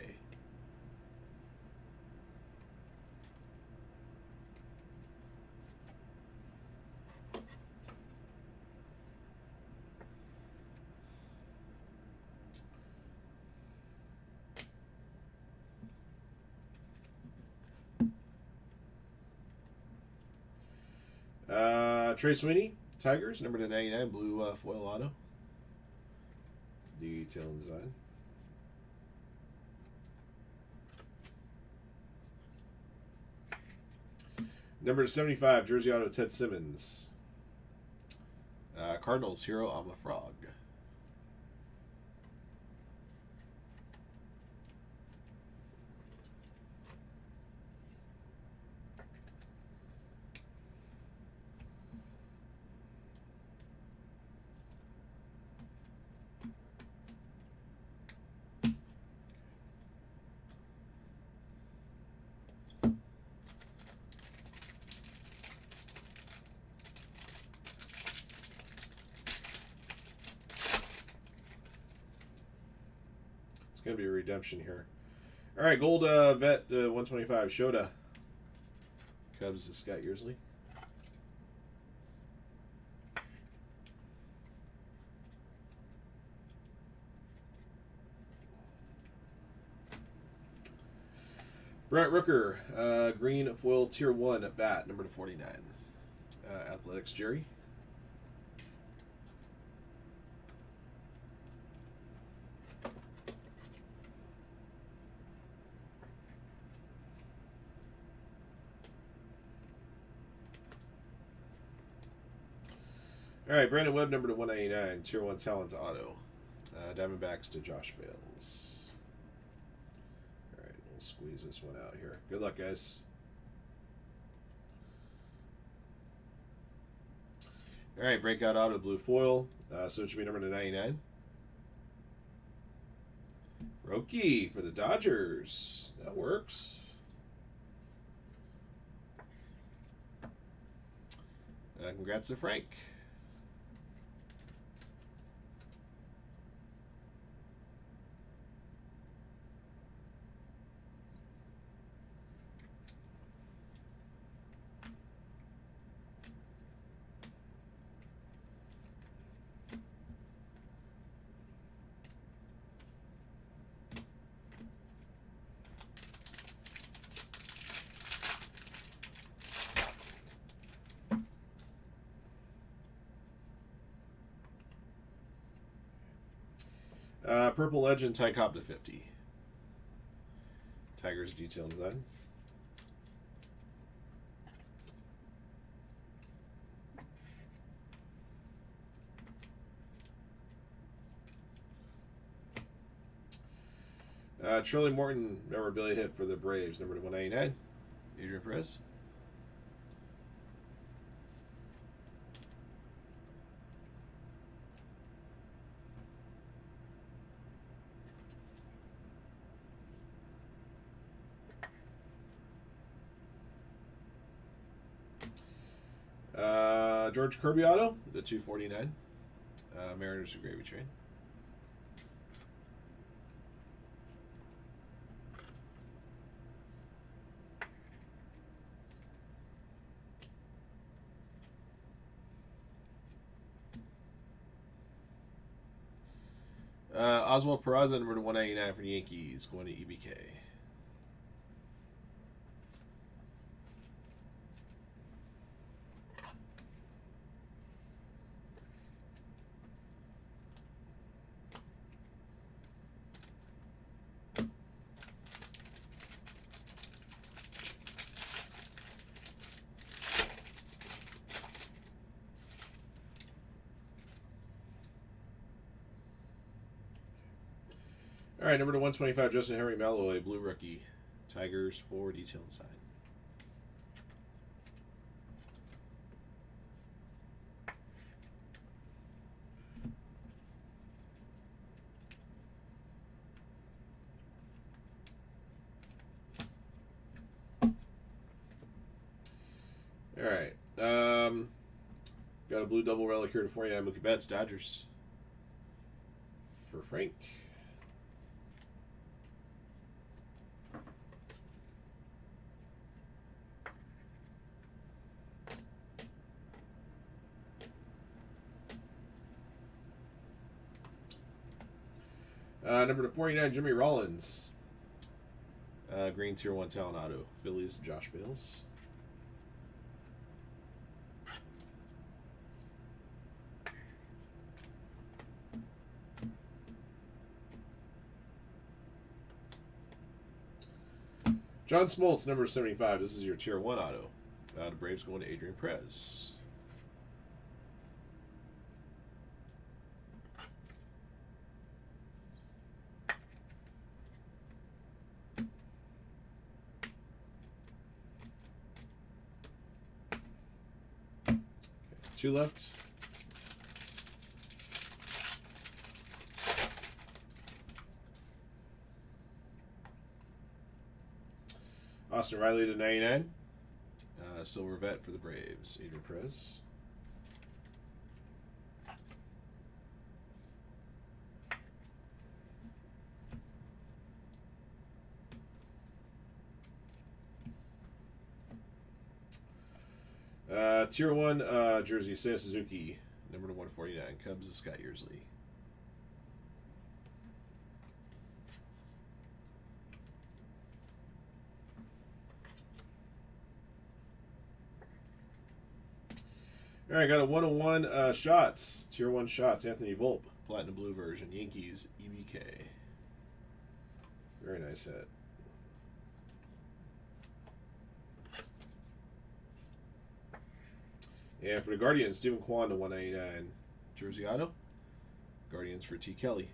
Trey Sweeney, Tigers, number to 99, blue foil auto. Detail and design. Number to 75, jersey auto, Ted Simmons. Cardinals, Hero, I'm a Frog. It's going to be a redemption here. All right, gold vet 125, Shota. Cubs, Scott Yearsley. Brett Rooker, green foil tier 1 bat, number to 49. Athletics, Jerry. All right, Brandon Webb, number to 199, tier 1 talent auto. Diamondbacks to Josh Bales. All right, we'll squeeze this one out here. Good luck, guys. All right, breakout auto blue foil. So it should be number to 99. Roki for the Dodgers. That works. Congrats to Frank. Purple Legend, Ty Cobb to 50. Tigers detail design. Charlie Morton memorabilia hit for the Braves, number to 199. Adrian Perez. George Kirby auto, the 249. Mariners to Gravy Train. Oswald Peraza, number to 199 for the Yankees, going to EBK. All right, number to 125, Justin Henry Malloy, blue rookie. Tigers for detail design. All right. Got a blue double relic here to 49, Mookie Betts, Dodgers. For Frank. Number to 49, Jimmy Rollins. Green Tier 1 talent auto. Phillies, Josh Bales. John Smoltz, number 75. This is your Tier 1 auto. The Braves going to Adrian Perez. Okay, 2 left. Austin Riley to 99. Silver vet for the Braves. Adrian Perez. Tier 1 jersey, Seiya Suzuki, number to 149. Cubs is Scott Yearsley. All right, got a 101 shots, Tier 1 shots, Anthony Volpe, Platinum Blue version, Yankees, EBK. Very nice hit. And for the Guardians, Stephen Kwan to 199. Jersey auto. Guardians for T. Kelly.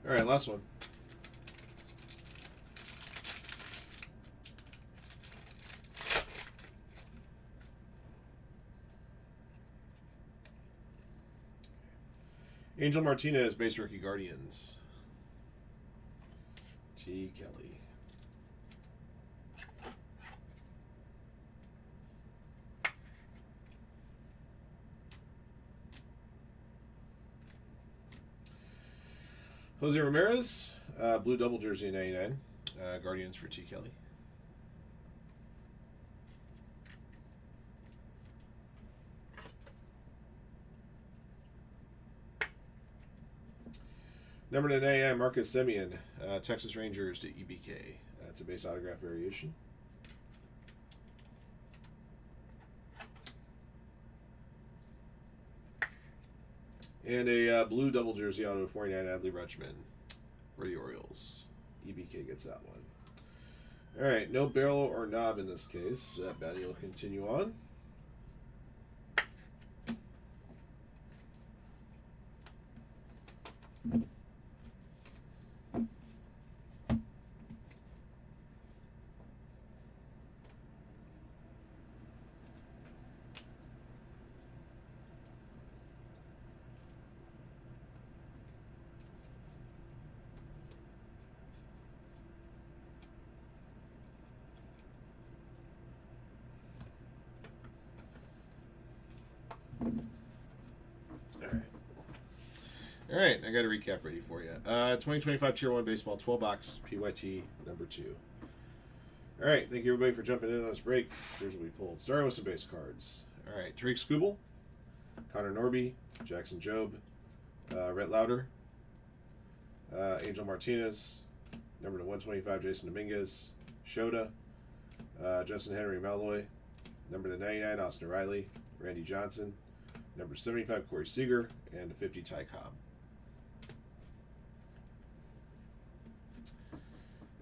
All right, last one. Angel Martinez, base rookie Guardians. T. Kelly. Jose Ramirez, blue double jersey 99. Guardians for T. Kelly. Number to 99, Marcus Semien, Texas Rangers to EBK. That's a base autograph variation. And a blue double jersey auto 49, Adley Rutschman for the Orioles. EBK gets that one. All right, no barrel or knob in this case. Batty will continue on. All right, I got a recap ready for you. 2025 Tier 1 Baseball 12 box PYT number 2. All right, thank you everybody for jumping in on this break. Here's what we pulled. Starting with some base cards. All right, Tariq Skubal, Connor Norby, Jackson Jobe, Rhett Lauder, Angel Martinez, number to 125 Jason Dominguez, Shota, Justin Henry Malloy, number to 99 Austin Riley, Randy Johnson, number 75 Corey Seager, and to 50 Ty Cobb.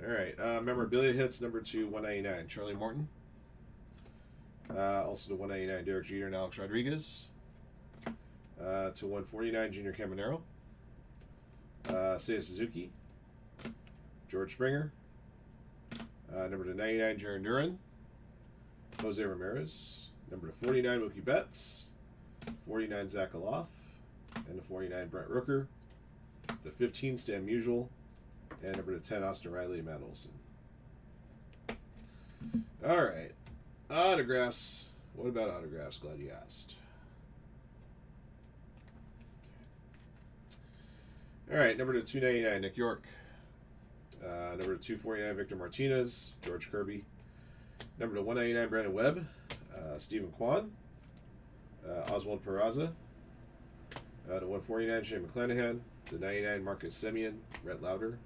All right, memorabilia hits number 2 199 Charlie Morton, also to 199 Derek Jeter and Alex Rodriguez, to 149 Junior Caminero, Seiya Suzuki, George Springer, number to 99 Jaron Duran, Jose Ramirez, number to 49 Mookie Betts, 49 Zach Aloff, and the 49 Brent Rooker, the 15 Stan Musial, and number to 10 Austin Riley and Matt Olson. All right, autographs. What about autographs? Glad you asked. All right, number to 299 Nick York, number to 249 Victor Martinez, George Kirby, number to 199 Brandon Webb, Stephen Kwan, Oswald Peraza, to 149 Shane McClanahan, to 99 Marcus Semien, Rhett Lauder.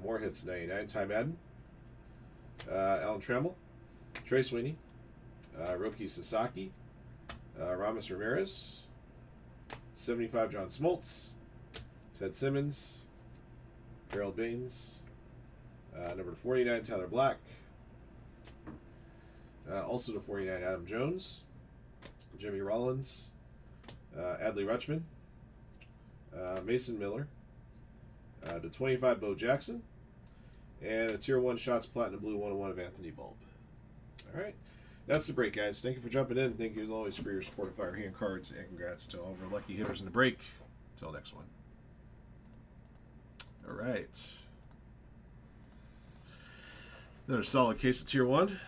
More hits 99 Ty Madden, Alan Trammell, Trey Sweeney, Roki Sasaki, Ramos Ramirez, 75 John Smoltz, Ted Simmons, Harold Baines, number 49 Tyler Black, also to 49 Adam Jones, Jimmy Rollins, Adley Rutschman, Mason Miller, to 25 Bo Jackson, and a Tier 1 Shots Platinum Blue 101 of Anthony Bulb. All right, that's the break, guys. Thank you for jumping in. Thank you as always for your support of Firehand cards, and congrats to all of our lucky hitters in the break. Until next one. All right, another solid case of Tier 1.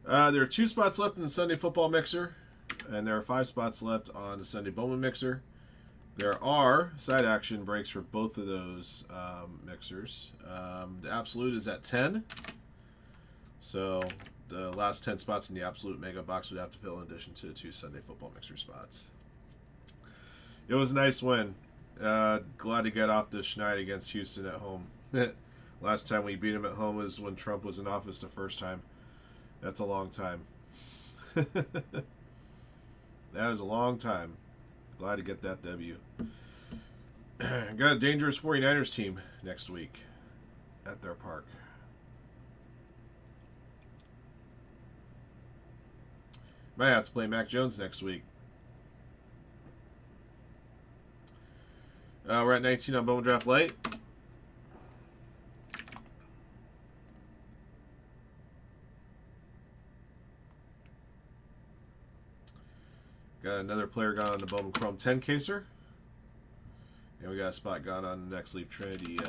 There are 2 spots left in the Sunday football mixer, and there are 5 spots left on the Sunday Bowman mixer. There are side action breaks for both of those mixers. The Absolute is at 10. So the last 10 spots in the Absolute Mega Box would have to fill in addition to the 2 Sunday football mixer spots. It was a nice win. Glad to get off the schneid against Houston at home. Last time we beat him at home was when Trump was in office the first time. That's a long time. That is a long time. Glad to get that W. Got a dangerous 49ers team next week at their park. Might have to play Mac Jones next week. We're at 19 on Bowman Draft Light. Got another player gone on the Bowman Chrome 10 caser. And we got a spot gone on the Next Leaf Trinity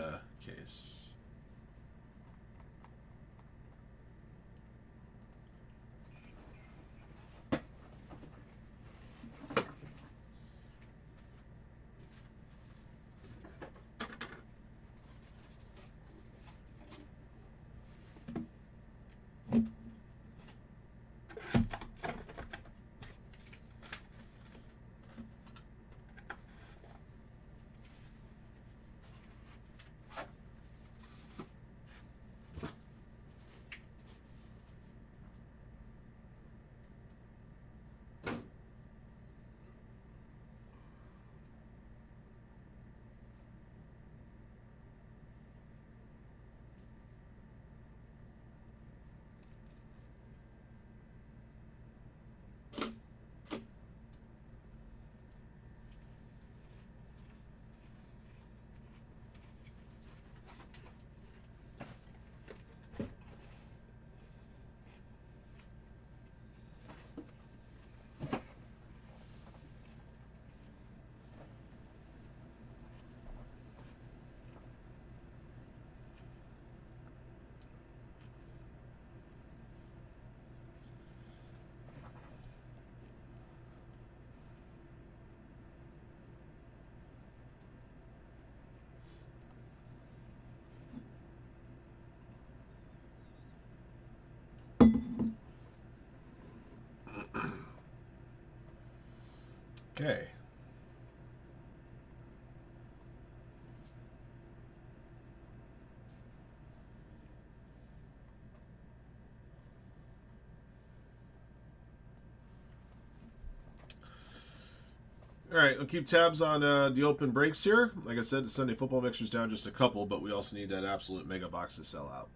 case. Okay. All right, we'll keep tabs on the open breaks here. Like I said, the Sunday football mixer's down just a couple, but we also need that absolute mega box to sell out.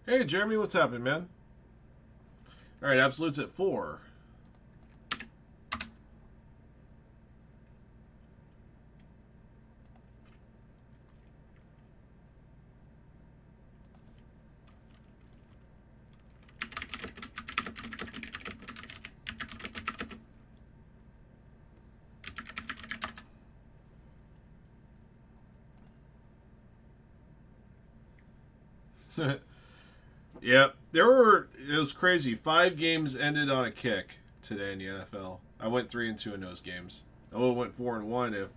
Hey, Jeremy, what's happening, man? All right, absolutes at 4. Yep, it was crazy. 5 games ended on a kick today in the NFL. I went 3-2 in those games. I would have went 4-1 if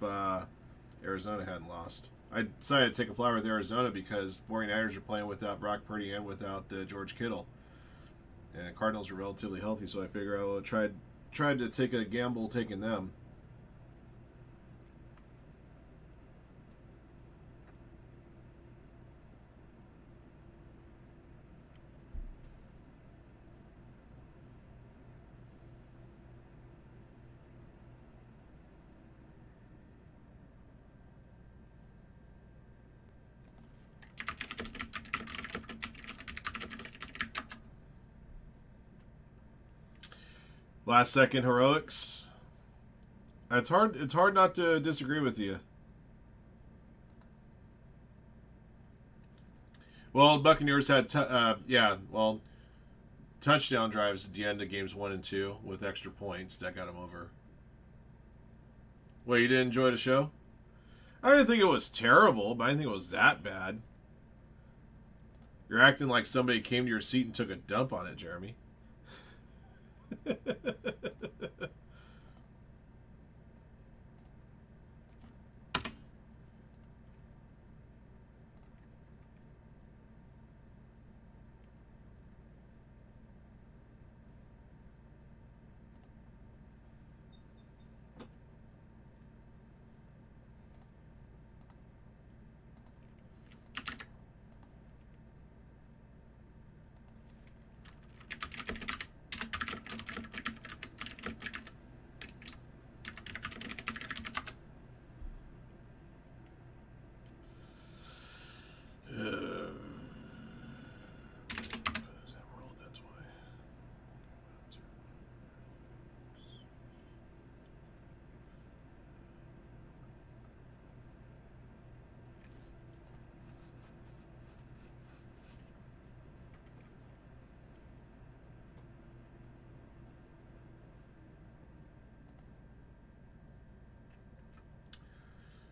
Arizona hadn't lost. I decided to take a flyer with Arizona because 49ers are playing without Brock Purdy and without George Kittle. And the Cardinals are relatively healthy, so I figure I will tried to take a gamble taking them. Last second heroics. It's hard not to disagree with you. Well, Buccaneers had touchdown drives at the end of games 1 and 2 with extra points that got them over. Well, you didn't enjoy the show? I didn't think it was terrible, but I didn't think it was that bad. You're acting like somebody came to your seat and took a dump on it, Jeremy.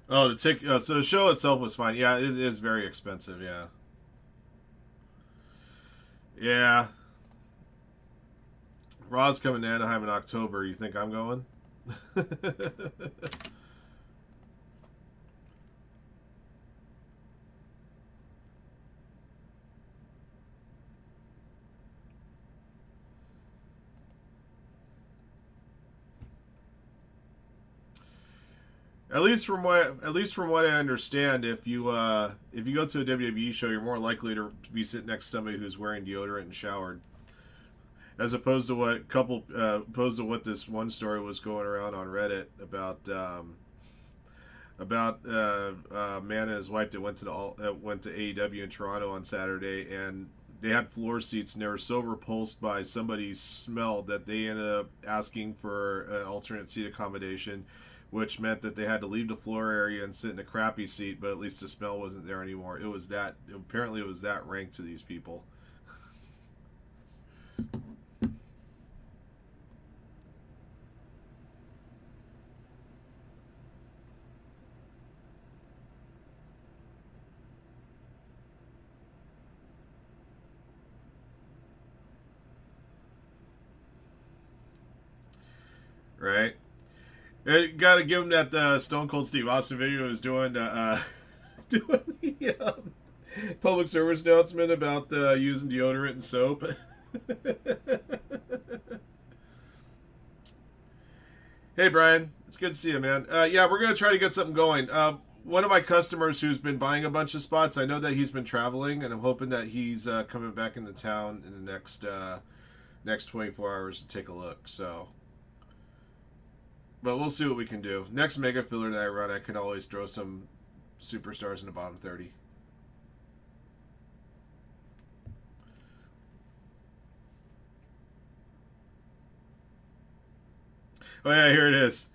Oh, so the show itself was fine. Yeah, it is very expensive. Yeah, yeah. Raw's coming to Anaheim in October. You think I'm going? At least from what I understand, if you go to a WWE show, you're more likely to be sitting next to somebody who's wearing deodorant and showered, as opposed to what this one story was going around on Reddit about a man and his wife that went to AEW in Toronto on Saturday, and they had floor seats, and they were so repulsed by somebody's smell that they ended up asking for an alternate seat accommodation, which meant that they had to leave the floor area and sit in a crappy seat, but at least the smell wasn't there anymore. Apparently it was that rank to these people. Right? Got to give him that Stone Cold Steve Austin video he was doing doing the public service announcement about using deodorant and soap. Hey, Brian. It's good to see you, man. Yeah, we're going to try to get something going. One of my customers who's been buying a bunch of spots, I know that he's been traveling, and I'm hoping that he's coming back into town in the next 24 hours to take a look. So, but we'll see what we can do. Next mega filler that I run, I can always throw some superstars in the bottom 30. Oh yeah, here it is.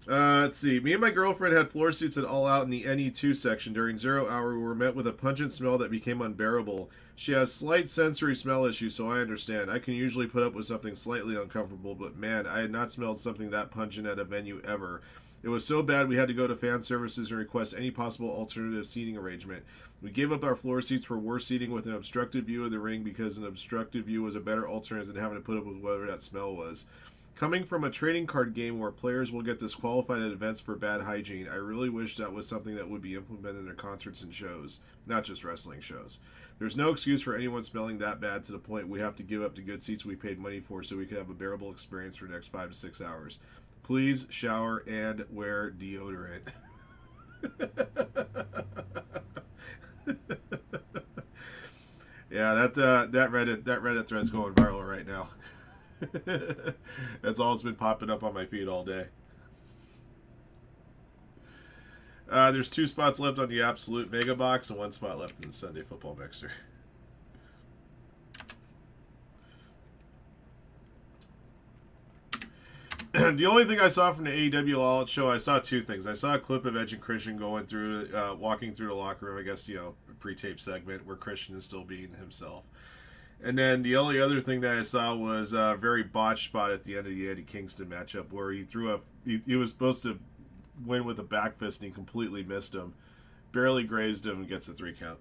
Let's see. Me and my girlfriend had floor seats at All Out in the NE2 section. During 0 hour, we were met with a pungent smell that became unbearable. She has slight sensory smell issues, so I understand. I can usually put up with something slightly uncomfortable, but man, I had not smelled something that pungent at a venue ever. It was so bad we had to go to fan services and request any possible alternative seating arrangement. We gave up our floor seats for worse seating with an obstructed view of the ring because an obstructed view was a better alternative than having to put up with whatever that smell was. Coming from a trading card game where players will get disqualified at events for bad hygiene, I really wish that was something that would be implemented in their concerts and shows, not just wrestling shows. There's no excuse for anyone smelling that bad to the point we have to give up the good seats we paid money for so we could have a bearable experience for the next 5 to 6 hours. Please shower and wear deodorant. Yeah, that Reddit thread's going viral right now. That's all that's been popping up on my feed all day. There's 2 spots left on the Absolute Mega Box and 1 spot left in the Sunday Football Mixer. The only thing I saw from the AEW All Out show, I saw 2 things. I saw a clip of Edge and Christian going through, walking through the locker room. I guess, a pre-tape segment where Christian is still being himself. And then the only other thing that I saw was a very botched spot at the end of the Eddie Kingston matchup where he threw up. He was supposed to win with a back fist and he completely missed him, barely grazed him, and gets a 3 count.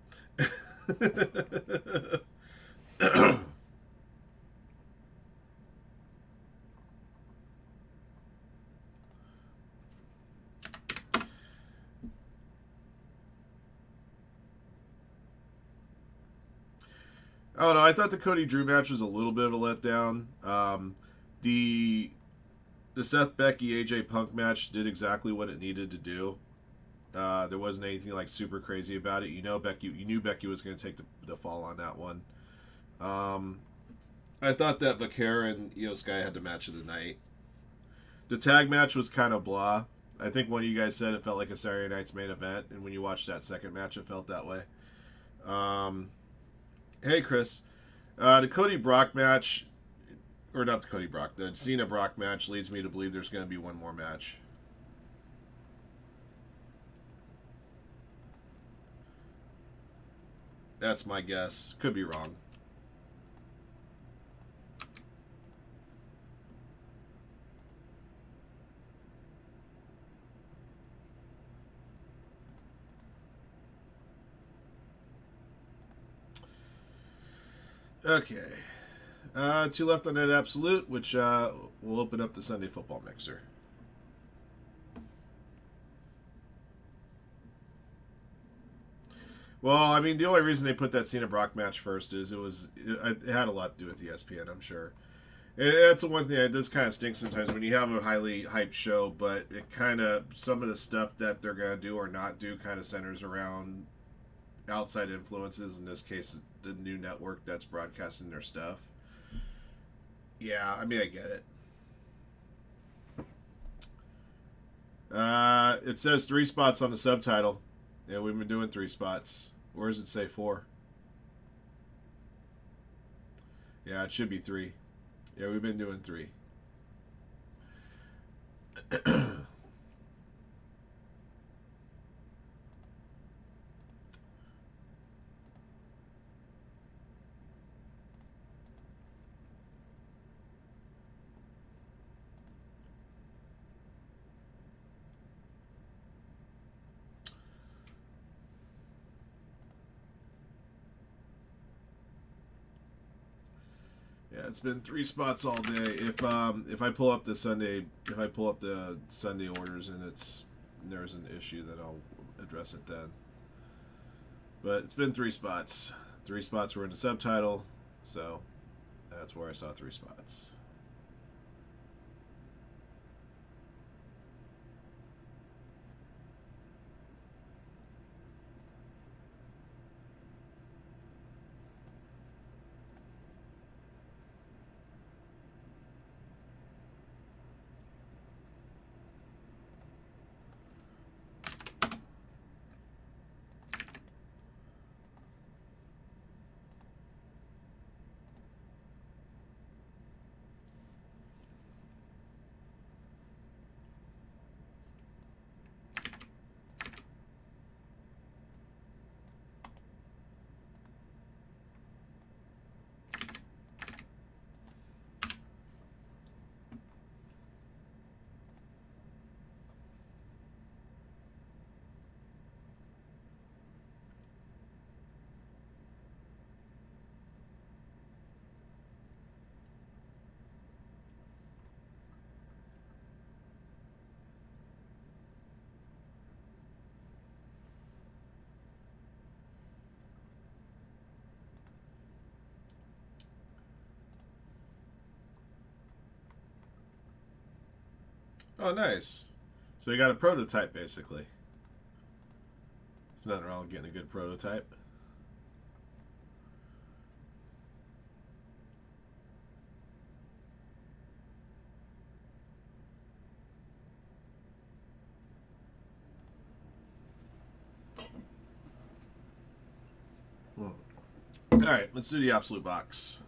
I don't know. I thought the Cody Drew match was a little bit of a letdown. The Seth Becky AJ Punk match did exactly what it needed to do. There wasn't anything like super crazy about it. You knew Becky was going to take the fall on that one. I thought that Vaquera and Io Sky had the match of the night. The tag match was kind of blah. I think one of you guys said it felt like a Saturday Night's main event, and when you watched that second match, it felt that way. Hey, Chris. The Cody Brock match, or not the Cody Brock, the Cena Brock match leads me to believe there's going to be one more match. That's my guess. Could be wrong. Okay. 2 left on that Absolute, which will open up the Sunday Football Mixer. Well, I mean, the only reason they put that Cena Brock match first is it had a lot to do with ESPN, I'm sure. And that's the one thing that does kind of stink sometimes when you have a highly hyped show, but it kind of, some of the stuff that they're going to do or not do kind of centers around outside influences, in this case, the new network that's broadcasting their stuff. Yeah, I mean, I get it. It says 3 spots on the subtitle. Yeah, we've been doing 3 spots. Or does it say 4? Yeah, it should be 3. Yeah, we've been doing 3. Yeah, it's been 3 spots all day. If I pull up the Sunday orders and there's an issue, then I'll address it then. But it's been 3 spots. 3 spots were in the subtitle, so that's where I saw 3 spots. Oh, nice. So you got a prototype, basically. There's nothing wrong with getting a good prototype. All right, let's do the absolute box.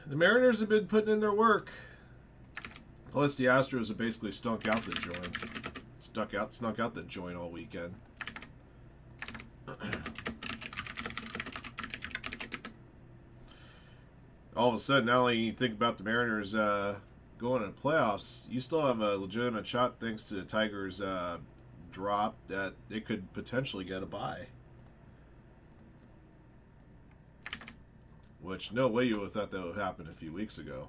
The Mariners have been putting in their work. Plus, the Astros have basically stunk out the joint. Snuck out the joint all weekend. All of a sudden, now you think about the Mariners going to the playoffs, you still have a legitimate shot thanks to the Tigers' drop that they could potentially get a bye. Which, no way you would have thought that would happen a few weeks ago.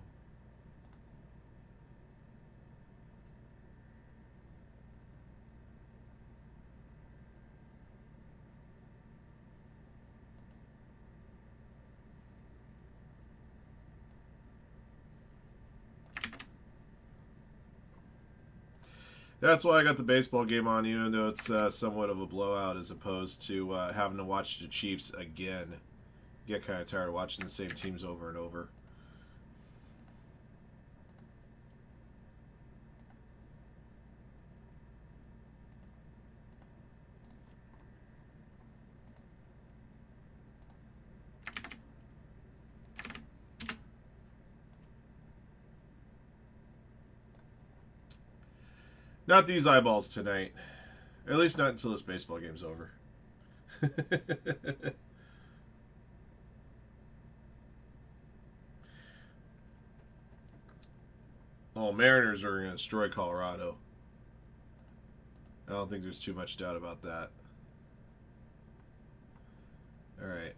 That's why I got the baseball game on, even though it's somewhat of a blowout, as opposed to having to watch the Chiefs again. Get kind of tired of watching the same teams over and over. Not these eyeballs tonight. At least not until this baseball game's over. Oh, Mariners are going to destroy Colorado. I don't think there's too much doubt about that. All right.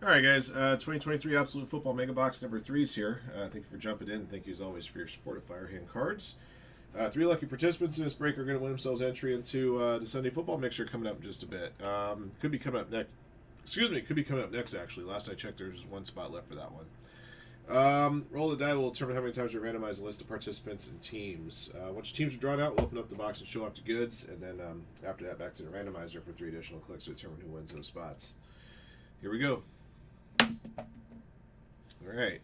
All right, guys. 2023 Absolute Football Mega Box number 3's here. Thank you for jumping in. Thank you, as always, for your support of Firehand cards. 3 lucky participants in this break are going to win themselves entry into the Sunday Football Mixer coming up in just a bit. Could be coming up next. Excuse me, could be coming up next, actually. Last I checked, there's one spot left for that one. Roll the die will determine how many times we randomize the list of participants and teams. Once your teams are drawn out, we'll open up the box and show off the goods, and then after that, back to the randomizer for 3 additional clicks to determine who wins those spots. Here we go. All right.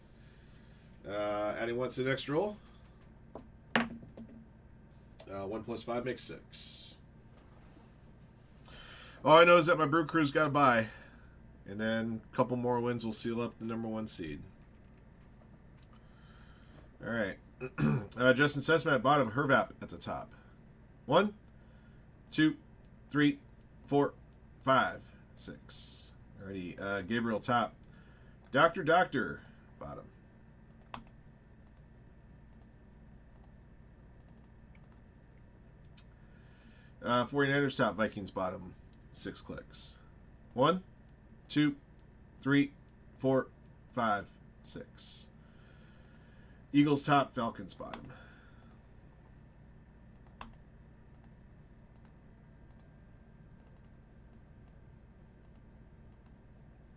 Adding 1 to the next roll. 1 plus 5 makes 6. All I know is that my Brew Crew's got to buy. And then a couple more wins will seal up the #1 seed. All right. Justin Sessman at bottom, Hervap at the top. 1, 2, 3, 4, 5, 6. Alrighty. Gabriel top. Doctor, bottom. . 49ers top, Vikings bottom. 6 clicks. 1, 2, 3, 4, 5, 6. Eagles top, Falcons bottom.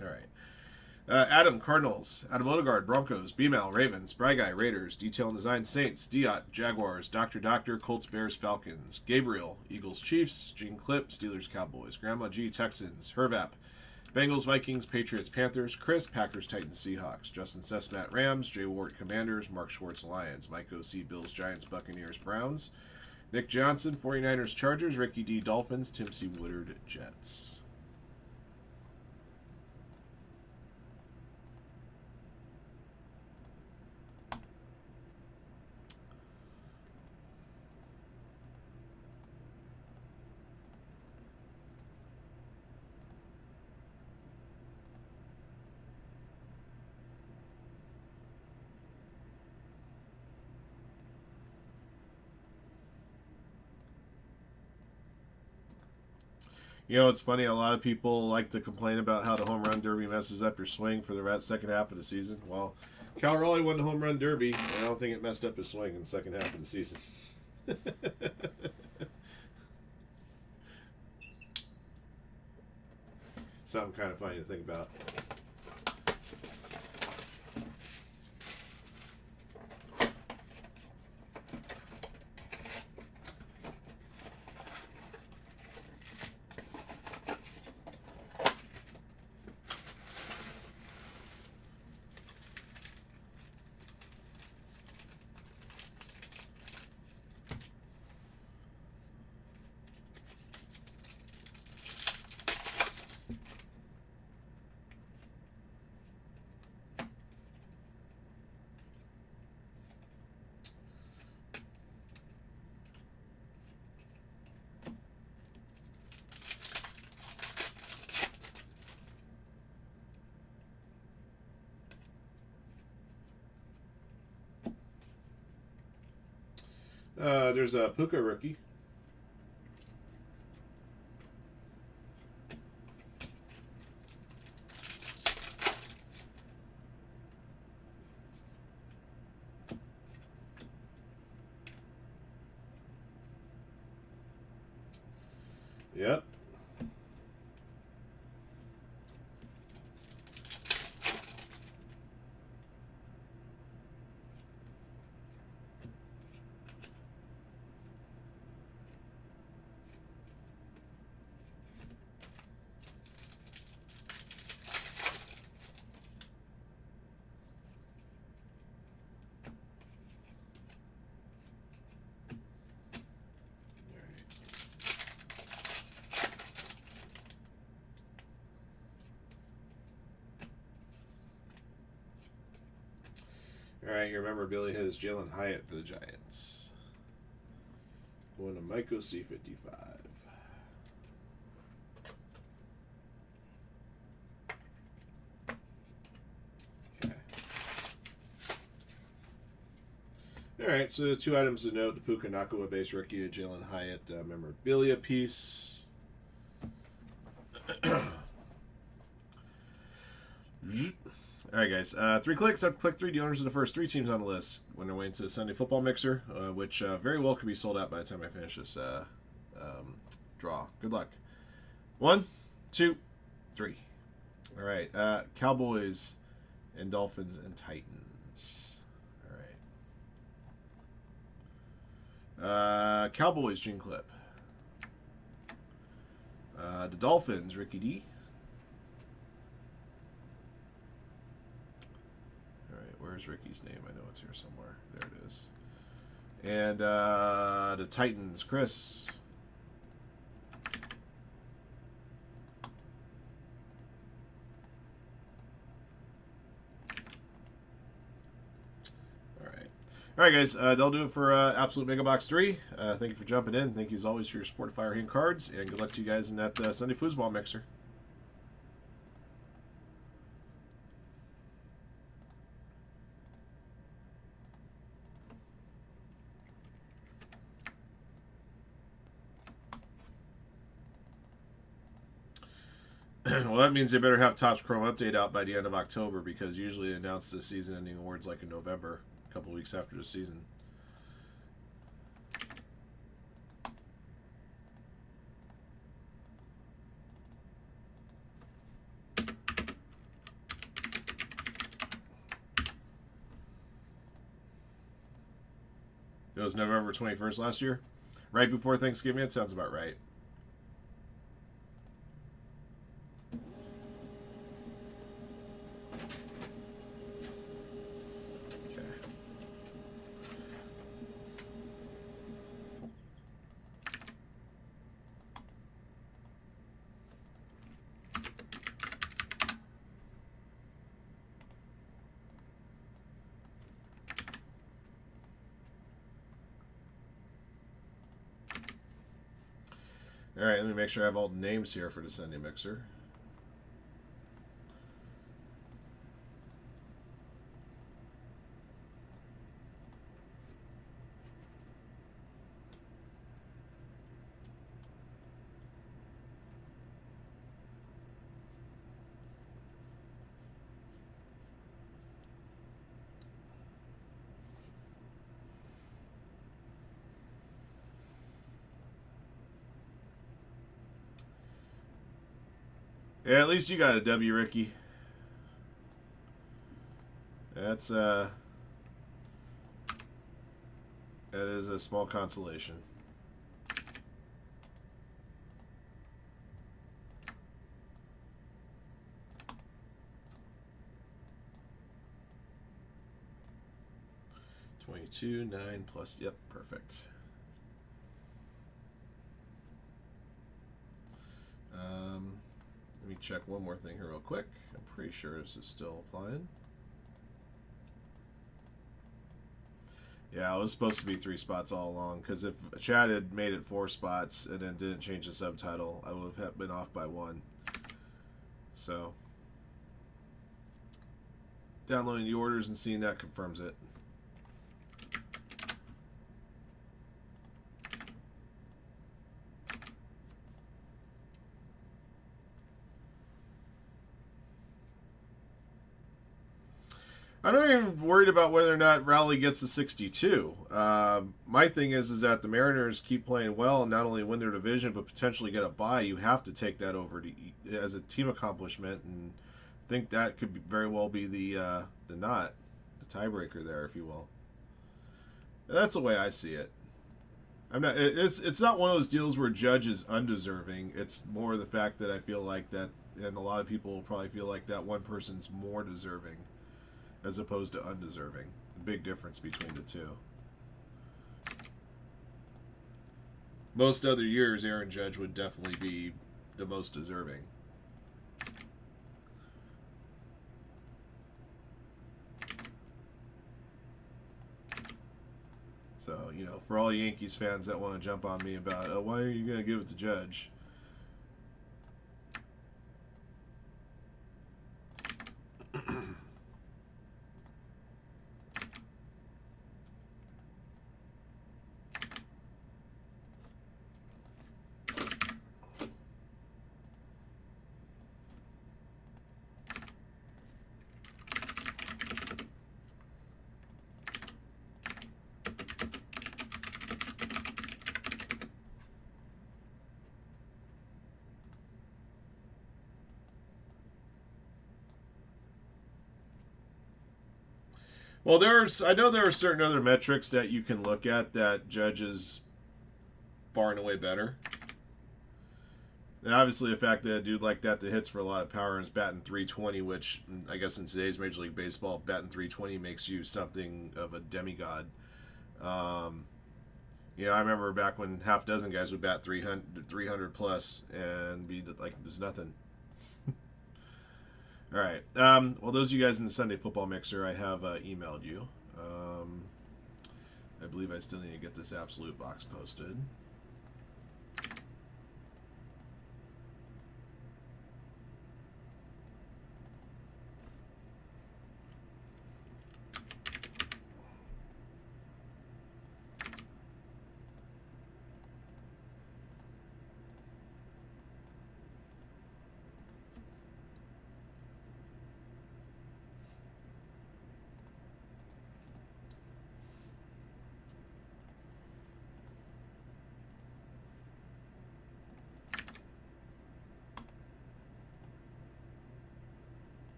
All right. Adam, Cardinals. Adam Odegaard, Broncos. BML, Ravens. Bryguy, Raiders. Detail and Design, Saints. Diot, Jaguars. Doctor, Colts, Bears, Falcons. Gabriel, Eagles, Chiefs. Gene Clip, Steelers, Cowboys. Grandma G, Texans. Hervap, Bengals, Vikings, Patriots, Panthers. Chris, Packers, Titans, Seahawks. Justin Sessmat, Rams. Jay Ward, Commanders. Mark Schwartz, Lions. Mike O.C., Bills, Giants, Buccaneers, Browns. Nick Johnson, 49ers, Chargers. Ricky D, Dolphins. Tim C. Woodard, Jets. You know, it's funny, a lot of people like to complain about how the home run derby messes up your swing for the second half of the season. Well, Cal Raleigh won the home run derby, and I don't think it messed up his swing in the second half of the season. Something kind of funny to think about. There's a Puka rookie. Yep. All right, your memorabilia has Jalen Hyatt for the Giants. Going to Mike O.C. 55. Okay. All right, so 2 items to note: the Puka Nakua base rookie, a Jalen Hyatt memorabilia piece. All right, guys. 3 clicks. Up to click 3. The owners of the first 3 teams on the list when they're way into the Sunday Football Mixer, which very well could be sold out by the time I finish this draw. Good luck. 1, 2, 3. All right. Cowboys and Dolphins and Titans. All right. Cowboys, Gene Clip. The Dolphins, Ricky D. Where's Ricky's name? I know it's here somewhere. There it is. And the Titans, Chris. All right, guys, they'll do it for Absolute Mega Box 3. Thank you for jumping in. Thank you, as always, for your support of Firehand cards. And good luck to you guys in that Sunday foosball mixer. Well, that means they better have Topps Chrome Update out by the end of October, because usually they announce the season-ending awards like in November, a couple weeks after the season. It was November 21st last year, right before Thanksgiving. It sounds about right. All right, let me make sure I have all the names here for the Sunday mixer. Yeah, at least you got a W, Ricky. That's that is a small consolation. $22, 9 plus. Yep, perfect. Let me check one more thing here real quick. I'm pretty sure this is still applying. Yeah, it was supposed to be 3 spots all along, because if Chad had made it 4 spots and then didn't change the subtitle, I would have been off by 1. So, downloading the orders and seeing that confirms it. I'm not even worried about whether or not Rowley gets a 62. My thing is that the Mariners keep playing well and not only win their division but potentially get a bye. You have to take that over as a team accomplishment, and I think that could very well be the tiebreaker there, if you will. That's the way I see it. I'm not. It's not one of those deals where Judge is undeserving. It's more the fact that I feel like that, and a lot of people will probably feel like that one person's more deserving as opposed to undeserving. The big difference between the two. Most other years, Aaron Judge would definitely be the most deserving. So, you know, for all Yankees fans that want to jump on me about, oh, why are you going to give it to Judge? Well, I know there are certain other metrics that you can look at that Judge is far and away better. And obviously, the fact that a dude like that hits for a lot of power and is batting 320, which I guess in today's Major League Baseball, batting 320 makes you something of a demigod. I remember back when half a dozen guys would bat 300 plus and be like, there's nothing. All right. Well, those of you guys in the Sunday Football Mixer, I have emailed you. I believe I still need to get this absolute box posted.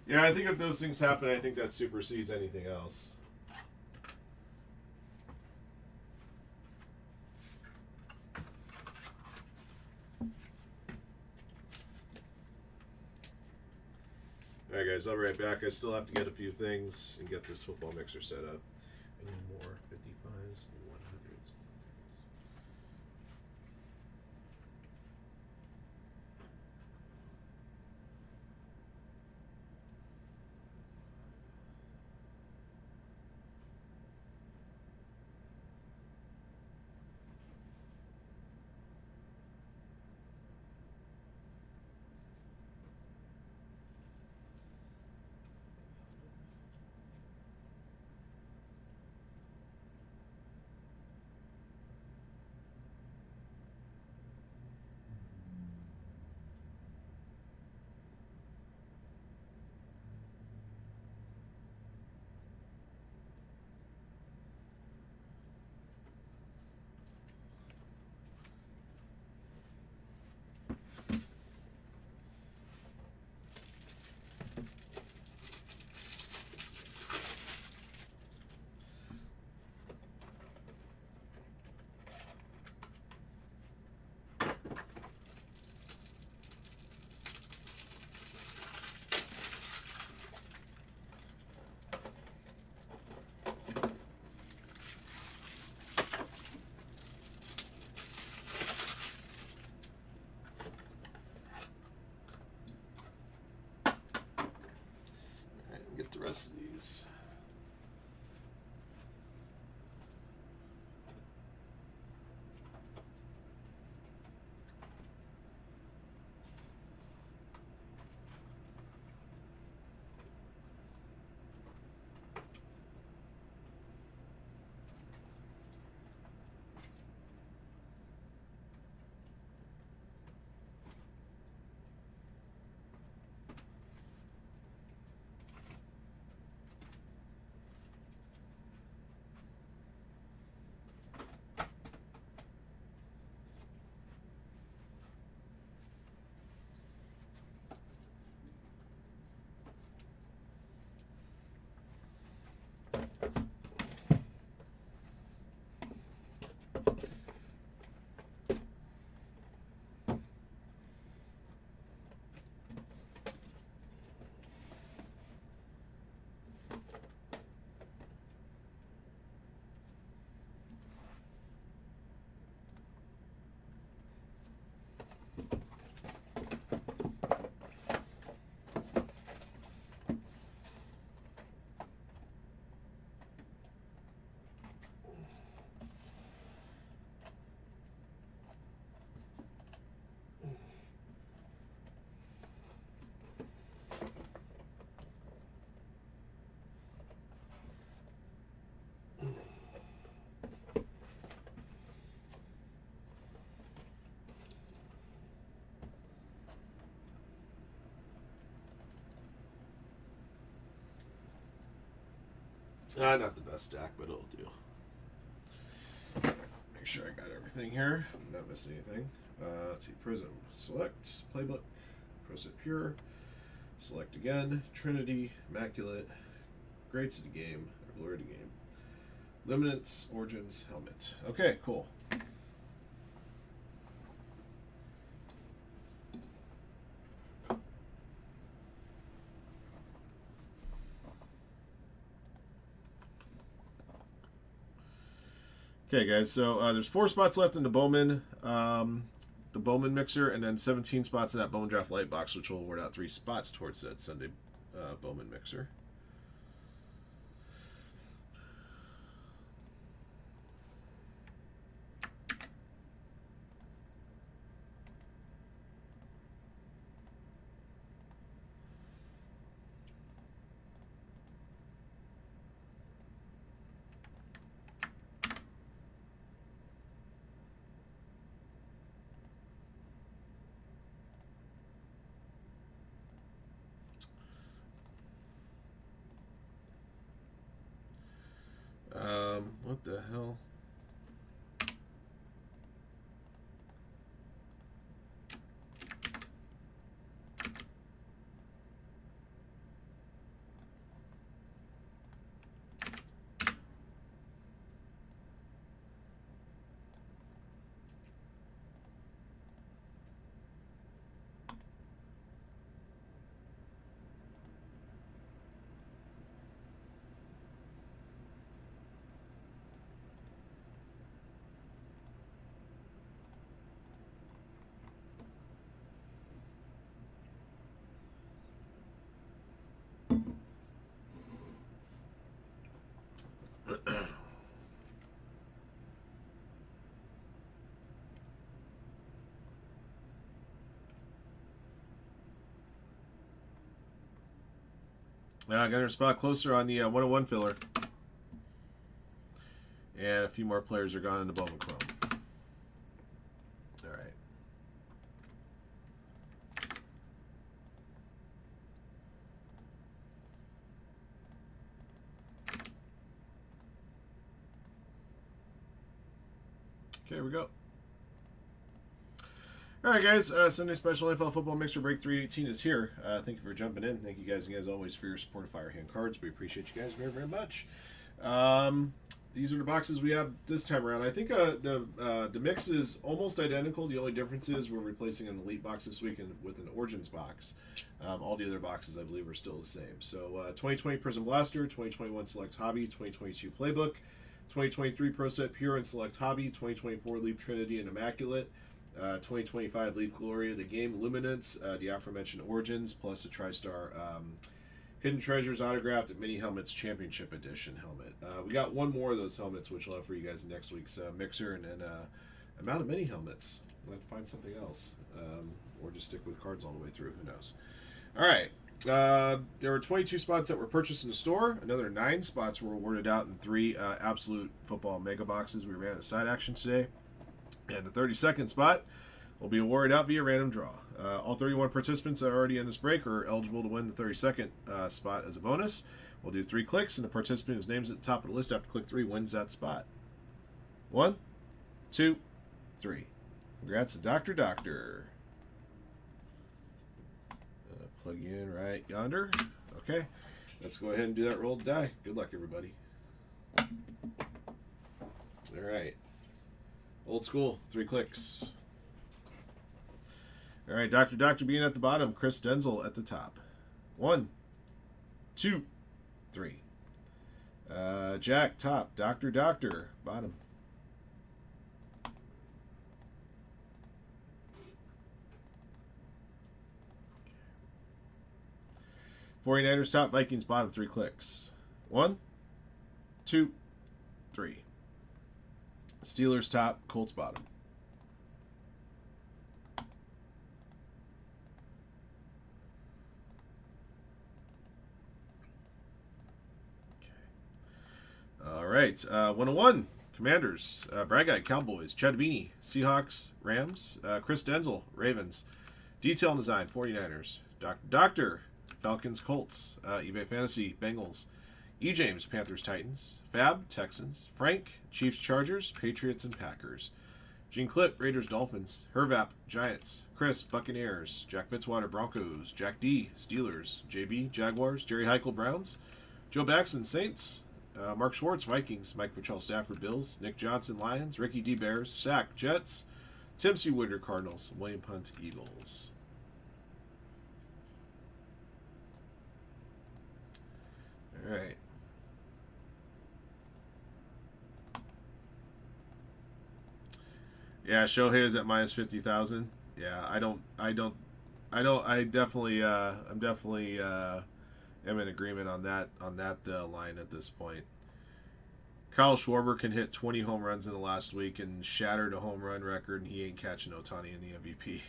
Yeah, I think if those things happen, I think that supersedes anything else. Alright guys, I'll be right back. I still have to get a few things and get this football mixer set up. I need more 55s and 100s. Get the rest of these. Not the best stack, but it'll do. sure I got everything here. I'm not missing anything. Let's see. Prism. Select. Playbook. Proset Pure. Select again. Trinity. Immaculate. Greats of the game. Glory of the game. Luminance. Origins. Helmet. Okay, cool. Okay, guys, so there's 4 spots left in the Bowman mixer, and then 17 spots in that Bowman Draft Light box, which will award out 3 spots towards that Sunday Bowman mixer. What the hell? I got her spot closer on the 101 filler. And a few more players are gone in the Bowman Chrome. All right. Okay, here we go. All right, guys. Sunday Special NFL Football Mixer Break 318 is here. Thank you for jumping in. Thank you guys, as always, for your support of Firehand cards. We appreciate you guys very, very much. These are the boxes we have this time around. I think the mix is almost identical. The only difference is we're replacing an Elite box this week with an Origins box. All the other boxes, I believe, are still the same. So 2020 Prism Blaster, 2021 Select Hobby, 2022 Playbook, 2023 Pro Set Pure and Select Hobby, 2024 Leap Trinity and Immaculate, 2025 Leap Glory of the Game, Luminance, the aforementioned Origins, plus a TriStar Hidden Treasures autographed Mini Helmets Championship Edition helmet. We got one more of those helmets, which I'll have for you guys in next week's mixer, and then amount of mini helmets. I'll have to find something else, or just stick with cards all the way through. Who knows? All right. There were 22 spots that were purchased in the store. Another 9 spots were awarded out in 3 Absolute Football Mega Boxes. We ran a side action today. And the 32nd spot will be awarded out via random draw. All 31 participants that are already in this break are eligible to win the 32nd spot as a bonus. We'll do 3 clicks, and the participant whose name's at the top of the list after click 3 wins that spot. 1, 2, 3. Congrats to Doctor. Plug you in right yonder. Okay, let's go ahead and do that roll of die. Good luck, everybody. All right. Old school, 3 clicks. All right, Doctor being at the bottom, Chris Denzel at the top. 1, 2, 3. Jack, top. Doctor, bottom. Okay. 49ers top, Vikings bottom, 3 clicks. 1, 2, 3. Steelers top, Colts bottom. Okay. All right. 101, Commanders, Brad Guy, Cowboys, Chad Beanie, Seahawks, Rams, Chris Denzel, Ravens, Detail and Design, 49ers, Doctor, Falcons, Colts, eBay Fantasy, Bengals, E. James, Panthers, Titans. Fab, Texans. Frank, Chiefs, Chargers. Patriots, and Packers. Gene Clip, Raiders, Dolphins. Hervap, Giants. Chris, Buccaneers. Jack Fitzwater, Broncos. Jack D, Steelers. JB, Jaguars. Jerry Heichel, Browns. Joe Baxton, Saints. Mark Schwartz, Vikings. Mike Patrell, Stafford, Bills. Nick Johnson, Lions. Ricky D, Bears. Sack, Jets. Tim C. Woodard, Cardinals. William Punt, Eagles. All right. Yeah, Shohei is at minus 50,000. Yeah, I'm definitely am in agreement on that line at this point. Kyle Schwarber can hit 20 home runs in the last week and shattered a home run record, and he ain't catching Ohtani in the MVP.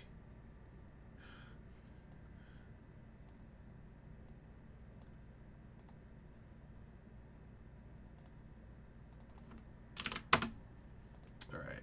All right.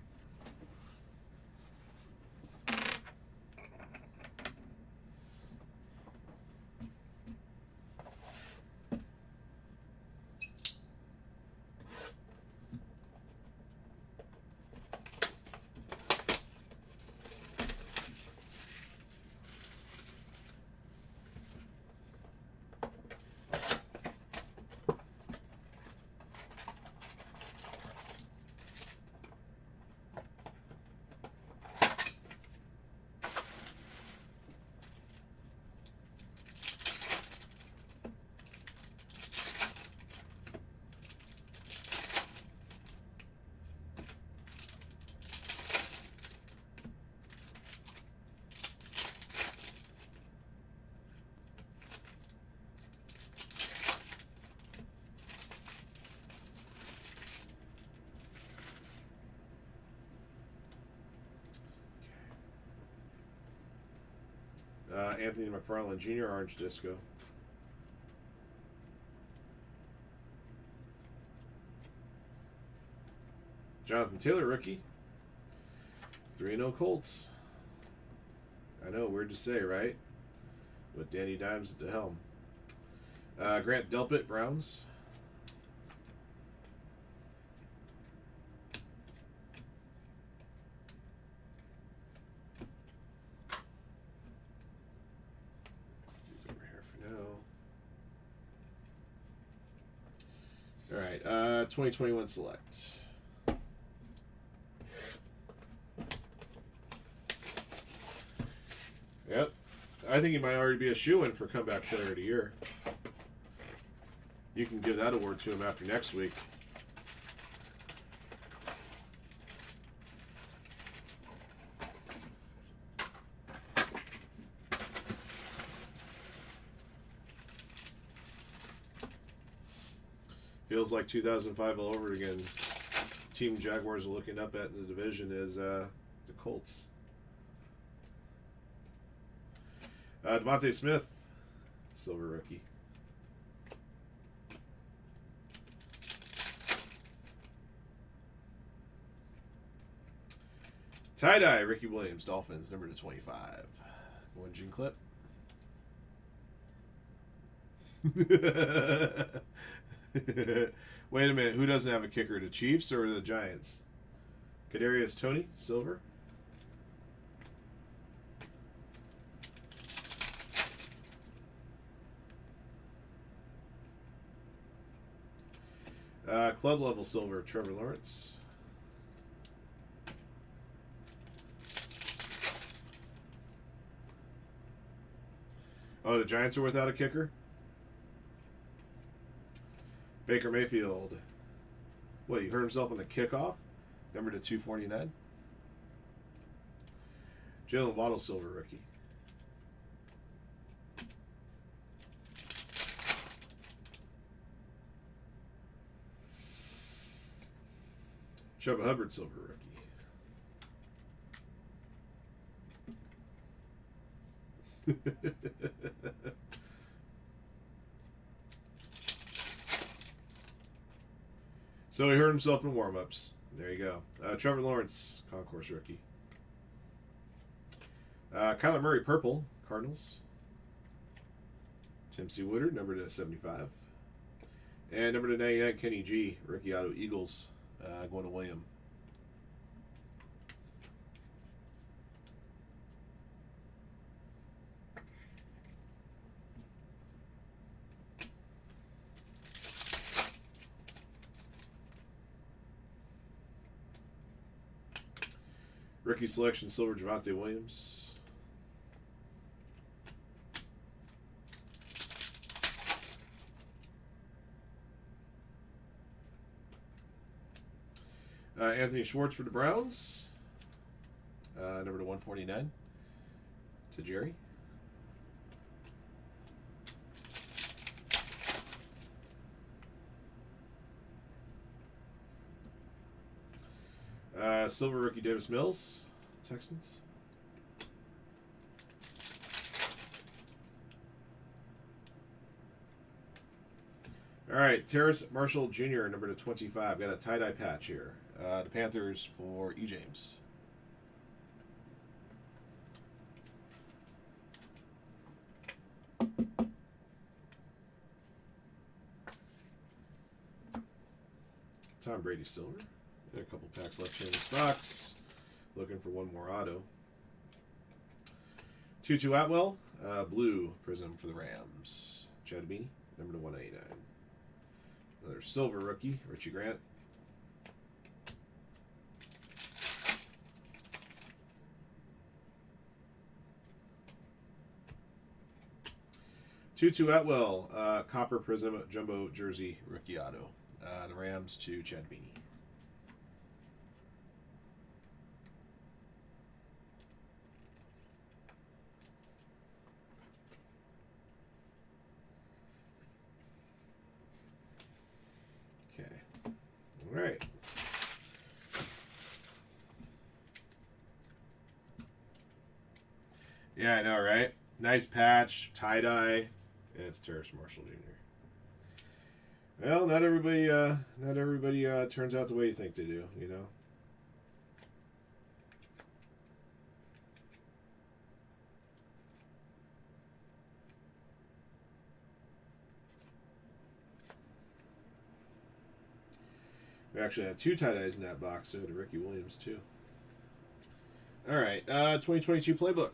Anthony McFarland Jr., Orange Disco. Jonathan Taylor, rookie. 3-0 Colts. I know, weird to say, right? With Danny Dimes at the helm. Grant Delpit, Browns. He's over here for now. All right, 2021 select. Yep. I think he might already be a shoo-in for comeback player of the year. You can give that award to him after next week. Feels like 2005 all over again. Team Jaguars are looking up at in the division is the Colts. Devontae Smith, silver rookie. Tie-dye, Ricky Williams, Dolphins, number 25. One Gene Clip. Wait a minute, who doesn't have a kicker? The Chiefs or the Giants? Kadarius Toney, silver. Club level silver, Trevor Lawrence. Oh, the Giants are without a kicker? Baker Mayfield. What, he hurt himself on the kickoff? Number 249. Jalen Waddle, silver rookie. Chuba Hubbard, silver rookie. So he hurt himself in warm-ups. There you go. Trevor Lawrence, concourse rookie. Kyler Murray, purple, Cardinals. Tim C. Woodard, number 75. And number to 99, Kenny G, rookie auto, Eagles, going to William. Rookie selection, silver, Javonte Williams. Anthony Schwartz for the Browns. Number to 149 to Jerry. Silver rookie Davis Mills, Texans. All right, Terrace Marshall Jr., number to 25. Got a tie-dye patch here. The Panthers for E. James. Tom Brady silver. Got a couple packs left here in this box. Looking for one more auto. Tutu Atwell, blue prism for the Rams. Chad Beanie, number to 189. Another silver rookie, Richie Grant. Tutu Atwell, copper prism jumbo jersey rookie auto. The Rams to Chad Beanie. Okay. All right. Yeah, I know, right? Nice patch, tie-dye. It's Terrace Marshall Jr. Well, not everybody turns out the way you think they do, you know. We actually had two tie-dyes in that box, so to Ricky Williams too. All right, 2022 playbook.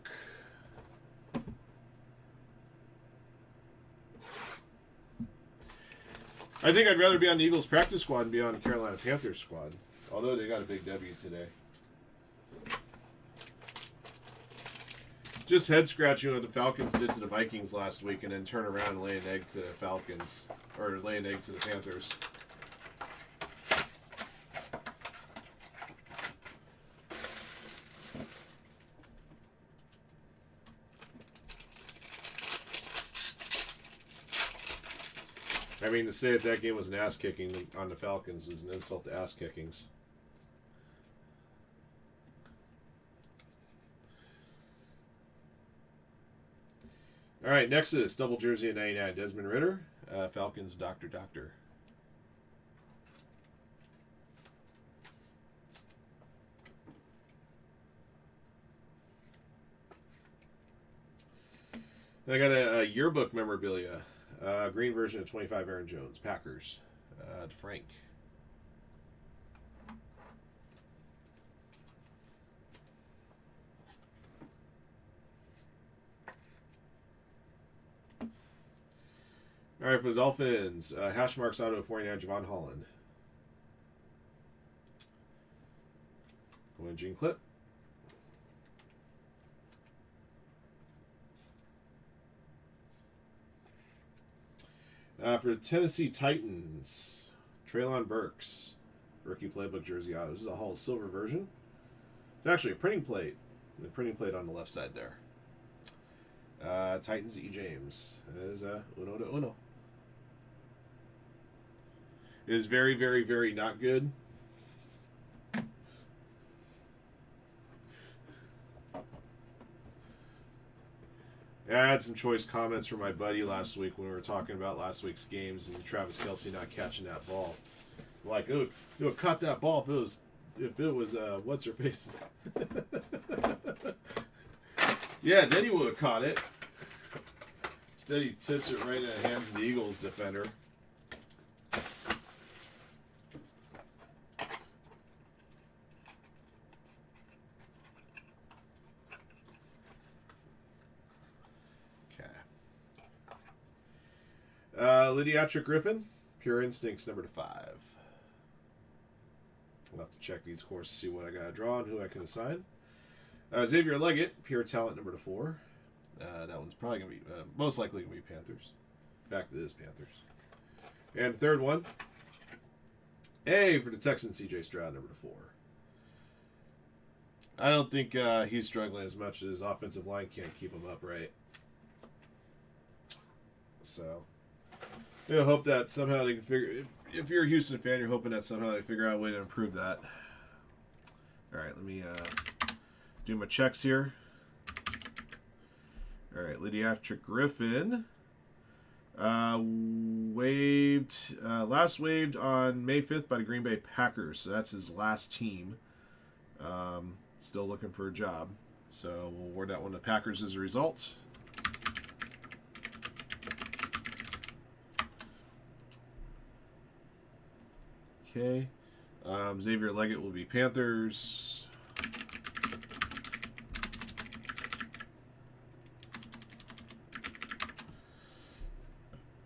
I think I'd rather be on the Eagles practice squad than be on the Carolina Panthers squad. Although they got a big W today. Just head scratching what the Falcons did to the Vikings last week and then turn around and lay an egg to the Falcons. Or lay an egg to the Panthers. I mean, to say that game was an ass-kicking on the Falcons is an insult to ass-kickings. All right, Nexus, double jersey at 99. Desmond Ridder, Falcons, Doctor. I got a yearbook memorabilia. Green version of 25 Aaron Jones. Packers. To Frank. All right, for the Dolphins. Hash marks auto 49, Javon Holland. Going Gene Clip. For the Tennessee Titans, Treylon Burks, rookie playbook jersey auto. This is a Hall Silver version. It's actually a printing plate. The printing plate on the left side there. Titans, E. James. It is uno to uno. It is very, very, very not good. I had some choice comments from my buddy last week when we were talking about last week's games and Travis Kelce not catching that ball. Like, it would caught that ball if it was what's her face? Yeah, then he would have caught it. Instead, he tips it right in the hands of the Eagles defender. Lydiatric Griffin, Pure Instincts, number /5. I'll have to check these courses, see what I got to draw and who I can assign. Xavier Leggett, Pure Talent, number /4. That one's probably going to be, most likely going to be Panthers. In fact, it is Panthers. And third one, A for the Texans, CJ Stroud, number /4. I don't think he's struggling as much as his offensive line can't keep him upright. So, I hope that somehow they can figure. If you're a Houston fan, you're hoping that somehow they figure out a way to improve that. All right, let me do my checks here. All right, Lydiatric Griffin last waived on May 5th by the Green Bay Packers. So that's his last team. Still looking for a job. So we'll award that one to Packers as a result. Okay. Xavier Leggett will be Panthers.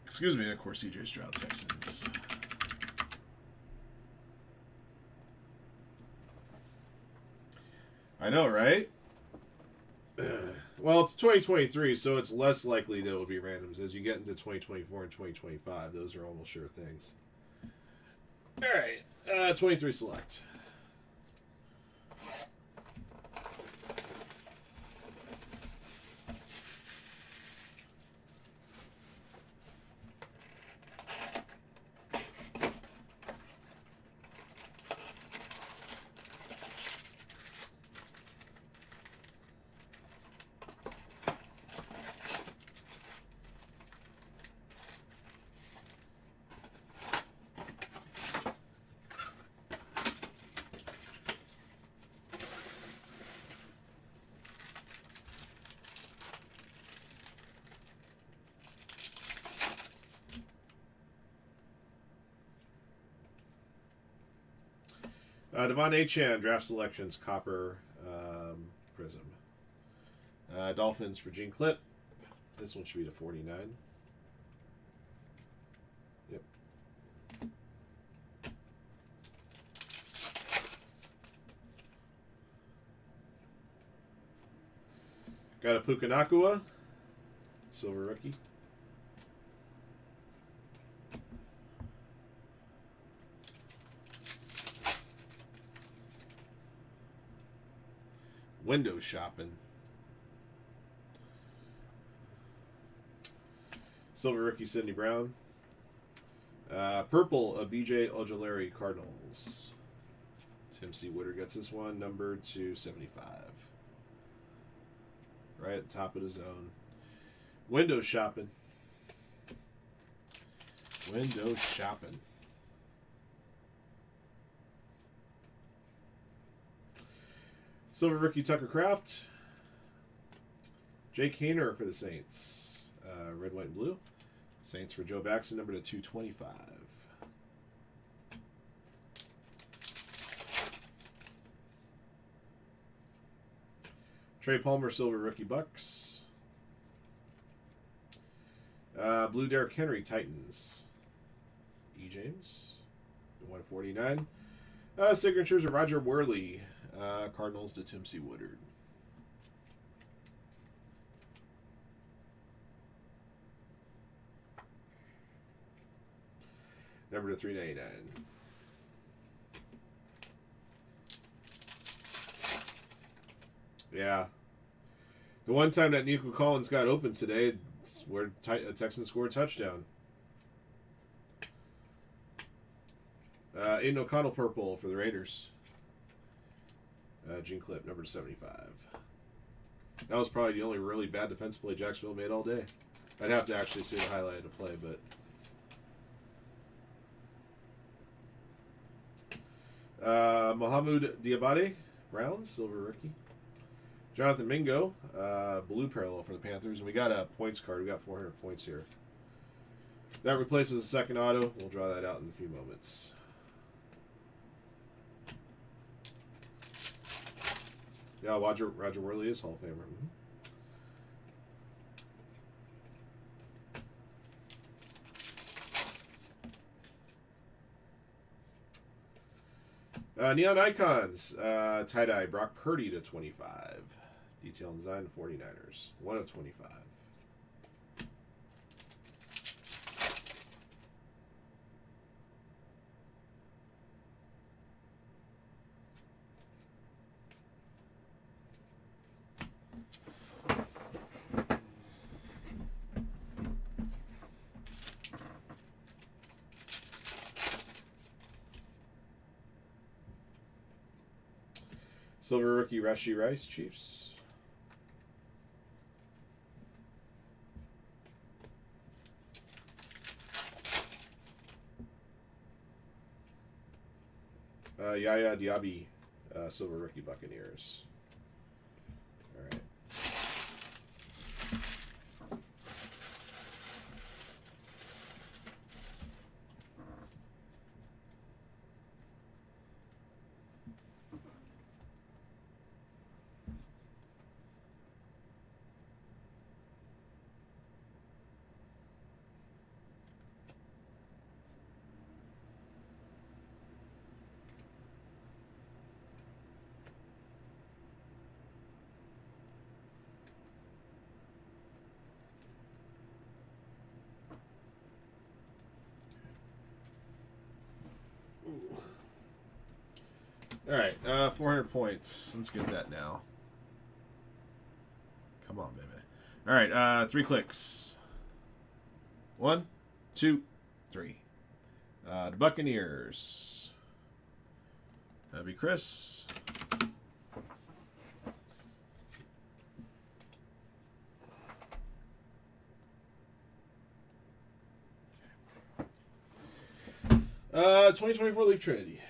Excuse me, of course, CJ Stroud, Texans. I know, right? Well, it's 2023, so it's less likely that it will be randoms. As you get into 2024 and 2025, those are almost sure things. All right, 23 select. Devon Achane, draft selections, Copper, Prism. Dolphins for Gene Clip. This one should be to 49. Yep. Got a Pukanakua, silver rookie. Window shopping. Silver rookie Sidney Brown. Purple of BJ Ojulari, Cardinals. Tim C. Woodard gets this one, numbered to 75. Right at the top of the zone. Window shopping. Window shopping. Silver rookie Tucker Kraft. Jake Haener for the Saints. Red, white, and blue. Saints for Joe Baxton, number to 225. Trey Palmer, silver rookie Bucks. Blue Derrick Henry, Titans. E. James, 149. Signatures of Roger Worley. Cardinals to Tim C. Woodard. Number to 399. Yeah. The one time that Nico Collins got open today, it's where Texans scored a touchdown. Aiden O'Connell purple for the Raiders. Gene Clip, number 75. That was probably the only really bad defensive play Jacksonville made all day. I'd have to actually see the highlight of the play, but... Mohamed Diabate, Browns, silver rookie. Jonathan Mingo, blue parallel for the Panthers. And we got a points card. We got 400 points here. That replaces the second auto. We'll draw that out in a few moments. Yeah, Roger Worley is Hall of Famer. Mm-hmm. Neon Icons, tie-dye, Brock Purdy to 25. Detail and design, 49ers. 1 of 25. Silver rookie Rashee Rice, Chiefs. Yaya Diaby, silver rookie Buccaneers. All right. All right, 400 points. Let's get that now. Come on, baby. All right, 3 clicks. 1, 2, 3. The Buccaneers. That'd be Chris. Okay. 2024 Leaf Trinity.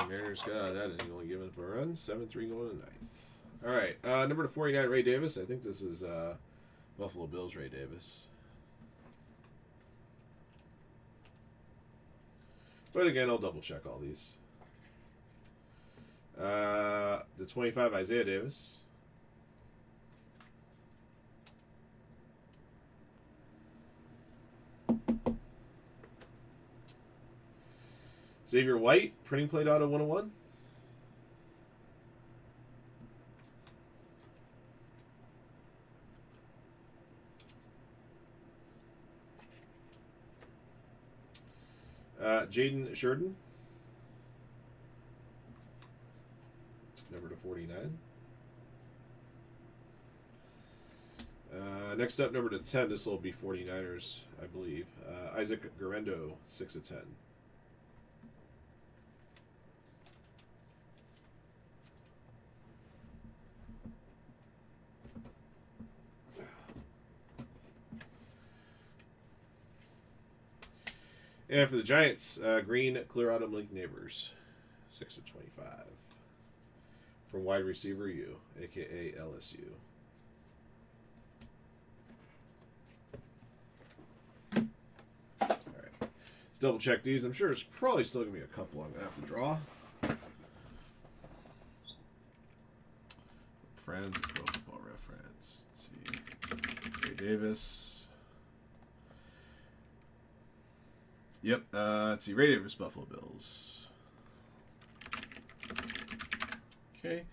Mariners got that, and he only giving up a run. 7-3 going to 9th. All right, number to 49, Ray Davis. I think this is Buffalo Bills Ray Davis. But again, I'll double check all these. The 25, Isaiah Davis. Xavier White, printing plate auto 101. Jaden Sheridan, number to 49. Next up, number to 10. This will be 49ers, I believe. Isaac Garendo, 6 of 10. And for the Giants, green Clear Autumn Link Neighbors, 6 of 25. From wide receiver U, a.k.a. LSU. All right. Let's double check these. I'm sure there's probably still going to be a couple I'm going to have to draw. Friends, Pro Football Reference. Let's see. Ray Davis. Yep. Let's see. Ray Davis, Buffalo Bills. Okay.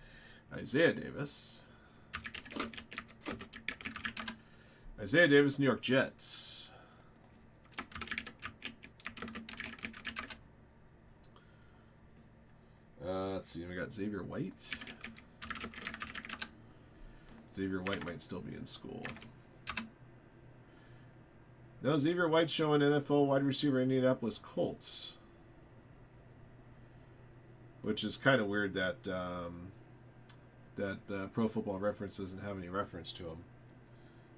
Isaiah Davis. Isaiah Davis, New York Jets. Let's see. We got Xavier White. Xavier White might still be in school. No, Xavier White showing NFL wide receiver Indianapolis Colts. Which is kind of weird that Pro Football Reference doesn't have any reference to him.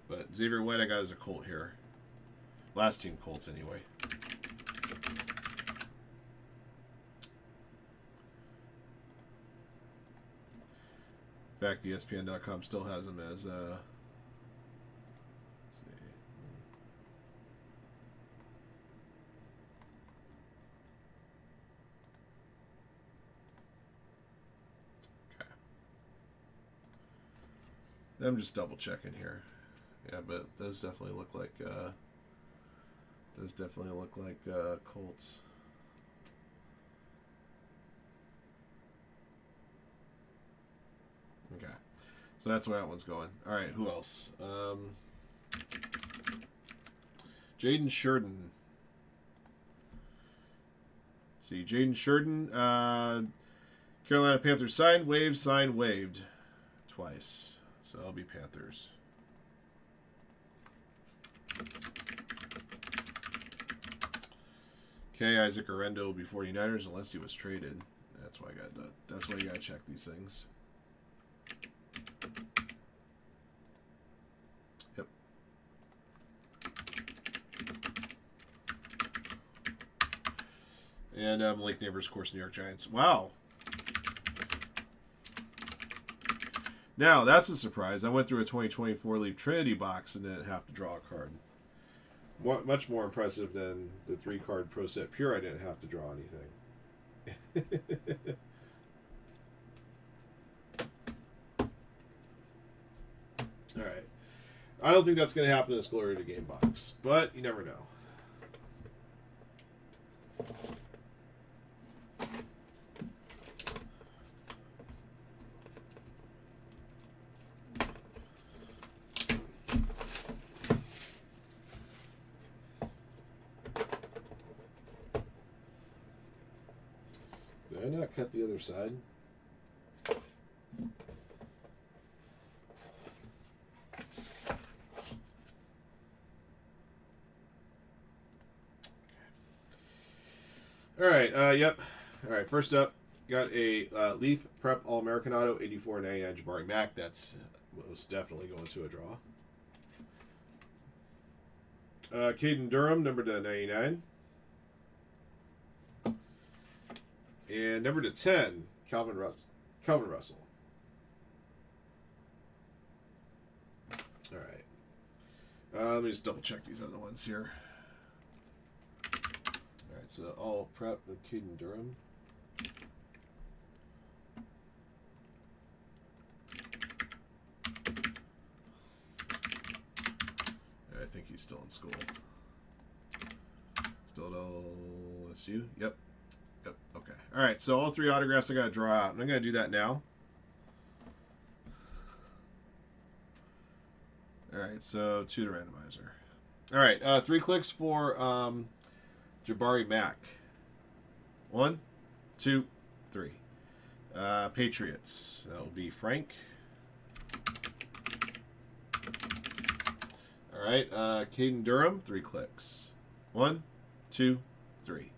But Xavier White I got as a Colt here. Last team Colts anyway. In fact, ESPN.com still has him as, let's see. Okay. I'm just double checking here. Yeah, but it does definitely look like, Colts. Okay. So that's where that one's going. All right, who else? Jaden Sheridan. See, Jaden Sheridan. Carolina Panthers signed, waived. Twice. So I'll be Panthers. Okay, Isaac Arendo will be 49ers unless he was traded. That's why you gotta check these things. Yep. And Malik Neighbors, of course, New York Giants. Wow. Now, that's a surprise. I went through a 2024 Leaf Trinity box and didn't have to draw a card. Much more impressive than the 3-card Pro Set Pure. I didn't have to draw anything. All right. I don't think that's going to happen in this Glory to Game box, but you never know. Did I not cut the other side? All right, yep. All right, first up, got a Leaf Prep All-American Auto, 84.99 Jabari Mack. That's most definitely going to a draw. Caden Durham, number to 99. And number to 10, Calvin Russell. All right. Let me just double check these other ones here. All right, so all prep of Caden Durham. I think he's still in school. Still at LSU? Yep. Okay. All right. So all 3 autographs I got to draw out. And I'm going to do that now. All right. So 2 to randomizer. All right. 3 clicks for Jabari Mack. 1, 2, 3. Patriots. That will be Frank. All right. Caden Durham. 3 clicks. 1, 2, 3.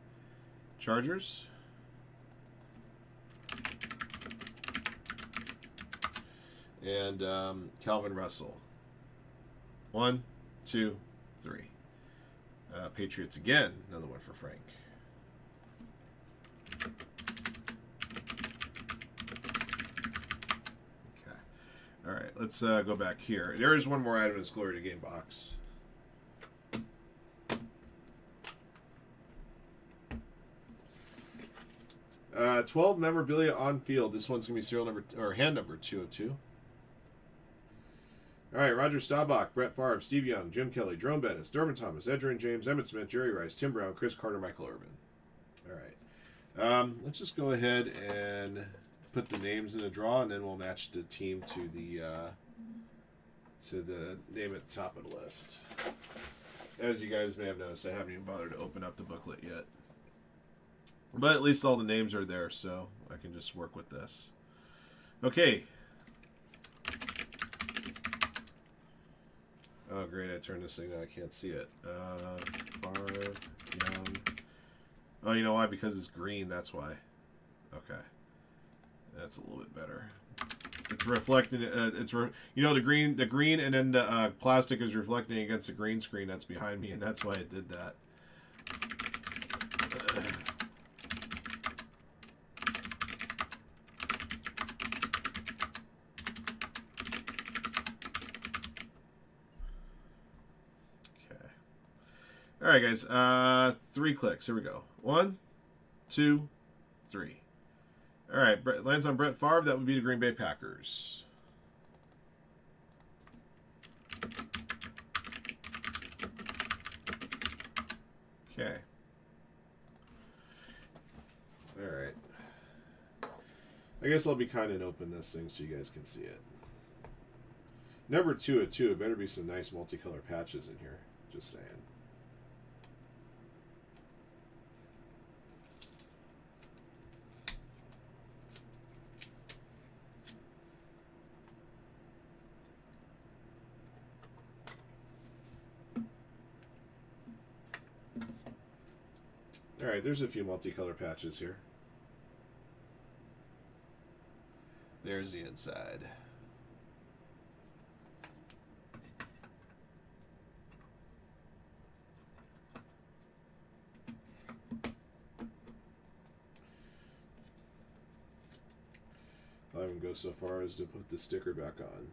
Chargers. And Calvin Russell. 1, 2, 3. Patriots again. Another one for Frank. Okay. All right. Let's go back here. There is one more item in this Glory to Game box. 12 memorabilia on field. This one's gonna be serial number or hand number 202. All right, Roger Staubach, Brett Favre, Steve Young, Jim Kelly, Jerome Bettis, Derwin Thomas, Edgerrin James, Emmitt Smith, Jerry Rice, Tim Brown, Chris Carter, Michael Irvin. All right, let's just go ahead and put the names in a draw, and then we'll match the team to the name at the top of the list. As you guys may have noticed, I haven't even bothered to open up the booklet yet. But at least all the names are there, so I can just work with this. Okay. Oh, great. I turned this thing on. I can't see it. Favre, Young. Oh, you know why? Because it's green. That's why. Okay. That's a little bit better. It's reflecting. You know, the green, and then the plastic is reflecting against the green screen that's behind me, and that's why it did that. All right, guys. 3 clicks. Here we go. 1, 2, 3. All right. Lands on Brett Favre. That would be the Green Bay Packers. Okay. All right. I guess I'll be kind and open this thing so you guys can see it. Number 2 of 2. It better be some nice multicolor patches in here. Just saying. All right, there's a few multicolor patches here. There's the inside. I'll even go so far as to put the sticker back on.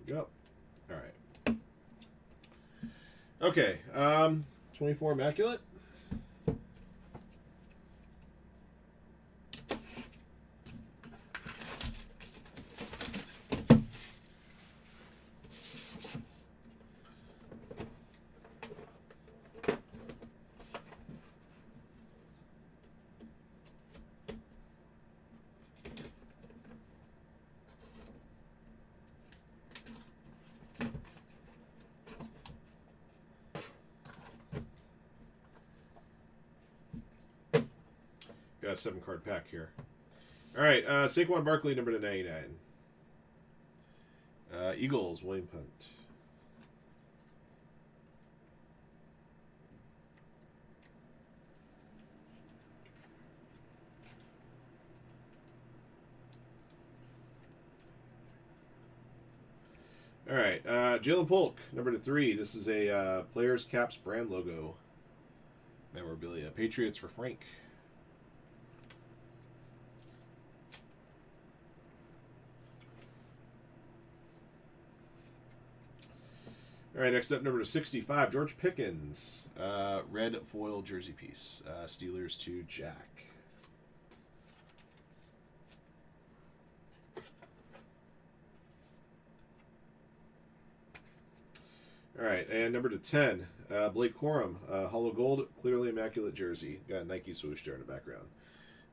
Go. All right. Okay. 24 Immaculate. Got a 7-card pack here. All right, Saquon Barkley, number to 99. Eagles, William Punt. All right, Jalen Polk, number to 3. This is a Players Caps brand logo memorabilia. Patriots for Frank. All right, next up, number 65, George Pickens. Red foil jersey piece. Steelers to Jack. All right, and number 10, Blake Corum. Hollow gold, clearly immaculate jersey. Got a Nike swoosh there in the background.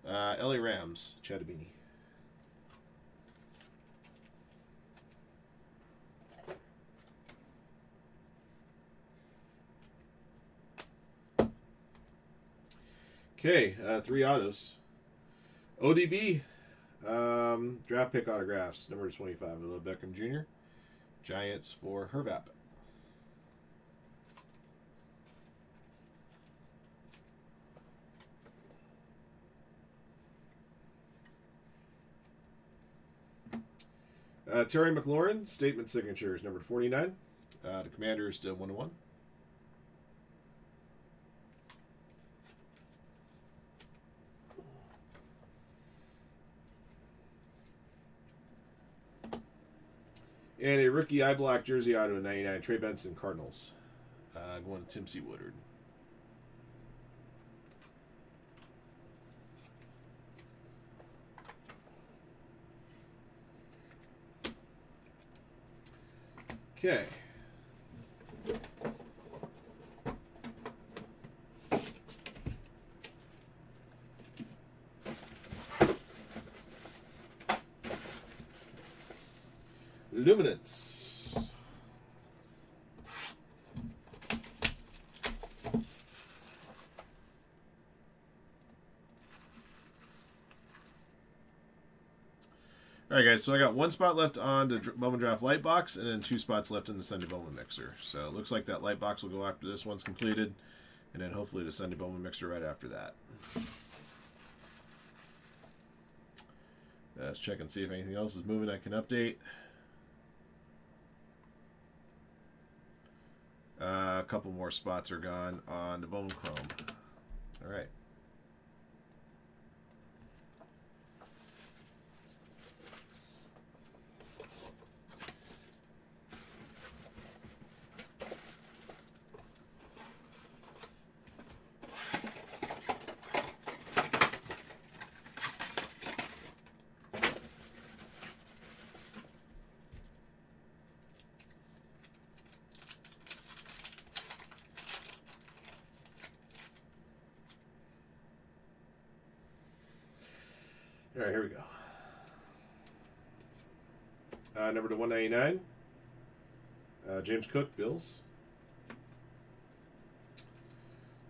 LA Rams, Chadabini. Okay, 3 autos. ODB, draft pick autographs, number 25, Odell Beckham Jr. Giants for Hervap. Terry McLaurin, statement signatures, number 49. The Commanders to 1-1. And a rookie eye black jersey auto 99, Trey Benson, Cardinals. Going to Tim C. Woodard. Okay. Luminance. All right, guys, so I got 1 spot left on the Bowman Draft light box and then 2 spots left in the Sunday Bowman mixer. So it looks like that light box will go after this one's completed, and then hopefully the Sunday Bowman mixer right after that. Let's check and see if anything else is moving I can update. A couple more spots are gone on the Bowman Chrome. All right. All right, here we go. Number to 199. James Cook, Bills.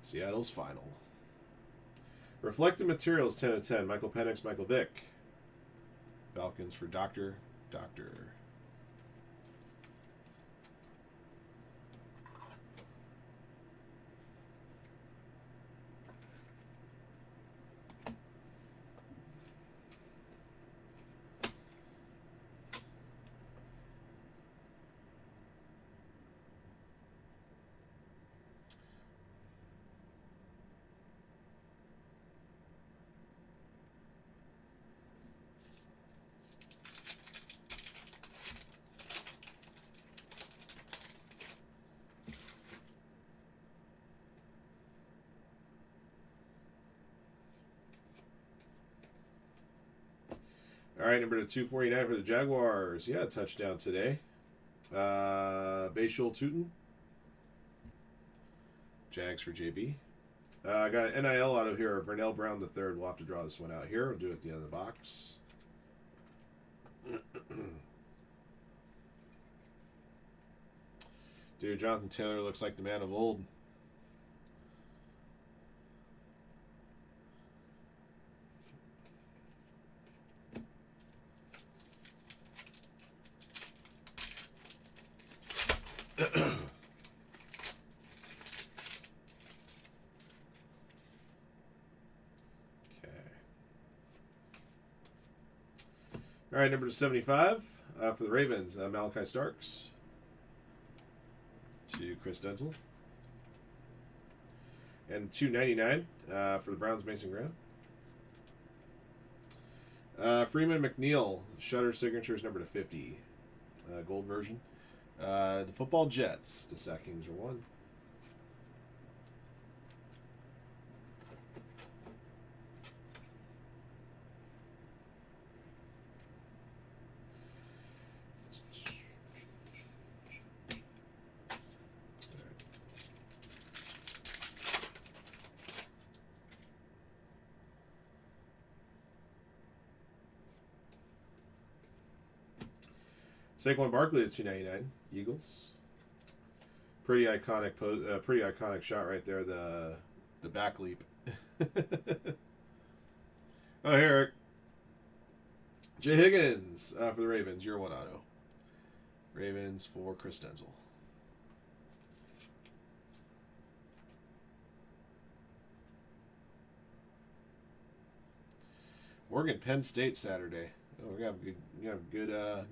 Seattle's final. Reflective Materials, 10 of 10. Michael Penix, Michael Vick. Falcons for Doctor. All right, number to 249 for the Jaguars. Yeah, touchdown today. Bayshul Tootin. Jags for JB. I got an NIL auto here. Vernell Brown III. We'll have to draw this one out here. We'll do it at the end of the box. Dude, Jonathan Taylor looks like the man of old. All right, number 75 for the Ravens, Malachi Starks to Chris Denzel. And 299 for the Browns, Mason Graham. Freeman McNeil, Shutter Signatures, number to 50, gold version. The Football Jets, the Sackings are 1. Saquon Barkley at 299, Eagles. Pretty iconic shot right there. The back leap. Oh, hey, Eric. Jay Higgins for the Ravens. Year 1 auto. Ravens for Chris Denzel. Oregon Penn State Saturday. Oh, we're gonna have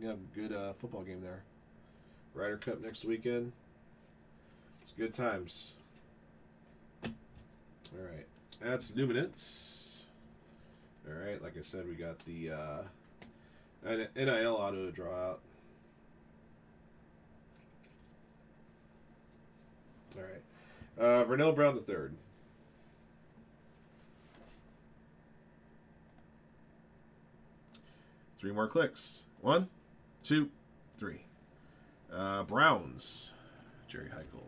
a good football game there. Ryder Cup next weekend. It's good times. All right, that's Luminance. All right, like I said, we got the NIL auto to draw out. All right, Vernell Brown III. Three more clicks. 1, 2, 3. Browns. Jerry Heichel.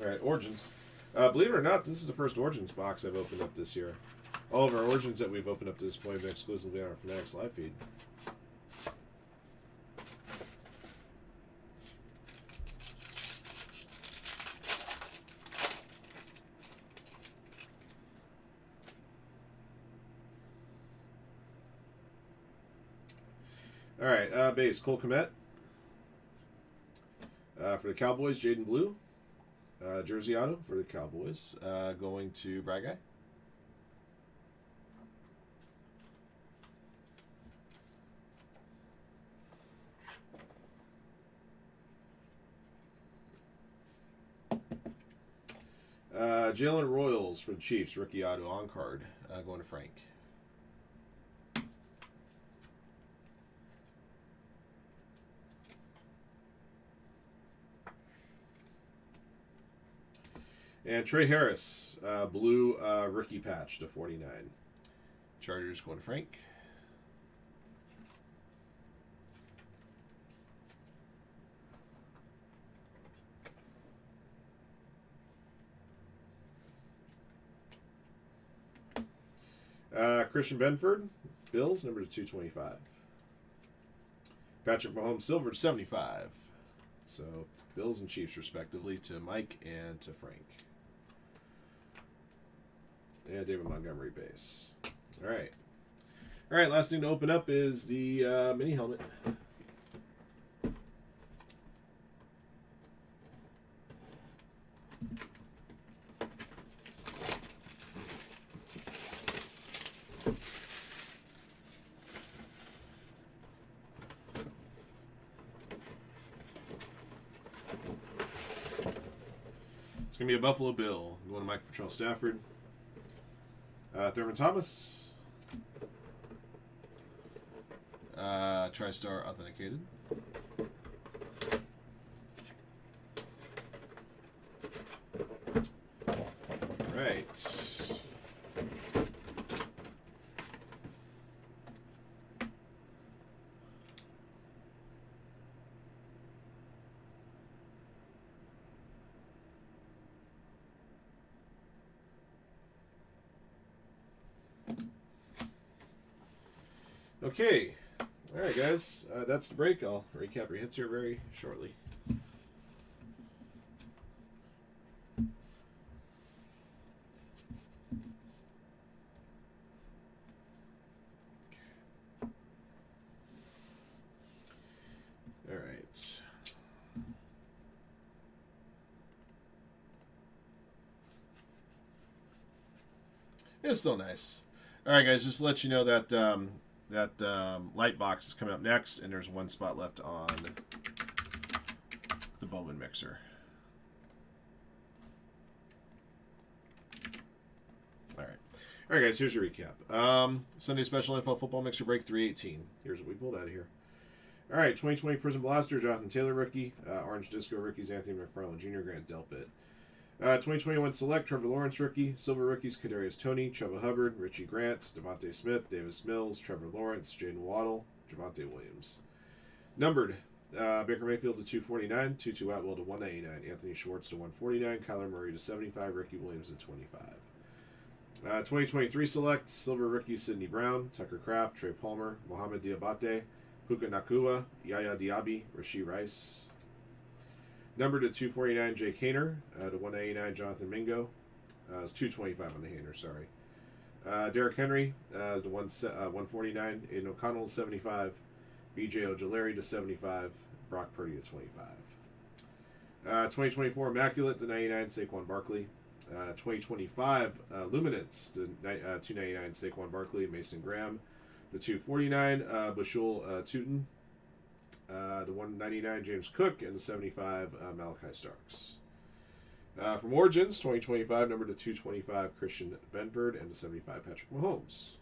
All right, Origins. Believe it or not, this is the first Origins box I've opened up this year. All of our Origins that we've opened up to this point have been exclusively on our Fanatics live feed. All right, base, Cole Kmet. For the Cowboys, Jaden Blue. Jersey auto for the Cowboys. Going to Brad Guy. Jalen Royals for the Chiefs. Rookie auto on card. Going to Frank. And Trey Harris, blue rookie patch to 49. Chargers going to Frank. Christian Benford, Bills, number to 225. Patrick Mahomes, silver to 75. So, Bills and Chiefs, respectively, to Mike and to Frank. And David Montgomery base. All right. All right, last thing to open up is the mini helmet. It's going to be a Buffalo Bill. Going to Mike Patrell Stafford. Thurman Thomas. TriStar authenticated. Right. Okay. All right, guys. That's the break. I'll recap your hits here very shortly. All right. It's still nice. All right, guys. Just to let you know that light box is coming up next, and there's one spot left on the Bowman mixer. All right, guys. Here's your recap. Sunday special info football mixer break 318. Here's what we pulled out of here. All right, 2020 Prism Blaster, Jonathan Taylor rookie. Orange Disco rookies, Anthony McFarland Jr., Grant Delpit. 2021 Select, Trevor Lawrence rookie. Silver rookies, Kadarius Toney, Chuba Hubbard, Richie Grant, Devontae Smith, Davis Mills, Trevor Lawrence, Jaden Waddle, Javonte Williams. Numbered, Baker Mayfield to 249, Tutu Atwell to 199, Anthony Schwartz to 149, Kyler Murray to 75, Ricky Williams to 25. 2023 Select, Silver rookie, Sidney Brown, Tucker Kraft, Trey Palmer, Mohamed Diabate, Puka Nakua, Yaya Diaby, Rashee Rice. Number to 249, Jake Haener. To 189, Jonathan Mingo. It's 225 on the Haener, sorry. Derrick Henry is to 149. Aiden O'Connell to 75. BJ Ojulari to 75. Brock Purdy to 25. 2024 Immaculate to 99, Saquon Barkley. 2025 Luminance to 299, Saquon Barkley, Mason Graham. To 249, Bashul Tootin. The 199 James Cook, and the 75 Malachi Starks. From Origins, 2025 number to 225 Christian Benford, and the 75 Patrick Mahomes.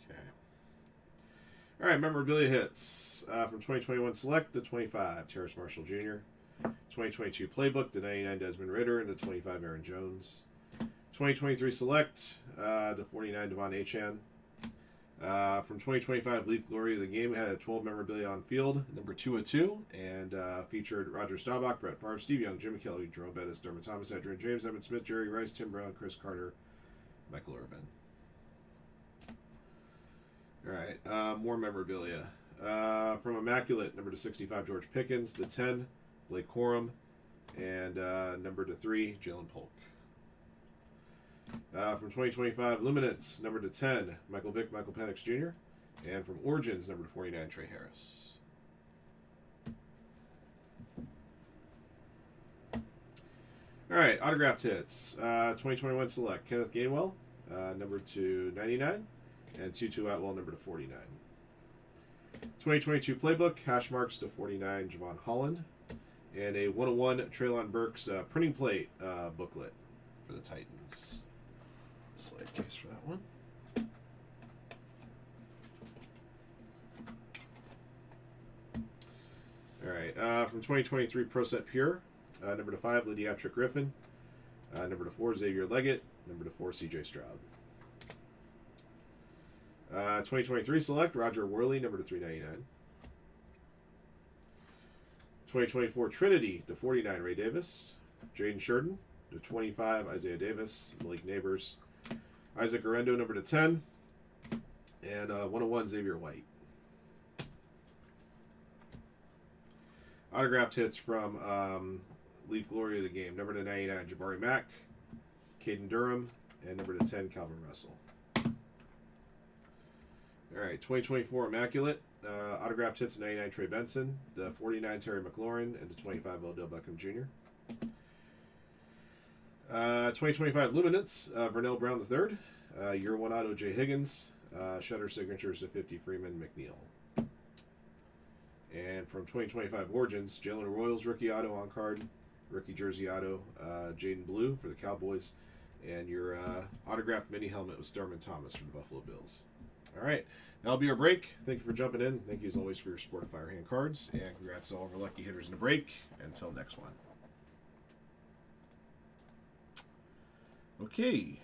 Okay. All right, memorabilia hits from 2021 Select to 25 Terrace Marshall Jr., 2022 Playbook to 99 Desmond Ridder, and the 25 Aaron Jones. 2023 Select to 49 Devon Achane. From 2025 Leaf Glory of the Game, had a 12 memorabilia on field, number 202, and featured Roger Staubach, Brett Favre, Steve Young, Jimmy Kelly, Jerome Bettis, Dermot Thomas, Adrian James, Evan Smith, Jerry Rice, Tim Brown, Chris Carter, Michael Irvin. All right, more memorabilia. From Immaculate, number to 65 George Pickens, to 10 Blake Corum, and number to 3 Jalen Polk. From 2025 Luminance, number to 10 Michael Vick, Michael Penix Jr., and from Origins, number to 49 Trey Harris. All right, autographed hits. 2021 Select Kenneth Gainwell, number to 99, and Tutu Atwell, number to 49. 2022 Playbook, hash marks to 49 Javon Holland, and a 101 Treylon Burks printing plate booklet for the Titans. Slide case for that one. From 2023 Pro Set Pure, number to 5, Lydiatric Griffin. Number to 4, Xavier Leggett. Number to 4, CJ Stroud. 2023 Select, Roger Worley, number to 399. 2024 Trinity to 49, Ray Davis. Jaden Sheridan to 25, Isaiah Davis. Malik Neighbors. Isaac Arendo, number to 10. And 101, Xavier White. Autographed hits from Leaf Glory of the Game. Number to 99, Jabari Mack. Caden Durham. And number to 10, Calvin Russell. All right, 2024 Immaculate. Autographed hits to 99, Trey Benson. To 49, Terry McLaurin. And to 25, Odell Beckham Jr. 2025 Luminance, Vernell Brown III. Year 1 auto, Jay Higgins. Shutter signatures to 50, Freeman McNeil. And from 2025 Origins, Jalen Royals rookie auto on card. Rookie jersey auto, Jaden Blue for the Cowboys. And your autographed mini helmet was Darman Thomas for the Buffalo Bills. All right, that'll be our break. Thank you for jumping in. Thank you as always for your support of Firehand cards. And congrats to all of our lucky hitters in the break. Until next one. Okay.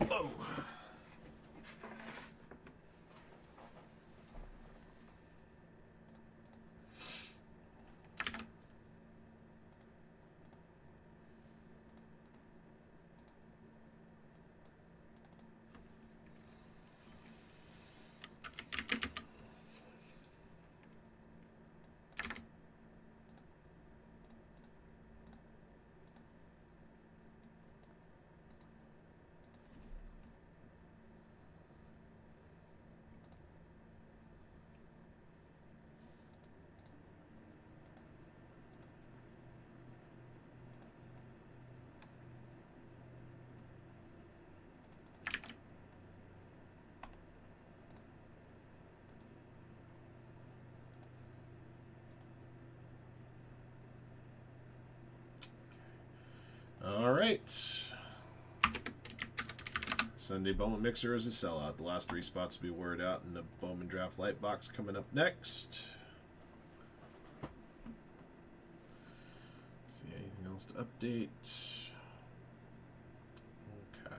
Oh. All right. Sunday Bowman Mixer is a sellout. The last 3 spots will be word out in the Bowman Draft Light Box coming up next. See anything else to update? Okay.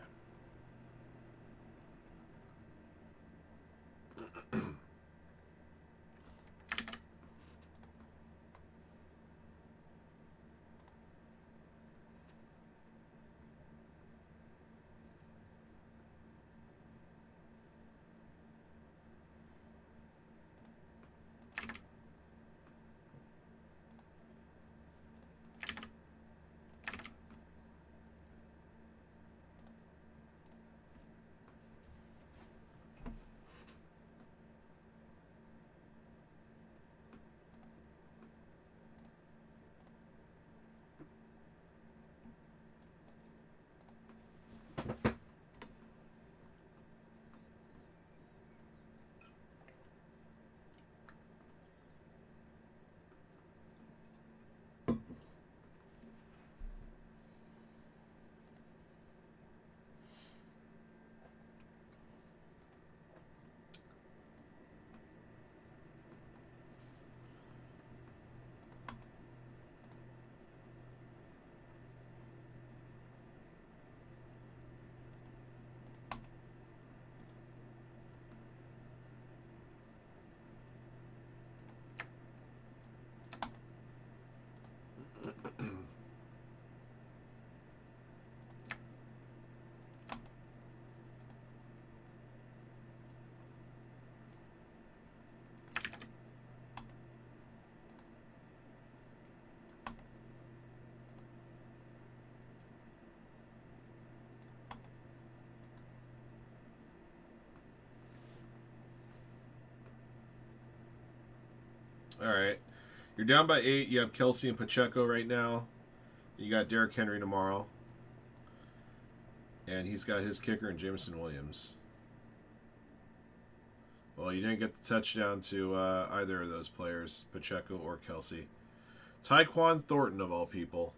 All right. You're down by 8. You have Kelsey and Pacheco right now. You got Derrick Henry tomorrow. And he's got his kicker and Jameson Williams. Well, you didn't get the touchdown to either of those players, Pacheco or Kelsey. Tyquan Thornton, of all people.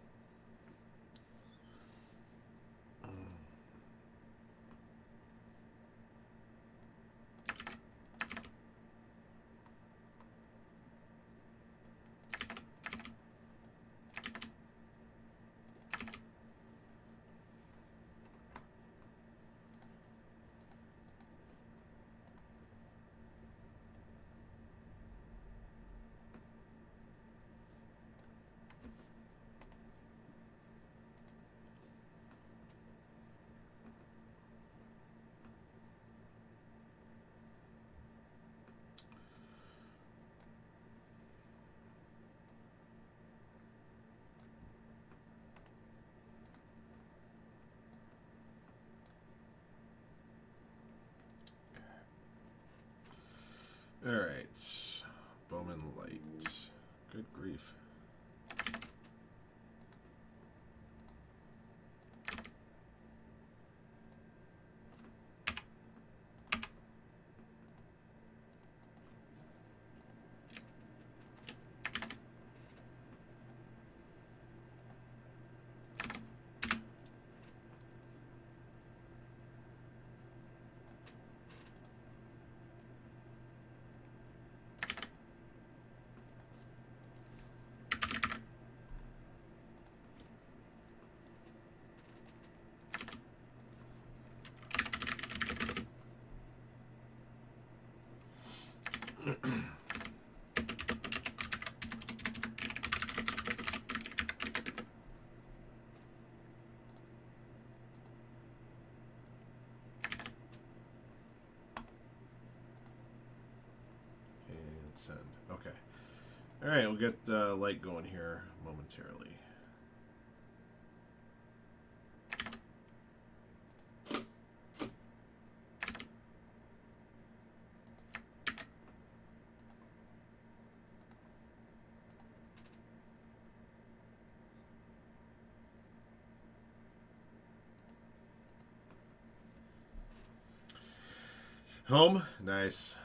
All right, Bowman Light. Good grief. Send. Okay. All right, we'll get light going here momentarily. Home, nice.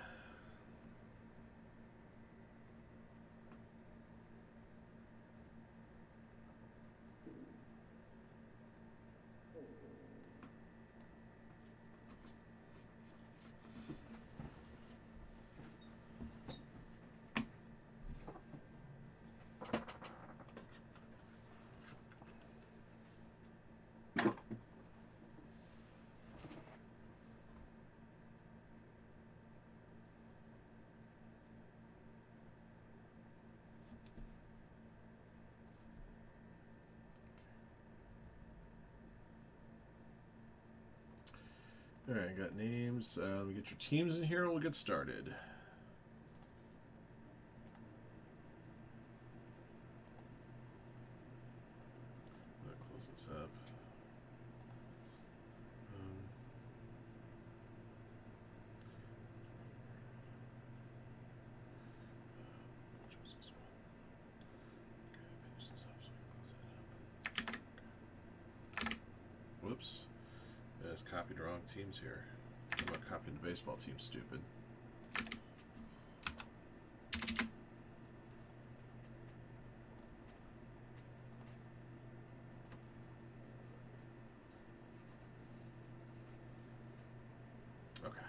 All right, got names. We get your teams in here and we'll get started. I'm going to close this up. Which was this one? Okay, finish this up so I can close that up. Okay. Whoops. I just copied the wrong teams here. I'm not copying the baseball team, stupid. Okay.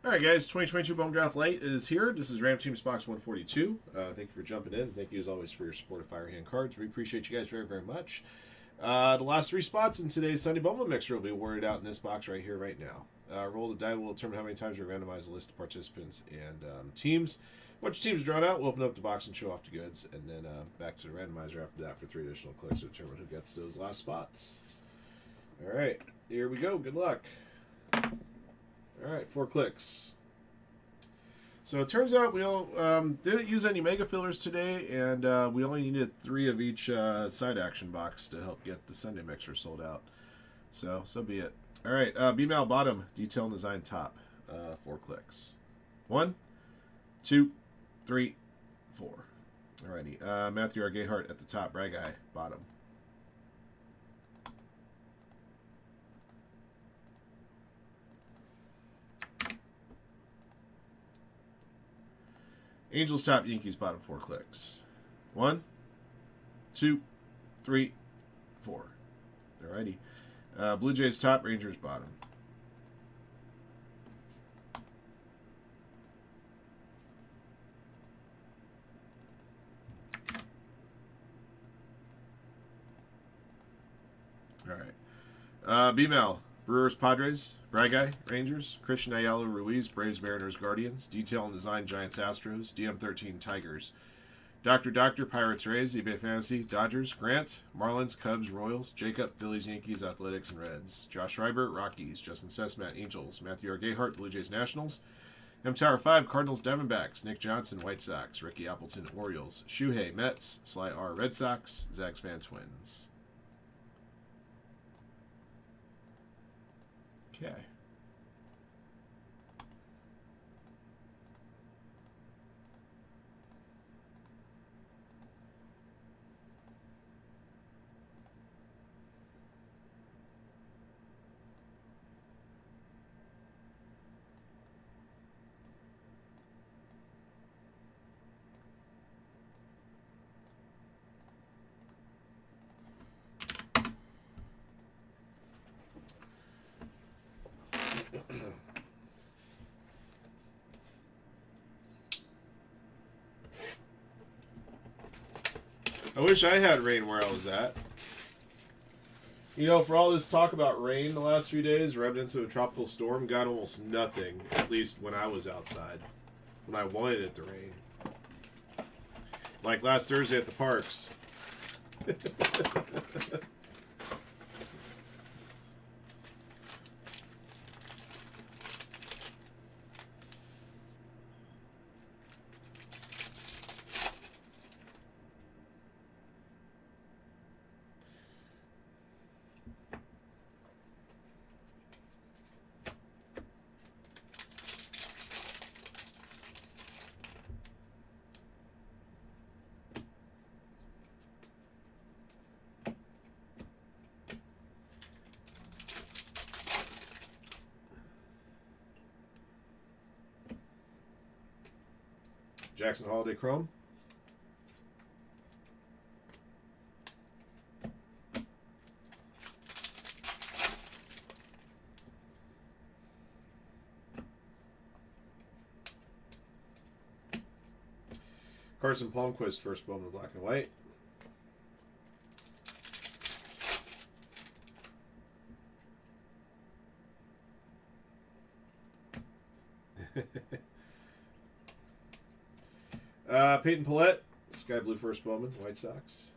All right, guys, 2022 Bowman Draft Light is here. This is Ram Teams Box 142. Thank you for jumping in. Thank you, as always, for your support of Firehand cards. We appreciate you guys very, very much. The last 3 spots in today's Sunday Bowman Mixer will be awarded out in this box right here, right now. Roll the die will determine how many times we randomize the list of participants and teams. Once your team's drawn out, we'll open up the box and show off the goods, and then back to the randomizer after that for 3 additional clicks to determine who gets those last spots. All right, here we go. Good luck. All right, 4 clicks. So it turns out we didn't use any mega fillers today, and we only needed 3 of each side action box to help get the Sunday mixer sold out. So be it. All right, B-Mal bottom, detail and design top, 4 clicks. 1, 2, 3, 4. Alrighty, Matthew R. Gayhart at the top, Brag Guy, bottom. Angels top, Yankees bottom, 4 clicks. 1, 2, 3, 4. Alrighty. Blue Jays top, Rangers bottom. Alright. B-Mal, Brewers, Padres, Brag Guy, Rangers, Christian Ayala, Ruiz, Braves, Mariners, Guardians, Detail and Design, Giants, Astros, DM13, Tigers, Dr. Pirates, Rays, eBay Fantasy, Dodgers, Grant, Marlins, Cubs, Royals, Jacob, Phillies, Yankees, Athletics, and Reds, Josh Schreiber, Rockies, Justin Sesmat, Angels, Matthew R. Gayhart, Blue Jays, Nationals, M Tower 5, Cardinals, Diamondbacks, Nick Johnson, White Sox, Ricky Appleton, Orioles, Shuhei, Mets, Sly R, Red Sox, Zags Fan, Twins. Okay. I wish I had rain where I was at. You know, for all this talk about rain the last few days, remnants of a tropical storm, got almost nothing, at least when I was outside, when I wanted it to rain. Like last Thursday at the parks. Jackson Holiday Chrome. Carson Palmquist, first Bowman black and white. Peyton Pillette, Sky Blue first Bowman, White Sox.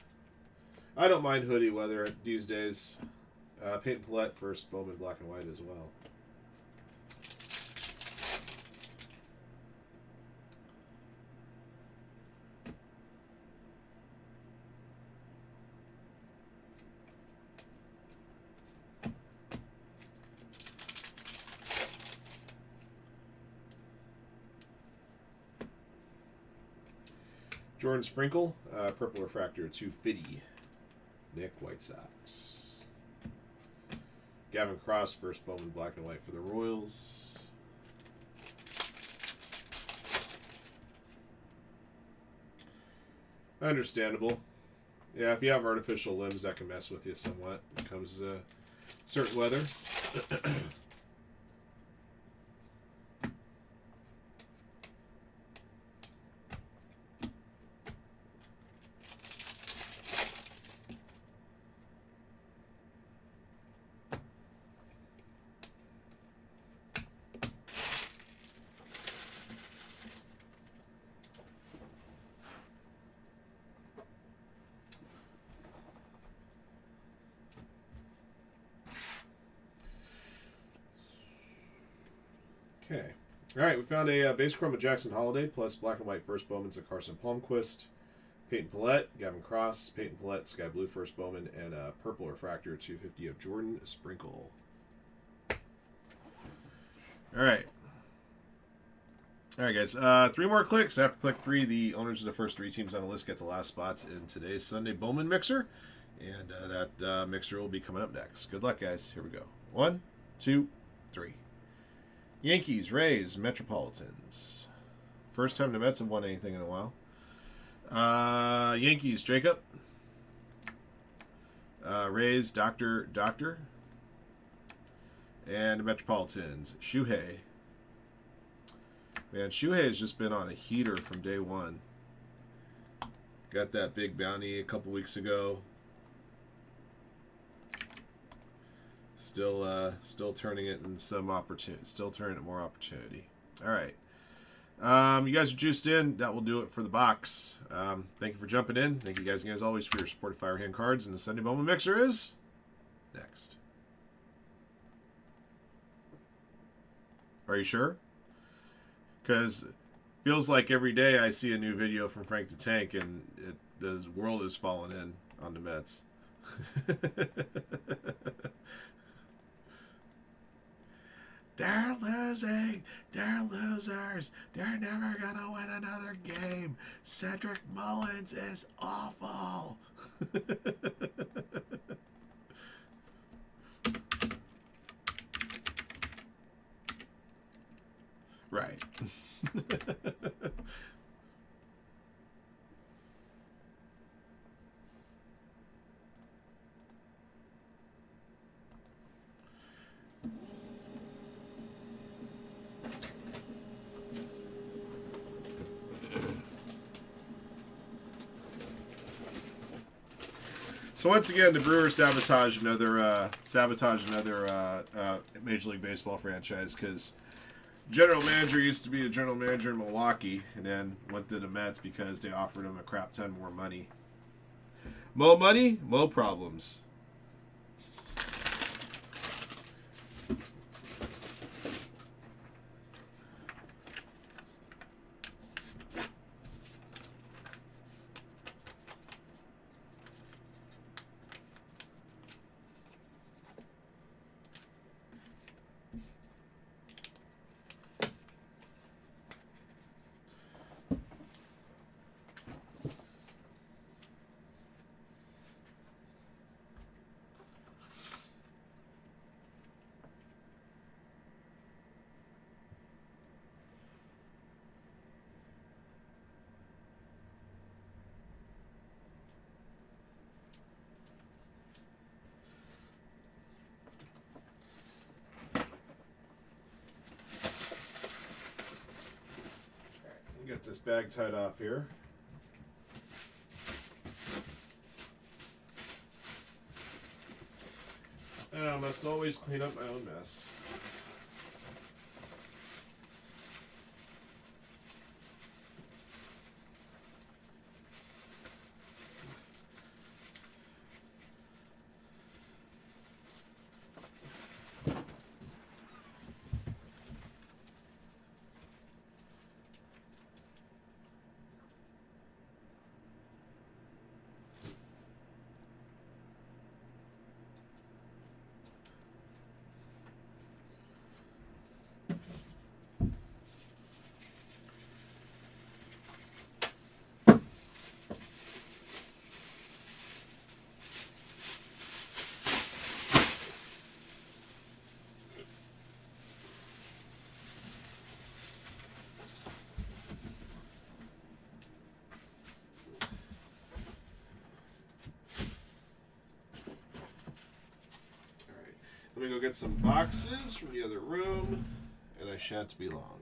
I don't mind hoodie weather these days. Peyton Pillette first Bowman black and white as well. Jordan Sprinkle, purple refractor, 250. Nick, White Sox. Gavin Cross, first Bowman black and white for the Royals. Understandable. Yeah, if you have artificial limbs, that can mess with you somewhat when it comes to certain weather. Okay. All right, we found a base chrome of Jackson Holiday plus black and white first Bowman's of Carson Palmquist, Peyton Pillette, Gavin Cross, Peyton Pillette, Sky Blue first Bowman, and a purple refractor 250 of Jordan Sprinkle. All right. All right, guys. 3 more clicks. After click 3, the owners of the first 3 teams on the list get the last spots in today's Sunday Bowman mixer. And that mixer will be coming up next. Good luck, guys. Here we go. 1, 2, 3. Yankees, Rays, Metropolitans. First time the Mets have won anything in a while. Yankees, Jacob. Rays, Doctor. And the Metropolitans, Shuhei. Man, Shuhei has just been on a heater from day one. Got that big bounty a couple weeks ago. Still turning it in some opportunity. Still turning it more opportunity. All right. You guys are juiced in. That will do it for the box. Thank you for jumping in. Thank you guys again, as always, for your support of Firehand cards. And the Sunday Bowman mixer is next. Are you sure? Because it feels like every day I see a new video from Frank the Tank, and the world is falling in on the Mets. They're losing. They're losers. They're never going to win another game. Cedric Mullins is awful. Right. So once again, the Brewers sabotage another Major League Baseball franchise, because general manager used to be a general manager in Milwaukee, and then went to the Mets because they offered him a crap ton more money. Mo money, mo problems. Get this bag tied off here. And I must always clean up my own mess. Let me go get some boxes from the other room, and I shan't be long.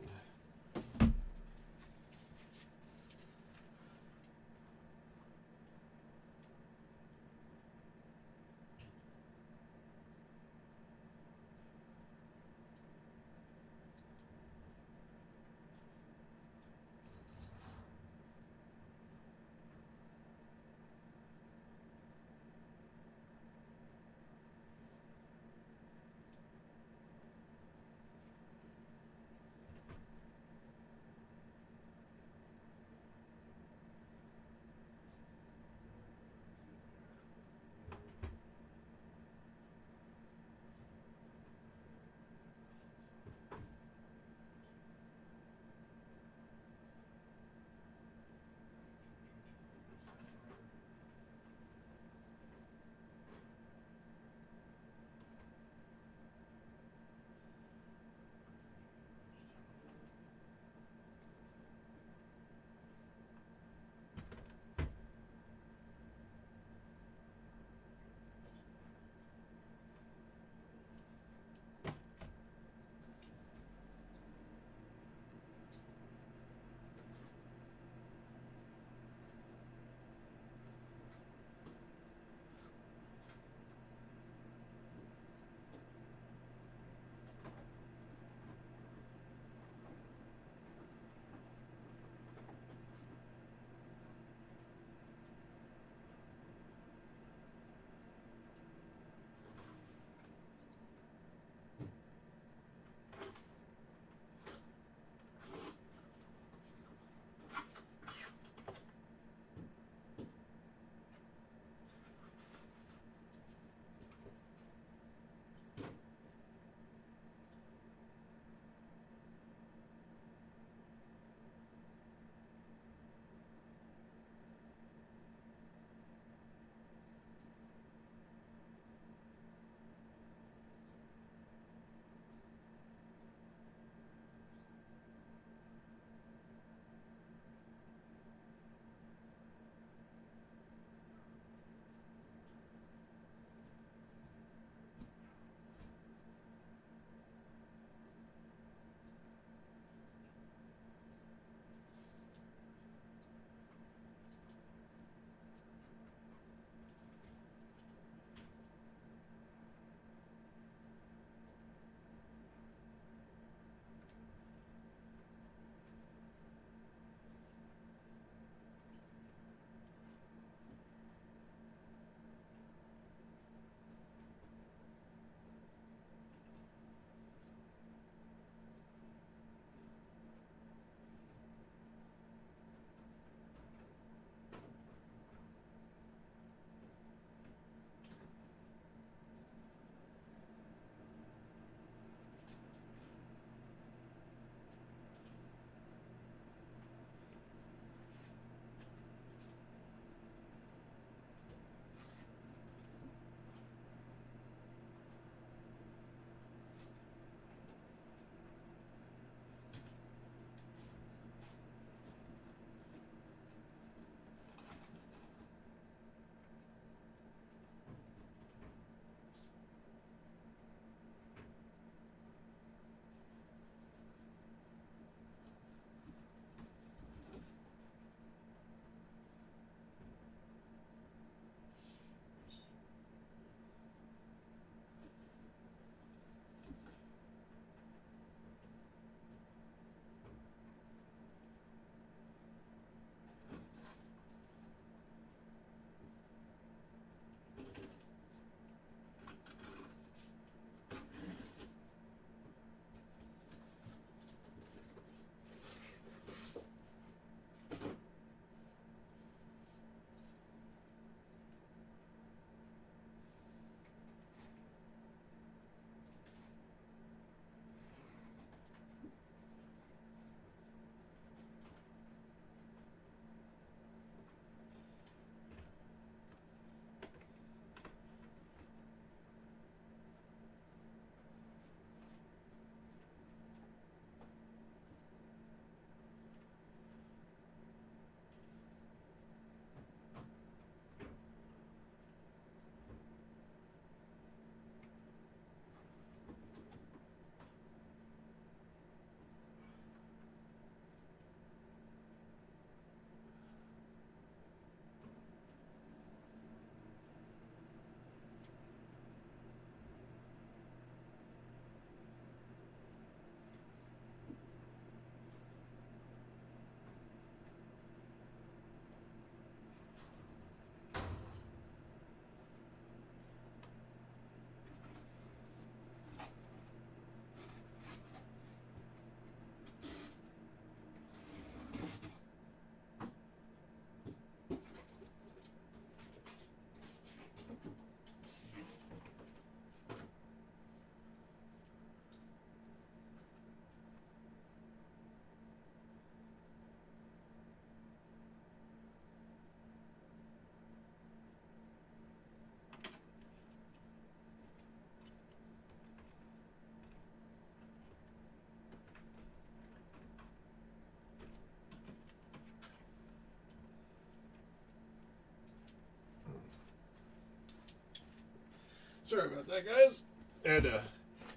Sorry about that, guys. And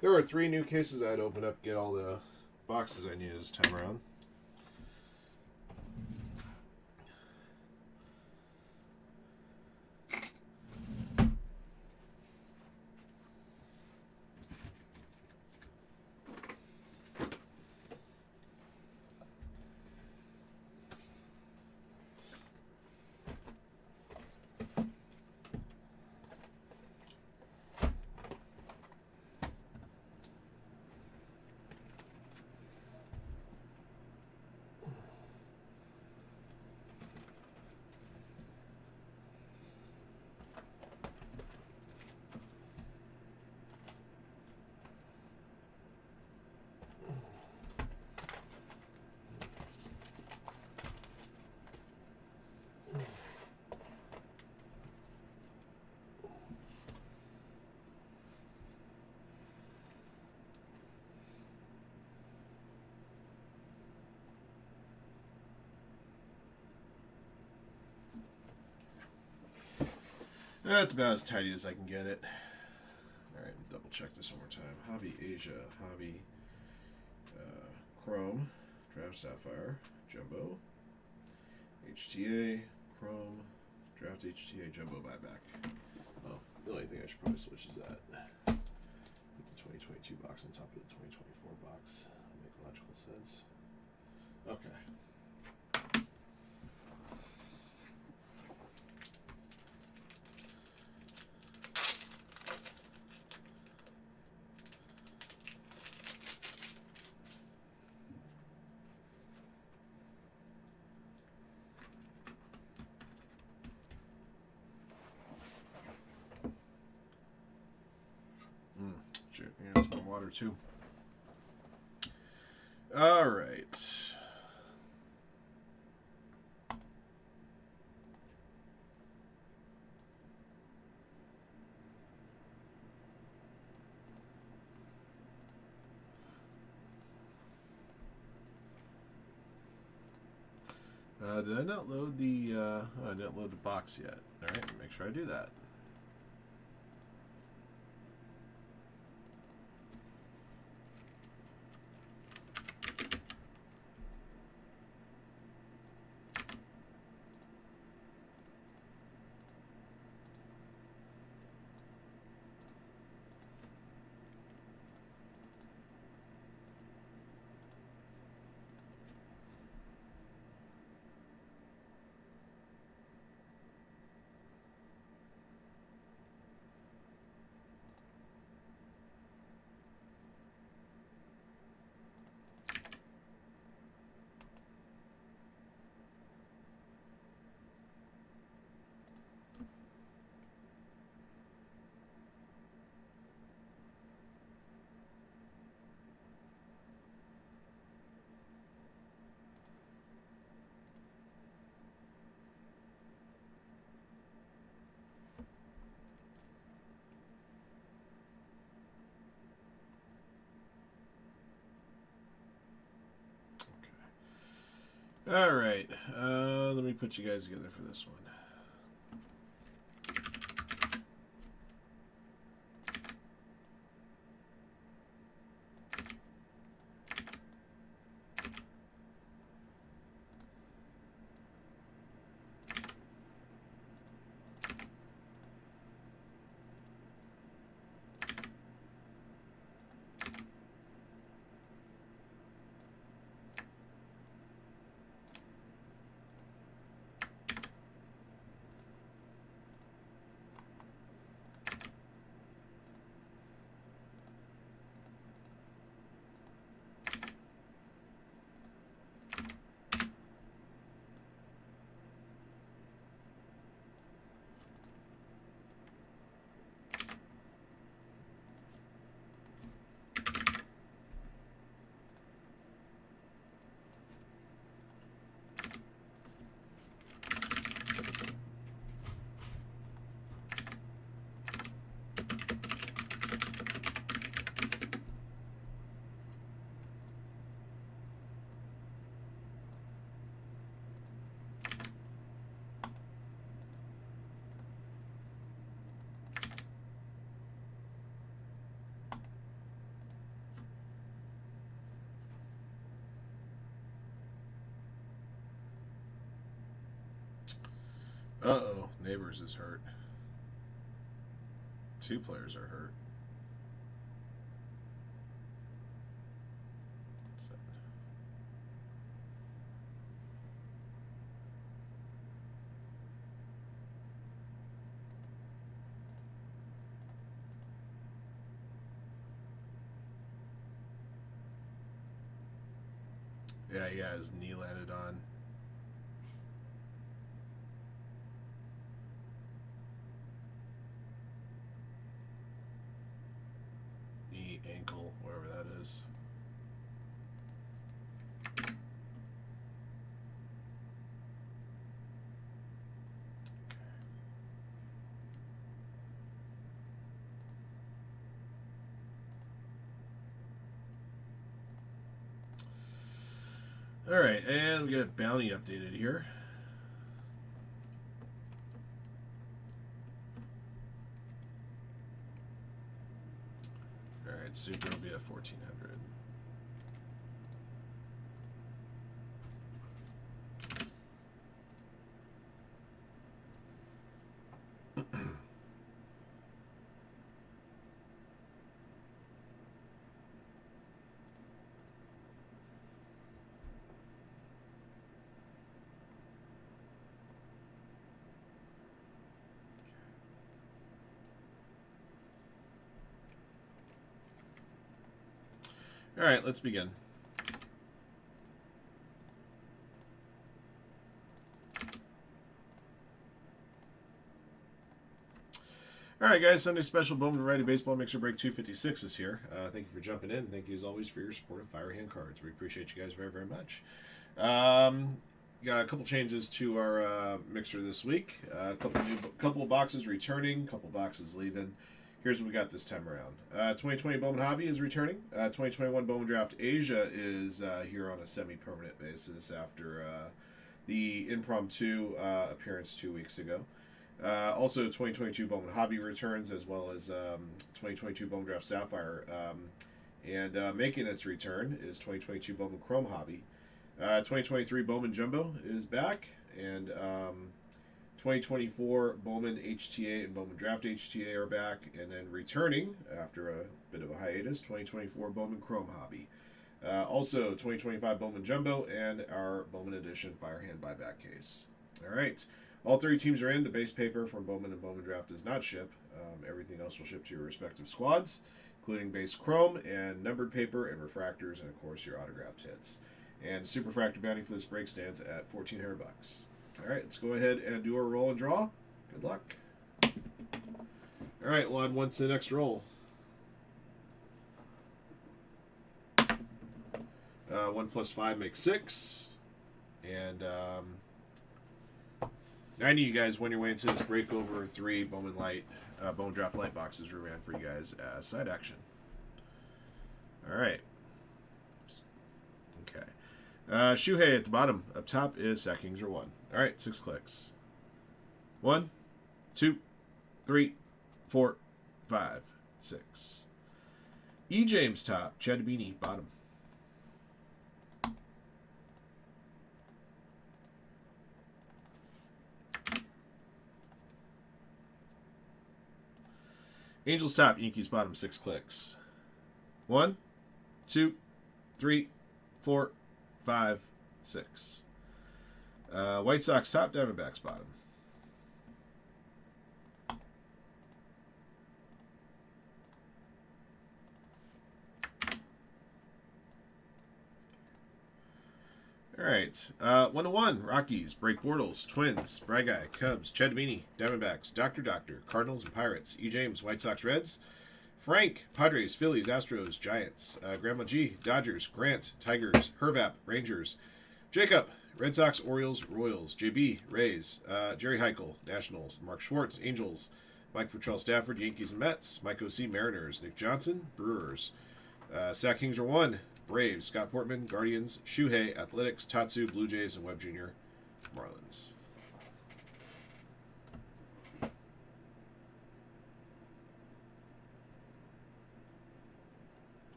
there were 3 new cases I had to open up to get all the boxes I needed this time around. That's about as tidy as I can get it. Alright, double check this one more time. Hobby Asia, Hobby Chrome, Draft Sapphire, Jumbo, HTA, Chrome, Draft HTA, Jumbo Buyback. Oh, the only thing I should probably switch is that. Put the 2022 box on top of the 2024 box. Make logical sense. Okay. Yeah, that's my water too. All right. Did I not load the? I didn't load the box yet. All right, make sure I do that. All right, let me put you guys together for this one. Uh-oh. Neighbors is hurt. 2 players are hurt. Yeah, his knee landed on. Knee, ankle, wherever that is. All right, and we got bounty updated here. All right, super will be at 1,400. All right, let's begin. All right, guys, Sunday special Bowman Variety Baseball Mixer Break 256 is here. Thank you for jumping in. Thank you, as always, for your support of Firehand cards. We appreciate you guys very, very much. Got a couple changes to our mixer this week. Couple of boxes returning, couple boxes leaving. Here's what we got this time around. 2020 Bowman Hobby is returning. 2021 Bowman Draft Asia is here on a semi-permanent basis after the impromptu appearance 2 weeks ago. Also, 2022 Bowman Hobby returns, as well as 2022 Bowman Draft Sapphire. And making its return is 2022 Bowman Chrome Hobby. 2023 Bowman Jumbo is back, and 2024 Bowman HTA and Bowman Draft HTA are back, and then returning after a bit of a hiatus, 2024 Bowman Chrome Hobby. Also, 2025 Bowman Jumbo and our Bowman Edition Firehand buyback case. All right. All 3 teams are in. The base paper from Bowman and Bowman Draft does not ship. Everything else will ship to your respective squads, including base chrome and numbered paper and refractors, and of course your autographed hits. And super fractor bounty for this break stands at $1,400. All right, let's go ahead and do our roll and draw. Good luck. All right, we'll add 1 to the next roll. 1 plus 5 makes 6, and 90 of you guys won your way into this break over 3 Bowman Draft Light boxes we ran for you guys as side action. All right. Okay. Shuhei at the bottom. Up top is Sack Kings are 1. All right, 6 clicks. 1, 2, 3, 4, 5, 6. E. James top. Chad Beanie bottom. Angels top, Yankees bottom, 6 clicks. 1, 2, 3, 4, 5, 6. White Sox top, Diamondbacks bottom. All right. 1-1, Rockies, break Bortles, Twins, Bry Guy, Cubs, Chad Meany, Diamondbacks, Doctor, Cardinals and Pirates, E. James, White Sox, Reds, Frank, Padres, Phillies, Astros, Giants, Grandma G, Dodgers, Grant, Tigers, Hervap, Rangers, Jacob, Red Sox, Orioles, Royals, JB, Rays, Jerry Heichel, Nationals, Mark Schwartz, Angels, Mike Futrell, Stafford, Yankees and Mets, Mike O.C., Mariners, Nick Johnson, Brewers, Sack Kings are 1, Braves, Scott Portman, Guardians, Shuhei, Athletics, Tatsu, Blue Jays, and Webb Jr., Marlins.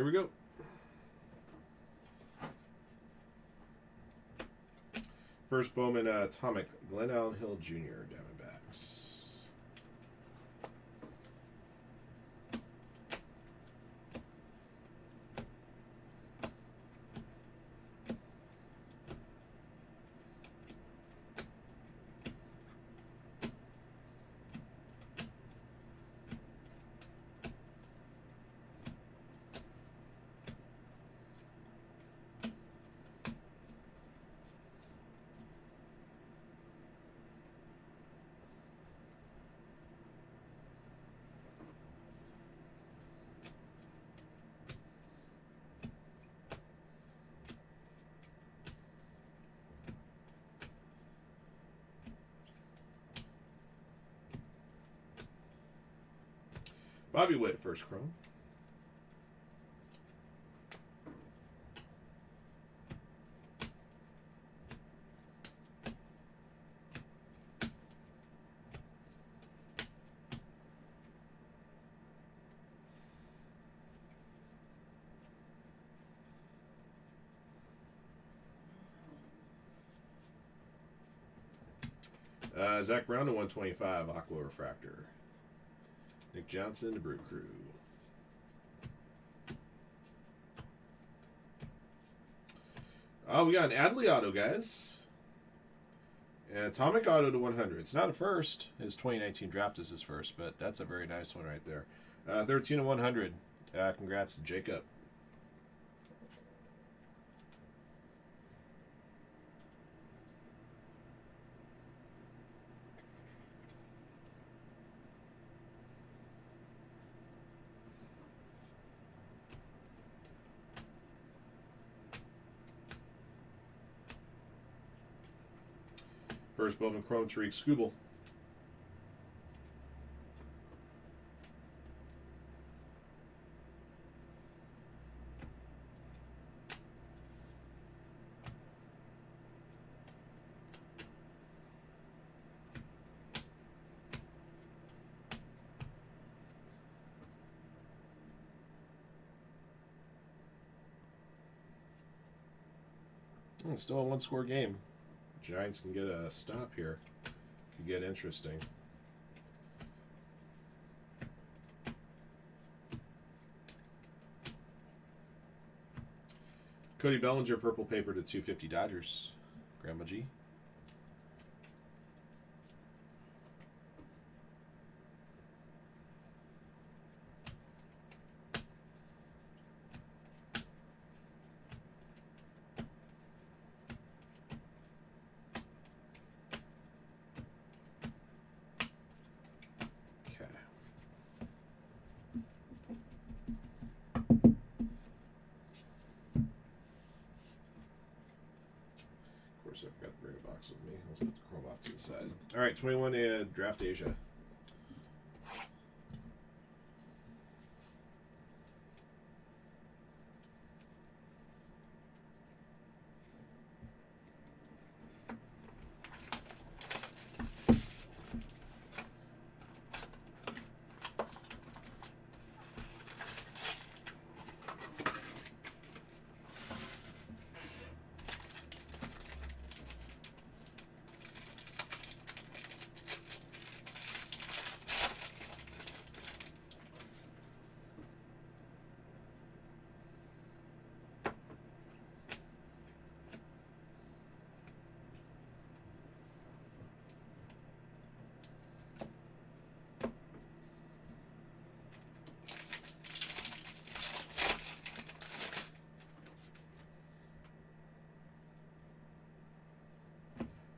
Here we go. First Bowman Atomic, Glenn Allen Hill Jr. Diamondbacks. Bobby Witt, first chrome. Zach Brown to 125, Aqua Refractor. Nick Johnson to Brew Crew. Oh, we got an Adley auto, guys. And Atomic auto to 100. It's not a first. His 2019 draft is his first, but that's a very nice one right there. 13 to 100. Congrats to Jacob. First Bowman Chrome, Tariq Skubal. It's still a one-score game. Giants can get a stop here. Could get interesting. Cody Bellinger, purple paper to 250 Dodgers. Grandma G. I forgot to bring a box with me. Let's put the chrome box to the side. All right, 21 Draft Asia.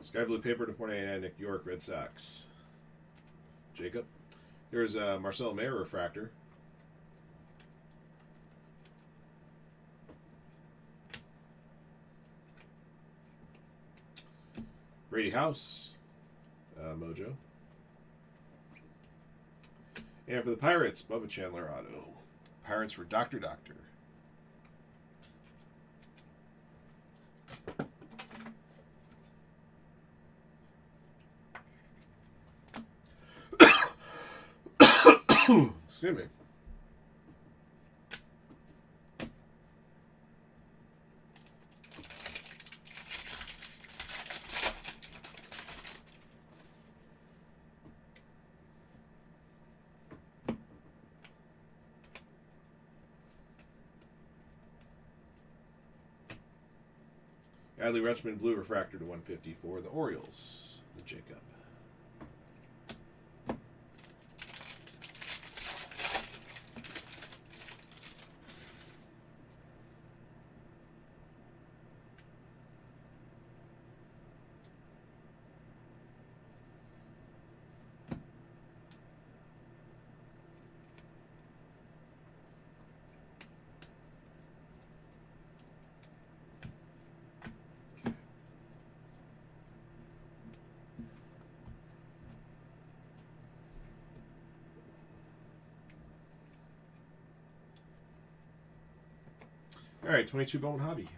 Sky blue paper to 499, Nick York, Red Sox. Jacob. Here's Marcelo Mayer refractor. Brady House, Mojo. And for the Pirates, Bubba Chandler auto. Pirates for Dr. Doctor. Excuse me. Adley Rutschman blue refractor to 150 for the Orioles. The Jacob. All right, 22 Bowman Hobby.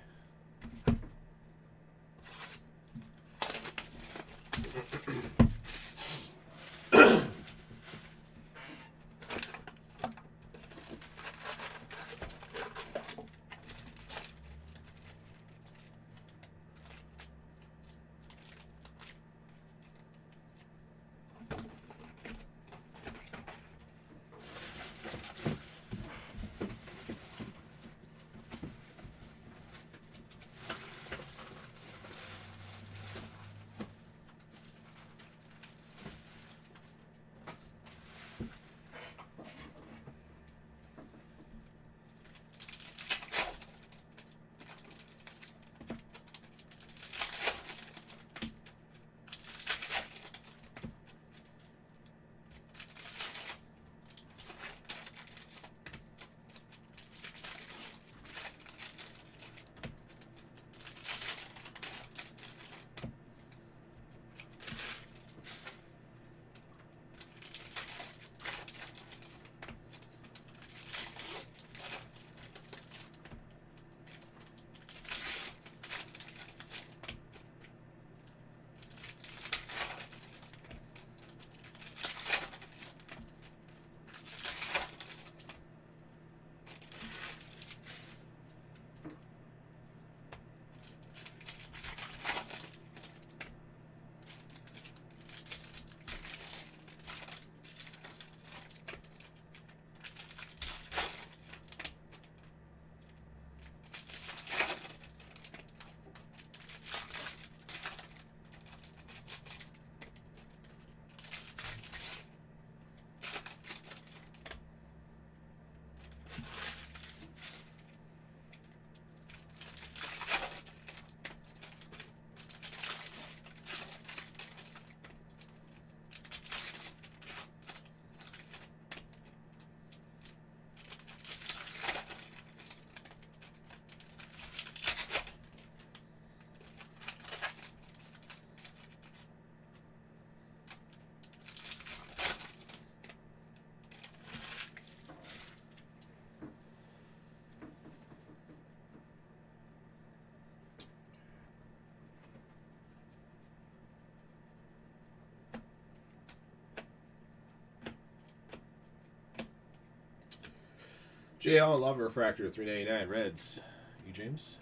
J. Allen Love refractor 399 Reds. You James?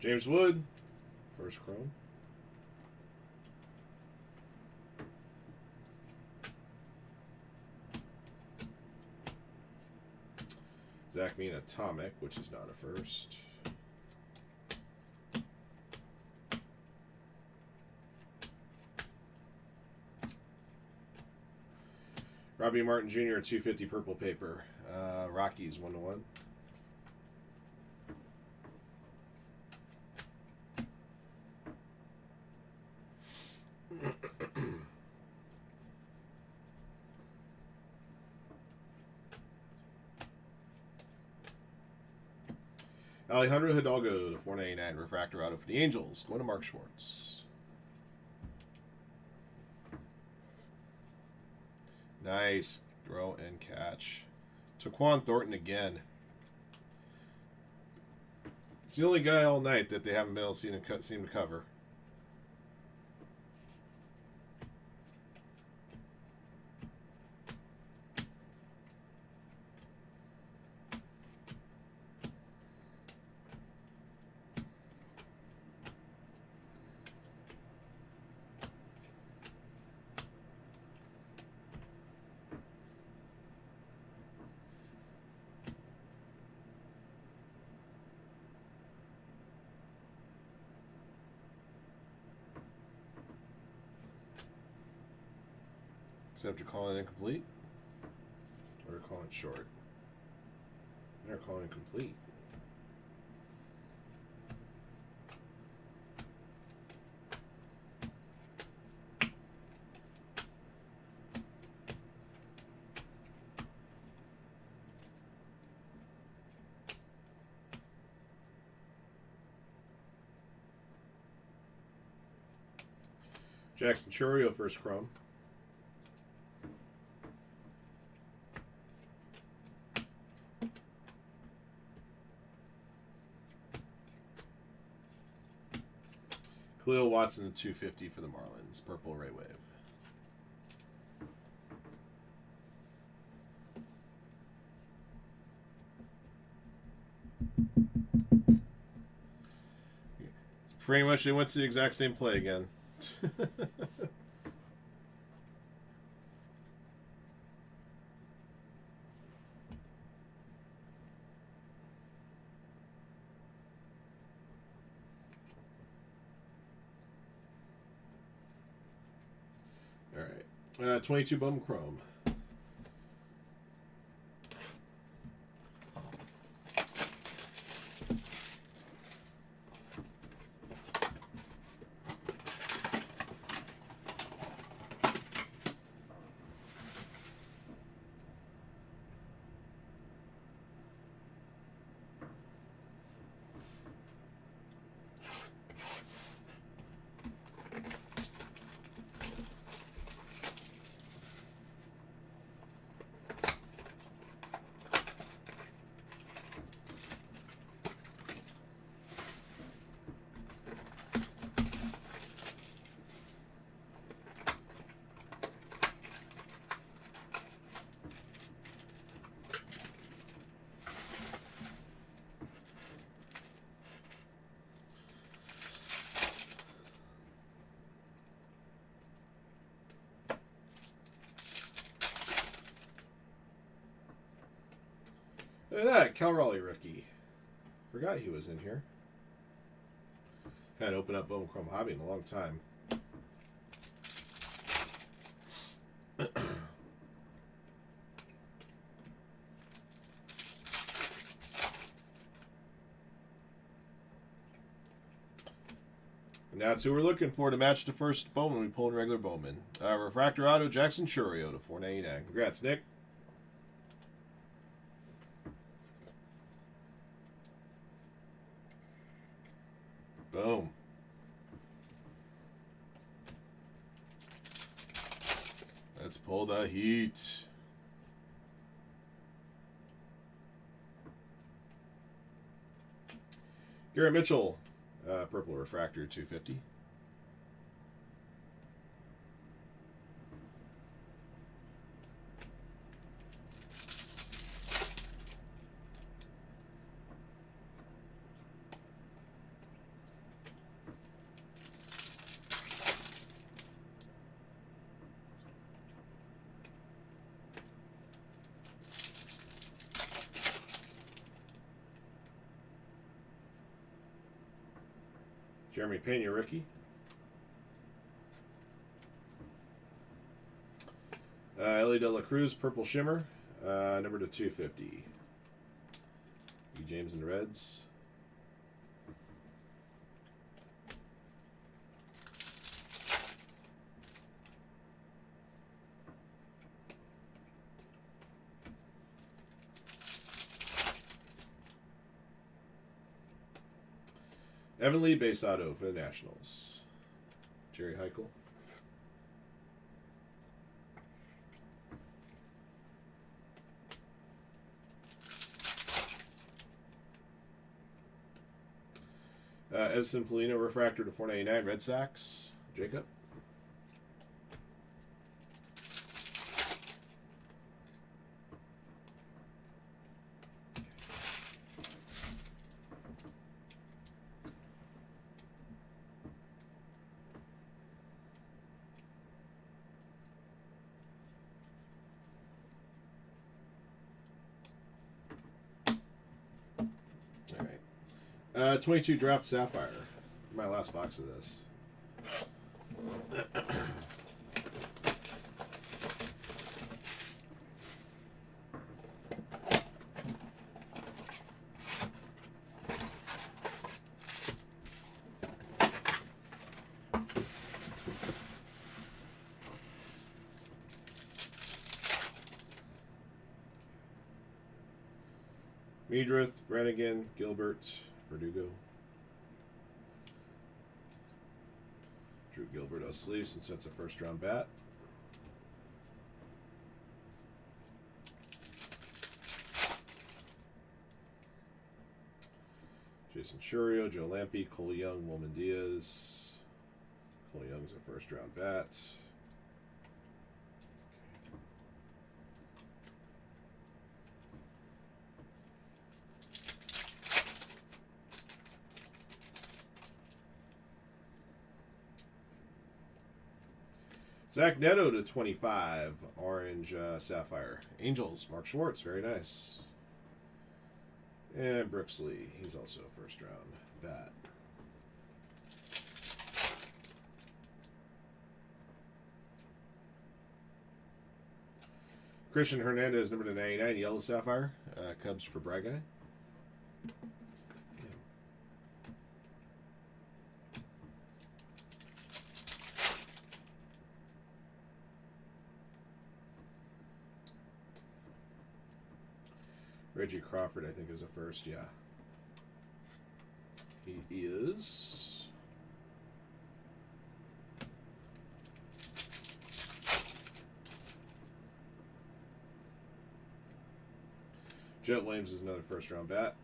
James Wood, first chrome. Zach Mean Atomic, which is not a first. Robbie Martin Jr. 250 purple paper. Rockies 1-1. Alejandro Hidalgo, the 499 refractor auto for the Angels. Going to Mark Schwartz. Nice throw and catch. Taquan Thornton again. It's the only guy all night that they haven't been able to seem to cover. Except you're calling it incomplete. Or calling it short. They're calling it complete. Jackson Churio, first Chrome. Khalil Watson at 250 for the Marlins. Purple Ray Wave. Pretty much they went to the exact same play again. All right. 22 Bowman Chrome. Look at that, Cal Raleigh rookie. Forgot he was in here. Hadn't opened up Bowman Chrome Hobby in a long time. And that's who we're looking for to match the first Bowman we pulled in regular Bowman. Refractor Auto, Jackson Churio to 499. Congrats, Nick. Boom. Let's pull the heat. Garrett Mitchell, purple refractor, 250. Jeremy Pena, rookie. Ellie De La Cruz, purple shimmer, number to 250. E. James and the Reds. Evan Lee, base auto for the Nationals. Jerry Heichel. Edson Polino, refractor to 499. Red Sox. Jacob. All right. 22 Draft Sapphire. My last box of this. Meadrith, Brannigan, Gilbert, Verdugo. Drew Gilbert on sleeve since that's a first round bat. Jason Churio, Joe Lampe, Cole Young, Wilman Diaz. Cole Young's a first round bat. Zach Neto to 25, orange sapphire. Angels, Mark Schwartz, very nice. And Brooksley, he's also a first round bat. Christian Hernandez, number to 99, yellow sapphire. Cubs for Braga. Reggie Crawford, I think, is a first, yeah. He is. Jet Williams is another first round bat.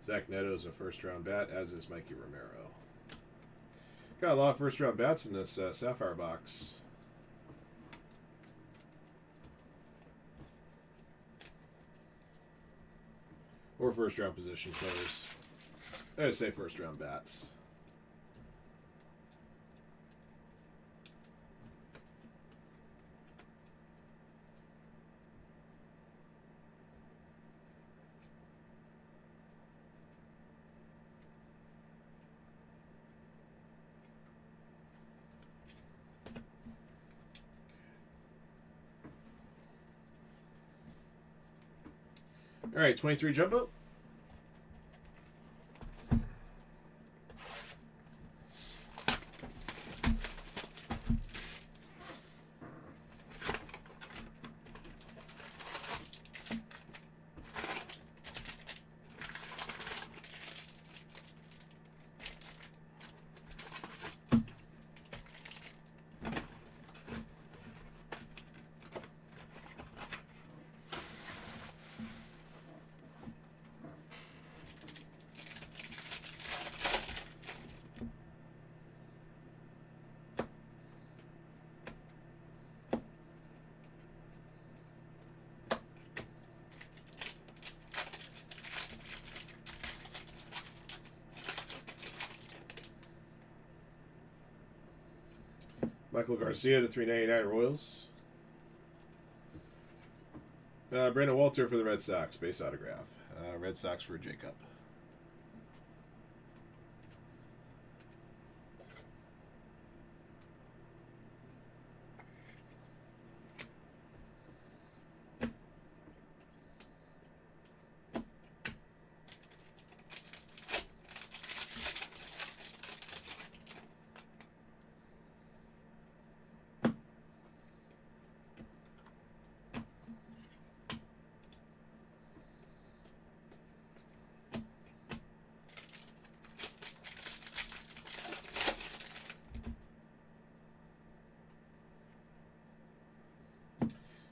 Zach Neto's a first-round bat, as is Mikey Romero. Got a lot of first-round bats in this Sapphire box. Or first-round position players. I say first-round bats. All right, 23 jumbo. Michael Garcia to 399 Royals. Brandon Walter for the Red Sox, base autograph. Red Sox for Jacob.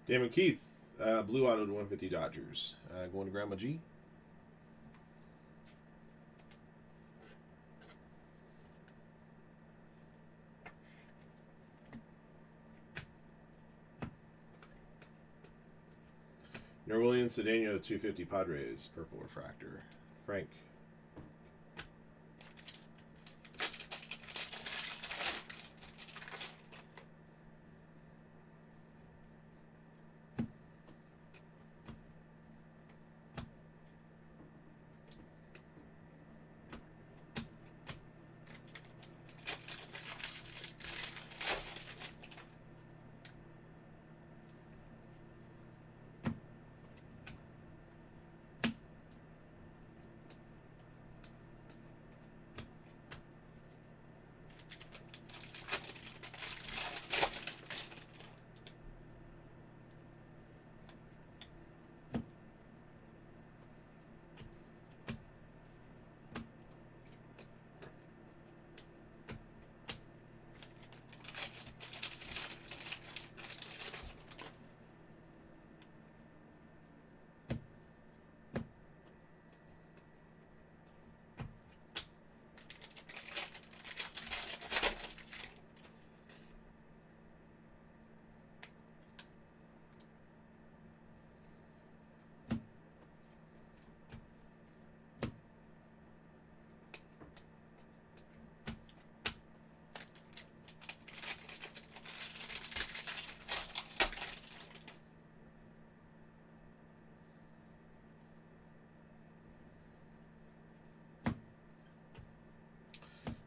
Damon Keith, blue auto to 150 Dodgers. Going to Grandma G. Norwillian Cedeno to 250 Padres. Purple refractor. Frank.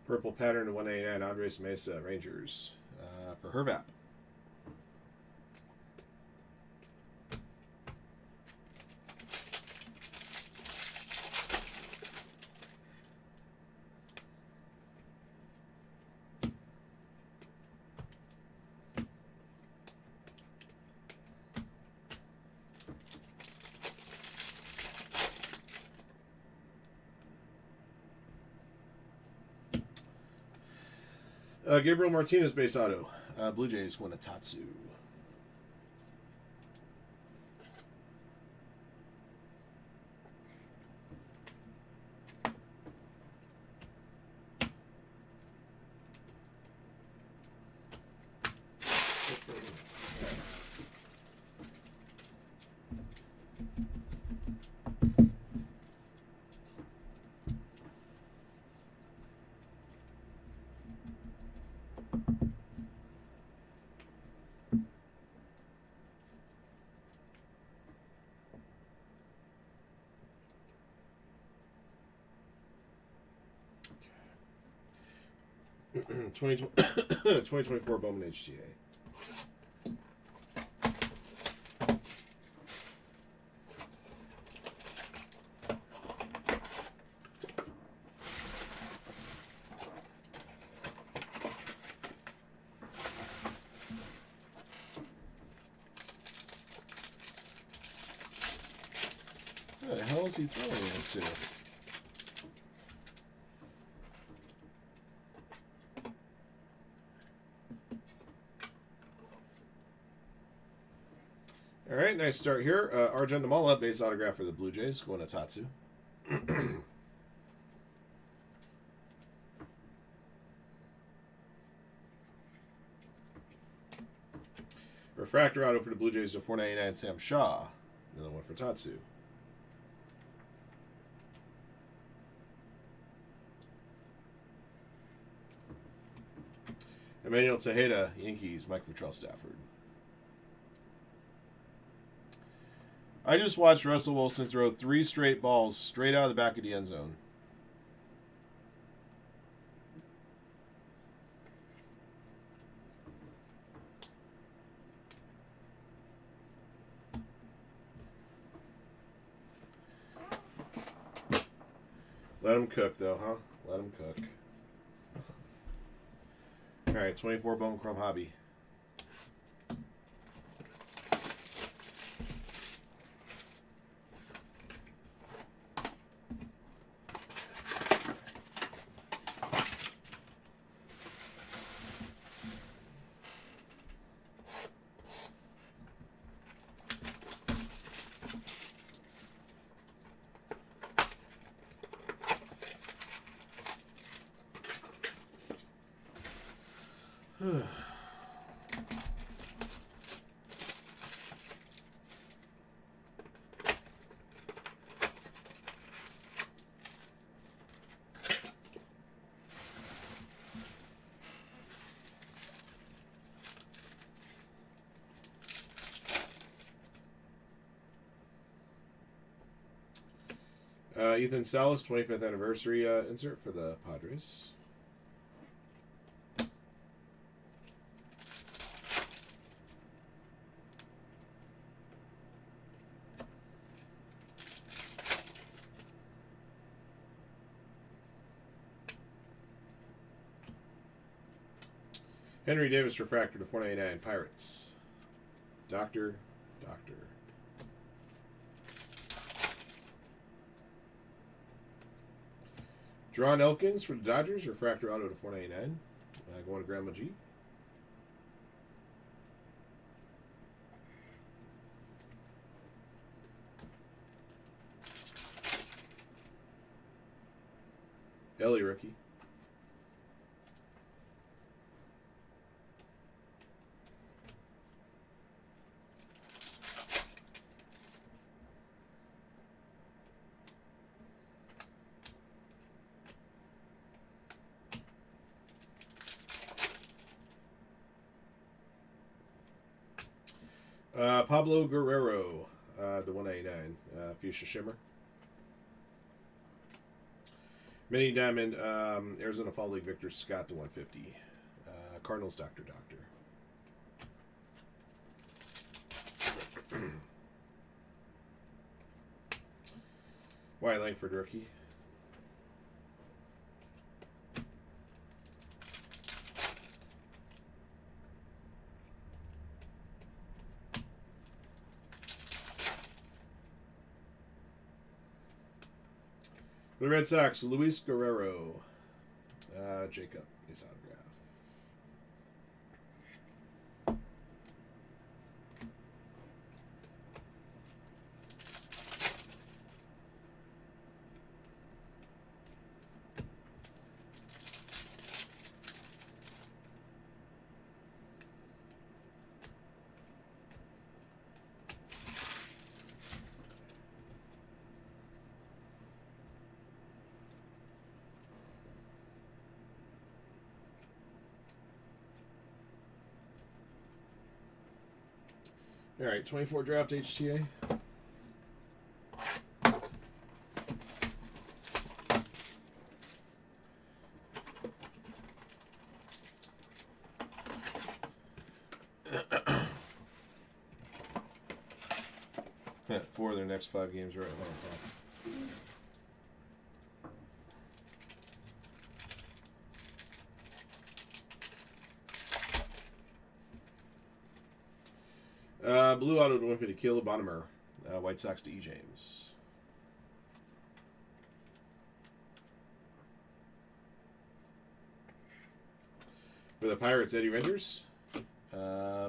Purple pattern to 199, Andres Mesa, Rangers. For Hervap. Gabriel Martinez base auto. Blue Jays going to Tatsu. Okay. 2024 Bowman HTA. What the hell is he throwing into? All right, nice start here. Arjun Damala, base autograph for the Blue Jays, going to Tatsu. Refractor auto for the Blue Jays to 499, Sam Shaw. Another one for Tatsu. Emmanuel Tejeda, Yankees, Mike Futrell, Stafford. I just watched Russell Wilson throw 3 straight balls straight out of the back of the end zone. Let him cook, though, huh? Let him cook. All right, 24 Bowman Chrome Hobby. Ethan Salas, 25th anniversary insert for the Padres. Henry Davis refractor to 499, Pirates. Doctor. Drawn Elkins for the Dodgers, refractor auto to 499. Going to Grandma G. Ellie rookie. Pablo Guerrero, the 189, Fuchsia Shimmer. Mini Diamond, Arizona Fall League Victor Scott to 150. Cardinals Dr. Wyatt Langford rookie. The Red Sox, Luis Guerrero. Jacob, his autograph. All right, 24 draft HTA. Yeah, 4 of their next 5 games are at 1 o'clock. Blue auto to 150, Caleb Bonnemer. White Sox to E. James. For the Pirates, Eddie Renders.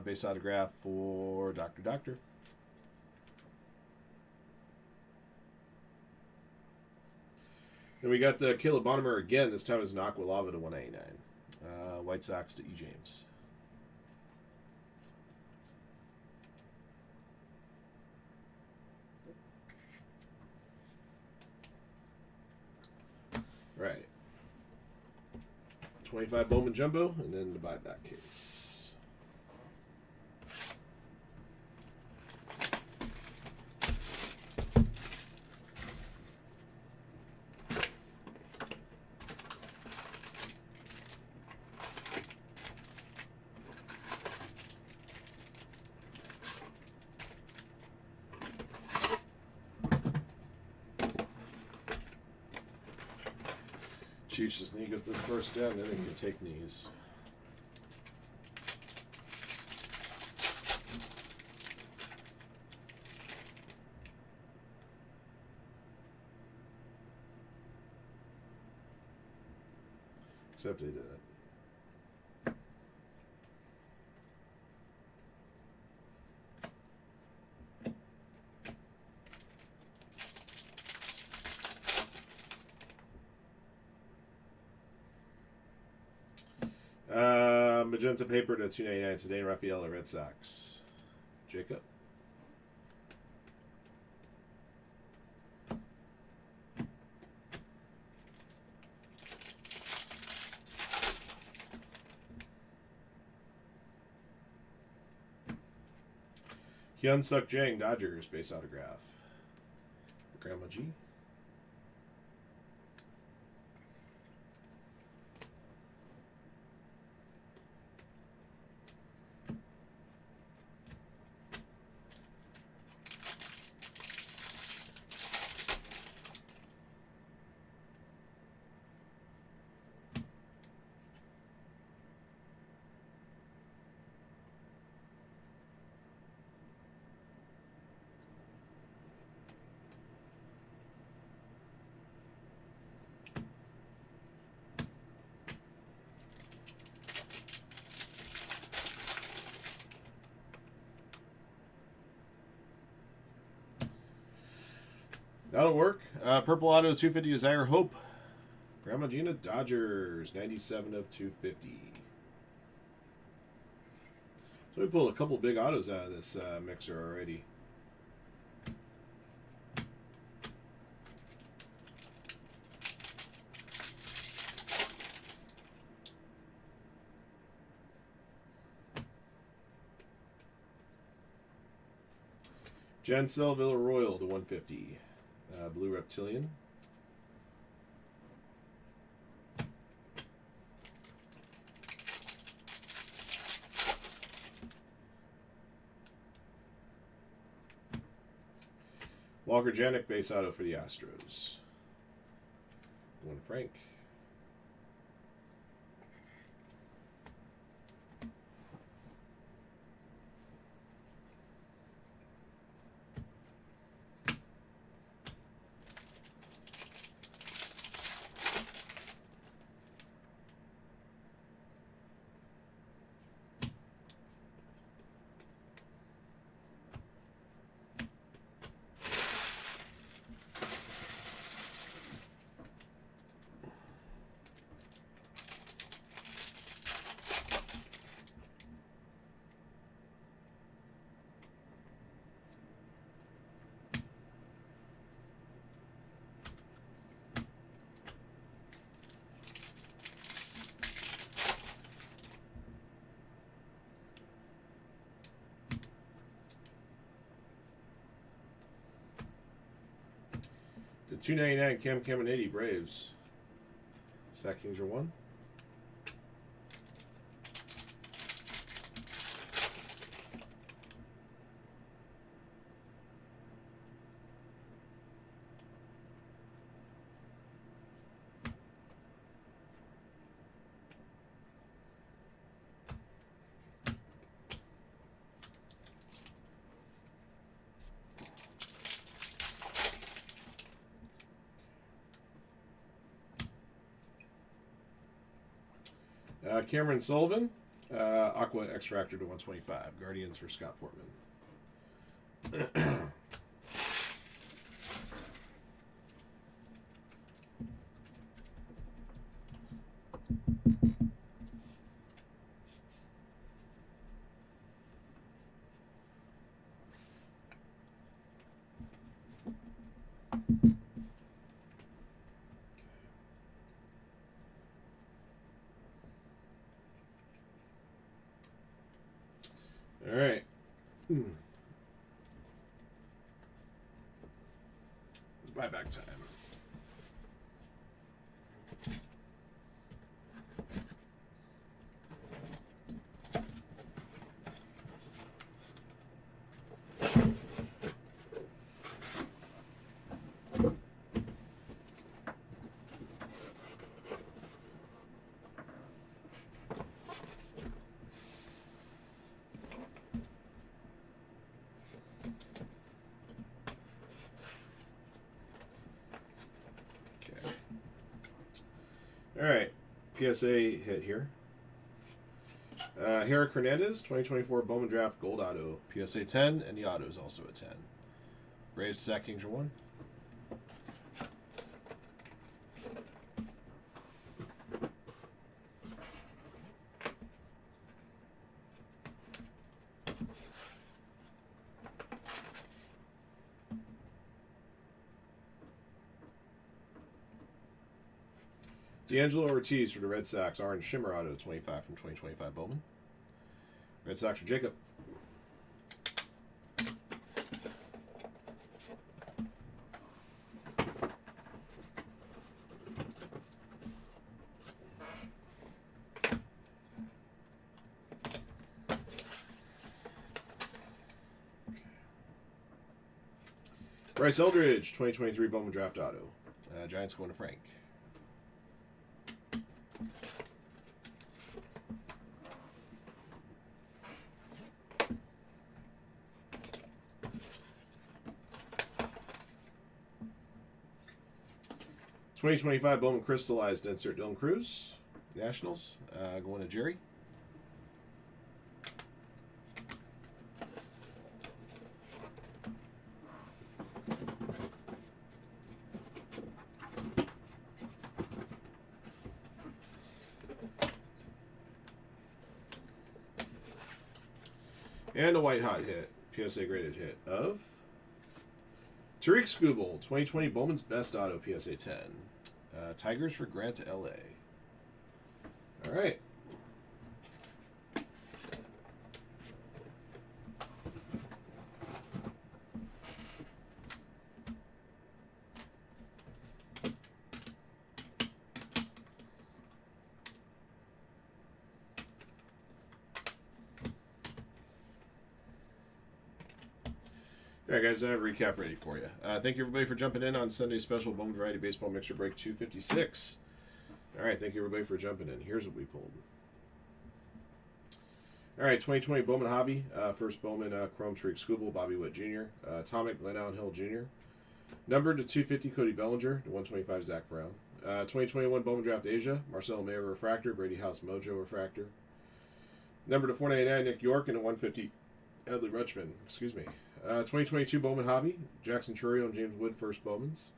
Base autograph for Dr. Then we got Caleb Bonnemer again. This time is an Aqua Lava to 199. White Sox to E. James. Right. 25 Bowman Jumbo, and then the buyback case. Chiefs just need to get this first down, then they can take knees. Except they did it. Magenta paper to 299 today. Rafael, Red Sox. Jacob. Hyun Suk Jang, Dodgers, base autograph. Grandma G. That'll work. Purple auto 250 Desire Hope. Grandma Gina, Dodgers, 97 of 250. So we pulled a couple big autos out of this mixer already. Jansel Villaroyal to 150. Blue Reptilian. Walker Janik base auto for the Astros. Going to Frank. The 299 Cam and 80 Braves. Sack Kings are 1. Cameron Sullivan, Aqua X-Fractor to 125. Guardians for Scott Portman. All right. It's buyback time. All right, PSA hit here. Herrick Hernandez, 2024 Bowman Draft Gold Auto, PSA 10, and the auto is also a 10. Braves Sack Kings are 1. D'Angelo Ortiz for the Red Sox, Orange Shimmer Auto, 25 from 2025 Bowman. Red Sox for Jacob. Bryce Eldridge, 2023 Bowman Draft Auto. Giants going to Frank. '2025 Bowman Crystallized insert Dylan Cruz, Nationals, going to Jerry. And a white hot hit, PSA graded hit of Tariq Skubal, 2020 Bowman's Best Auto, PSA 10. Tigers for Grant to LA. All right. All right, guys, I have a recap ready for you. Thank you, everybody, for jumping in on Sunday's special Bowman Variety Baseball Mixer Break 256. All right, thank you, everybody, for jumping in. Here's what we pulled. All right, 2020 Bowman Hobby. First Bowman Chrome Trick Scooble, Bobby Witt Jr. Atomic, Glenn Allen Hill Jr. Numbered to 250, Cody Bellinger. To 125, Zach Brown. 2021 Bowman Draft Asia, Marcelo Mayer Refractor, Brady House Mojo Refractor. Number to 499, Nick York, and a 150, Adley Rutschman. Excuse me. 2022 Bowman Hobby, Jackson Churio and James Wood first Bowmans.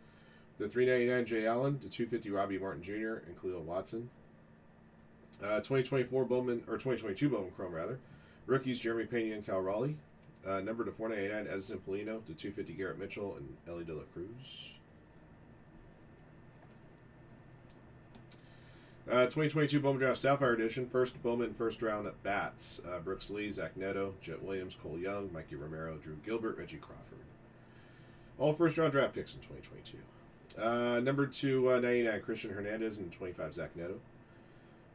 The 399 Jay Allen, to 250 Robbie Martin Jr. and Cleo Watson. 2024 Bowman, or 2022 Bowman Chrome rather. Rookies Jeremy Pena and Cal Raleigh. Number to 499 Edison Polino, to 250 Garrett Mitchell and Ellie De La Cruz. 2022 Bowman Draft Sapphire Edition. First Bowman first round at bats. Brooks Lee, Zach Neto, Jet Williams, Cole Young, Mikey Romero, Drew Gilbert, Reggie Crawford. All first round draft picks in 2022. Number 299 Christian Hernandez and 25 Zach Neto.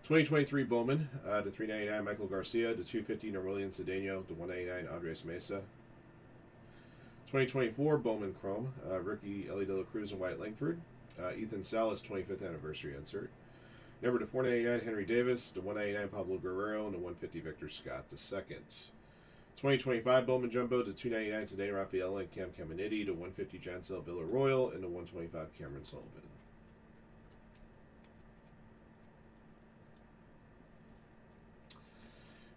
2023 Bowman to 399 Michael Garcia, to 250 Normalian Cedeno, to 199 Andres Mesa. 2024 Bowman Chrome, rookie Ellie De La Cruz and Wyatt Langford. Ethan Salas 25th anniversary insert. Number to 499 Henry Davis, to 199 Pablo Guerrero, and to 150 Victor Scott II. 2025 Bowman Jumbo to 299 Cedeno Rafaela and Cam Caminiti, to 150 Jansel Villarroel, and to 125 Cameron Sullivan.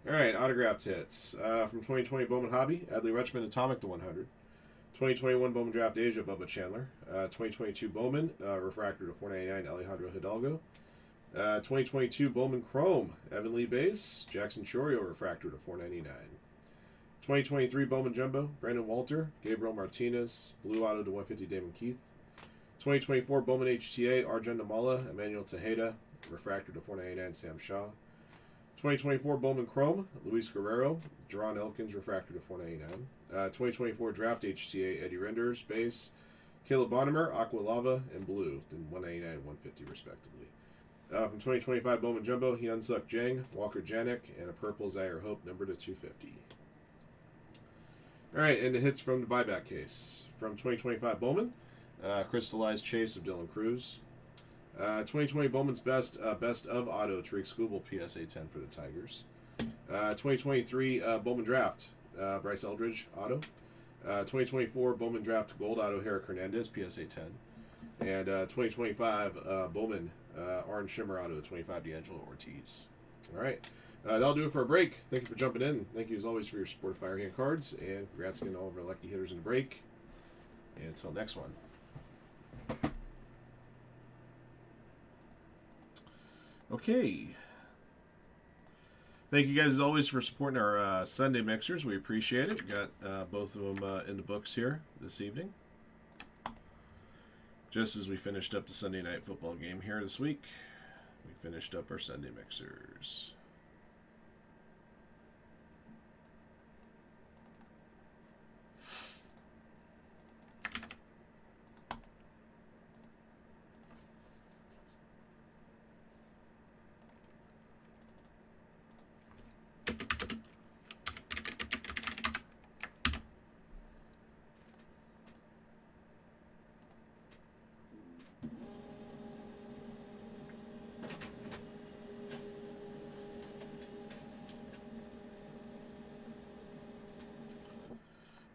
All right, autographed hits. From 2020 Bowman Hobby, Adley Rutschman Atomic to 100. 2021 Bowman Draft Asia, Bubba Chandler. 2022 Bowman, Refractor to 499 Alejandro Hidalgo. 2022 Bowman Chrome, Evan Lee Base, Jackson Chorio Refractor to 499. 2023 Bowman Jumbo, Brandon Walter, Gabriel Martinez, Blue Auto to 150 Damon Keith. 2024 Bowman HTA, Arjun Namala, Emmanuel Tejeda, Refractor to 499 Sam Shaw. 2024 Bowman Chrome, Luis Guerrero, Jerron Elkins, Refractor to 499. 2024 Draft HTA, Eddie Renders, Base, Caleb Bonimer, Aqua Lava, and Blue, then 199 and 150 respectively. From 2025 Bowman Jumbo, Hyun Suk Jang, Walker Janik, and a purple Zaire Hope, number to 250. All right, and the hits from the buyback case. From 2025 Bowman, Crystallized Chase of Dylan Cruz. 2020 Bowman's Best of Auto, Tariq Skubal, PSA 10 for the Tigers. 2023 Bowman Draft, Bryce Eldridge, Auto. 2024 Bowman Draft Gold Auto, Herrick Hernandez, PSA 10. And 2025 Bowman Orange Shimmer Auto, 25 D'Angelo Ortiz. All right. That'll do it for a break. Thank you for jumping in. Thank you, as always, for your support of Firehand cards. And congrats again to all of our lucky hitters in the break. And until next one. Okay. Thank you guys, as always, for supporting our Sunday mixers. We appreciate it. We got both of them in the books here this evening. Just as we finished up the Sunday night football game here this week, we finished up our Sunday mixers.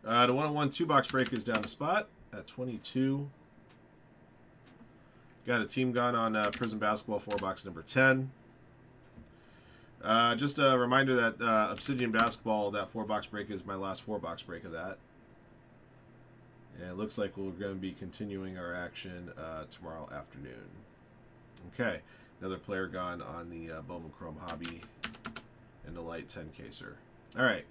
The 1-on-1 2-box break is down to spot at 22. Got a team gun on Prison Basketball 4-box number 10. Just a reminder that Obsidian Basketball, that 4-box break is my last 4-box break of that. And it looks like we're going to be continuing our action tomorrow afternoon. Okay, another player gone on the Bowman Chrome Hobby and the light 10 caser. All right.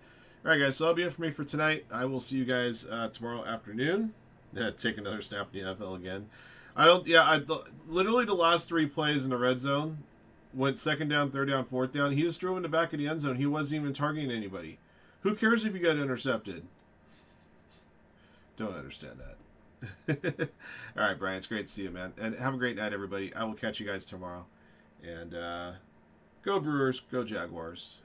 All right, guys, so that'll be it for me for tonight. I will see you guys tomorrow afternoon. Take another snap in the NFL again. Literally the last 3 plays in the red zone went 2nd down, 3rd down, 4th down. He just drove in the back of the end zone. He wasn't even targeting anybody. Who cares if you got intercepted? Don't understand that. All right, Brian, it's great to see you, man. And have a great night, everybody. I will catch you guys tomorrow. And go Brewers, go Jaguars.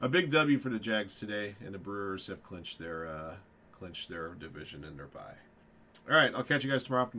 A big W for the Jags today, and the Brewers have clinched their division in their bye. All right, I'll catch you guys tomorrow afternoon.